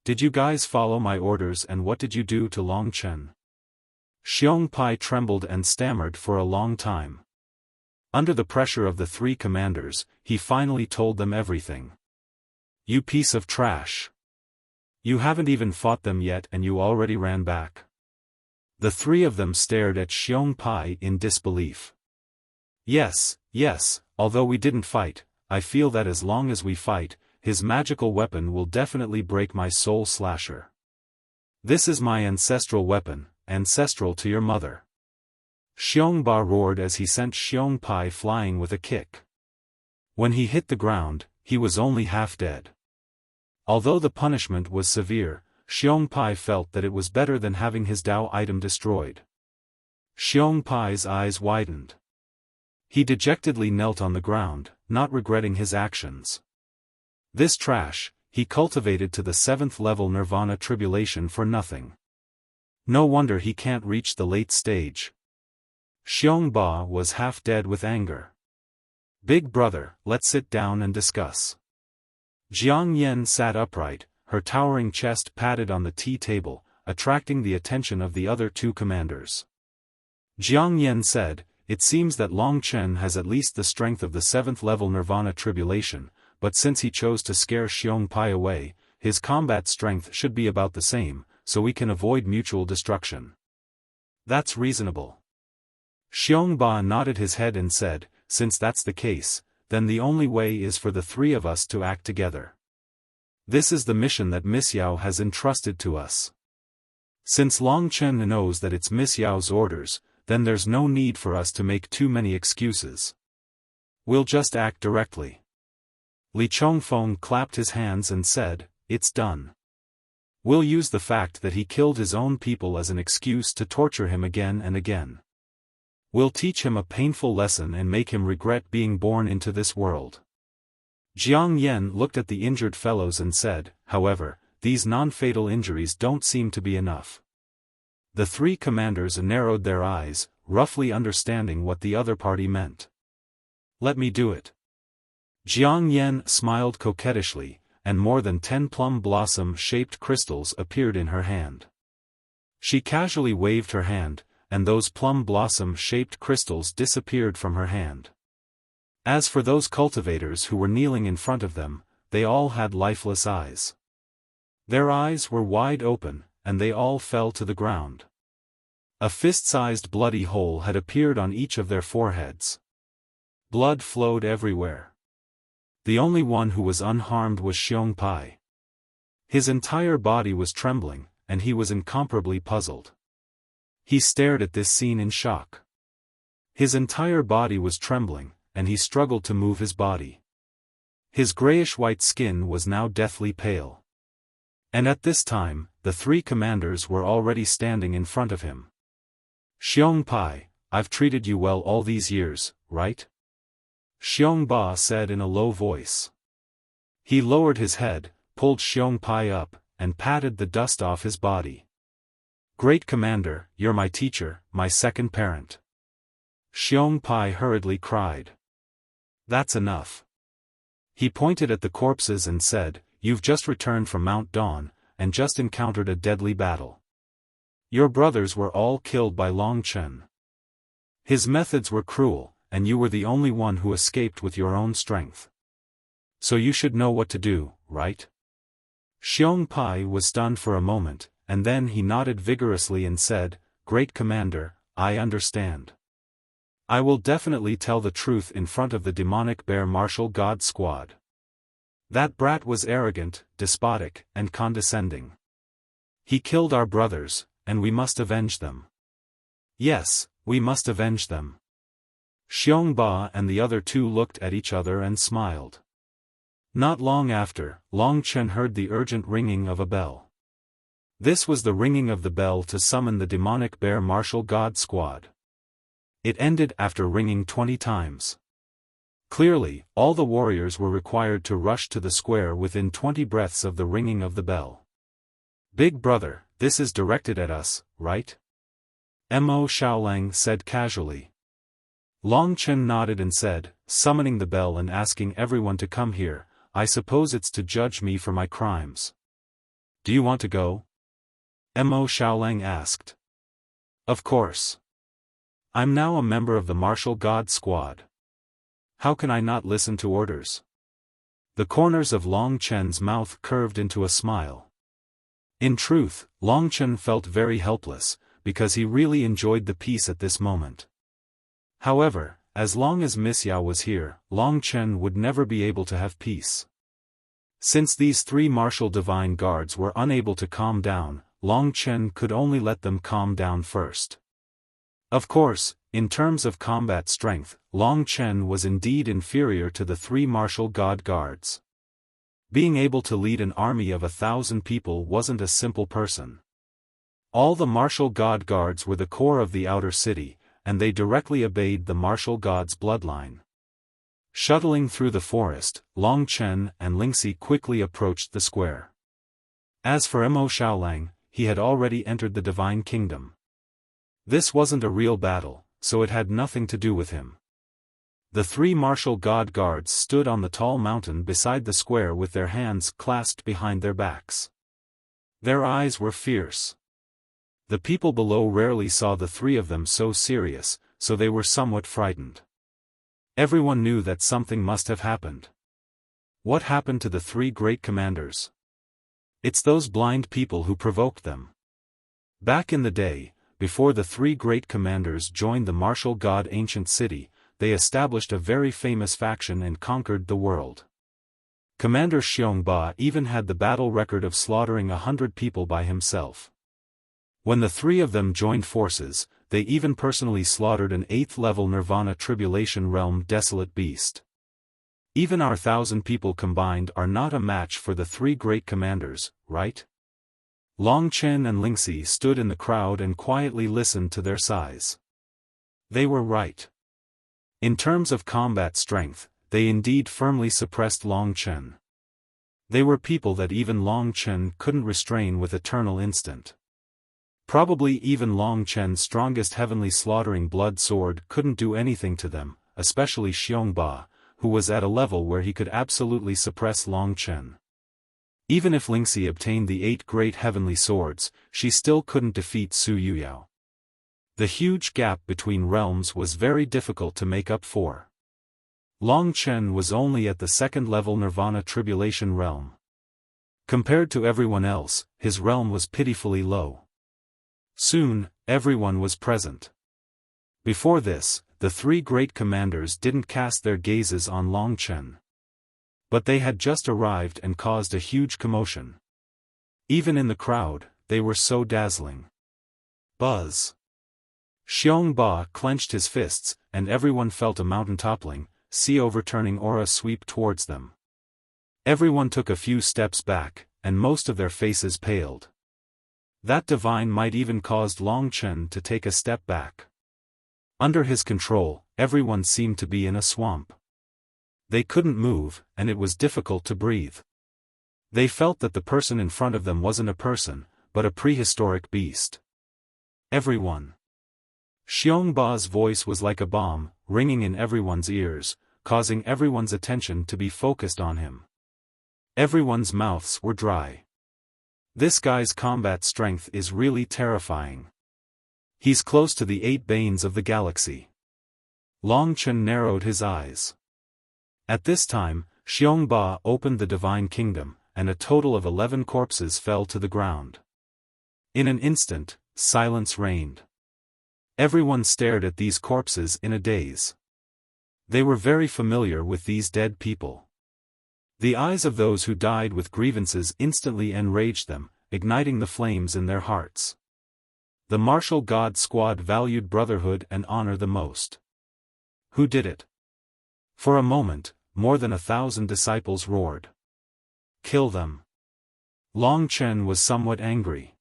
Did you guys follow my orders and what did you do to Long Chen?" Xiong Pai trembled and stammered for a long time. Under the pressure of the 3 commanders, he finally told them everything. "You piece of trash. You haven't even fought them yet and you already ran back." The 3 of them stared at Xiong Pai in disbelief. Yes, although we didn't fight, I feel that as long as we fight, his magical weapon will definitely break my soul slasher. This is my ancestral weapon, ancestral to your mother." Xiong Ba roared as he sent Xiong Pai flying with a kick. When he hit the ground, he was only half dead. Although the punishment was severe, Xiong Pai felt that it was better than having his Dao item destroyed. Xiong Pai's eyes widened. He dejectedly knelt on the ground, not regretting his actions. This trash, he cultivated to the 7th level nirvana tribulation for nothing. No wonder he can't reach the late stage. Xiongba was half dead with anger. Big brother, let's sit down and discuss. Jiang Yen sat upright, her towering chest padded on the tea table, attracting the attention of the other two commanders. Jiang Yen said, "It seems that Long Chen has at least the strength of the 7th level nirvana tribulation, but since he chose to scare Xiong Pai away, his combat strength should be about the same, so we can avoid mutual destruction." "That's reasonable." Xiong Ba nodded his head and said, "Since that's the case, then the only way is for the three of us to act together. This is the mission that Miss Yao has entrusted to us. Since Long Chen knows that it's Miss Yao's orders, then there's no need for us to make too many excuses. We'll just act directly." Li Chongfeng clapped his hands and said, "It's done. We'll use the fact that he killed his own people as an excuse to torture him again and again. We'll teach him a painful lesson and make him regret being born into this world." Jiang Yen looked at the injured fellows and said, "However, these non-fatal injuries don't seem to be enough." The three commanders narrowed their eyes, roughly understanding what the other party meant. "Let me do it." Jiang Yen smiled coquettishly, and more than 10 plum blossom-shaped crystals appeared in her hand. She casually waved her hand, and those plum blossom-shaped crystals disappeared from her hand. As for those cultivators who were kneeling in front of them, they all had lifeless eyes. Their eyes were wide open, and they all fell to the ground. A fist-sized bloody hole had appeared on each of their foreheads. Blood flowed everywhere. The only one who was unharmed was Xiong Pai. His entire body was trembling, and he was incomparably puzzled. He stared at this scene in shock. His entire body was trembling, and he struggled to move his body. His grayish-white skin was now deathly pale. And at this time, the three commanders were already standing in front of him. "Xiong Pai, I've treated you well all these years, right?" Xiong Ba said in a low voice. He lowered his head, pulled Xiong Pai up, and patted the dust off his body. "Great Commander, you're my teacher, my second parent." Xiong Pai hurriedly cried. "That's enough." He pointed at the corpses and said, "You've just returned from Mount Dawn, and just encountered a deadly battle. Your brothers were all killed by Long Chen. His methods were cruel, and you were the only one who escaped with your own strength. So you should know what to do, right?" Xiong Pai was stunned for a moment, and then he nodded vigorously and said, "Great Commander, I understand. I will definitely tell the truth in front of the demonic bear martial god squad. That brat was arrogant, despotic, and condescending. He killed our brothers, and we must avenge them. Yes, we must avenge them." Xiong Ba and the other two looked at each other and smiled. Not long after, Long Chen heard the urgent ringing of a bell. This was the ringing of the bell to summon the demonic bear martial god squad. It ended after ringing 20 times. Clearly, all the warriors were required to rush to the square within 20 breaths of the ringing of the bell. "Big brother, this is directed at us, right?" Mo Shaolang said casually. Long Chen nodded and said, "Summoning the bell and asking everyone to come here, I suppose it's to judge me for my crimes. Do you want to go?" Mo Shaolang asked. "Of course. I'm now a member of the martial god squad. How can I not listen to orders?" The corners of Long Chen's mouth curved into a smile. In truth, Long Chen felt very helpless, because he really enjoyed the peace at this moment. However, as long as Miss Yao was here, Long Chen would never be able to have peace. Since these three martial divine guards were unable to calm down, Long Chen could only let them calm down first. Of course, in terms of combat strength, Long Chen was indeed inferior to the three martial god guards. Being able to lead an army of 1,000 people wasn't a simple person. All the martial god guards were the core of the outer city, and they directly obeyed the martial god's bloodline. Shuttling through the forest, Long Chen and Lingxi quickly approached the square. As for Mo Xiaolang, he had already entered the Divine Kingdom. This wasn't a real battle, so it had nothing to do with him. The three martial god guards stood on the tall mountain beside the square with their hands clasped behind their backs. Their eyes were fierce. The people below rarely saw the three of them so serious, so they were somewhat frightened. Everyone knew that something must have happened. What happened to the three great commanders? It's those blind people who provoked them. Back in the day, before the three great commanders joined the martial god ancient city, they established a very famous faction and conquered the world. Commander Xiongba even had the battle record of slaughtering 100 people by himself. When the three of them joined forces, they even personally slaughtered an 8th-level Nirvana Tribulation Realm desolate beast. Even our 1,000 people combined are not a match for the three great commanders, right? Long Chen and Lingxi stood in the crowd and quietly listened to their sighs. They were right. In terms of combat strength, they indeed firmly suppressed Long Chen. They were people that even Long Chen couldn't restrain with eternal instant. Probably even Long Chen's strongest heavenly slaughtering blood sword couldn't do anything to them, especially Xiongba, who was at a level where he could absolutely suppress Long Chen. Even if Lingxi obtained the 8 great heavenly swords, she still couldn't defeat Su Yuyao. The huge gap between realms was very difficult to make up for. Long Chen was only at the 2nd-level Nirvana Tribulation Realm. Compared to everyone else, his realm was pitifully low. Soon, everyone was present. Before this, the three great commanders didn't cast their gazes on Long Chen. But they had just arrived and caused a huge commotion. Even in the crowd, they were so dazzling. Buzz! Xiongba clenched his fists, and everyone felt a mountain toppling, sea-overturning aura sweep towards them. Everyone took a few steps back, and most of their faces paled. That divine might even caused Long Chen to take a step back. Under his control, everyone seemed to be in a swamp. They couldn't move, and it was difficult to breathe. They felt that the person in front of them wasn't a person, but a prehistoric beast. Everyone. Xiongba's voice was like a bomb, ringing in everyone's ears, causing everyone's attention to be focused on him. Everyone's mouths were dry. This guy's combat strength is really terrifying. He's close to the 8 banes of the galaxy. Long Chen narrowed his eyes. At this time, Xiongba opened the Divine Kingdom, and a total of 11 corpses fell to the ground. In an instant, silence reigned. Everyone stared at these corpses in a daze. They were very familiar with these dead people. The eyes of those who died with grievances instantly enraged them, igniting the flames in their hearts. The martial god squad valued brotherhood and honor the most. Who did it? For a moment, more than 1,000 disciples roared. Kill them. Long Chen was somewhat angry.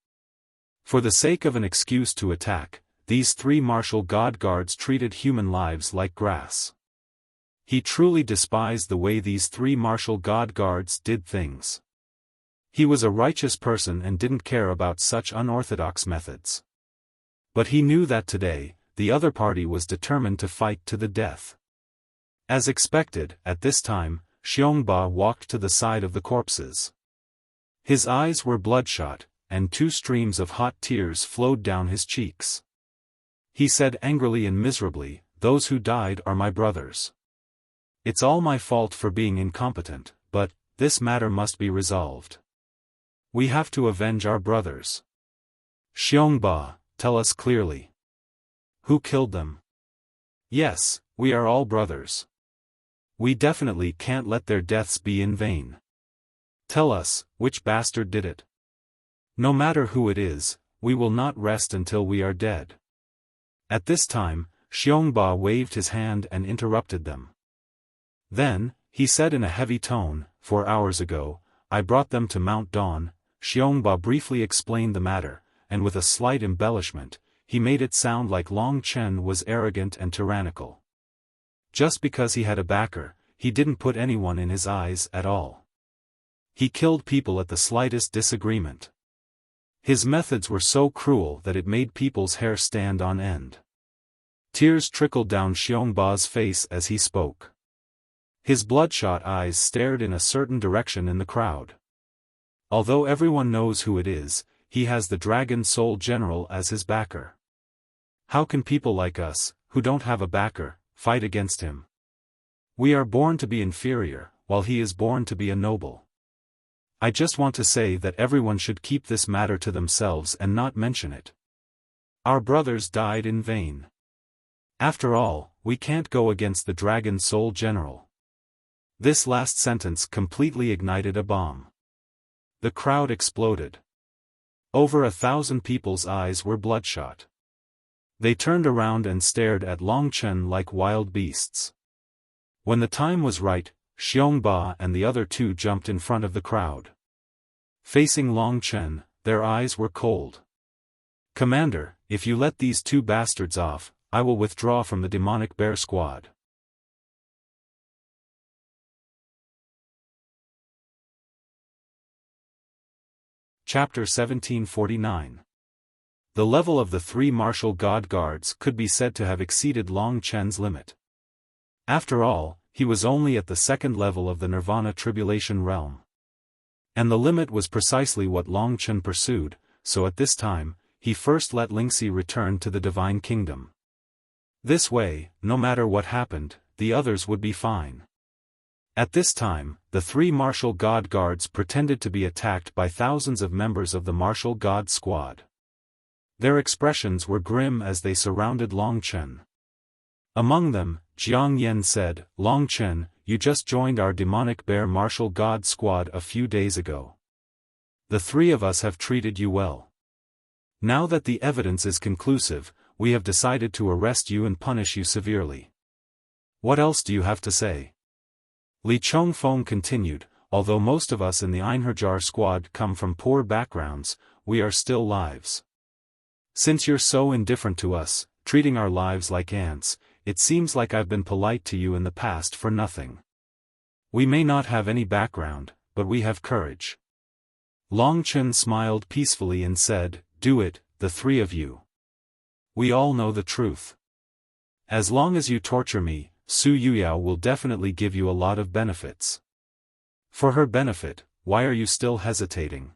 For the sake of an excuse to attack, these three martial god guards treated human lives like grass. He truly despised the way these three martial god guards did things. He was a righteous person and didn't care about such unorthodox methods. But he knew that today, the other party was determined to fight to the death. As expected, at this time, Xiongba walked to the side of the corpses. His eyes were bloodshot, and 2 streams of hot tears flowed down his cheeks. He said angrily and miserably, "Those who died are my brothers. It's all my fault for being incompetent, but this matter must be resolved. We have to avenge our brothers. Xiongba, tell us clearly. Who killed them? Yes, we are all brothers. We definitely can't let their deaths be in vain. Tell us, which bastard did it? No matter who it is, we will not rest until we are dead." At this time, Xiongba waved his hand and interrupted them. Then, he said in a heavy tone, 4 hours ago, I brought them to Mount Dawn. Xiongba briefly explained the matter, and with a slight embellishment, he made it sound like Long Chen was arrogant and tyrannical. Just because he had a backer, he didn't put anyone in his eyes at all. He killed people at the slightest disagreement. His methods were so cruel that it made people's hair stand on end. Tears trickled down Xiongba's face as he spoke. His bloodshot eyes stared in a certain direction in the crowd. Although everyone knows who it is, he has the Dragon Soul General as his backer. How can people like us, who don't have a backer, fight against him? We are born to be inferior, while he is born to be a noble. I just want to say that everyone should keep this matter to themselves and not mention it. Our brothers died in vain. After all, we can't go against the Dragon Soul General. This last sentence completely ignited a bomb. The crowd exploded. Over 1,000 people's eyes were bloodshot. They turned around and stared at Long Chen like wild beasts. When the time was right, Xiongba and the other two jumped in front of the crowd. Facing Long Chen, their eyes were cold. "Commander, if you let these two bastards off, I will withdraw from the demonic bear squad." Chapter 1749. The level of the three martial god guards could be said to have exceeded Long Chen's limit. After all, he was only at the second level of the Nirvana Tribulation realm. And the limit was precisely what Long Chen pursued, so at this time, he first let Lingxi return to the Divine Kingdom. This way, no matter what happened, the others would be fine. At this time, the three martial god guards pretended to be attacked by thousands of members of the martial god squad. Their expressions were grim as they surrounded Long Chen. Among them, Jiang Yan said, "Long Chen, you just joined our demonic bear martial god squad a few days ago. The three of us have treated you well. Now that the evidence is conclusive, we have decided to arrest you and punish you severely. What else do you have to say?" Li Chongfeng continued, "Although most of us in the Einherjar squad come from poor backgrounds, we are still lives. Since you're so indifferent to us, treating our lives like ants, it seems like I've been polite to you in the past for nothing. We may not have any background, but we have courage." Long Chen smiled peacefully and said, "Do it, the three of you. We all know the truth. As long as you torture me, Su Yuyao will definitely give you a lot of benefits. For her benefit, why are you still hesitating?"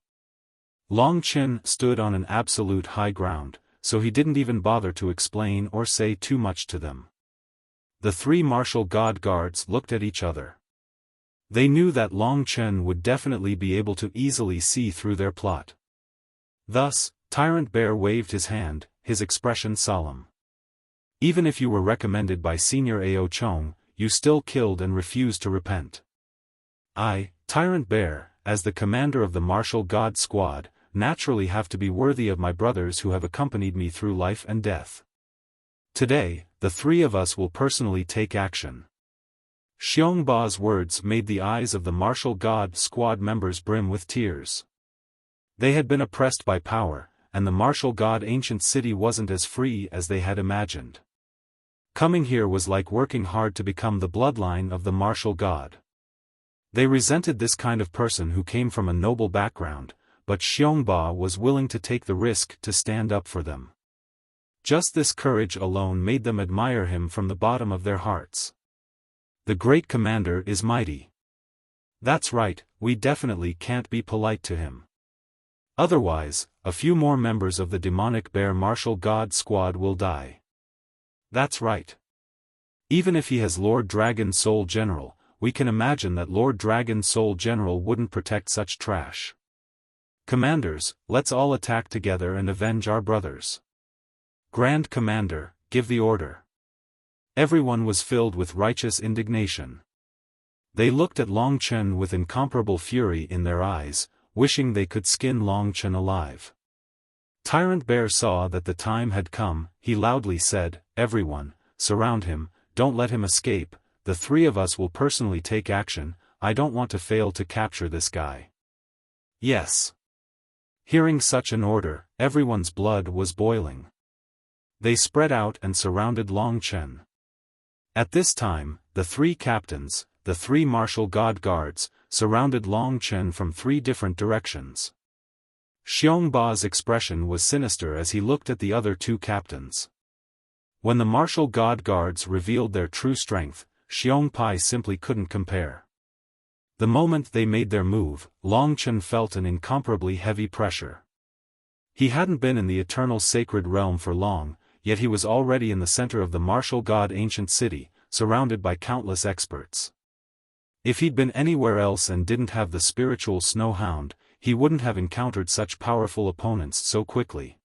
Long Chen stood on an absolute high ground, so he didn't even bother to explain or say too much to them. The three martial god guards looked at each other. They knew that Long Chen would definitely be able to easily see through their plot. Thus, Tyrant Bear waved his hand, his expression solemn. "Even if you were recommended by Senior Ao Chong, you still killed and refused to repent. I, Tyrant Bear, as the commander of the martial god squad, naturally have to be worthy of my brothers who have accompanied me through life and death. Today, the three of us will personally take action." Xiongba's words made the eyes of the martial god squad members brim with tears. They had been oppressed by power, and the martial god ancient city wasn't as free as they had imagined. Coming here was like working hard to become the bloodline of the martial god. They resented this kind of person who came from a noble background, but Xiongba was willing to take the risk to stand up for them. Just this courage alone made them admire him from the bottom of their hearts. The great commander is mighty. That's right, we definitely can't be polite to him. Otherwise, a few more members of the demonic bear martial god squad will die. That's right. Even if he has Lord Dragon Soul General, we can imagine that Lord Dragon Soul General wouldn't protect such trash. Commanders, let's all attack together and avenge our brothers. Grand Commander, give the order. Everyone was filled with righteous indignation. They looked at Long Chen with incomparable fury in their eyes, wishing they could skin Long Chen alive. Tyrant Bear saw that the time had come. He loudly said, "Everyone, surround him, don't let him escape, the three of us will personally take action, I don't want to fail to capture this guy." Yes. Hearing such an order, everyone's blood was boiling. They spread out and surrounded Long Chen. At this time, the three captains, the three martial god guards, surrounded Long Chen from three different directions. Xiongba's expression was sinister as he looked at the other two captains. When the martial god guards revealed their true strength, Xiongbai simply couldn't compare. The moment they made their move, Long Chen felt an incomparably heavy pressure. He hadn't been in the eternal sacred realm for long, yet he was already in the center of the martial god ancient city, surrounded by countless experts. If he'd been anywhere else and didn't have the spiritual snowhound, he wouldn't have encountered such powerful opponents so quickly.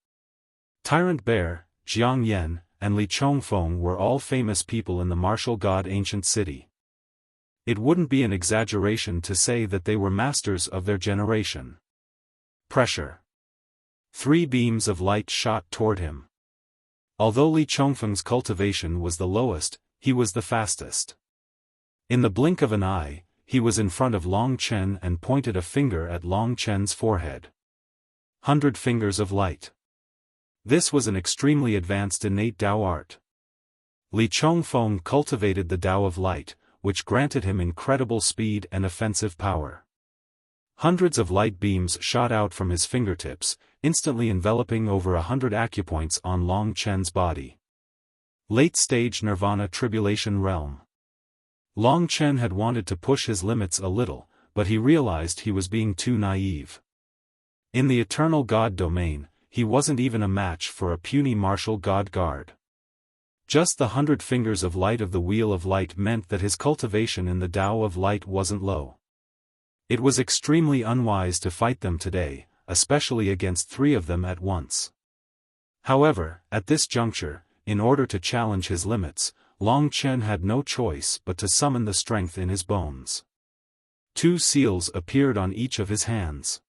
Tyrant Bear, Jiang Yan, and Li Chongfeng were all famous people in the martial god ancient city. It wouldn't be an exaggeration to say that they were masters of their generation. Pressure. 3 beams of light shot toward him. Although Li Chongfeng's cultivation was the lowest, he was the fastest. In the blink of an eye, he was in front of Long Chen and pointed a finger at Long Chen's forehead. 100 fingers of light. This was an extremely advanced innate Dao art. Li Chongfeng cultivated the Dao of light, which granted him incredible speed and offensive power. Hundreds of light beams shot out from his fingertips, instantly enveloping over 100 acupoints on Long Chen's body. Late-stage Nirvana Tribulation Realm. Long Chen had wanted to push his limits a little, but he realized he was being too naive. In the eternal god domain, he wasn't even a match for a puny martial god guard. Just the 100 fingers of light of the Wheel of Light meant that his cultivation in the Tao of Light wasn't low. It was extremely unwise to fight them today, especially against 3 of them at once. However, at this juncture, in order to challenge his limits, Long Chen had no choice but to summon the strength in his bones. 2 seals appeared on each of his hands.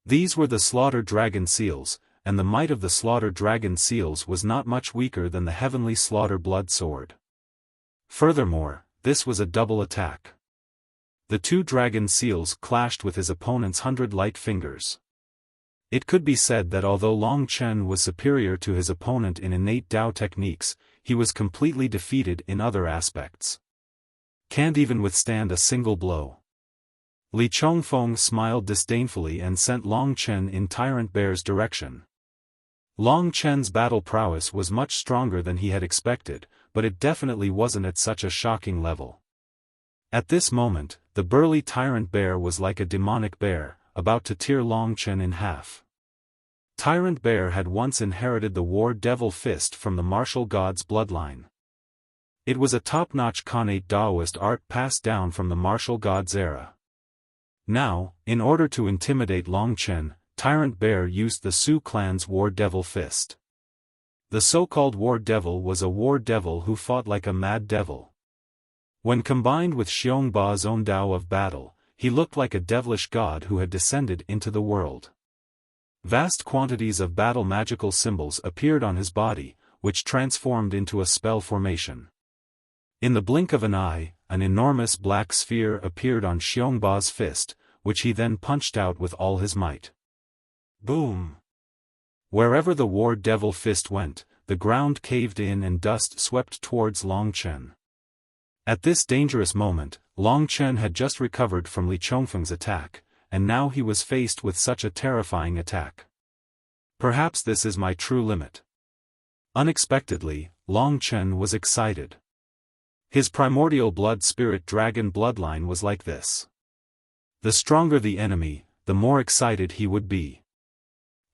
These were the Slaughter Dragon seals, and the might of the Slaughter Dragon seals was not much weaker than the heavenly Slaughter Blood Sword. Furthermore, this was a double attack. The 2 dragon seals clashed with his opponent's 100 light fingers. It could be said that although Long Chen was superior to his opponent in innate Dao techniques, he was completely defeated in other aspects. Can't even withstand a single blow. Li Chongfeng smiled disdainfully and sent Long Chen in Tyrant Bear's direction. Long Chen's battle prowess was much stronger than he had expected, but it definitely wasn't at such a shocking level. At this moment, the burly Tyrant Bear was like a demonic bear, about to tear Long Chen in half. Tyrant Bear had once inherited the War Devil Fist from the martial god's bloodline. It was a top-notch Khanate Daoist art passed down from the martial god's era. Now, in order to intimidate Long Chen, Tyrant Bear used the Su clan's War Devil Fist. The so-called War Devil was a war devil who fought like a mad devil. When combined with Xiongba's own Dao of battle, he looked like a devilish god who had descended into the world. Vast quantities of battle magical symbols appeared on his body, which transformed into a spell formation. In the blink of an eye, an enormous black sphere appeared on Xiongba's fist, which he then punched out with all his might. Boom! Wherever the War Devil Fist went, the ground caved in and dust swept towards Long Chen. At this dangerous moment, Long Chen had just recovered from Li Chongfeng's attack, and now he was faced with such a terrifying attack. Perhaps this is my true limit. Unexpectedly, Long Chen was excited. His primordial blood spirit dragon bloodline was like this. The stronger the enemy, the more excited he would be.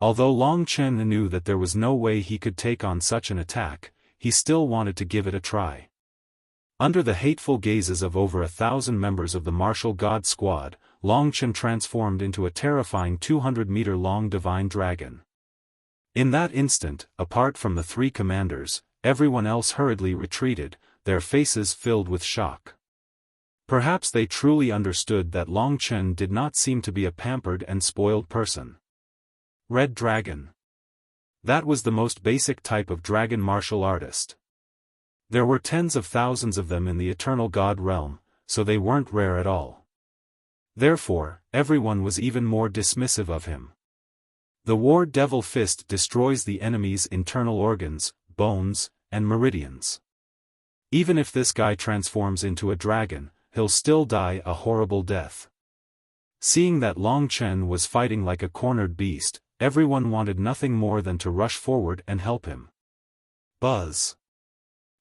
Although Long Chen knew that there was no way he could take on such an attack, he still wanted to give it a try. Under the hateful gazes of over 1,000 members of the martial god squad, Long Chen transformed into a terrifying 200-meter-long divine dragon. In that instant, apart from the 3 commanders, everyone else hurriedly retreated, their faces filled with shock. Perhaps they truly understood that Long Chen did not seem to be a pampered and spoiled person. Red Dragon. That was the most basic type of dragon martial artist. There were tens of thousands of them in the Eternal God realm, so they weren't rare at all. Therefore, everyone was even more dismissive of him. The War Devil Fist destroys the enemy's internal organs, bones, and meridians. Even if this guy transforms into a dragon, he'll still die a horrible death. Seeing that Long Chen was fighting like a cornered beast, everyone wanted nothing more than to rush forward and help him. Buzz!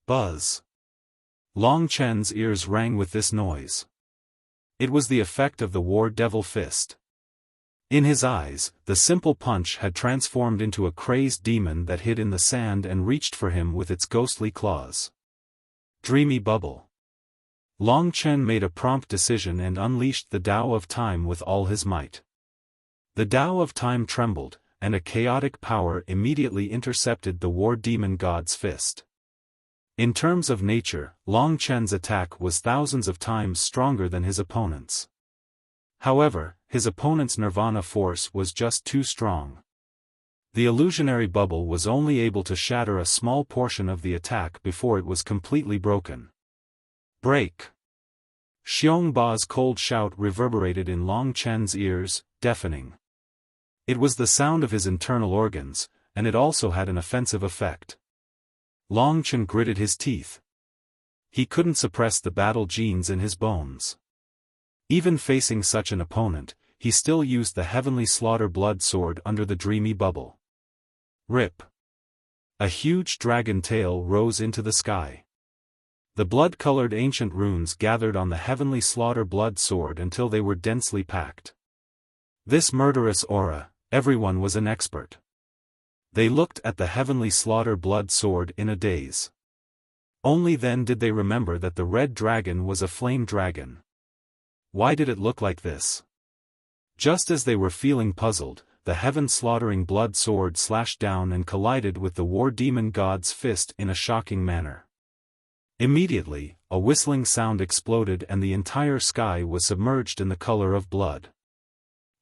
Buzz! Long Chen's ears rang with this noise. It was the effect of the War Devil Fist. In his eyes, the simple punch had transformed into a crazed demon that hid in the sand and reached for him with its ghostly claws. Dreamy Bubble. Long Chen made a prompt decision and unleashed the Tao of Time with all his might. The Tao of Time trembled, and a chaotic power immediately intercepted the War Demon God's fist. In terms of nature, Long Chen's attack was thousands of times stronger than his opponent's. However, his opponent's nirvana force was just too strong. The illusionary bubble was only able to shatter a small portion of the attack before it was completely broken. Break! Xiong Ba's cold shout reverberated in Long Chen's ears, deafening. It was the sound of his internal organs, and it also had an offensive effect. Long Chen gritted his teeth. He couldn't suppress the battle genes in his bones. Even facing such an opponent, he still used the heavenly slaughter blood sword under the dreamy bubble. Rip! A huge dragon tail rose into the sky. The blood-colored ancient runes gathered on the heavenly slaughter blood sword until they were densely packed. This murderous aura, everyone was an expert. They looked at the heavenly slaughter blood sword in a daze. Only then did they remember that the red dragon was a flame dragon. Why did it look like this? Just as they were feeling puzzled, the heaven-slaughtering blood sword slashed down and collided with the War Demon God's fist in a shocking manner. Immediately, a whistling sound exploded and the entire sky was submerged in the color of blood.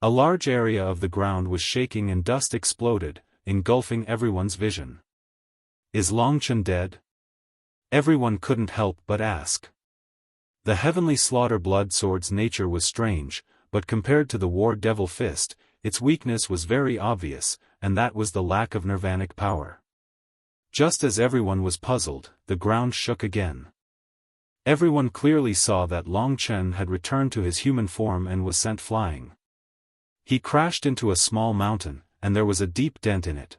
A large area of the ground was shaking and dust exploded, engulfing everyone's vision. Is Long Chen dead? Everyone couldn't help but ask. The heavenly slaughter blood sword's nature was strange, but compared to the War Devil Fist, its weakness was very obvious, and that was the lack of nirvanic power. Just as everyone was puzzled, the ground shook again. Everyone clearly saw that Long Chen had returned to his human form and was sent flying. He crashed into a small mountain, and there was a deep dent in it.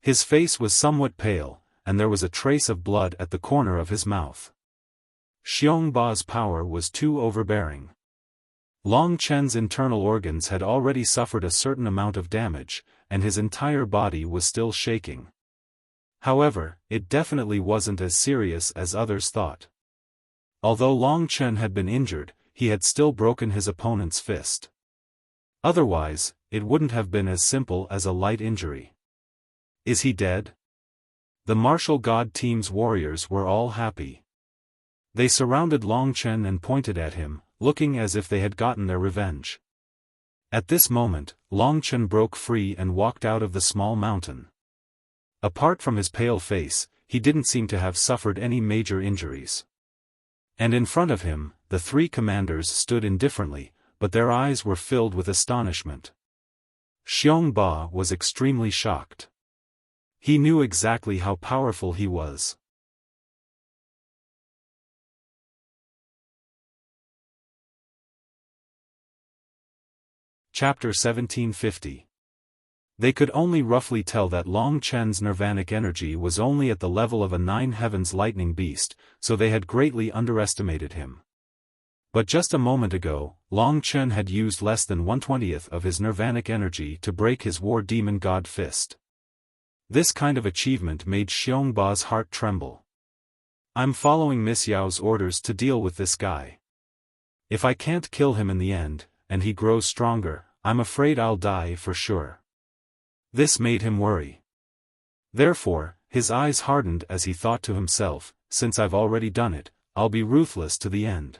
His face was somewhat pale, and there was a trace of blood at the corner of his mouth. Xiong Ba's power was too overbearing. Long Chen's internal organs had already suffered a certain amount of damage, and his entire body was still shaking. However, it definitely wasn't as serious as others thought. Although Long Chen had been injured, he had still broken his opponent's fist. Otherwise, it wouldn't have been as simple as a light injury. Is he dead? The martial god team's warriors were all happy. They surrounded Long Chen and pointed at him, looking as if they had gotten their revenge. At this moment, Long Chen broke free and walked out of the small mountain. Apart from his pale face, he didn't seem to have suffered any major injuries. And in front of him, the three commanders stood indifferently, but their eyes were filled with astonishment. Xiong Ba was extremely shocked. He knew exactly how powerful he was. Chapter 1750. They could only roughly tell that Long Chen's nirvanic energy was only at the level of a nine heavens lightning beast, so they had greatly underestimated him. But just a moment ago, Long Chen had used less than 1/20th of his nirvanic energy to break his War Demon God fist. This kind of achievement made Xiong Ba's heart tremble. I'm following Miss Yao's orders to deal with this guy. If I can't kill him in the end, and he grows stronger, I'm afraid I'll die for sure. This made him worry. Therefore, his eyes hardened as he thought to himself, since I've already done it, I'll be ruthless to the end.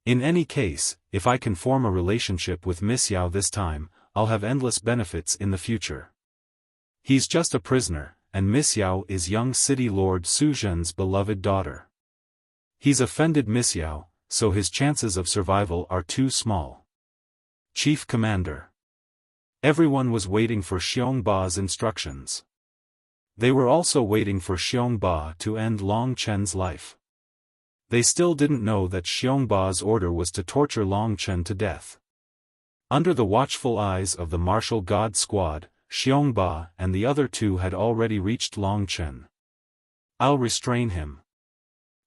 In any case, if I can form a relationship with Miss Yao this time, I'll have endless benefits in the future. He's just a prisoner, and Miss Yao is young city lord Su Zhen's beloved daughter. He's offended Miss Yao, so his chances of survival are too small. Chief Commander. Everyone was waiting for Xiong Ba's instructions. They were also waiting for Xiong Ba to end Long Chen's life. They still didn't know that Xiongba's order was to torture Long Chen to death. Under the watchful eyes of the martial god squad, Xiongba and the other two had already reached Long Chen. "I'll restrain him."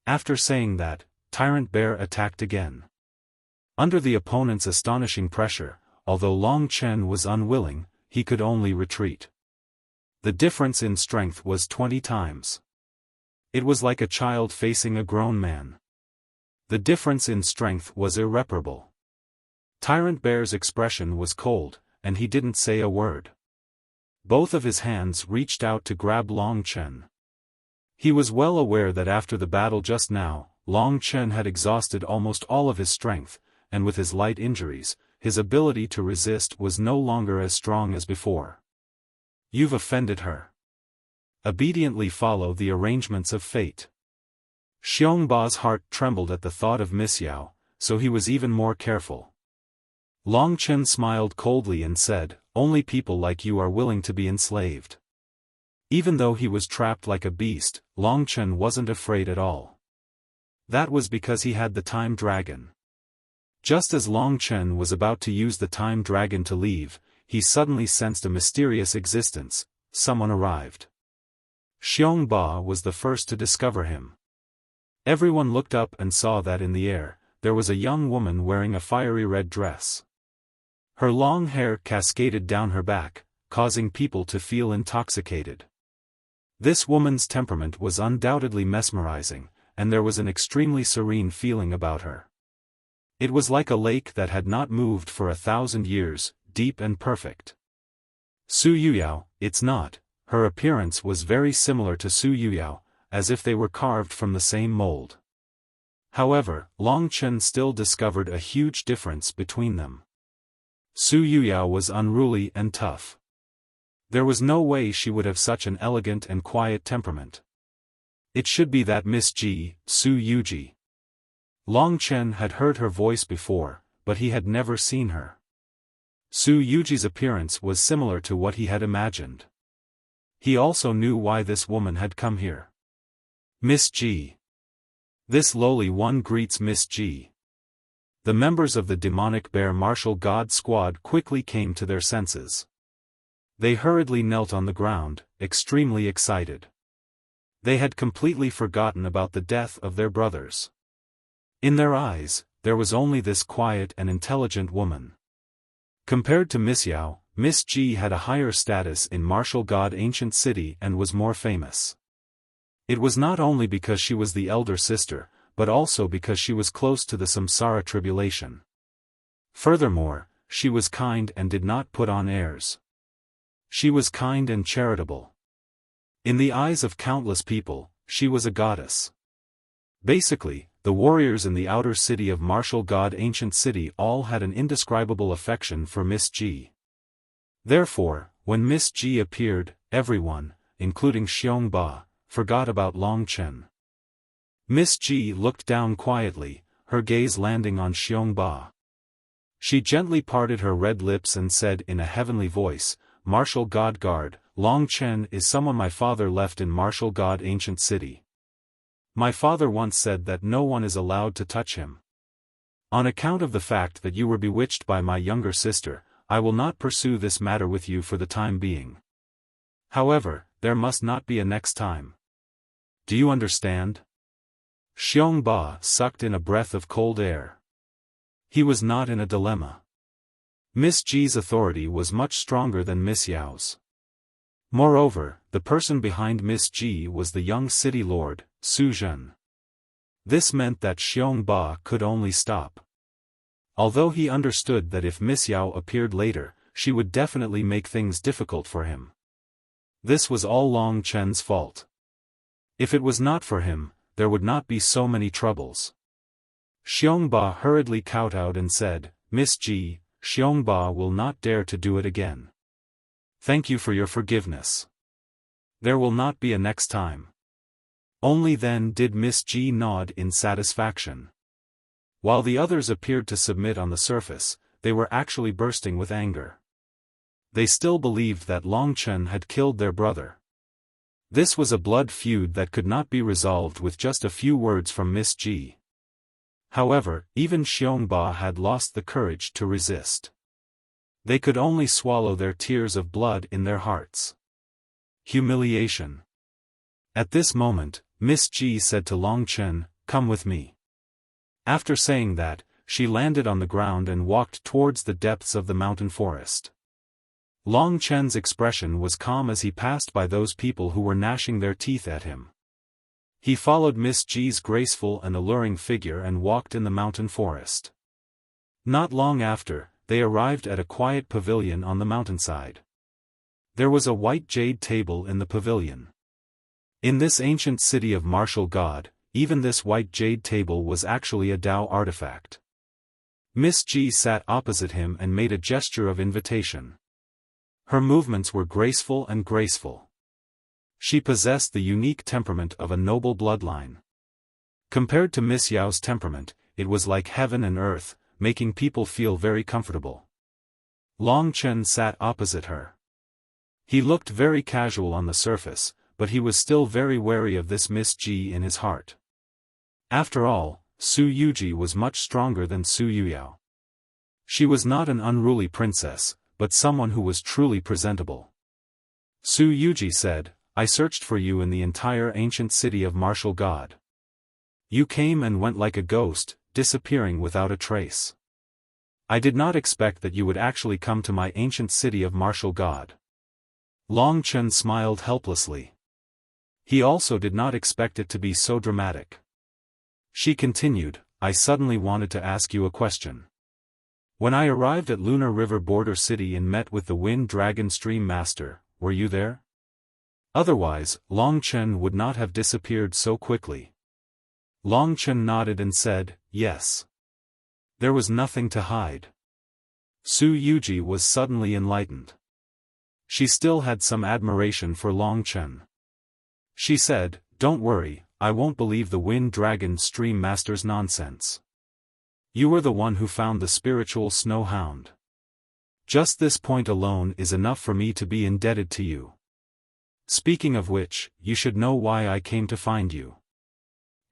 After saying that, Tyrant Bear attacked again. Under the opponent's astonishing pressure, although Long Chen was unwilling, he could only retreat. The difference in strength was 20 times. It was like a child facing a grown man. The difference in strength was irreparable. Tyrant Bear's expression was cold, and he didn't say a word. Both of his hands reached out to grab Long Chen. He was well aware that after the battle just now, Long Chen had exhausted almost all of his strength, and with his light injuries, his ability to resist was no longer as strong as before. "You've offended her. Obediently follow the arrangements of fate." Xiongba's heart trembled at the thought of Miss Yao, so he was even more careful. Long Chen smiled coldly and said, "Only people like you are willing to be enslaved." Even though he was trapped like a beast, Long Chen wasn't afraid at all. That was because he had the Time Dragon. Just as Long Chen was about to use the Time Dragon to leave, he suddenly sensed a mysterious existence. Someone arrived. Xiongba was the first to discover him. Everyone looked up and saw that in the air, there was a young woman wearing a fiery red dress. Her long hair cascaded down her back, causing people to feel intoxicated. This woman's temperament was undoubtedly mesmerizing, and there was an extremely serene feeling about her. It was like a lake that had not moved for 1,000 years, deep and perfect. Su Yuyao, it's not. Her appearance was very similar to Su Yuyao, as if they were carved from the same mold. However, Long Chen still discovered a huge difference between them. Su Yuyao was unruly and tough. There was no way she would have such an elegant and quiet temperament. It should be that Miss Ji, Su Yuji. Long Chen had heard her voice before, but he had never seen her. Su Yuji's appearance was similar to what he had imagined. He also knew why this woman had come here. Miss Ji. This lowly one greets Miss Ji. The members of the demonic bear martial god squad quickly came to their senses. They hurriedly knelt on the ground, extremely excited. They had completely forgotten about the death of their brothers. In their eyes, there was only this quiet and intelligent woman. Compared to Miss Yao, Miss Ji had a higher status in martial god ancient city and was more famous. It was not only because she was the elder sister, but also because she was close to the samsara tribulation. Furthermore, she was kind and did not put on airs. She was kind and charitable. In the eyes of countless people, she was a goddess. Basically, the warriors in the outer city of martial god ancient city all had an indescribable affection for Miss Ji. Therefore, when Miss Ji appeared, everyone, including Xiongba, forgot about Long Chen. Miss Ji looked down quietly, her gaze landing on Xiongba. She gently parted her red lips and said in a heavenly voice, "Martial God Guard, Long Chen is someone my father left in martial god ancient city. My father once said that no one is allowed to touch him. On account of the fact that you were bewitched by my younger sister, I will not pursue this matter with you for the time being. However, there must not be a next time. Do you understand?" Xiongba sucked in a breath of cold air. He was not in a dilemma. Miss Ji's authority was much stronger than Miss Yao's. Moreover, the person behind Miss Ji was the young city lord, Su Zhen. This meant that Xiongba could only stop. Although he understood that if Miss Yao appeared later, she would definitely make things difficult for him. This was all Long Chen's fault. If it was not for him, there would not be so many troubles. Xiongba hurriedly kowtowed and said, "Miss Ji, Xiongba will not dare to do it again. Thank you for your forgiveness. There will not be a next time." Only then did Miss Ji nod in satisfaction. While the others appeared to submit on the surface, they were actually bursting with anger. They still believed that Long Chen had killed their brother. This was a blood feud that could not be resolved with just a few words from Miss Ji. However, even Xiongba had lost the courage to resist. They could only swallow their tears of blood in their hearts. Humiliation. At this moment, Miss Ji said to Long Chen, "Come with me." After saying that, she landed on the ground and walked towards the depths of the mountain forest. Long Chen's expression was calm as he passed by those people who were gnashing their teeth at him. He followed Miss Ji's graceful and alluring figure and walked in the mountain forest. Not long after, they arrived at a quiet pavilion on the mountainside. There was a white jade table in the pavilion. In this ancient city of martial god, even this white jade table was actually a Tao artifact. Miss Ji sat opposite him and made a gesture of invitation. Her movements were graceful and graceful. She possessed the unique temperament of a noble bloodline. Compared to Miss Yao's temperament, it was like heaven and earth, making people feel very comfortable. Long Chen sat opposite her. He looked very casual on the surface, but he was still very wary of this Miss Ji in his heart. After all, Su Yuji was much stronger than Su Yuyao. She was not an unruly princess, but someone who was truly presentable. Su Yuji said, "I searched for you in the entire ancient city of martial god. You came and went like a ghost, disappearing without a trace. I did not expect that you would actually come to my ancient city of martial god." Long Chen smiled helplessly. He also did not expect it to be so dramatic. She continued, "I suddenly wanted to ask you a question. When I arrived at Lunar River border city and met with the Wind Dragon Stream Master, were you there? Otherwise, Long Chen would not have disappeared so quickly." Long Chen nodded and said, "Yes." There was nothing to hide. Su Yuji was suddenly enlightened. She still had some admiration for Long Chen. She said, "Don't worry, I won't believe the Wind Dragon Stream Master's nonsense. You were the one who found the spiritual snow hound. Just this point alone is enough for me to be indebted to you. Speaking of which, you should know why I came to find you."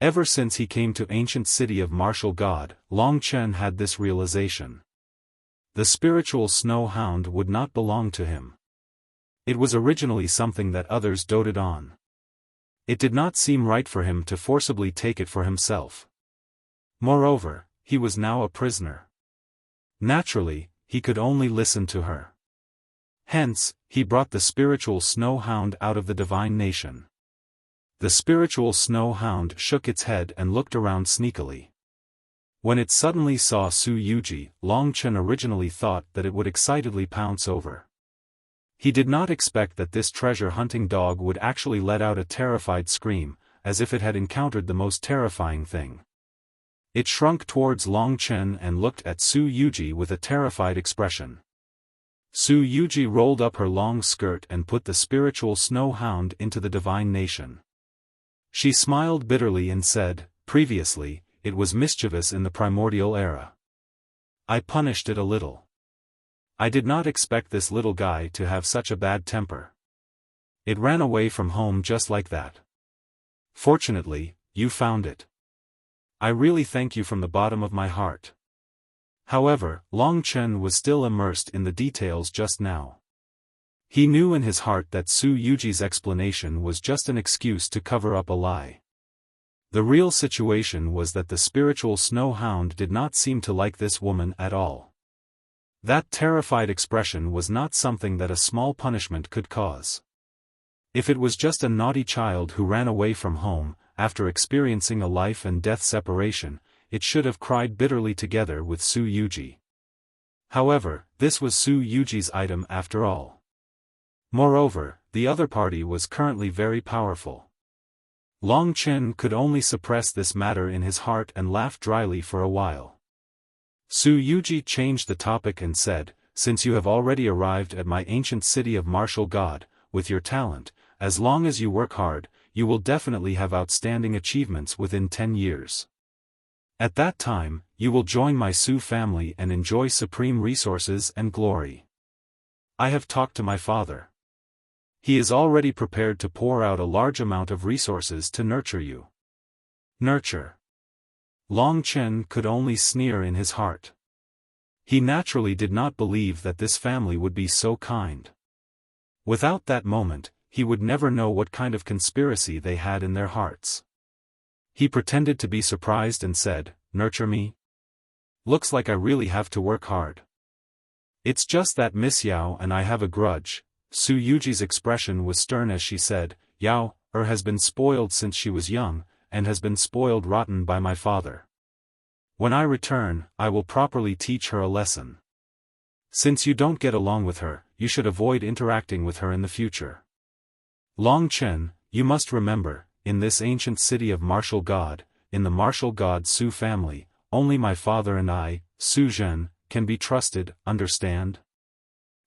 Ever since he came to ancient city of martial god, Long Chen had this realization. The spiritual snow hound would not belong to him. It was originally something that others doted on. It did not seem right for him to forcibly take it for himself. Moreover, he was now a prisoner. Naturally, he could only listen to her. Hence, he brought the spiritual snow hound out of the divine nation. The spiritual snow hound shook its head and looked around sneakily. When it suddenly saw Su Yuji, Long Chen originally thought that it would excitedly pounce over. He did not expect that this treasure-hunting dog would actually let out a terrified scream, as if it had encountered the most terrifying thing. It shrunk towards Long Chen and looked at Su Yuji with a terrified expression. Su Yuji rolled up her long skirt and put the spiritual snow hound into the divine nation. She smiled bitterly and said, "Previously, it was mischievous in the primordial era. I punished it a little. I did not expect this little guy to have such a bad temper. It ran away from home just like that. Fortunately, you found it. I really thank you from the bottom of my heart." However, Long Chen was still immersed in the details just now. He knew in his heart that Su Yuji's explanation was just an excuse to cover up a lie. The real situation was that the spiritual snow hound did not seem to like this woman at all. That terrified expression was not something that a small punishment could cause. If it was just a naughty child who ran away from home, after experiencing a life and death separation, it should have cried bitterly together with Su Yuji. However, this was Su Yuji's item after all. Moreover, the other party was currently very powerful. Long Chen could only suppress this matter in his heart and laugh dryly for a while. Su Yuji changed the topic and said, "Since you have already arrived at my ancient city of martial god, with your talent, as long as you work hard, you will definitely have outstanding achievements within 10 years. At that time, you will join my Su family and enjoy supreme resources and glory. I have talked to my father. He is already prepared to pour out a large amount of resources to nurture you. Nurture. Long Chen could only sneer in his heart. He naturally did not believe that this family would be so kind. Without that moment, he would never know what kind of conspiracy they had in their hearts. He pretended to be surprised and said, "Nurture me? Looks like I really have to work hard." "It's just that Miss Yao and I have a grudge." Su Yuji's expression was stern as she said, "Yao has been spoiled since she was young, and has been spoiled rotten by my father. When I return, I will properly teach her a lesson. Since you don't get along with her, you should avoid interacting with her in the future. Long Chen, you must remember, in this ancient city of martial god, in the martial god Su family, only my father and I, Su Zhen, can be trusted, understand?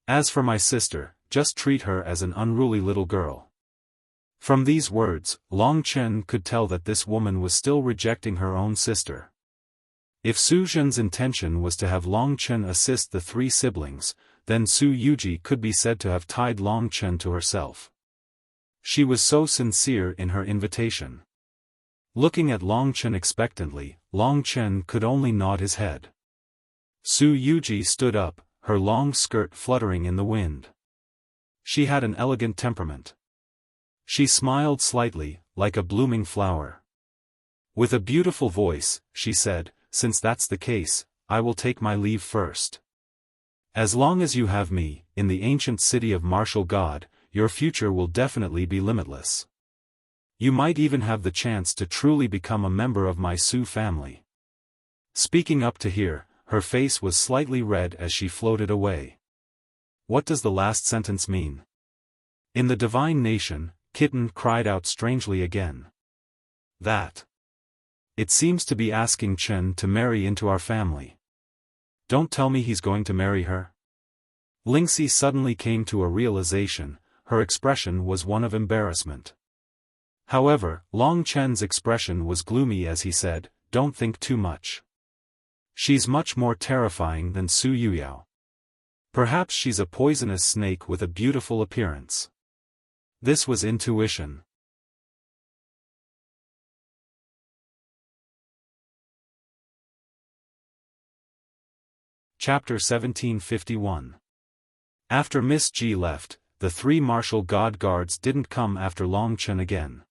As for my sister, just treat her as an unruly little girl." From these words, Long Chen could tell that this woman was still rejecting her own sister. If Su Zhen's intention was to have Long Chen assist the three siblings, then Su Yuji could be said to have tied Long Chen to herself. She was so sincere in her invitation. Looking at Long Chen expectantly, Long Chen could only nod his head. Su Yuji stood up, her long skirt fluttering in the wind. She had an elegant temperament. She smiled slightly, like a blooming flower. With a beautiful voice, she said, "Since that's the case, I will take my leave first. As long as you have me, in the ancient city of martial god, your future will definitely be limitless. You might even have the chance to truly become a member of my Su family." Speaking up to hear, her face was slightly red as she floated away. What does the last sentence mean? In the divine nation, Kitten cried out strangely again. That. It seems to be asking Chen to marry into our family. Don't tell me he's going to marry her? Lingxi suddenly came to a realization, her expression was one of embarrassment. However, Long Chen's expression was gloomy as he said, "Don't think too much. She's much more terrifying than Su Yuyao. Perhaps she's a poisonous snake with a beautiful appearance." This was intuition. Chapter 1751. After Miss Ji left, the three martial god guards didn't come after Long Chen again.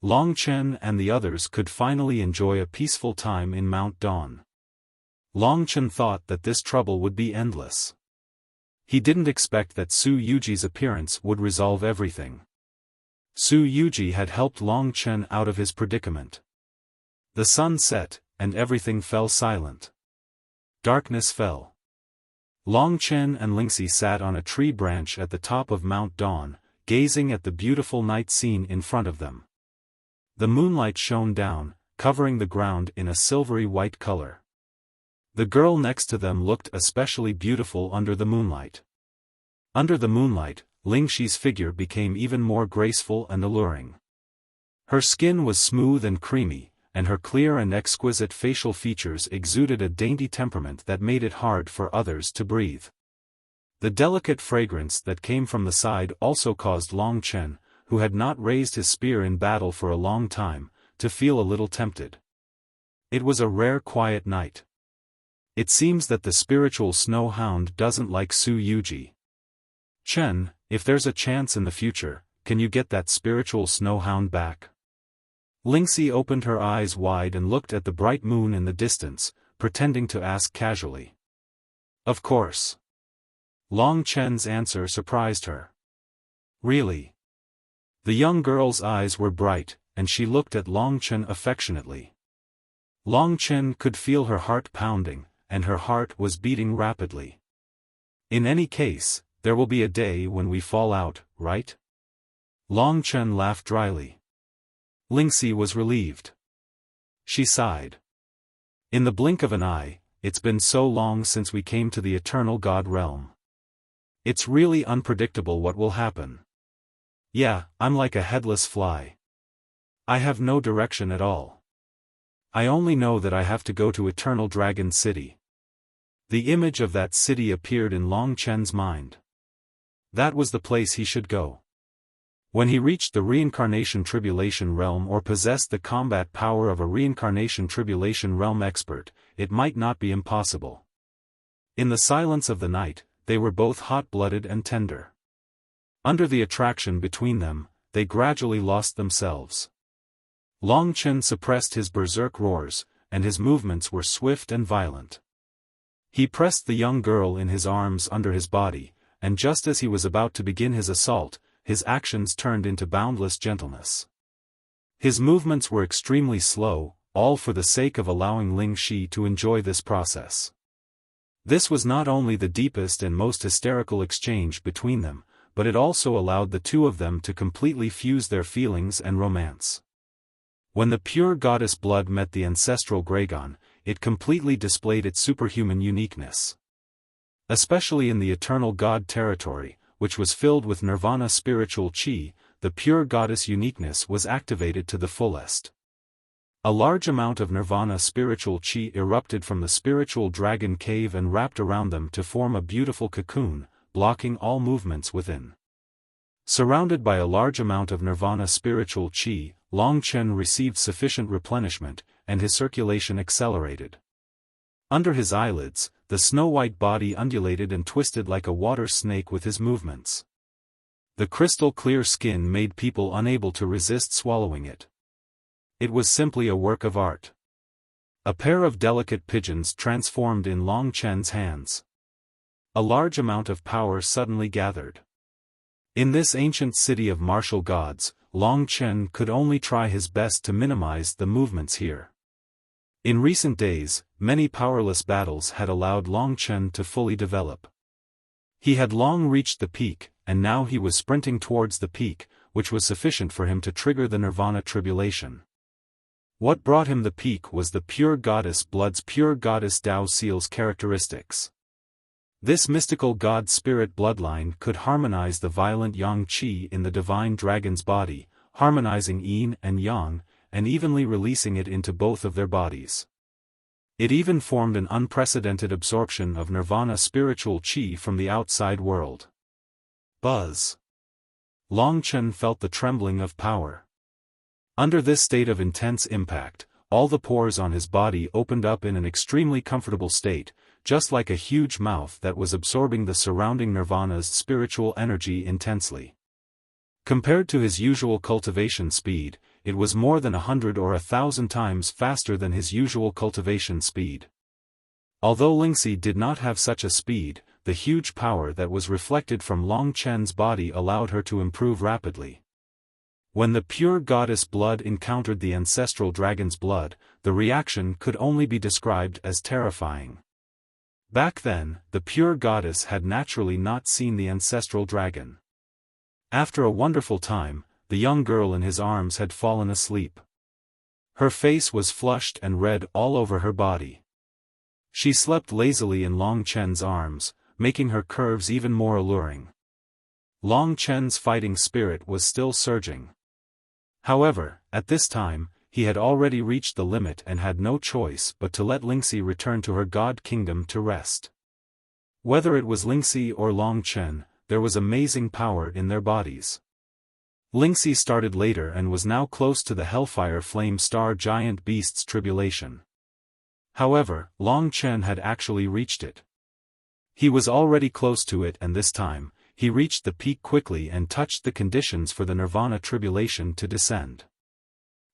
Long Chen and the others could finally enjoy a peaceful time in Mount Dawn. Long Chen thought that this trouble would be endless. He didn't expect that Su Yuji's appearance would resolve everything. Su Yuji had helped Long Chen out of his predicament. The sun set, and everything fell silent. Darkness fell. Long Chen and Lingxi sat on a tree branch at the top of Mount Dawn, gazing at the beautiful night scene in front of them. The moonlight shone down, covering the ground in a silvery white color. The girl next to them looked especially beautiful under the moonlight. Under the moonlight, Lingxi's figure became even more graceful and alluring. Her skin was smooth and creamy, and her clear and exquisite facial features exuded a dainty temperament that made it hard for others to breathe. The delicate fragrance that came from the side also caused Long Chen, who had not raised his spear in battle for a long time, to feel a little tempted. It was a rare quiet night. It seems that the spiritual snow hound doesn't like Su Yuji. "Chen, if there's a chance in the future, can you get that spiritual snow hound back?" Lingxi opened her eyes wide and looked at the bright moon in the distance, pretending to ask casually. "Of course." Long Chen's answer surprised her. "Really?" The young girl's eyes were bright, and she looked at Long Chen affectionately. Long Chen could feel her heart pounding, and her heart was beating rapidly. "In any case, there will be a day when we fall out, right?" Long Chen laughed dryly. Lingxi was relieved. She sighed. "In the blink of an eye, it's been so long since we came to the eternal god realm. It's really unpredictable what will happen. Yeah, I'm like a headless fly. I have no direction at all. I only know that I have to go to Eternal Dragon City." The image of that city appeared in Long Chen's mind. That was the place he should go. When he reached the reincarnation tribulation realm or possessed the combat power of a reincarnation tribulation realm expert, it might not be impossible. In the silence of the night, they were both hot-blooded and tender. Under the attraction between them, they gradually lost themselves. Long Chen suppressed his berserk roars, and his movements were swift and violent. He pressed the young girl in his arms under his body, and just as he was about to begin his assault, his actions turned into boundless gentleness. His movements were extremely slow, all for the sake of allowing Ling Shi to enjoy this process. This was not only the deepest and most hysterical exchange between them, but it also allowed the two of them to completely fuse their feelings and romance. When the pure goddess blood met the ancestral Gragon, it completely displayed its superhuman uniqueness. Especially in the eternal god territory, which was filled with nirvana spiritual chi, the pure goddess uniqueness was activated to the fullest. A large amount of nirvana spiritual chi erupted from the spiritual dragon cave and wrapped around them to form a beautiful cocoon, blocking all movements within. Surrounded by a large amount of nirvana spiritual chi, Long Chen received sufficient replenishment, and his circulation accelerated. Under his eyelids, the snow-white body undulated and twisted like a water snake with his movements. The crystal-clear skin made people unable to resist swallowing it. It was simply a work of art. A pair of delicate pigeons transformed in Long Chen's hands. A large amount of power suddenly gathered. In this ancient city of martial gods, Long Chen could only try his best to minimize the movements here. In recent days, many powerless battles had allowed Long Chen to fully develop. He had long reached the peak, and now he was sprinting towards the peak, which was sufficient for him to trigger the nirvana tribulation. What brought him the peak was the pure goddess blood's pure goddess Dao Seal's characteristics. This mystical god-spirit bloodline could harmonize the violent yang qi in the divine dragon's body, harmonizing yin and yang, and evenly releasing it into both of their bodies. It even formed an unprecedented absorption of nirvana spiritual qi from the outside world. Buzz. Long Chen felt the trembling of power. Under this state of intense impact, all the pores on his body opened up in an extremely comfortable state, just like a huge mouth that was absorbing the surrounding nirvana's spiritual energy intensely. Compared to his usual cultivation speed, it was more than 100 or 1,000 times faster than his usual cultivation speed. Although Lingxi did not have such a speed, the huge power that was reflected from Long Chen's body allowed her to improve rapidly. When the pure goddess blood encountered the ancestral dragon's blood, the reaction could only be described as terrifying. Back then, the pure goddess had naturally not seen the ancestral dragon. After a wonderful time, the young girl in his arms had fallen asleep. Her face was flushed and red all over her body. She slept lazily in Long Chen's arms, making her curves even more alluring. Long Chen's fighting spirit was still surging. However, at this time, he had already reached the limit and had no choice but to let Lingxi return to her god kingdom to rest. Whether it was Lingxi or Long Chen, there was amazing power in their bodies. Lingxi started later and was now close to the Hellfire Flame Star Giant Beast's tribulation. However, Long Chen had actually reached it. He was already close to it, and this time, he reached the peak quickly and touched the conditions for the nirvana tribulation to descend.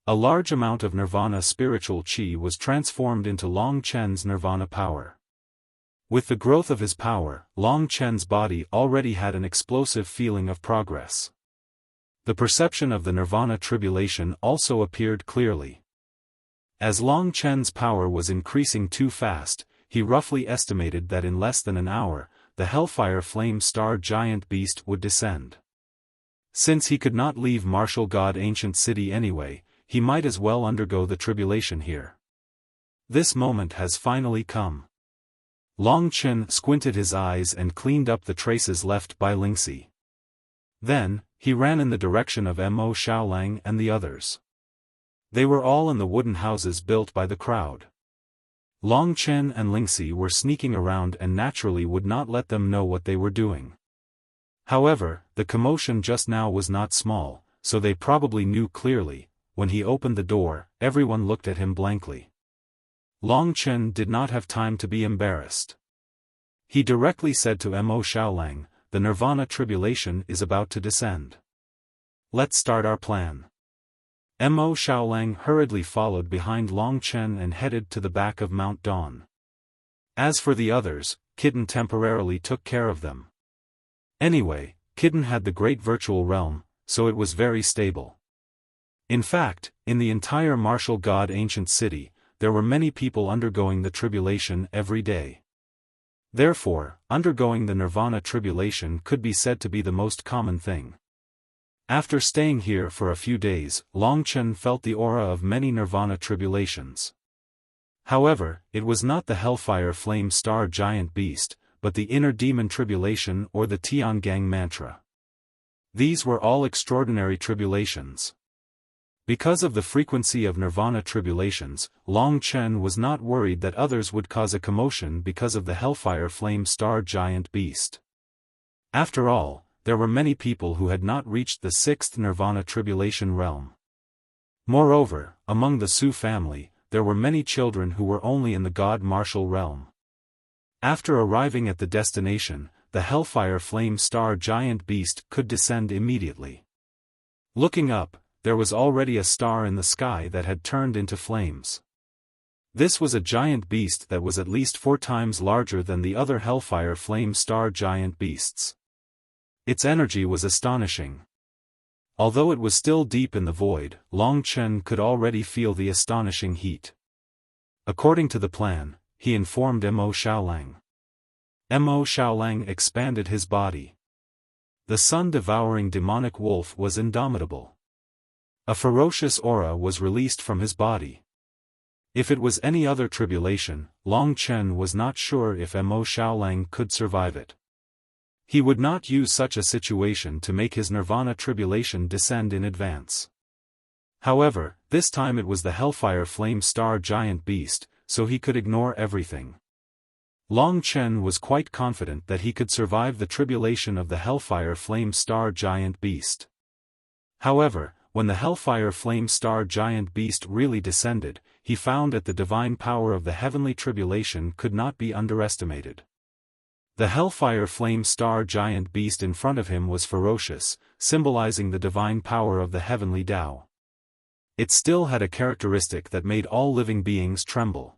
A large amount of nirvana spiritual chi was transformed into Long Chen's nirvana power. With the growth of his power, Long Chen's body already had an explosive feeling of progress. The perception of the nirvana tribulation also appeared clearly. As Long Chen's power was increasing too fast, he roughly estimated that in less than an hour, the Hellfire Flame Star Giant Beast would descend. Since he could not leave Martial God Ancient City anyway, he might as well undergo the tribulation here. This moment has finally come. Long Chen squinted his eyes and cleaned up the traces left by Lingxi. Then, he ran in the direction of Mo Xiaolang and the others. They were all in the wooden houses built by the crowd. Long Chen and Lingxi were sneaking around and naturally would not let them know what they were doing. However, the commotion just now was not small, so they probably knew clearly. When he opened the door, everyone looked at him blankly. Long Chen did not have time to be embarrassed. He directly said to Mo Xiaolang, "The Nirvana tribulation is about to descend. Let's start our plan." Mo Xiaolang hurriedly followed behind Long Chen and headed to the back of Mount Dawn. As for the others, Kidden temporarily took care of them. Anyway, Kidden had the great virtual realm, so it was very stable. In fact, in the entire martial god ancient city, there were many people undergoing the tribulation every day. Therefore, undergoing the Nirvana tribulation could be said to be the most common thing. After staying here for a few days, Long Chen felt the aura of many Nirvana tribulations. However, it was not the Hellfire Flame Star Giant Beast, but the Inner Demon Tribulation or the Tiangang Mantra. These were all extraordinary tribulations. Because of the frequency of Nirvana tribulations, Long Chen was not worried that others would cause a commotion because of the Hellfire Flame Star Giant Beast. After all, there were many people who had not reached the 6th Nirvana tribulation realm. Moreover, among the Su family, there were many children who were only in the God martial realm. After arriving at the destination, the Hellfire Flame Star Giant Beast could descend immediately. Looking up, there was already a star in the sky that had turned into flames. This was a giant beast that was at least 4 times larger than the other Hellfire Flame Star Giant Beasts. Its energy was astonishing. Although it was still deep in the void, Long Chen could already feel the astonishing heat. According to the plan, he informed Mo Xiaolang. Mo Xiaolang expanded his body. The sun-devouring demonic wolf was indomitable. A ferocious aura was released from his body. If it was any other tribulation, Long Chen was not sure if Mo Xiaolang could survive it. He would not use such a situation to make his Nirvana tribulation descend in advance. However, this time it was the Hellfire Flame Star Giant Beast, so he could ignore everything. Long Chen was quite confident that he could survive the tribulation of the Hellfire Flame Star Giant Beast. However, when the Hellfire Flame Star Giant Beast really descended, he found that the divine power of the heavenly tribulation could not be underestimated. The Hellfire Flame Star Giant Beast in front of him was ferocious, symbolizing the divine power of the heavenly Tao. It still had a characteristic that made all living beings tremble.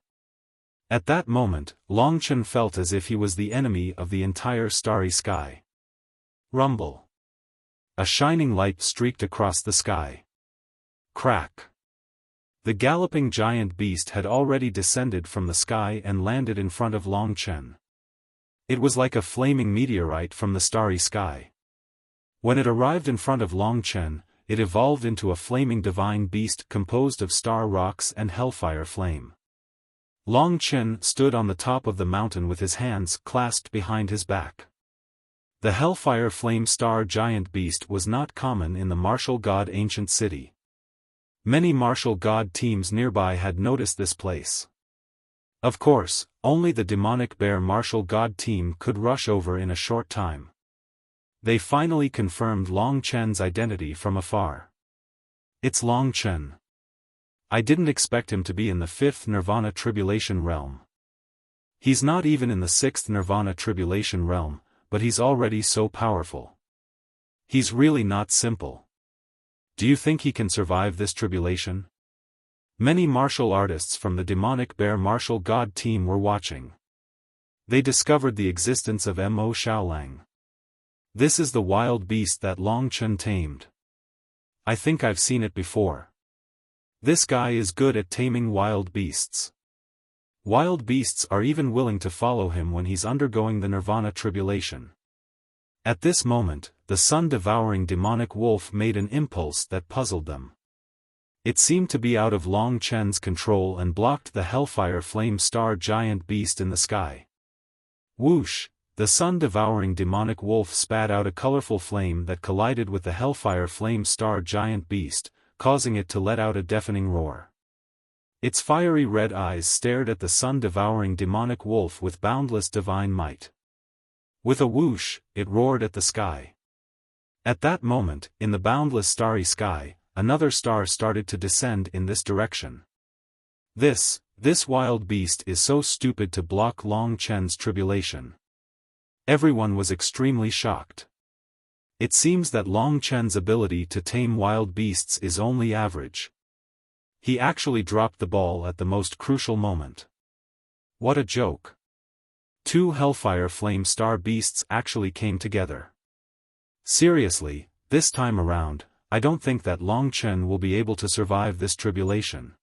At that moment, Long Chen felt as if he was the enemy of the entire starry sky. Rumble. A shining light streaked across the sky. Crack. The galloping giant beast had already descended from the sky and landed in front of Long Chen. It was like a flaming meteorite from the starry sky. When it arrived in front of Long Chen, it evolved into a flaming divine beast composed of star rocks and hellfire flame. Long Chen stood on the top of the mountain with his hands clasped behind his back. The Hellfire Flame Star Giant Beast was not common in the martial god ancient city. Many martial god teams nearby had noticed this place. Of course, only the demonic bear martial god team could rush over in a short time. They finally confirmed Long Chen's identity from afar. It's Long Chen. I didn't expect him to be in the 5th Nirvana Tribulation realm. He's not even in the 6th Nirvana Tribulation realm, but he's already so powerful. He's really not simple. Do you think he can survive this tribulation? Many martial artists from the demonic bear martial god team were watching. They discovered the existence of Mo Xiaolang. This is the wild beast that Long Chen tamed. I think I've seen it before. This guy is good at taming wild beasts. Wild beasts are even willing to follow him when he's undergoing the Nirvana tribulation. At this moment, the sun-devouring demonic wolf made an impulse that puzzled them. It seemed to be out of Long Chen's control and blocked the Hellfire Flame Star Giant Beast in the sky. Whoosh! The sun-devouring demonic wolf spat out a colorful flame that collided with the Hellfire Flame Star Giant Beast, causing it to let out a deafening roar. Its fiery red eyes stared at the sun-devouring demonic wolf with boundless divine might. With a whoosh, it roared at the sky. At that moment, in the boundless starry sky, another star started to descend in this direction. This wild beast is so stupid to block Long Chen's tribulation. Everyone was extremely shocked. It seems that Long Chen's ability to tame wild beasts is only average. He actually dropped the ball at the most crucial moment. What a joke. Two Hellfire Flame Star beasts actually came together. Seriously, this time around, I don't think that Long Chen will be able to survive this tribulation.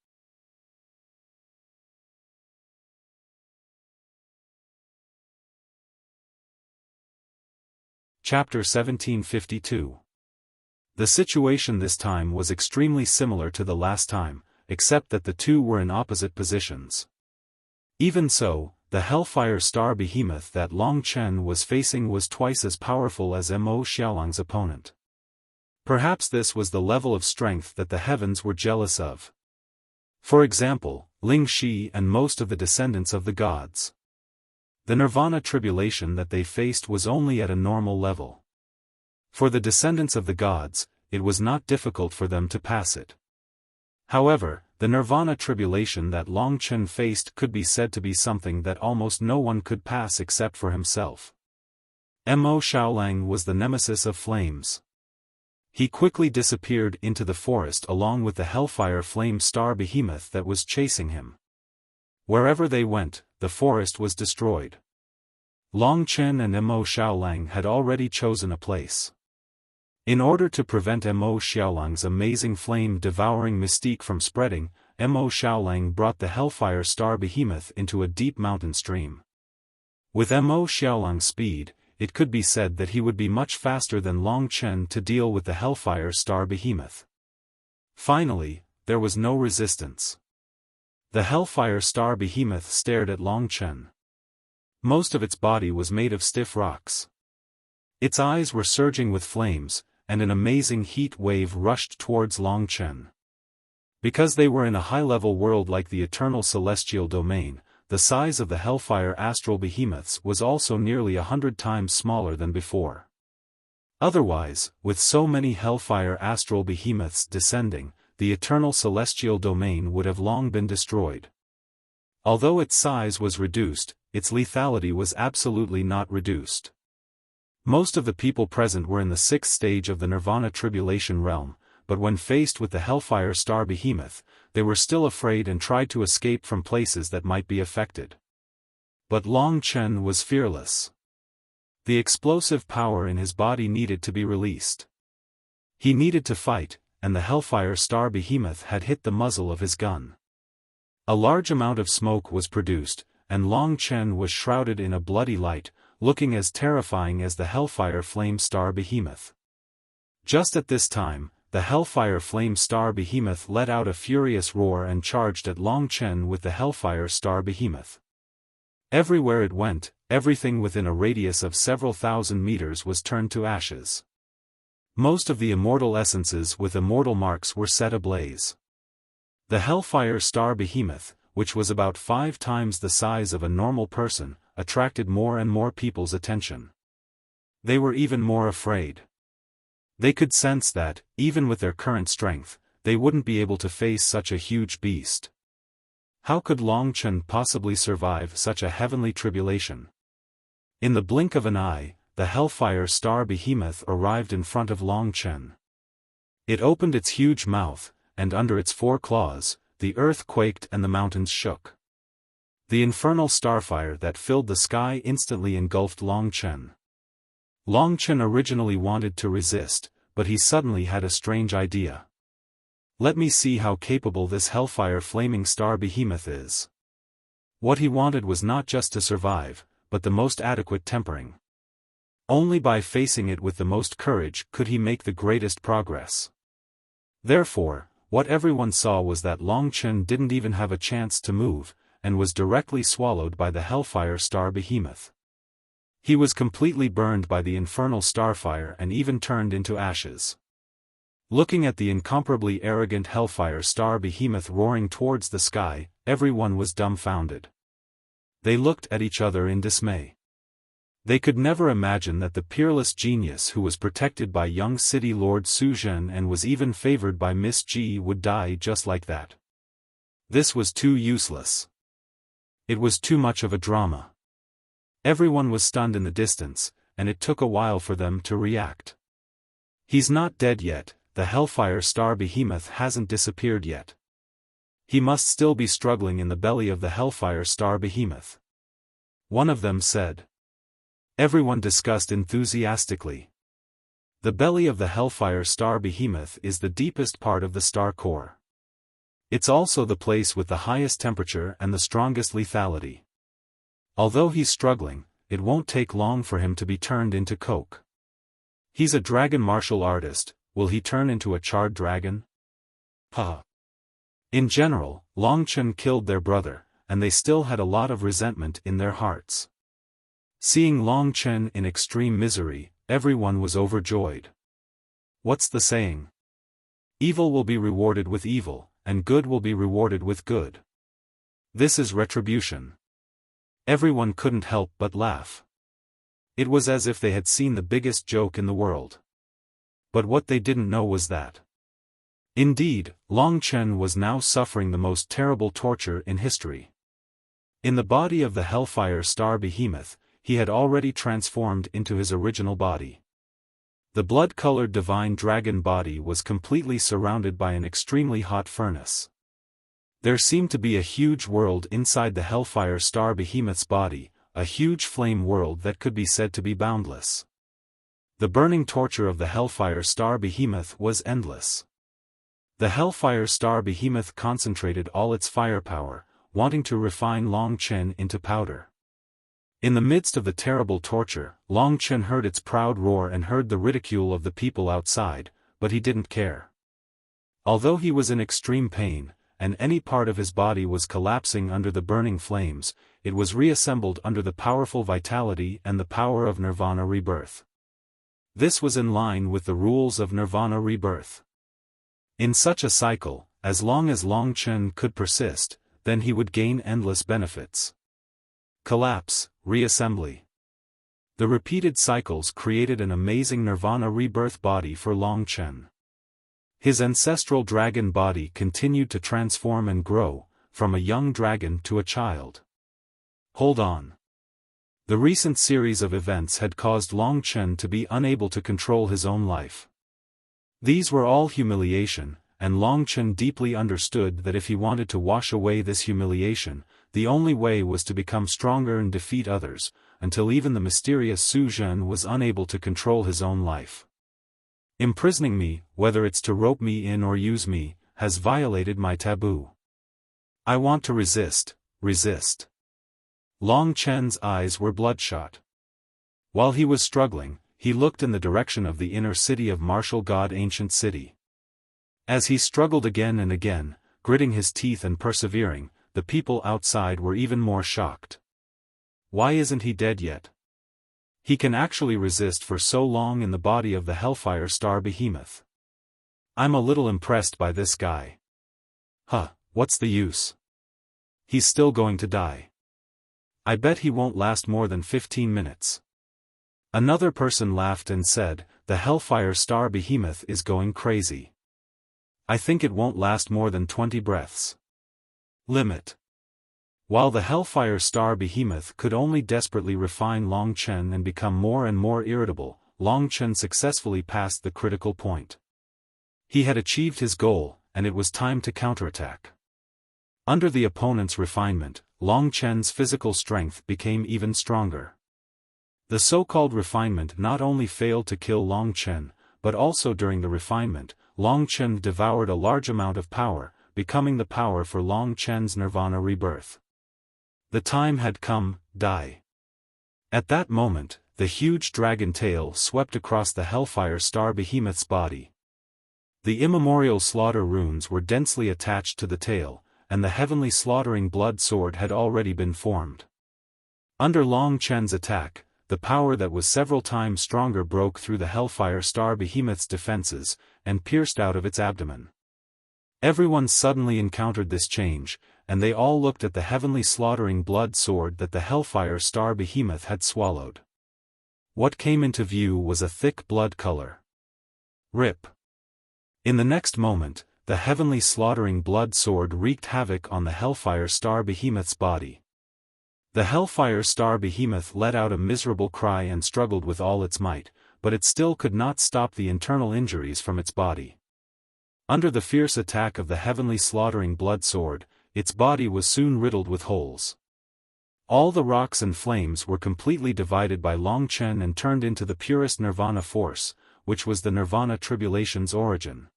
Chapter 1752. The situation this time was extremely similar to the last time, except that the two were in opposite positions. Even so, the Hellfire Star Behemoth that Long Chen was facing was twice as powerful as Mo Xiaolang's opponent. Perhaps this was the level of strength that the heavens were jealous of. For example, Ling Shi and most of the descendants of the gods. The Nirvana tribulation that they faced was only at a normal level. For the descendants of the gods, it was not difficult for them to pass it. However, the Nirvana tribulation that Long Chen faced could be said to be something that almost no one could pass except for himself. Mo Xiaolang was the nemesis of flames. He quickly disappeared into the forest along with the Hellfire Flame Star Behemoth that was chasing him. Wherever they went, the forest was destroyed. Long Chen and Mo Xiaolang had already chosen a place. In order to prevent Mo Xiaolang's amazing flame-devouring mystique from spreading, Mo Xiaolang brought the Hellfire Star Behemoth into a deep mountain stream. With Mo Xiaolang's speed, it could be said that he would be much faster than Long Chen to deal with the Hellfire Star Behemoth. Finally, there was no resistance. The Hellfire Star Behemoth stared at Long Chen. Most of its body was made of stiff rocks. Its eyes were surging with flames, and an amazing heat wave rushed towards Long Chen. Because they were in a high-level world like the Eternal Celestial Domain, the size of the Hellfire Astral Behemoths was also nearly 100 times smaller than before. Otherwise, with so many Hellfire Astral Behemoths descending, the Eternal Celestial Domain would have long been destroyed. Although its size was reduced, its lethality was absolutely not reduced. Most of the people present were in the 6th stage of the Nirvana Tribulation realm, but when faced with the Hellfire Star Behemoth, they were still afraid and tried to escape from places that might be affected. But Long Chen was fearless. The explosive power in his body needed to be released. He needed to fight, and the Hellfire Star Behemoth had hit the muzzle of his gun. A large amount of smoke was produced, and Long Chen was shrouded in a bloody light, looking as terrifying as the Hellfire Flame Star Behemoth. Just at this time, the Hellfire Flame Star Behemoth let out a furious roar and charged at Long Chen with the Hellfire Star Behemoth. Everywhere it went, everything within a radius of several thousand meters was turned to ashes. Most of the immortal essences with immortal marks were set ablaze. The Hellfire Star Behemoth, which was about 5 times the size of a normal person, attracted more and more people's attention. They were even more afraid. They could sense that, even with their current strength, they wouldn't be able to face such a huge beast. How could Long Chen possibly survive such a heavenly tribulation? In the blink of an eye, the Hellfire Star Behemoth arrived in front of Long Chen. It opened its huge mouth, and under its 4 claws, the earth quaked and the mountains shook. The infernal starfire that filled the sky instantly engulfed Long Chen. Long Chen originally wanted to resist, but he suddenly had a strange idea. Let me see how capable this Hellfire Flaming Star Behemoth is. What he wanted was not just to survive, but the most adequate tempering. Only by facing it with the most courage could he make the greatest progress. Therefore, what everyone saw was that Long Chen didn't even have a chance to move, and was directly swallowed by the Hellfire Star Behemoth. He was completely burned by the infernal starfire and even turned into ashes. Looking at the incomparably arrogant Hellfire Star Behemoth roaring towards the sky, everyone was dumbfounded. They looked at each other in dismay. They could never imagine that the peerless genius who was protected by young city lord Su Zhen and was even favored by Miss Ji would die just like that. This was too useless. It was too much of a drama. Everyone was stunned in the distance, and it took a while for them to react. He's not dead yet, the Hellfire Star Behemoth hasn't disappeared yet. He must still be struggling in the belly of the Hellfire Star Behemoth. One of them said. Everyone discussed enthusiastically. The belly of the Hellfire Star Behemoth is the deepest part of the star core. It's also the place with the highest temperature and the strongest lethality. Although he's struggling, it won't take long for him to be turned into coke. He's a dragon martial artist, will he turn into a charred dragon? In general, Long Chen killed their brother, and they still had a lot of resentment in their hearts. Seeing Long Chen in extreme misery, everyone was overjoyed. What's the saying? Evil will be rewarded with evil, and good will be rewarded with good. This is retribution. Everyone couldn't help but laugh. It was as if they had seen the biggest joke in the world. But what they didn't know was that. Indeed, Long Chen was now suffering the most terrible torture in history. In the body of the Hellfire Star Behemoth, he had already transformed into his original body. The blood-colored divine dragon body was completely surrounded by an extremely hot furnace. There seemed to be a huge world inside the Hellfire Star Behemoth's body, a huge flame world that could be said to be boundless. The burning torture of the Hellfire Star Behemoth was endless. The Hellfire Star Behemoth concentrated all its firepower, wanting to refine Long Chen into powder. In the midst of the terrible torture, Long Chen heard its proud roar and heard the ridicule of the people outside, but he didn't care. Although he was in extreme pain, and any part of his body was collapsing under the burning flames, it was reassembled under the powerful vitality and the power of Nirvana rebirth. This was in line with the rules of Nirvana rebirth. In such a cycle, as long as Long Chen could persist, then he would gain endless benefits. Collapse, reassembly. The repeated cycles created an amazing Nirvana rebirth body for Long Chen. His ancestral dragon body continued to transform and grow, from a young dragon to a child. Hold on. The recent series of events had caused Long Chen to be unable to control his own life. These were all humiliation, and Long Chen deeply understood that if he wanted to wash away this humiliation, the only way was to become stronger and defeat others, until even the mysterious Su Zhen was unable to control his own life. Imprisoning me, whether it's to rope me in or use me, has violated my taboo. I want to resist, resist. Long Chen's eyes were bloodshot. While he was struggling, he looked in the direction of the inner city of Martial God Ancient City. As he struggled again and again, gritting his teeth and persevering, the people outside were even more shocked. Why isn't he dead yet? He can actually resist for so long in the body of the Hellfire Star Behemoth. I'm a little impressed by this guy. What's the use? He's still going to die. I bet he won't last more than 15 minutes. Another person laughed and said, the Hellfire Star Behemoth is going crazy. I think it won't last more than 20 breaths. Limit. While the Hellfire Star Behemoth could only desperately refine Long Chen and become more and more irritable, Long Chen successfully passed the critical point. He had achieved his goal, and it was time to counterattack. Under the opponent's refinement, Long Chen's physical strength became even stronger. The so-called refinement not only failed to kill Long Chen, but also during the refinement, Long Chen devoured a large amount of power, becoming the power for Long Chen's Nirvana rebirth. The time had come, die. At that moment, the huge dragon tail swept across the Hellfire Star Behemoth's body. The immemorial slaughter runes were densely attached to the tail, and the heavenly slaughtering blood sword had already been formed. Under Long Chen's attack, the power that was several times stronger broke through the Hellfire Star Behemoth's defenses, and pierced out of its abdomen. Everyone suddenly encountered this change, and they all looked at the heavenly slaughtering blood sword that the Hellfire Star Behemoth had swallowed. What came into view was a thick blood color. Rip. In the next moment, the heavenly slaughtering blood sword wreaked havoc on the Hellfire Star Behemoth's body. The Hellfire Star Behemoth let out a miserable cry and struggled with all its might, but it still could not stop the internal injuries from its body. Under the fierce attack of the heavenly slaughtering blood sword, its body was soon riddled with holes. All the rocks and flames were completely divided by Long Chen and turned into the purest nirvana force, which was the nirvana tribulation's origin.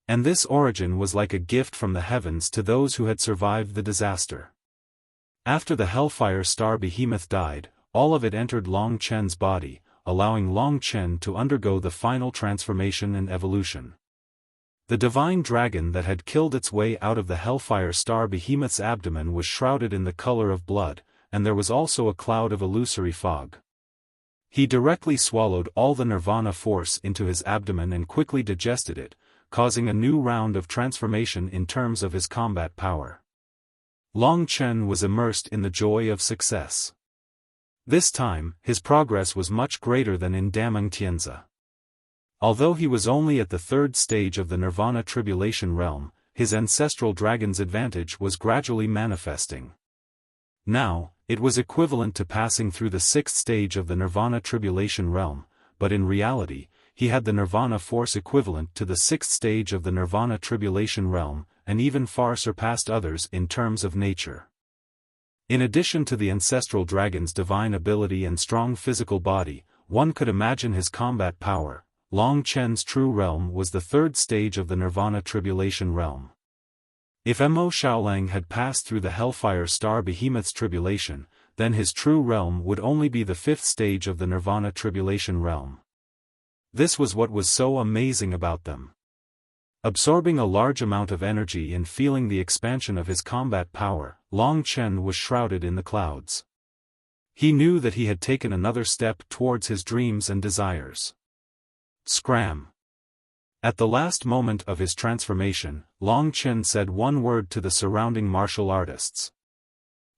And this origin was like a gift from the heavens to those who had survived the disaster. After the Hellfire Star Behemoth died, all of it entered Long Chen's body, allowing Long Chen to undergo the final transformation and evolution. The divine dragon that had killed its way out of the Hellfire Star Behemoth's abdomen was shrouded in the color of blood, and there was also a cloud of illusory fog. He directly swallowed all the nirvana force into his abdomen and quickly digested it, causing a new round of transformation in terms of his combat power. Long Chen was immersed in the joy of success. This time, his progress was much greater than in Dameng Tianzi. Although he was only at the third stage of the Nirvana Tribulation realm, his ancestral dragon's advantage was gradually manifesting. Now, it was equivalent to passing through the sixth stage of the Nirvana Tribulation realm, but in reality, he had the Nirvana force equivalent to the sixth stage of the Nirvana Tribulation realm, and even far surpassed others in terms of nature. In addition to the ancestral dragon's divine ability and strong physical body, one could imagine his combat power. Long Chen's true realm was the third stage of the Nirvana Tribulation realm. If Mo Xiaolang had passed through the Hellfire Star Behemoth's tribulation, then his true realm would only be the fifth stage of the Nirvana Tribulation realm. This was what was so amazing about them. Absorbing a large amount of energy and feeling the expansion of his combat power, Long Chen was shrouded in the clouds. He knew that he had taken another step towards his dreams and desires. Scram. At the last moment of his transformation, Long Chen said one word to the surrounding martial artists.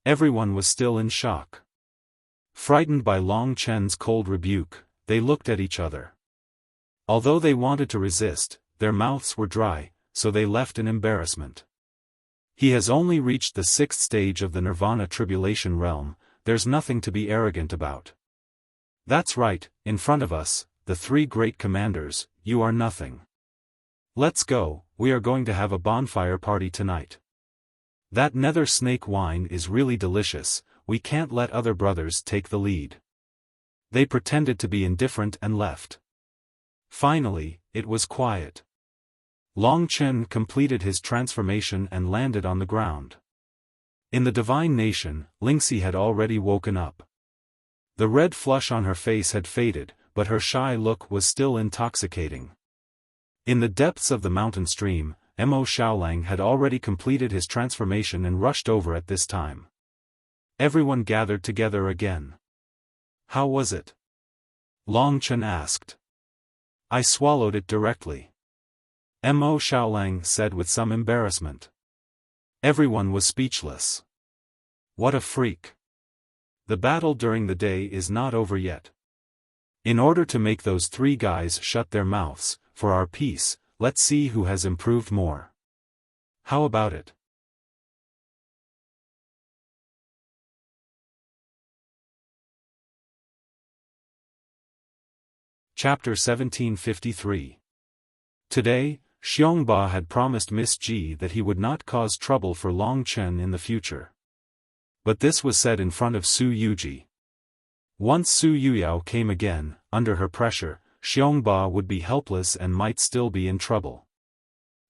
Everyone was still in shock. Frightened by Long Chen's cold rebuke, they looked at each other. Although they wanted to resist, their mouths were dry, so they left in embarrassment. He has only reached the sixth stage of the Nirvana Tribulation realm, there's nothing to be arrogant about. That's right, in front of us, the three great commanders, you are nothing. Let's go, we are going to have a bonfire party tonight. That nether snake wine is really delicious, we can't let other brothers take the lead. They pretended to be indifferent and left. Finally, it was quiet. Long Chen completed his transformation and landed on the ground. In the divine nation, Lingxi had already woken up. The red flush on her face had faded, but her shy look was still intoxicating. In the depths of the mountain stream, Mo Xiaolang had already completed his transformation and rushed over at this time. Everyone gathered together again. How was it? Long Chen asked. I swallowed it directly. Mo Xiaolang said with some embarrassment. Everyone was speechless. What a freak. The battle during the day is not over yet. In order to make those three guys shut their mouths, for our peace, let's see who has improved more. How about it? Chapter 1753. Today, Xiongba had promised Miss Ji that he would not cause trouble for Long Chen in the future. But this was said in front of Su Yuji. Once Su Yuyao came again, under her pressure, Xiongba would be helpless and might still be in trouble.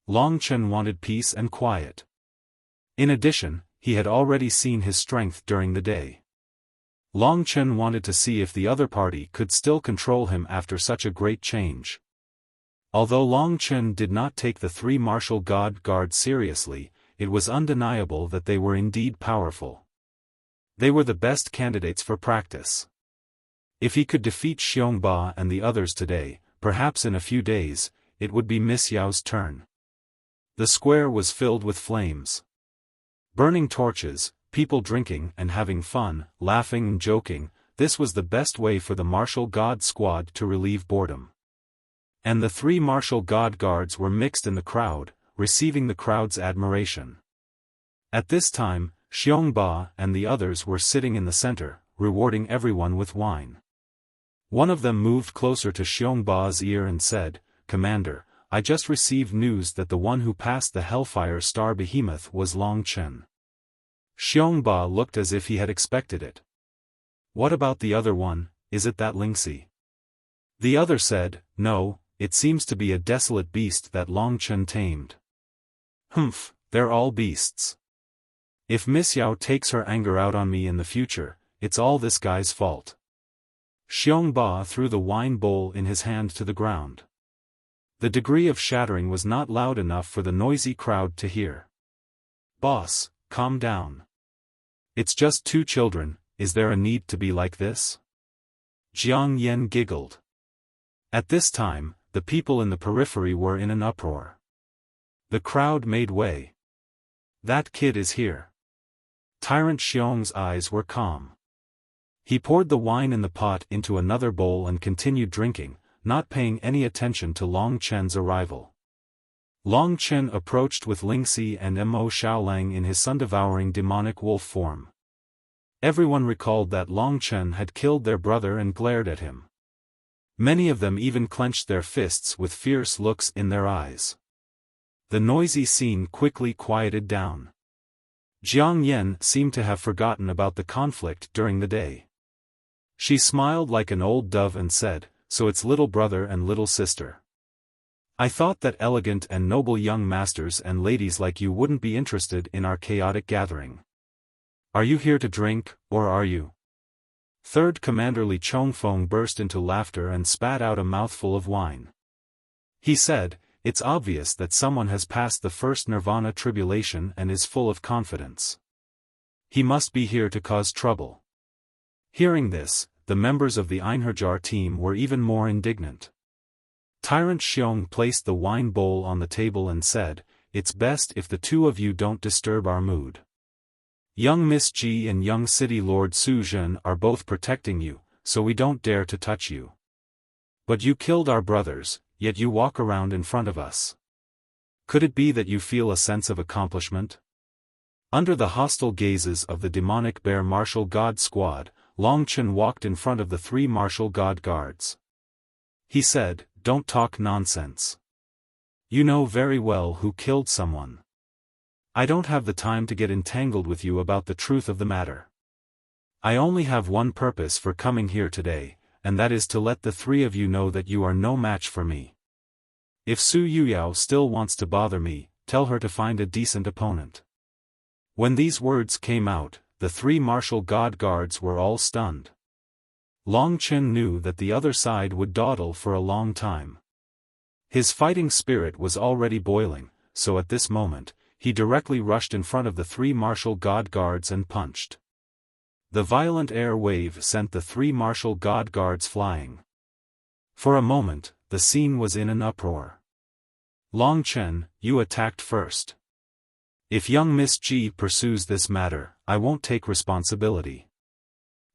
Long Chen wanted peace and quiet. In addition, he had already seen his strength during the day. Long Chen wanted to see if the other party could still control him after such a great change. Although Long Chen did not take the three martial god guards seriously, it was undeniable that they were indeed powerful. They were the best candidates for practice. If he could defeat Xiongba and the others today, perhaps in a few days, it would be Miss Yao's turn. The square was filled with flames. Burning torches, people drinking and having fun, laughing and joking, this was the best way for the martial god squad to relieve boredom. And the 3 martial god guards were mixed in the crowd, receiving the crowd's admiration. At this time, Xiongba and the others were sitting in the center, rewarding everyone with wine. One of them moved closer to Xiongba's ear and said, "Commander, I just received news that the one who passed the Hellfire Star Behemoth was Long Chen." Xiongba looked as if he had expected it. "What about the other one, is it that Lingxi?" The other said, "No, it seems to be a desolate beast that Long Chen tamed." "Humph, they're all beasts. If Miss Yao takes her anger out on me in the future, it's all this guy's fault." Xiongba threw the wine bowl in his hand to the ground. The degree of shattering was not loud enough for the noisy crowd to hear. "Boss, calm down. It's just 2 children, is there a need to be like this?" Jiang Yen giggled. At this time, the people in the periphery were in an uproar. The crowd made way. "That kid is here." Tyrant Xiong's eyes were calm. He poured the wine in the pot into another bowl and continued drinking, not paying any attention to Long Chen's arrival. Long Chen approached with Lingxi and Mo Xiaolang in his sun-devouring demonic wolf form. Everyone recalled that Long Chen had killed their brother and glared at him. Many of them even clenched their fists with fierce looks in their eyes. The noisy scene quickly quieted down. Jiang Yen seemed to have forgotten about the conflict during the day. She smiled like an old dove and said, "So it's little brother and little sister. I thought that elegant and noble young masters and ladies like you wouldn't be interested in our chaotic gathering. Are you here to drink, or are you?" Third Commander Li Chongfeng burst into laughter and spat out a mouthful of wine. He said, "It's obvious that someone has passed the first nirvana tribulation and is full of confidence. He must be here to cause trouble." Hearing this, the members of the Einherjar team were even more indignant. Tyrant Xiong placed the wine bowl on the table and said, "It's best if the 2 of you don't disturb our mood. Young Miss Ji and young City Lord Su Zhen are both protecting you, so we don't dare to touch you. But you killed our brothers, yet you walk around in front of us. Could it be that you feel a sense of accomplishment?" Under the hostile gazes of the demonic bear martial god squad, Long Chen walked in front of the 3 martial god guards. He said, "Don't talk nonsense. You know very well who killed someone. I don't have the time to get entangled with you about the truth of the matter. I only have one purpose for coming here today, and that is to let the 3 of you know that you are no match for me. If Su Yuyao still wants to bother me, tell her to find a decent opponent." When these words came out, the 3 martial god guards were all stunned. Long Chen knew that the other side would dawdle for a long time. His fighting spirit was already boiling, so at this moment, he directly rushed in front of the 3 martial god guards and punched. The violent air wave sent the 3 martial god guards flying. For a moment, the scene was in an uproar. "Long Chen, you attacked first. If young Miss Ji pursues this matter, I won't take responsibility."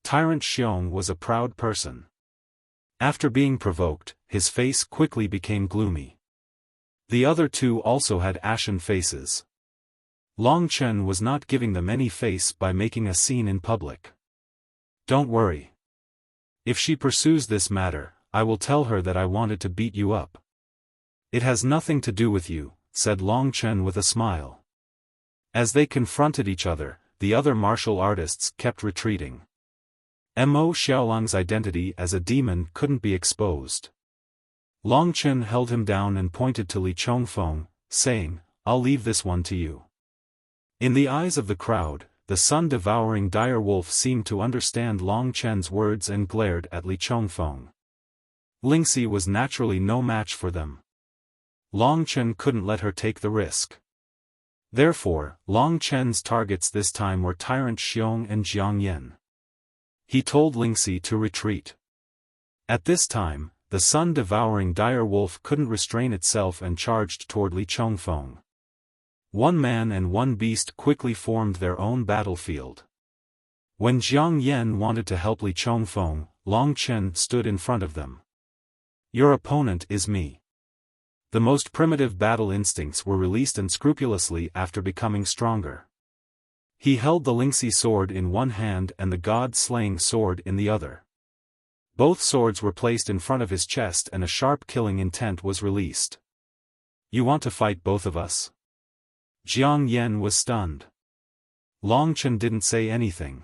Tyrant Xiong was a proud person. After being provoked, his face quickly became gloomy. The other 2 also had ashen faces. Long Chen was not giving them any face by making a scene in public. "Don't worry. If she pursues this matter, I will tell her that I wanted to beat you up." "It has nothing to do with you," said Long Chen with a smile. As they confronted each other, the other martial artists kept retreating. Mo Xiaolang's identity as a demon couldn't be exposed. Long Chen held him down and pointed to Li Chongfeng, saying, "I'll leave this one to you." In the eyes of the crowd, the sun-devouring dire wolf seemed to understand Long Chen's words and glared at Li Chongfeng. Lingxi was naturally no match for them. Long Chen couldn't let her take the risk. Therefore, Long Chen's targets this time were Tyrant Xiong and Jiang Yen. He told Lingxi to retreat. At this time, the sun-devouring dire wolf couldn't restrain itself and charged toward Li Chongfeng. 1 man and 1 beast quickly formed their own battlefield. When Jiang Yan wanted to help Li Chongfeng, Long Chen stood in front of them. Your opponent is me. The most primitive battle instincts were released unscrupulously after becoming stronger. He held the Lingxi sword in one hand and the god-slaying sword in the other. Both swords were placed in front of his chest and a sharp killing intent was released. You want to fight both of us? Jiang Yan was stunned. Long Chen didn't say anything.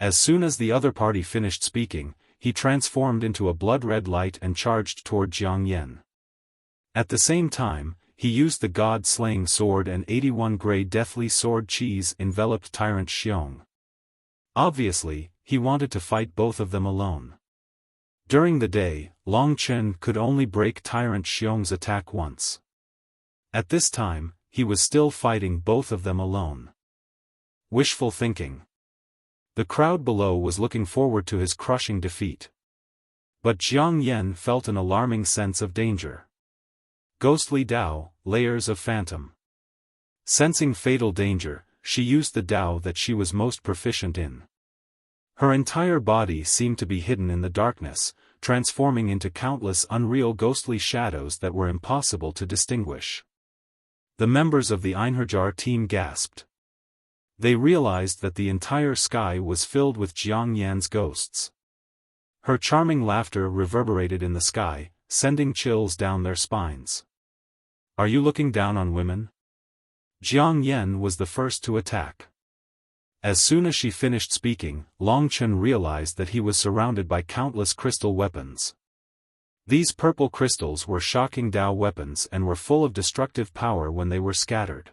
As soon as the other party finished speaking, he transformed into a blood-red light and charged toward Jiang Yan. At the same time, he used the god-slaying sword and 81 grey deathly sword cheese enveloped Tyrant Xiong. Obviously, he wanted to fight both of them alone. During the day, Long Chen could only break Tyrant Xiong's attack once. At this time, he was still fighting both of them alone. Wishful thinking. The crowd below was looking forward to his crushing defeat. But Jiang Yan felt an alarming sense of danger. Ghostly Dao, layers of phantom. Sensing fatal danger, she used the Dao that she was most proficient in. Her entire body seemed to be hidden in the darkness, transforming into countless unreal ghostly shadows that were impossible to distinguish. The members of the Einherjar team gasped. They realized that the entire sky was filled with Jiang Yan's ghosts. Her charming laughter reverberated in the sky, sending chills down their spines. Are you looking down on women? Jiang Yan was the first to attack. As soon as she finished speaking, Long Chen realized that he was surrounded by countless crystal weapons. These purple crystals were shocking Dao weapons and were full of destructive power when they were scattered.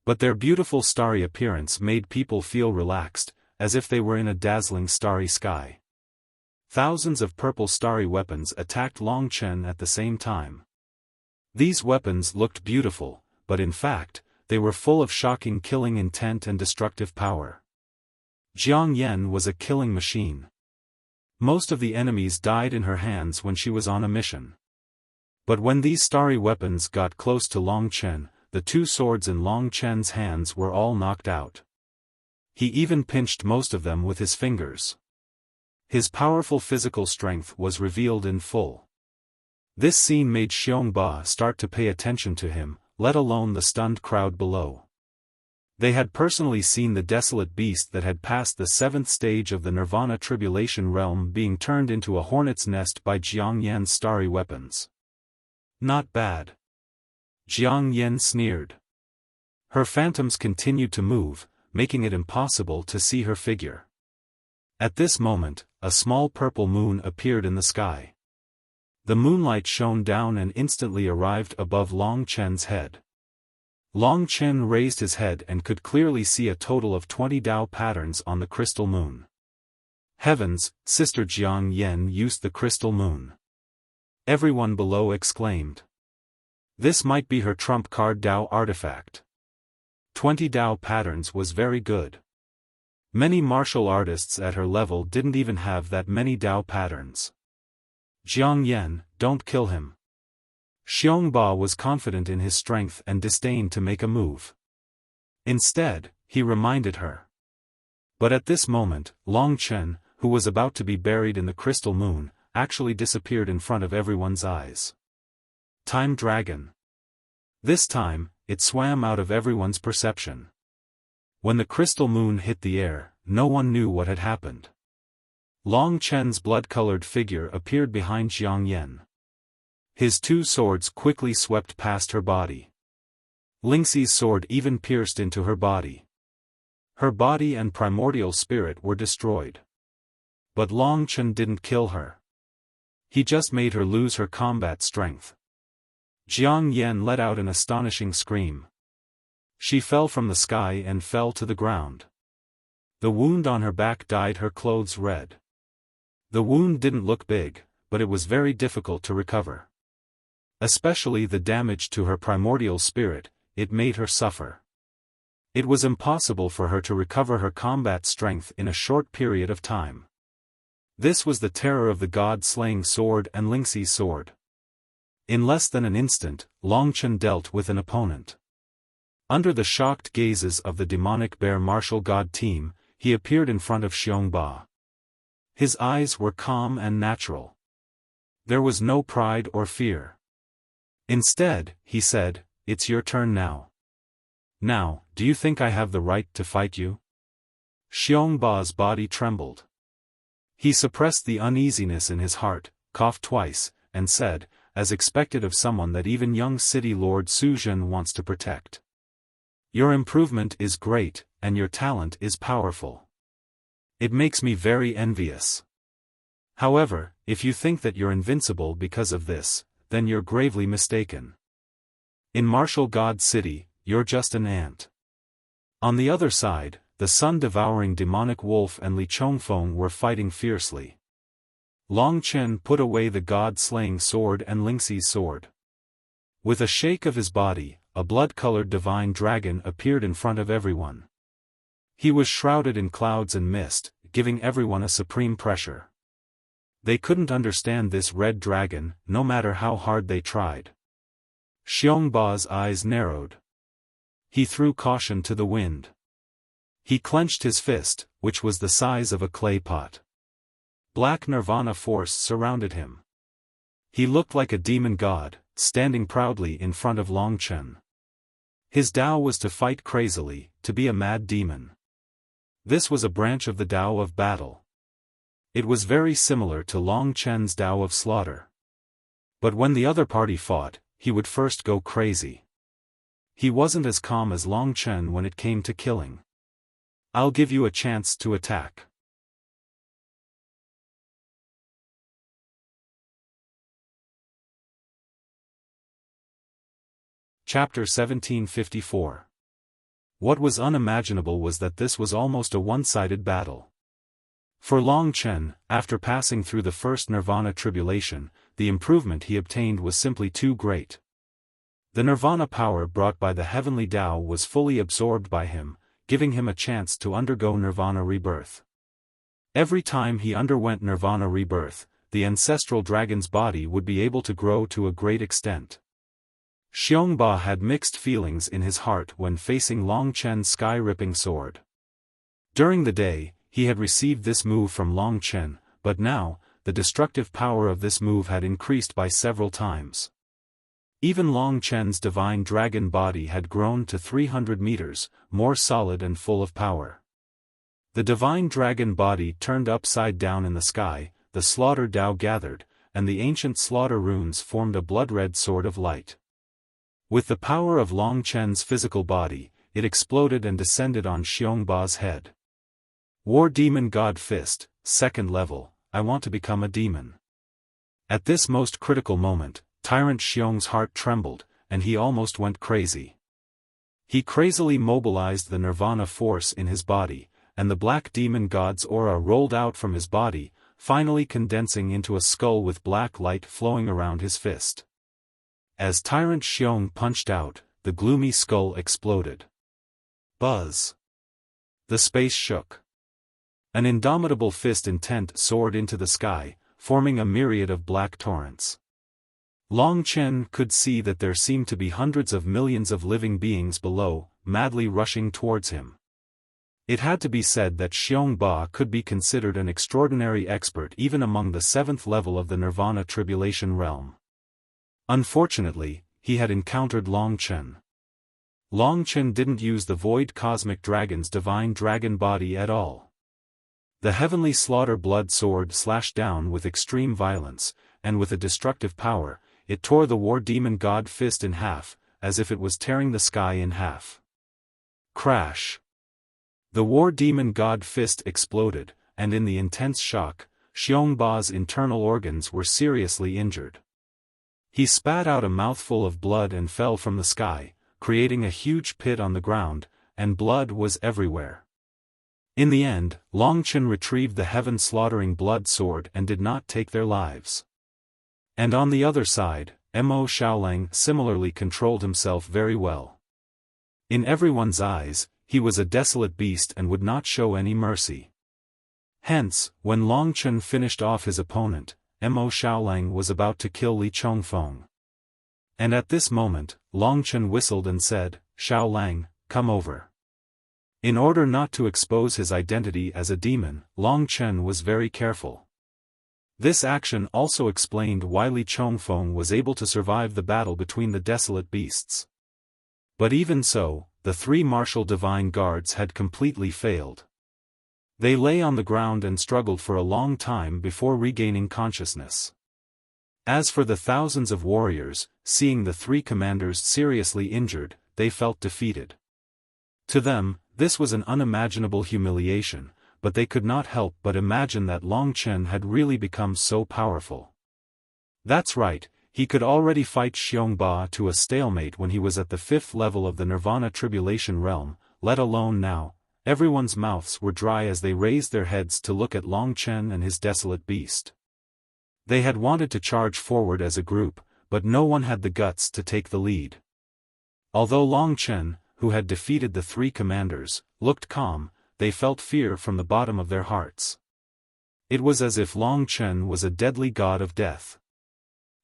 But their beautiful starry appearance made people feel relaxed, as if they were in a dazzling starry sky. Thousands of purple starry weapons attacked Long Chen at the same time. These weapons looked beautiful, but in fact, they were full of shocking killing intent and destructive power. Jiang Yan was a killing machine. Most of the enemies died in her hands when she was on a mission. But when these starry weapons got close to Long Chen, the two swords in Long Chen's hands were all knocked out. He even pinched most of them with his fingers. His powerful physical strength was revealed in full. This scene made Xiongba start to pay attention to him, let alone the stunned crowd below. They had personally seen the desolate beast that had passed the 7th stage of the Nirvana Tribulation realm being turned into a hornet's nest by Jiang Yan's starry weapons. Not bad. Jiang Yan sneered. Her phantoms continued to move, making it impossible to see her figure. At this moment, a small purple moon appeared in the sky. The moonlight shone down and instantly arrived above Long Chen's head. Long Chen raised his head and could clearly see a total of 20 Dao patterns on the crystal moon. Heavens, Sister Jiang Yan used the crystal moon. Everyone below exclaimed. This might be her trump card Dao artifact. 20 Dao patterns was very good. Many martial artists at her level didn't even have that many Dao patterns. Jiang Yan, don't kill him. Xiongba was confident in his strength and disdained to make a move. Instead, he reminded her. But at this moment, Long Chen, who was about to be buried in the crystal moon, actually disappeared in front of everyone's eyes. Time Dragon. This time, it swam out of everyone's perception. When the crystal moon hit the air, no one knew what had happened. Long Chen's blood-colored figure appeared behind Jiang Yan. His two swords quickly swept past her body. Lingxi's sword even pierced into her body. Her body and primordial spirit were destroyed. But Long Chen didn't kill her. He just made her lose her combat strength. Jiang Yan let out an astonishing scream. She fell from the sky and fell to the ground. The wound on her back dyed her clothes red. The wound didn't look big, but it was very difficult to recover. Especially the damage to her primordial spirit, it made her suffer. It was impossible for her to recover her combat strength in a short period of time. This was the terror of the god-slaying sword and Lingxi's sword. In less than an instant, Long Chen dealt with an opponent. Under the shocked gazes of the demonic bear martial god team, he appeared in front of Xiongba. His eyes were calm and natural. There was no pride or fear. Instead, he said, "It's your turn now. Now, do you think I have the right to fight you?" Xiongba's body trembled. He suppressed the uneasiness in his heart, coughed twice, and said, as expected of someone that even young city lord Suzhen wants to protect. "Your improvement is great, and your talent is powerful. It makes me very envious. However, if you think that you're invincible because of this, then you're gravely mistaken. In Martial God City, you're just an ant." On the other side, the sun-devouring demonic wolf and Li Chongfeng were fighting fiercely. Long Chen put away the god-slaying sword and Lingxi's sword. With a shake of his body, a blood-colored divine dragon appeared in front of everyone. He was shrouded in clouds and mist, giving everyone a supreme pressure. They couldn't understand this red dragon, no matter how hard they tried. Xiongba's eyes narrowed. He threw caution to the wind. He clenched his fist, which was the size of a clay pot. Black nirvana force surrounded him. He looked like a demon god, standing proudly in front of Long Chen. His Tao was to fight crazily, to be a mad demon. This was a branch of the Tao of battle. It was very similar to Long Chen's Tao of slaughter. But when the other party fought, he would first go crazy. He wasn't as calm as Long Chen when it came to killing. "I'll give you a chance to attack." Chapter 1754. What was unimaginable was that this was almost a one-sided battle. For Long Chen, after passing through the first nirvana tribulation, the improvement he obtained was simply too great. The nirvana power brought by the heavenly Tao was fully absorbed by him, giving him a chance to undergo nirvana rebirth. Every time he underwent nirvana rebirth, the ancestral dragon's body would be able to grow to a great extent. Xiongba had mixed feelings in his heart when facing Long Chen's sky-ripping sword. During the day, he had received this move from Long Chen, but now, the destructive power of this move had increased by several times. Even Long Chen's divine dragon body had grown to 300 meters, more solid and full of power. The divine dragon body turned upside down in the sky, the slaughter Tao gathered, and the ancient slaughter runes formed a blood-red sword of light. With the power of Long Chen's physical body, it exploded and descended on Xiongba's head. War Demon God Fist, 2nd level, I want to become a demon. At this most critical moment, Tyrant Xiong's heart trembled, and he almost went crazy. He crazily mobilized the nirvana force in his body, and the black demon god's aura rolled out from his body, finally condensing into a skull with black light flowing around his fist. As Tyrant Xiong punched out, the gloomy skull exploded. Buzz! The space shook. An indomitable fist intent soared into the sky, forming a myriad of black torrents. Long Chen could see that there seemed to be hundreds of millions of living beings below, madly rushing towards him. It had to be said that Xiongba could be considered an extraordinary expert even among the 7th level of the Nirvana Tribulation realm. Unfortunately, he had encountered Long Chen. Long Chen didn't use the Void Cosmic Dragon's divine dragon body at all. The heavenly slaughter blood sword slashed down with extreme violence, and with a destructive power, it tore the war demon god fist in half, as if it was tearing the sky in half. Crash! The war demon god fist exploded, and in the intense shock, Xiongba's internal organs were seriously injured. He spat out a mouthful of blood and fell from the sky, creating a huge pit on the ground, and blood was everywhere. In the end, Long Chen retrieved the heaven-slaughtering blood sword and did not take their lives. And on the other side, Mo Xiaolang similarly controlled himself very well. In everyone's eyes, he was a desolate beast and would not show any mercy. Hence, when Long Chen finished off his opponent, Mo Xiaolang was about to kill Li Chongfeng. And at this moment, Long Chen whistled and said, "Xiaolang, come over." In order not to expose his identity as a demon, Long Chen was very careful. This action also explained why Li Chongfeng was able to survive the battle between the desolate beasts. But even so, the three martial divine guards had completely failed. They lay on the ground and struggled for a long time before regaining consciousness. As for the thousands of warriors, seeing the three commanders seriously injured, they felt defeated. To them, this was an unimaginable humiliation, but they could not help but imagine that Long Chen had really become so powerful. That's right, he could already fight Xiongba to a stalemate when he was at the 5th level of the Nirvana Tribulation Realm, let alone now. Everyone's mouths were dry as they raised their heads to look at Long Chen and his desolate beast. They had wanted to charge forward as a group, but no one had the guts to take the lead. Although Long Chen, who had defeated the three commanders, looked calm, they felt fear from the bottom of their hearts. It was as if Long Chen was a deadly god of death.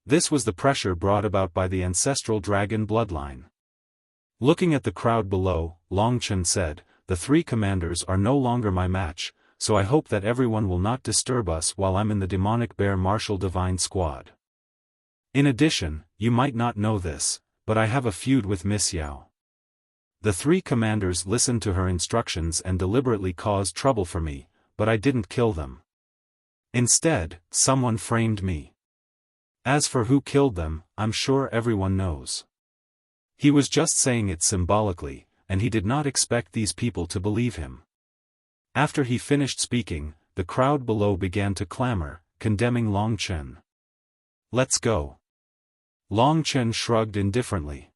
This was the pressure brought about by the ancestral dragon bloodline. Looking at the crowd below, Long Chen said, "The three commanders are no longer my match, so I hope that everyone will not disturb us while I'm in the demonic bear martial divine squad. In addition, you might not know this, but I have a feud with Miss Yao." The three commanders listened to her instructions and deliberately caused trouble for me, but I didn't kill them. Instead, someone framed me. As for who killed them, I'm sure everyone knows. He was just saying it symbolically, and he did not expect these people to believe him. After he finished speaking, the crowd below began to clamor, condemning Long Chen. "Let's go." Long Chen shrugged indifferently.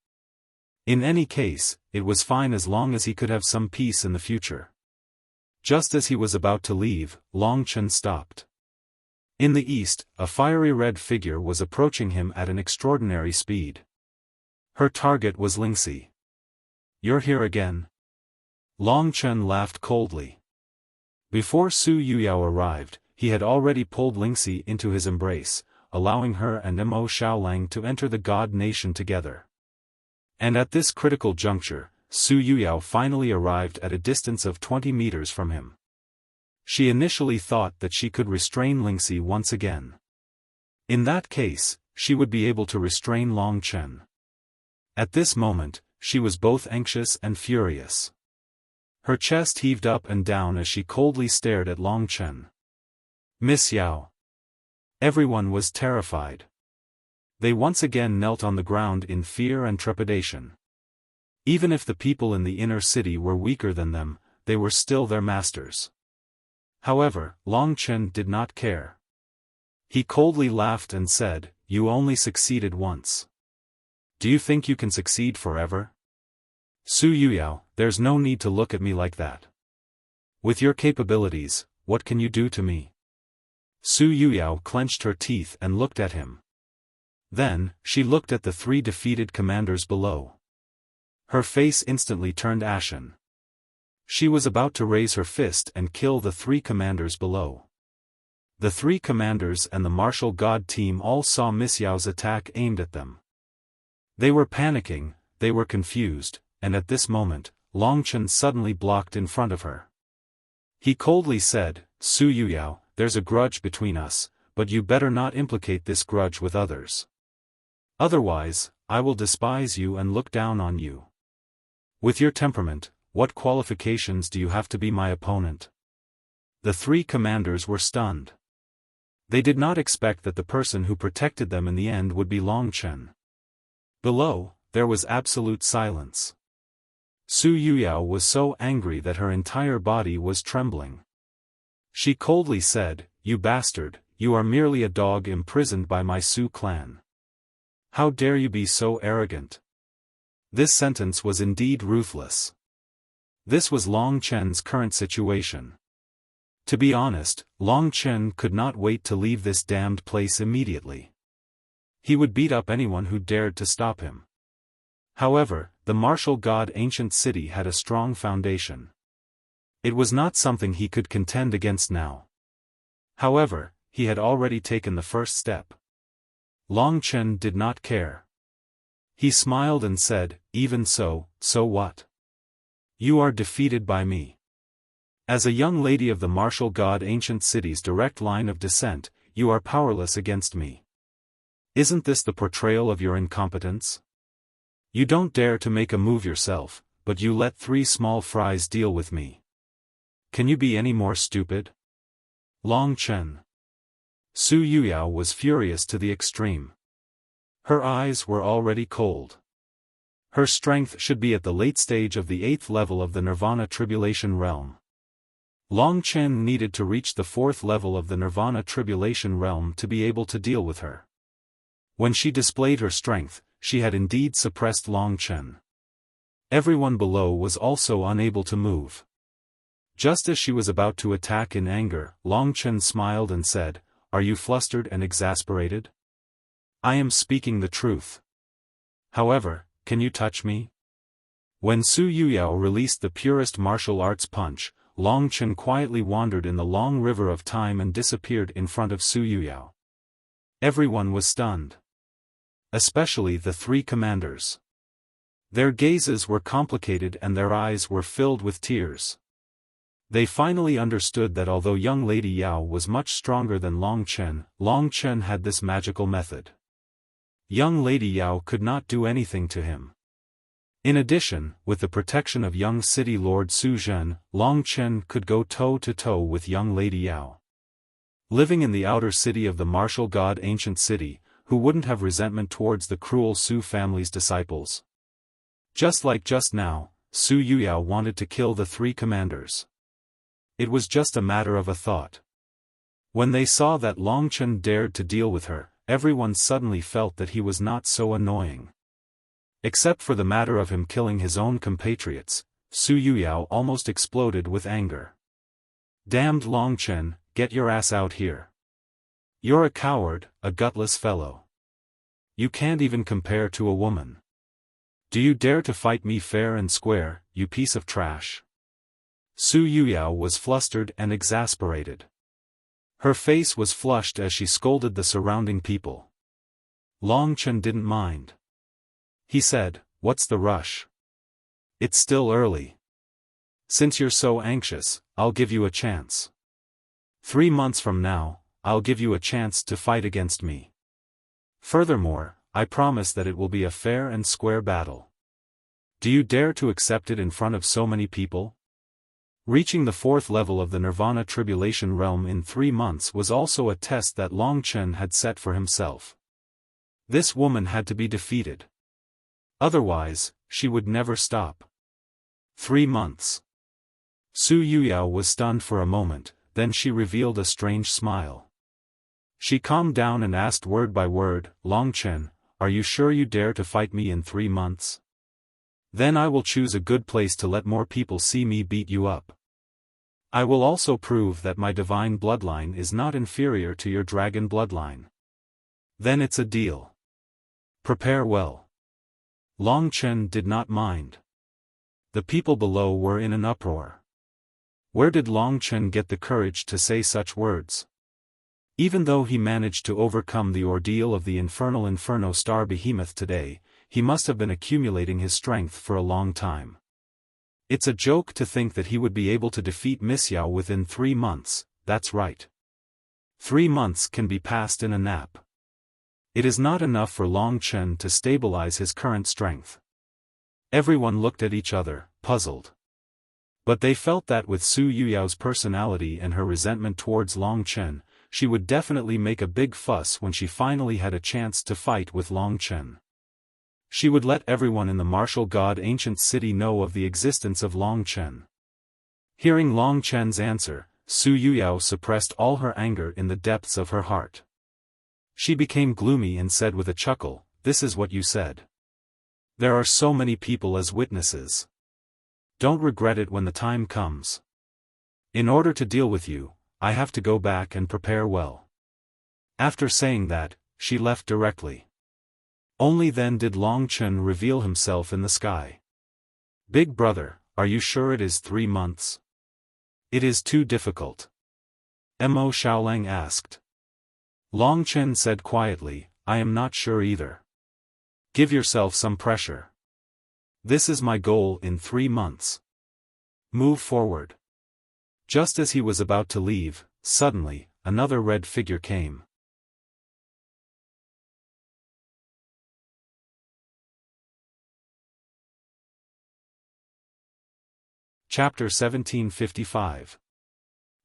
In any case, it was fine as long as he could have some peace in the future. Just as he was about to leave, Long Chen stopped. In the east, a fiery red figure was approaching him at an extraordinary speed. Her target was Lingxi. "You're here again?" Long Chen laughed coldly. Before Su Yuyao arrived, he had already pulled Lingxi into his embrace, allowing her and Mo Xiaolang to enter the god nation together. And at this critical juncture, Su Yuyao finally arrived at a distance of 20 meters from him. She initially thought that she could restrain Lingxi once again. In that case, she would be able to restrain Long Chen. At this moment, she was both anxious and furious. Her chest heaved up and down as she coldly stared at Long Chen. "Miss Yao." Everyone was terrified. They once again knelt on the ground in fear and trepidation. Even if the people in the inner city were weaker than them, they were still their masters. However, Long Chen did not care. He coldly laughed and said, "You only succeeded once. Do you think you can succeed forever? Su Yuyao, there's no need to look at me like that. With your capabilities, what can you do to me?" Su Yuyao clenched her teeth and looked at him. Then, she looked at the three defeated commanders below. Her face instantly turned ashen. She was about to raise her fist and kill the three commanders below. The three commanders and the martial god team all saw Miss Yao's attack aimed at them. They were panicking, they were confused, and at this moment, Long Chen suddenly blocked in front of her. He coldly said, "Su Yuyao, there's a grudge between us, but you better not implicate this grudge with others. Otherwise, I will despise you and look down on you. With your temperament, what qualifications do you have to be my opponent?" The three commanders were stunned. They did not expect that the person who protected them in the end would be Long Chen. Below, there was absolute silence. Su Yuyao was so angry that her entire body was trembling. She coldly said, "You bastard, you are merely a dog imprisoned by my Su clan. How dare you be so arrogant?" This sentence was indeed ruthless. This was Long Chen's current situation. To be honest, Long Chen could not wait to leave this damned place immediately. He would beat up anyone who dared to stop him. However, the martial god ancient city had a strong foundation. It was not something he could contend against now. However, he had already taken the first step. Long Chen did not care. He smiled and said, "Even so, so what? You are defeated by me. As a young lady of the martial god ancient city's direct line of descent, you are powerless against me. Isn't this the portrayal of your incompetence? You don't dare to make a move yourself, but you let 3 small fries deal with me. Can you be any more stupid? Long Chen. Su Yuyao was furious to the extreme. Her eyes were already cold. Her strength should be at the late stage of the 8th level of the Nirvana Tribulation Realm. Long Chen needed to reach the 4th level of the Nirvana Tribulation Realm to be able to deal with her. When she displayed her strength, she had indeed suppressed Long Chen. Everyone below was also unable to move. Just as she was about to attack in anger, Long Chen smiled and said, "Are you flustered and exasperated? I am speaking the truth. However, can you touch me?" When Su Yuyao released the purest martial arts punch, Long Chen quietly wandered in the long river of time and disappeared in front of Su Yuyao. Everyone was stunned. Especially the 3 commanders. Their gazes were complicated and their eyes were filled with tears. They finally understood that although young Lady Yao was much stronger than Long Chen had this magical method. Young Lady Yao could not do anything to him. In addition, with the protection of young city lord Su Zhen, Long Chen could go toe-to-toe with young Lady Yao. Living in the outer city of the martial god ancient city, who wouldn't have resentment towards the cruel Su family's disciples? Just like just now, Su Yuyao wanted to kill the 3 commanders. It was just a matter of a thought. When they saw that Long Chen dared to deal with her, everyone suddenly felt that he was not so annoying. Except for the matter of him killing his own compatriots, Su Yuyao almost exploded with anger. Damned Long Chen, get your ass out here. You're a coward, a gutless fellow. You can't even compare to a woman. Do you dare to fight me fair and square, you piece of trash? Su Yuyao was flustered and exasperated. Her face was flushed as she scolded the surrounding people. Long Chen didn't mind. He said, "What's the rush? It's still early. Since you're so anxious, I'll give you a chance. 3 months from now, I'll give you a chance to fight against me. Furthermore, I promise that it will be a fair and square battle. Do you dare to accept it in front of so many people?" Reaching the 4th level of the Nirvana Tribulation Realm in 3 months was also a test that Long Chen had set for himself. This woman had to be defeated. Otherwise, she would never stop. 3 months. Su Yuyao was stunned for a moment, then she revealed a strange smile. She calmed down and asked word by word, "Long Chen, are you sure you dare to fight me in 3 months? Then I will choose a good place to let more people see me beat you up. I will also prove that my divine bloodline is not inferior to your dragon bloodline. Then it's a deal. Prepare well." Long Chen did not mind. The people below were in an uproar. Where did Long Chen get the courage to say such words? Even though he managed to overcome the ordeal of the infernal Inferno Star Behemoth today, he must have been accumulating his strength for a long time. It's a joke to think that he would be able to defeat Miss Yao within 3 months, that's right. 3 months can be passed in a nap. It is not enough for Long Chen to stabilize his current strength. Everyone looked at each other, puzzled. But they felt that with Su Yuyao's personality and her resentment towards Long Chen, she would definitely make a big fuss when she finally had a chance to fight with Long Chen. She would let everyone in the martial god ancient city know of the existence of Long Chen. Hearing Long Chen's answer, Su Yuyao suppressed all her anger in the depths of her heart. She became gloomy and said with a chuckle, "This is what you said. There are so many people as witnesses. Don't regret it when the time comes. In order to deal with you, I have to go back and prepare well." After saying that, she left directly. Only then did Long Chen reveal himself in the sky. "Big brother, are you sure it is 3 months? It is too difficult." Mo Xiaolang asked. Long Chen said quietly, "I am not sure either. Give yourself some pressure. This is my goal in 3 months. Move forward. Just as he was about to leave, suddenly, another red figure came. Chapter 1755.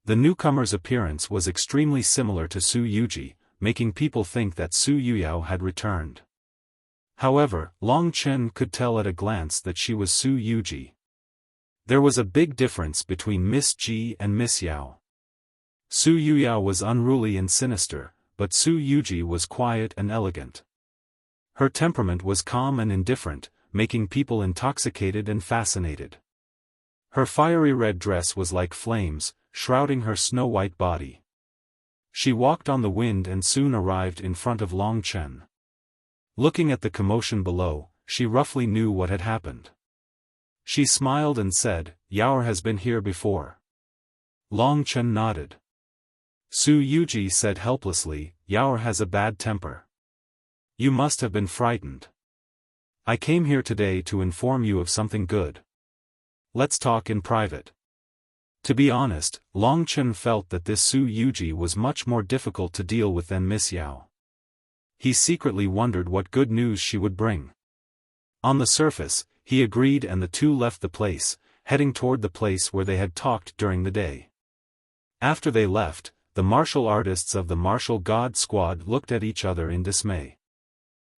The newcomer's appearance was extremely similar to Su Yuji, making people think that Su Yuyao had returned. However, Long Chen could tell at a glance that she was Su Yuji. There was a big difference between Miss Ji and Miss Yao. Su Yuyao was unruly and sinister, but Su Yuji was quiet and elegant. Her temperament was calm and indifferent, making people intoxicated and fascinated. Her fiery red dress was like flames, shrouding her snow-white body. She walked on the wind and soon arrived in front of Long Chen. Looking at the commotion below, she roughly knew what had happened. She smiled and said, "Yao has been here before." Long Chen nodded. Su Yuji said helplessly, "Yao has a bad temper. You must have been frightened. I came here today to inform you of something good. Let's talk in private." To be honest, Long Chen felt that this Su Yuji was much more difficult to deal with than Miss Yao. He secretly wondered what good news she would bring. On the surface, he agreed and the two left the place, heading toward the place where they had talked during the day. After they left, the martial artists of the martial god squad looked at each other in dismay.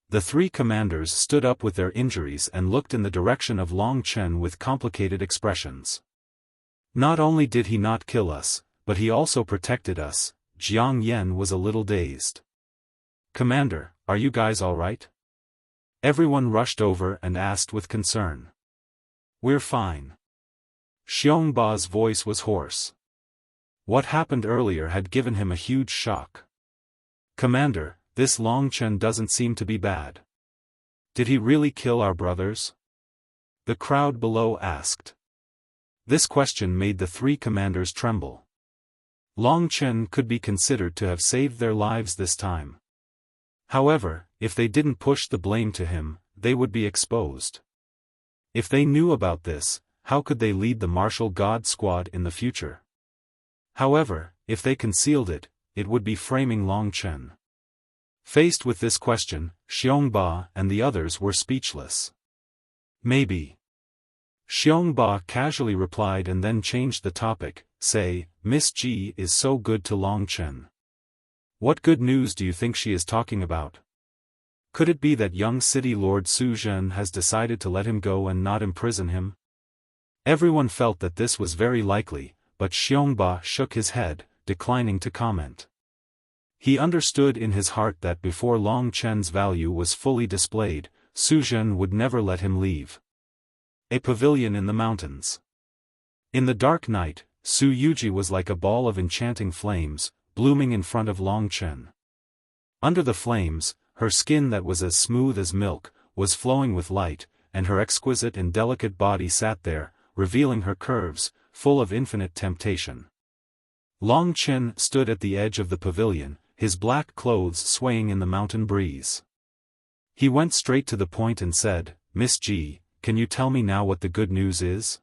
The three commanders stood up with their injuries and looked in the direction of Long Chen with complicated expressions. Not only did he not kill us, but he also protected us. Jiang Yen was a little dazed. "Commander, are you guys all right?" Everyone rushed over and asked with concern. "We're fine." Xiongba's voice was hoarse. What happened earlier had given him a huge shock. "Commander, this Long Chen doesn't seem to be bad. Did he really kill our brothers?" The crowd below asked. This question made the three commanders tremble. Long Chen could be considered to have saved their lives this time. However, if they didn't push the blame to him, they would be exposed. If they knew about this, how could they lead the martial god squad in the future? However, if they concealed it, it would be framing Long Chen. Faced with this question, Xiongba and the others were speechless. "Maybe." Xiongba casually replied and then changed the topic, "Say, Miss Ji is so good to Long Chen. What good news do you think she is talking about? Could it be that young city lord Su Zhen has decided to let him go and not imprison him?" Everyone felt that this was very likely, but Xiongba shook his head, declining to comment. He understood in his heart that before Long Chen's value was fully displayed, Su Zhen would never let him leave. A pavilion in the mountains. In the dark night, Su Yuji was like a ball of enchanting flames, blooming in front of Long Chen. Under the flames, her skin that was as smooth as milk, was flowing with light, and her exquisite and delicate body sat there, revealing her curves, full of infinite temptation. Long Chen stood at the edge of the pavilion, his black clothes swaying in the mountain breeze. He went straight to the point and said, "Miss Ji, can you tell me now what the good news is?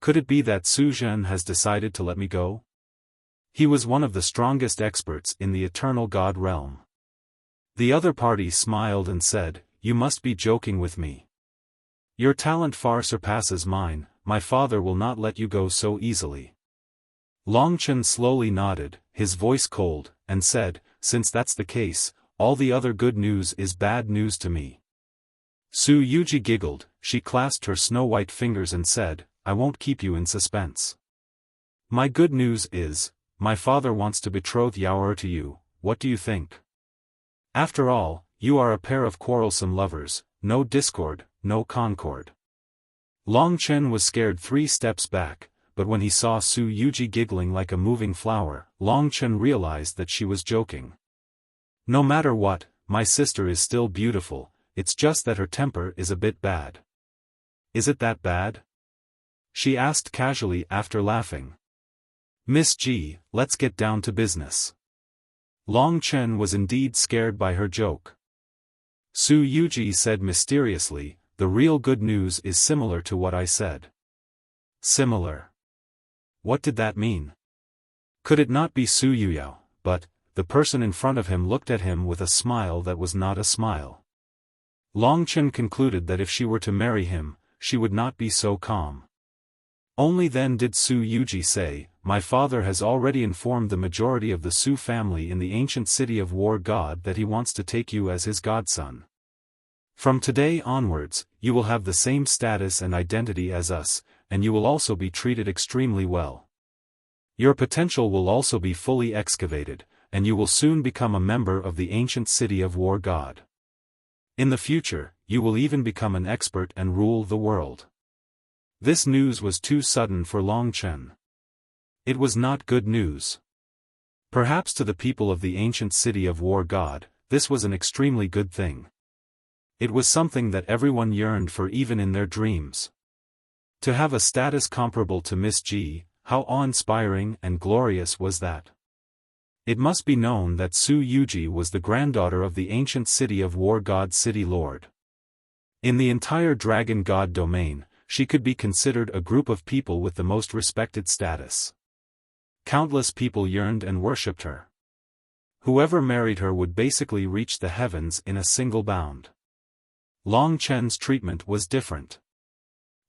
Could it be that Su Zhen has decided to let me go?" He was one of the strongest experts in the eternal god realm. The other party smiled and said, "You must be joking with me. Your talent far surpasses mine, my father will not let you go so easily." Long Chen slowly nodded, his voice cold, and said, "Since that's the case, all the other good news is bad news to me." Su Yuji giggled, she clasped her snow-white fingers and said, "I won't keep you in suspense. My good news is, my father wants to betroth Yaoer to you. What do you think? After all, you are a pair of quarrelsome lovers, no discord, no concord." Long Chen was scared 3 steps back, but when he saw Su Yuji giggling like a moving flower, Long Chen realized that she was joking. "No matter what, my sister is still beautiful, it's just that her temper is a bit bad." "Is it that bad?" she asked casually after laughing. "Miss Ji, let's get down to business." Long Chen was indeed scared by her joke. Su Yuji said mysteriously, "The real good news is similar to what I said. Similar. What did that mean? Could it not be Su Yuyao? But the person in front of him looked at him with a smile that was not a smile. Long Chen concluded that if she were to marry him, she would not be so calm. Only then did Su Yuji say, "My father has already informed the majority of the Su family in the ancient city of War God that he wants to take you as his godson. From today onwards, you will have the same status and identity as us, and you will also be treated extremely well. Your potential will also be fully excavated, and you will soon become a member of the ancient city of War God. In the future, you will even become an expert and rule the world." This news was too sudden for Long Chen. It was not good news. Perhaps to the people of the ancient city of War God, this was an extremely good thing. It was something that everyone yearned for even in their dreams. To have a status comparable to Miss Ji, how awe-inspiring and glorious was that? It must be known that Su Yuji was the granddaughter of the ancient city of War God City Lord. In the entire Dragon God domain, she could be considered a group of people with the most respected status. Countless people yearned and worshipped her. Whoever married her would basically reach the heavens in a single bound. Long Chen's treatment was different.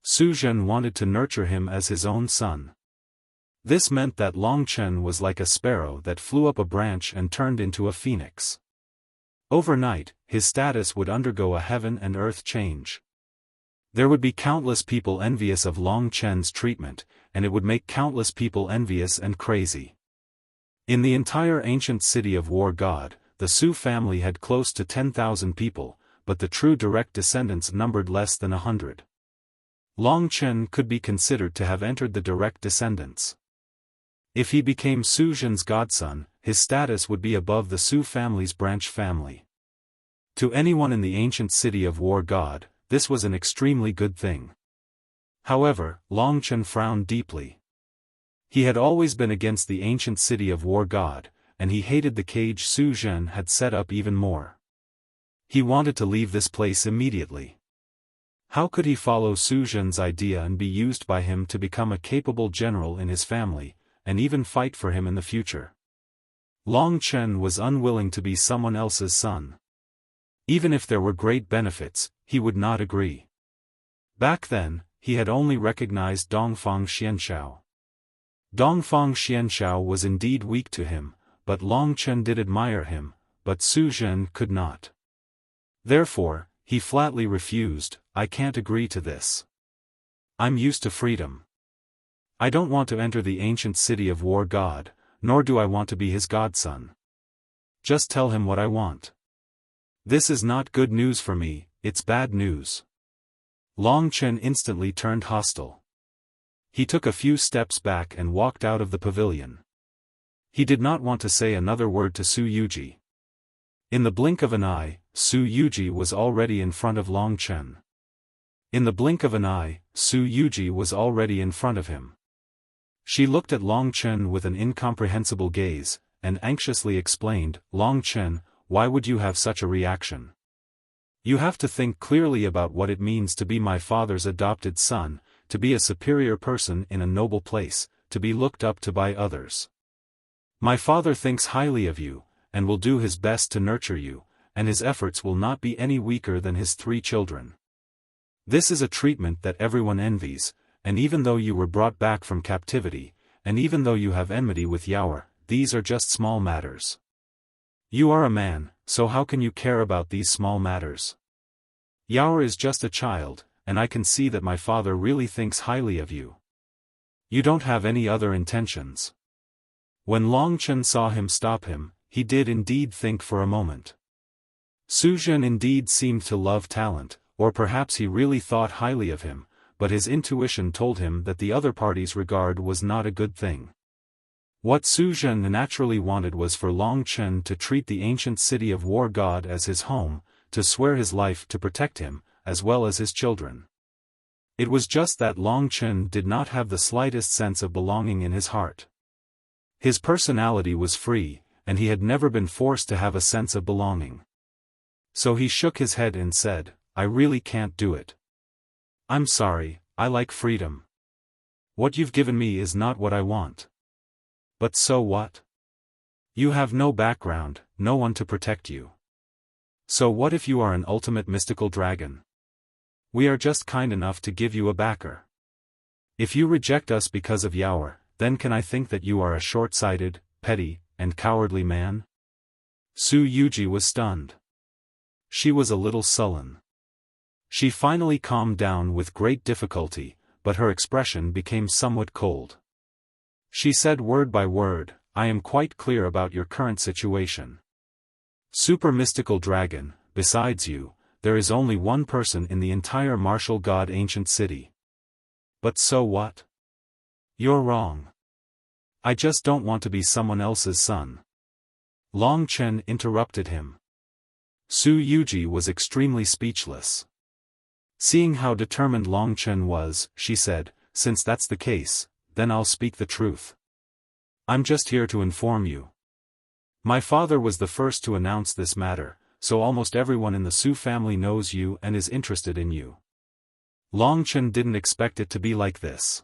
Su Zhen wanted to nurture him as his own son. This meant that Long Chen was like a sparrow that flew up a branch and turned into a phoenix. Overnight, his status would undergo a heaven and earth change. There would be countless people envious of Long Chen's treatment, and it would make countless people envious and crazy. In the entire ancient city of War God, the Su family had close to 10,000 people, but the true direct descendants numbered less than 100. Long Chen could be considered to have entered the direct descendants. If he became Su Zhen's godson, his status would be above the Su family's branch family. To anyone in the ancient city of War God, this was an extremely good thing. However, Long Chen frowned deeply. He had always been against the ancient city of War God, and he hated the cage Su Zhen had set up even more. He wanted to leave this place immediately. How could he follow Su Zhen's idea and be used by him to become a capable general in his family, and even fight for him in the future? Long Chen was unwilling to be someone else's son. Even if there were great benefits, he would not agree. Back then, he had only recognized Dongfang Xianshao. Dongfang Xianshao was indeed weak to him, but Long Chen did admire him, but Su Zhen could not. Therefore, he flatly refused, "I can't agree to this. I'm used to freedom. I don't want to enter the ancient city of War God, nor do I want to be his godson. Just tell him what I want. This is not good news for me, it's bad news." Long Chen instantly turned hostile. He took a few steps back and walked out of the pavilion. He did not want to say another word to Su Yuji. In the blink of an eye, Su Yuji was already in front of Long Chen. In the blink of an eye, Su Yuji was already in front of him. She looked at Long Chen with an incomprehensible gaze, and anxiously explained, "Long Chen, why would you have such a reaction? You have to think clearly about what it means to be my father's adopted son, to be a superior person in a noble place, to be looked up to by others. My father thinks highly of you, and will do his best to nurture you, and his efforts will not be any weaker than his 3 children. This is a treatment that everyone envies, and even though you were brought back from captivity, and even though you have enmity with Yaoer, these are just small matters. You are a man, so how can you care about these small matters? Yaoer is just a child, and I can see that my father really thinks highly of you. You don't have any other intentions." When Long Chen saw him stop him, he did indeed think for a moment. Su Zhen indeed seemed to love talent, or perhaps he really thought highly of him, but his intuition told him that the other party's regard was not a good thing. What Su Zhen naturally wanted was for Long Chen to treat the ancient city of War God as his home, to swear his life to protect him, as well as his children. It was just that Long Chen did not have the slightest sense of belonging in his heart. His personality was free, and he had never been forced to have a sense of belonging. So he shook his head and said, "I really can't do it. I'm sorry, I like freedom. What you've given me is not what I want. But so what? You have no background, no one to protect you. So what if you are an ultimate mystical dragon? We are just kind enough to give you a backer. If you reject us because of Yaoer, then can I think that you are a short-sighted, petty, and cowardly man? Su Yuji was stunned. She was a little sullen. She finally calmed down with great difficulty, but her expression became somewhat cold. She said word by word, I am quite clear about your current situation. Super mystical dragon, besides you, there is only one person in the entire martial god ancient city. But so what? You're wrong. I just don't want to be someone else's son. Long Chen interrupted him. Su Yuji was extremely speechless. Seeing how determined Long Chen was, she said, since that's the case, then I'll speak the truth. I'm just here to inform you. My father was the first to announce this matter, so almost everyone in the Su family knows you and is interested in you. Long Chen didn't expect it to be like this.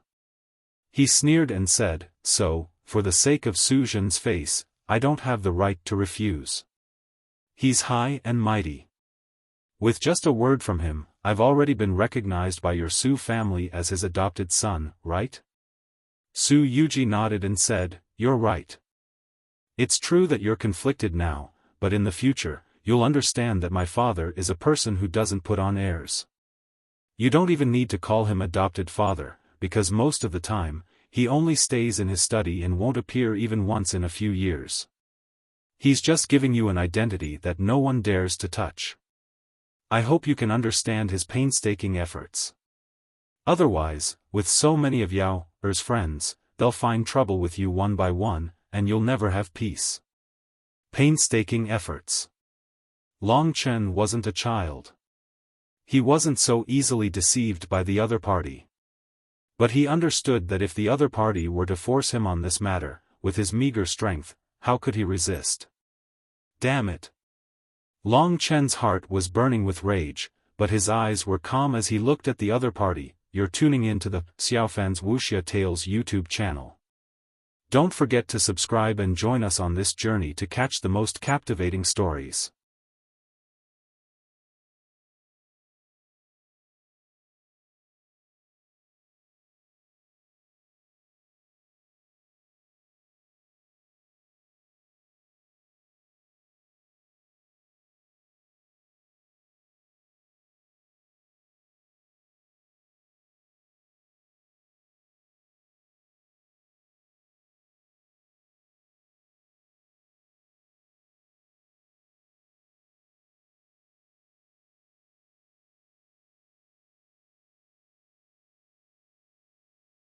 He sneered and said, so, for the sake of Su Zhen's face, I don't have the right to refuse. He's high and mighty. With just a word from him, I've already been recognized by your Su family as his adopted son, right? Su Yuji nodded and said, you're right. It's true that you're conflicted now, but in the future, you'll understand that my father is a person who doesn't put on airs. You don't even need to call him adopted father, because most of the time, he only stays in his study and won't appear even once in a few years. He's just giving you an identity that no one dares to touch. I hope you can understand his painstaking efforts. Otherwise, with so many of Yaoer's friends, they'll find trouble with you one by one, and you'll never have peace. Painstaking efforts. Long Chen wasn't a child. He wasn't so easily deceived by the other party. But he understood that if the other party were to force him on this matter, with his meager strength, how could he resist? Damn it! Long Chen's heart was burning with rage, but his eyes were calm as he looked at the other party. You're tuning in to the Xiaofan's Wuxia Tales YouTube channel. Don't forget to subscribe and join us on this journey to catch the most captivating stories.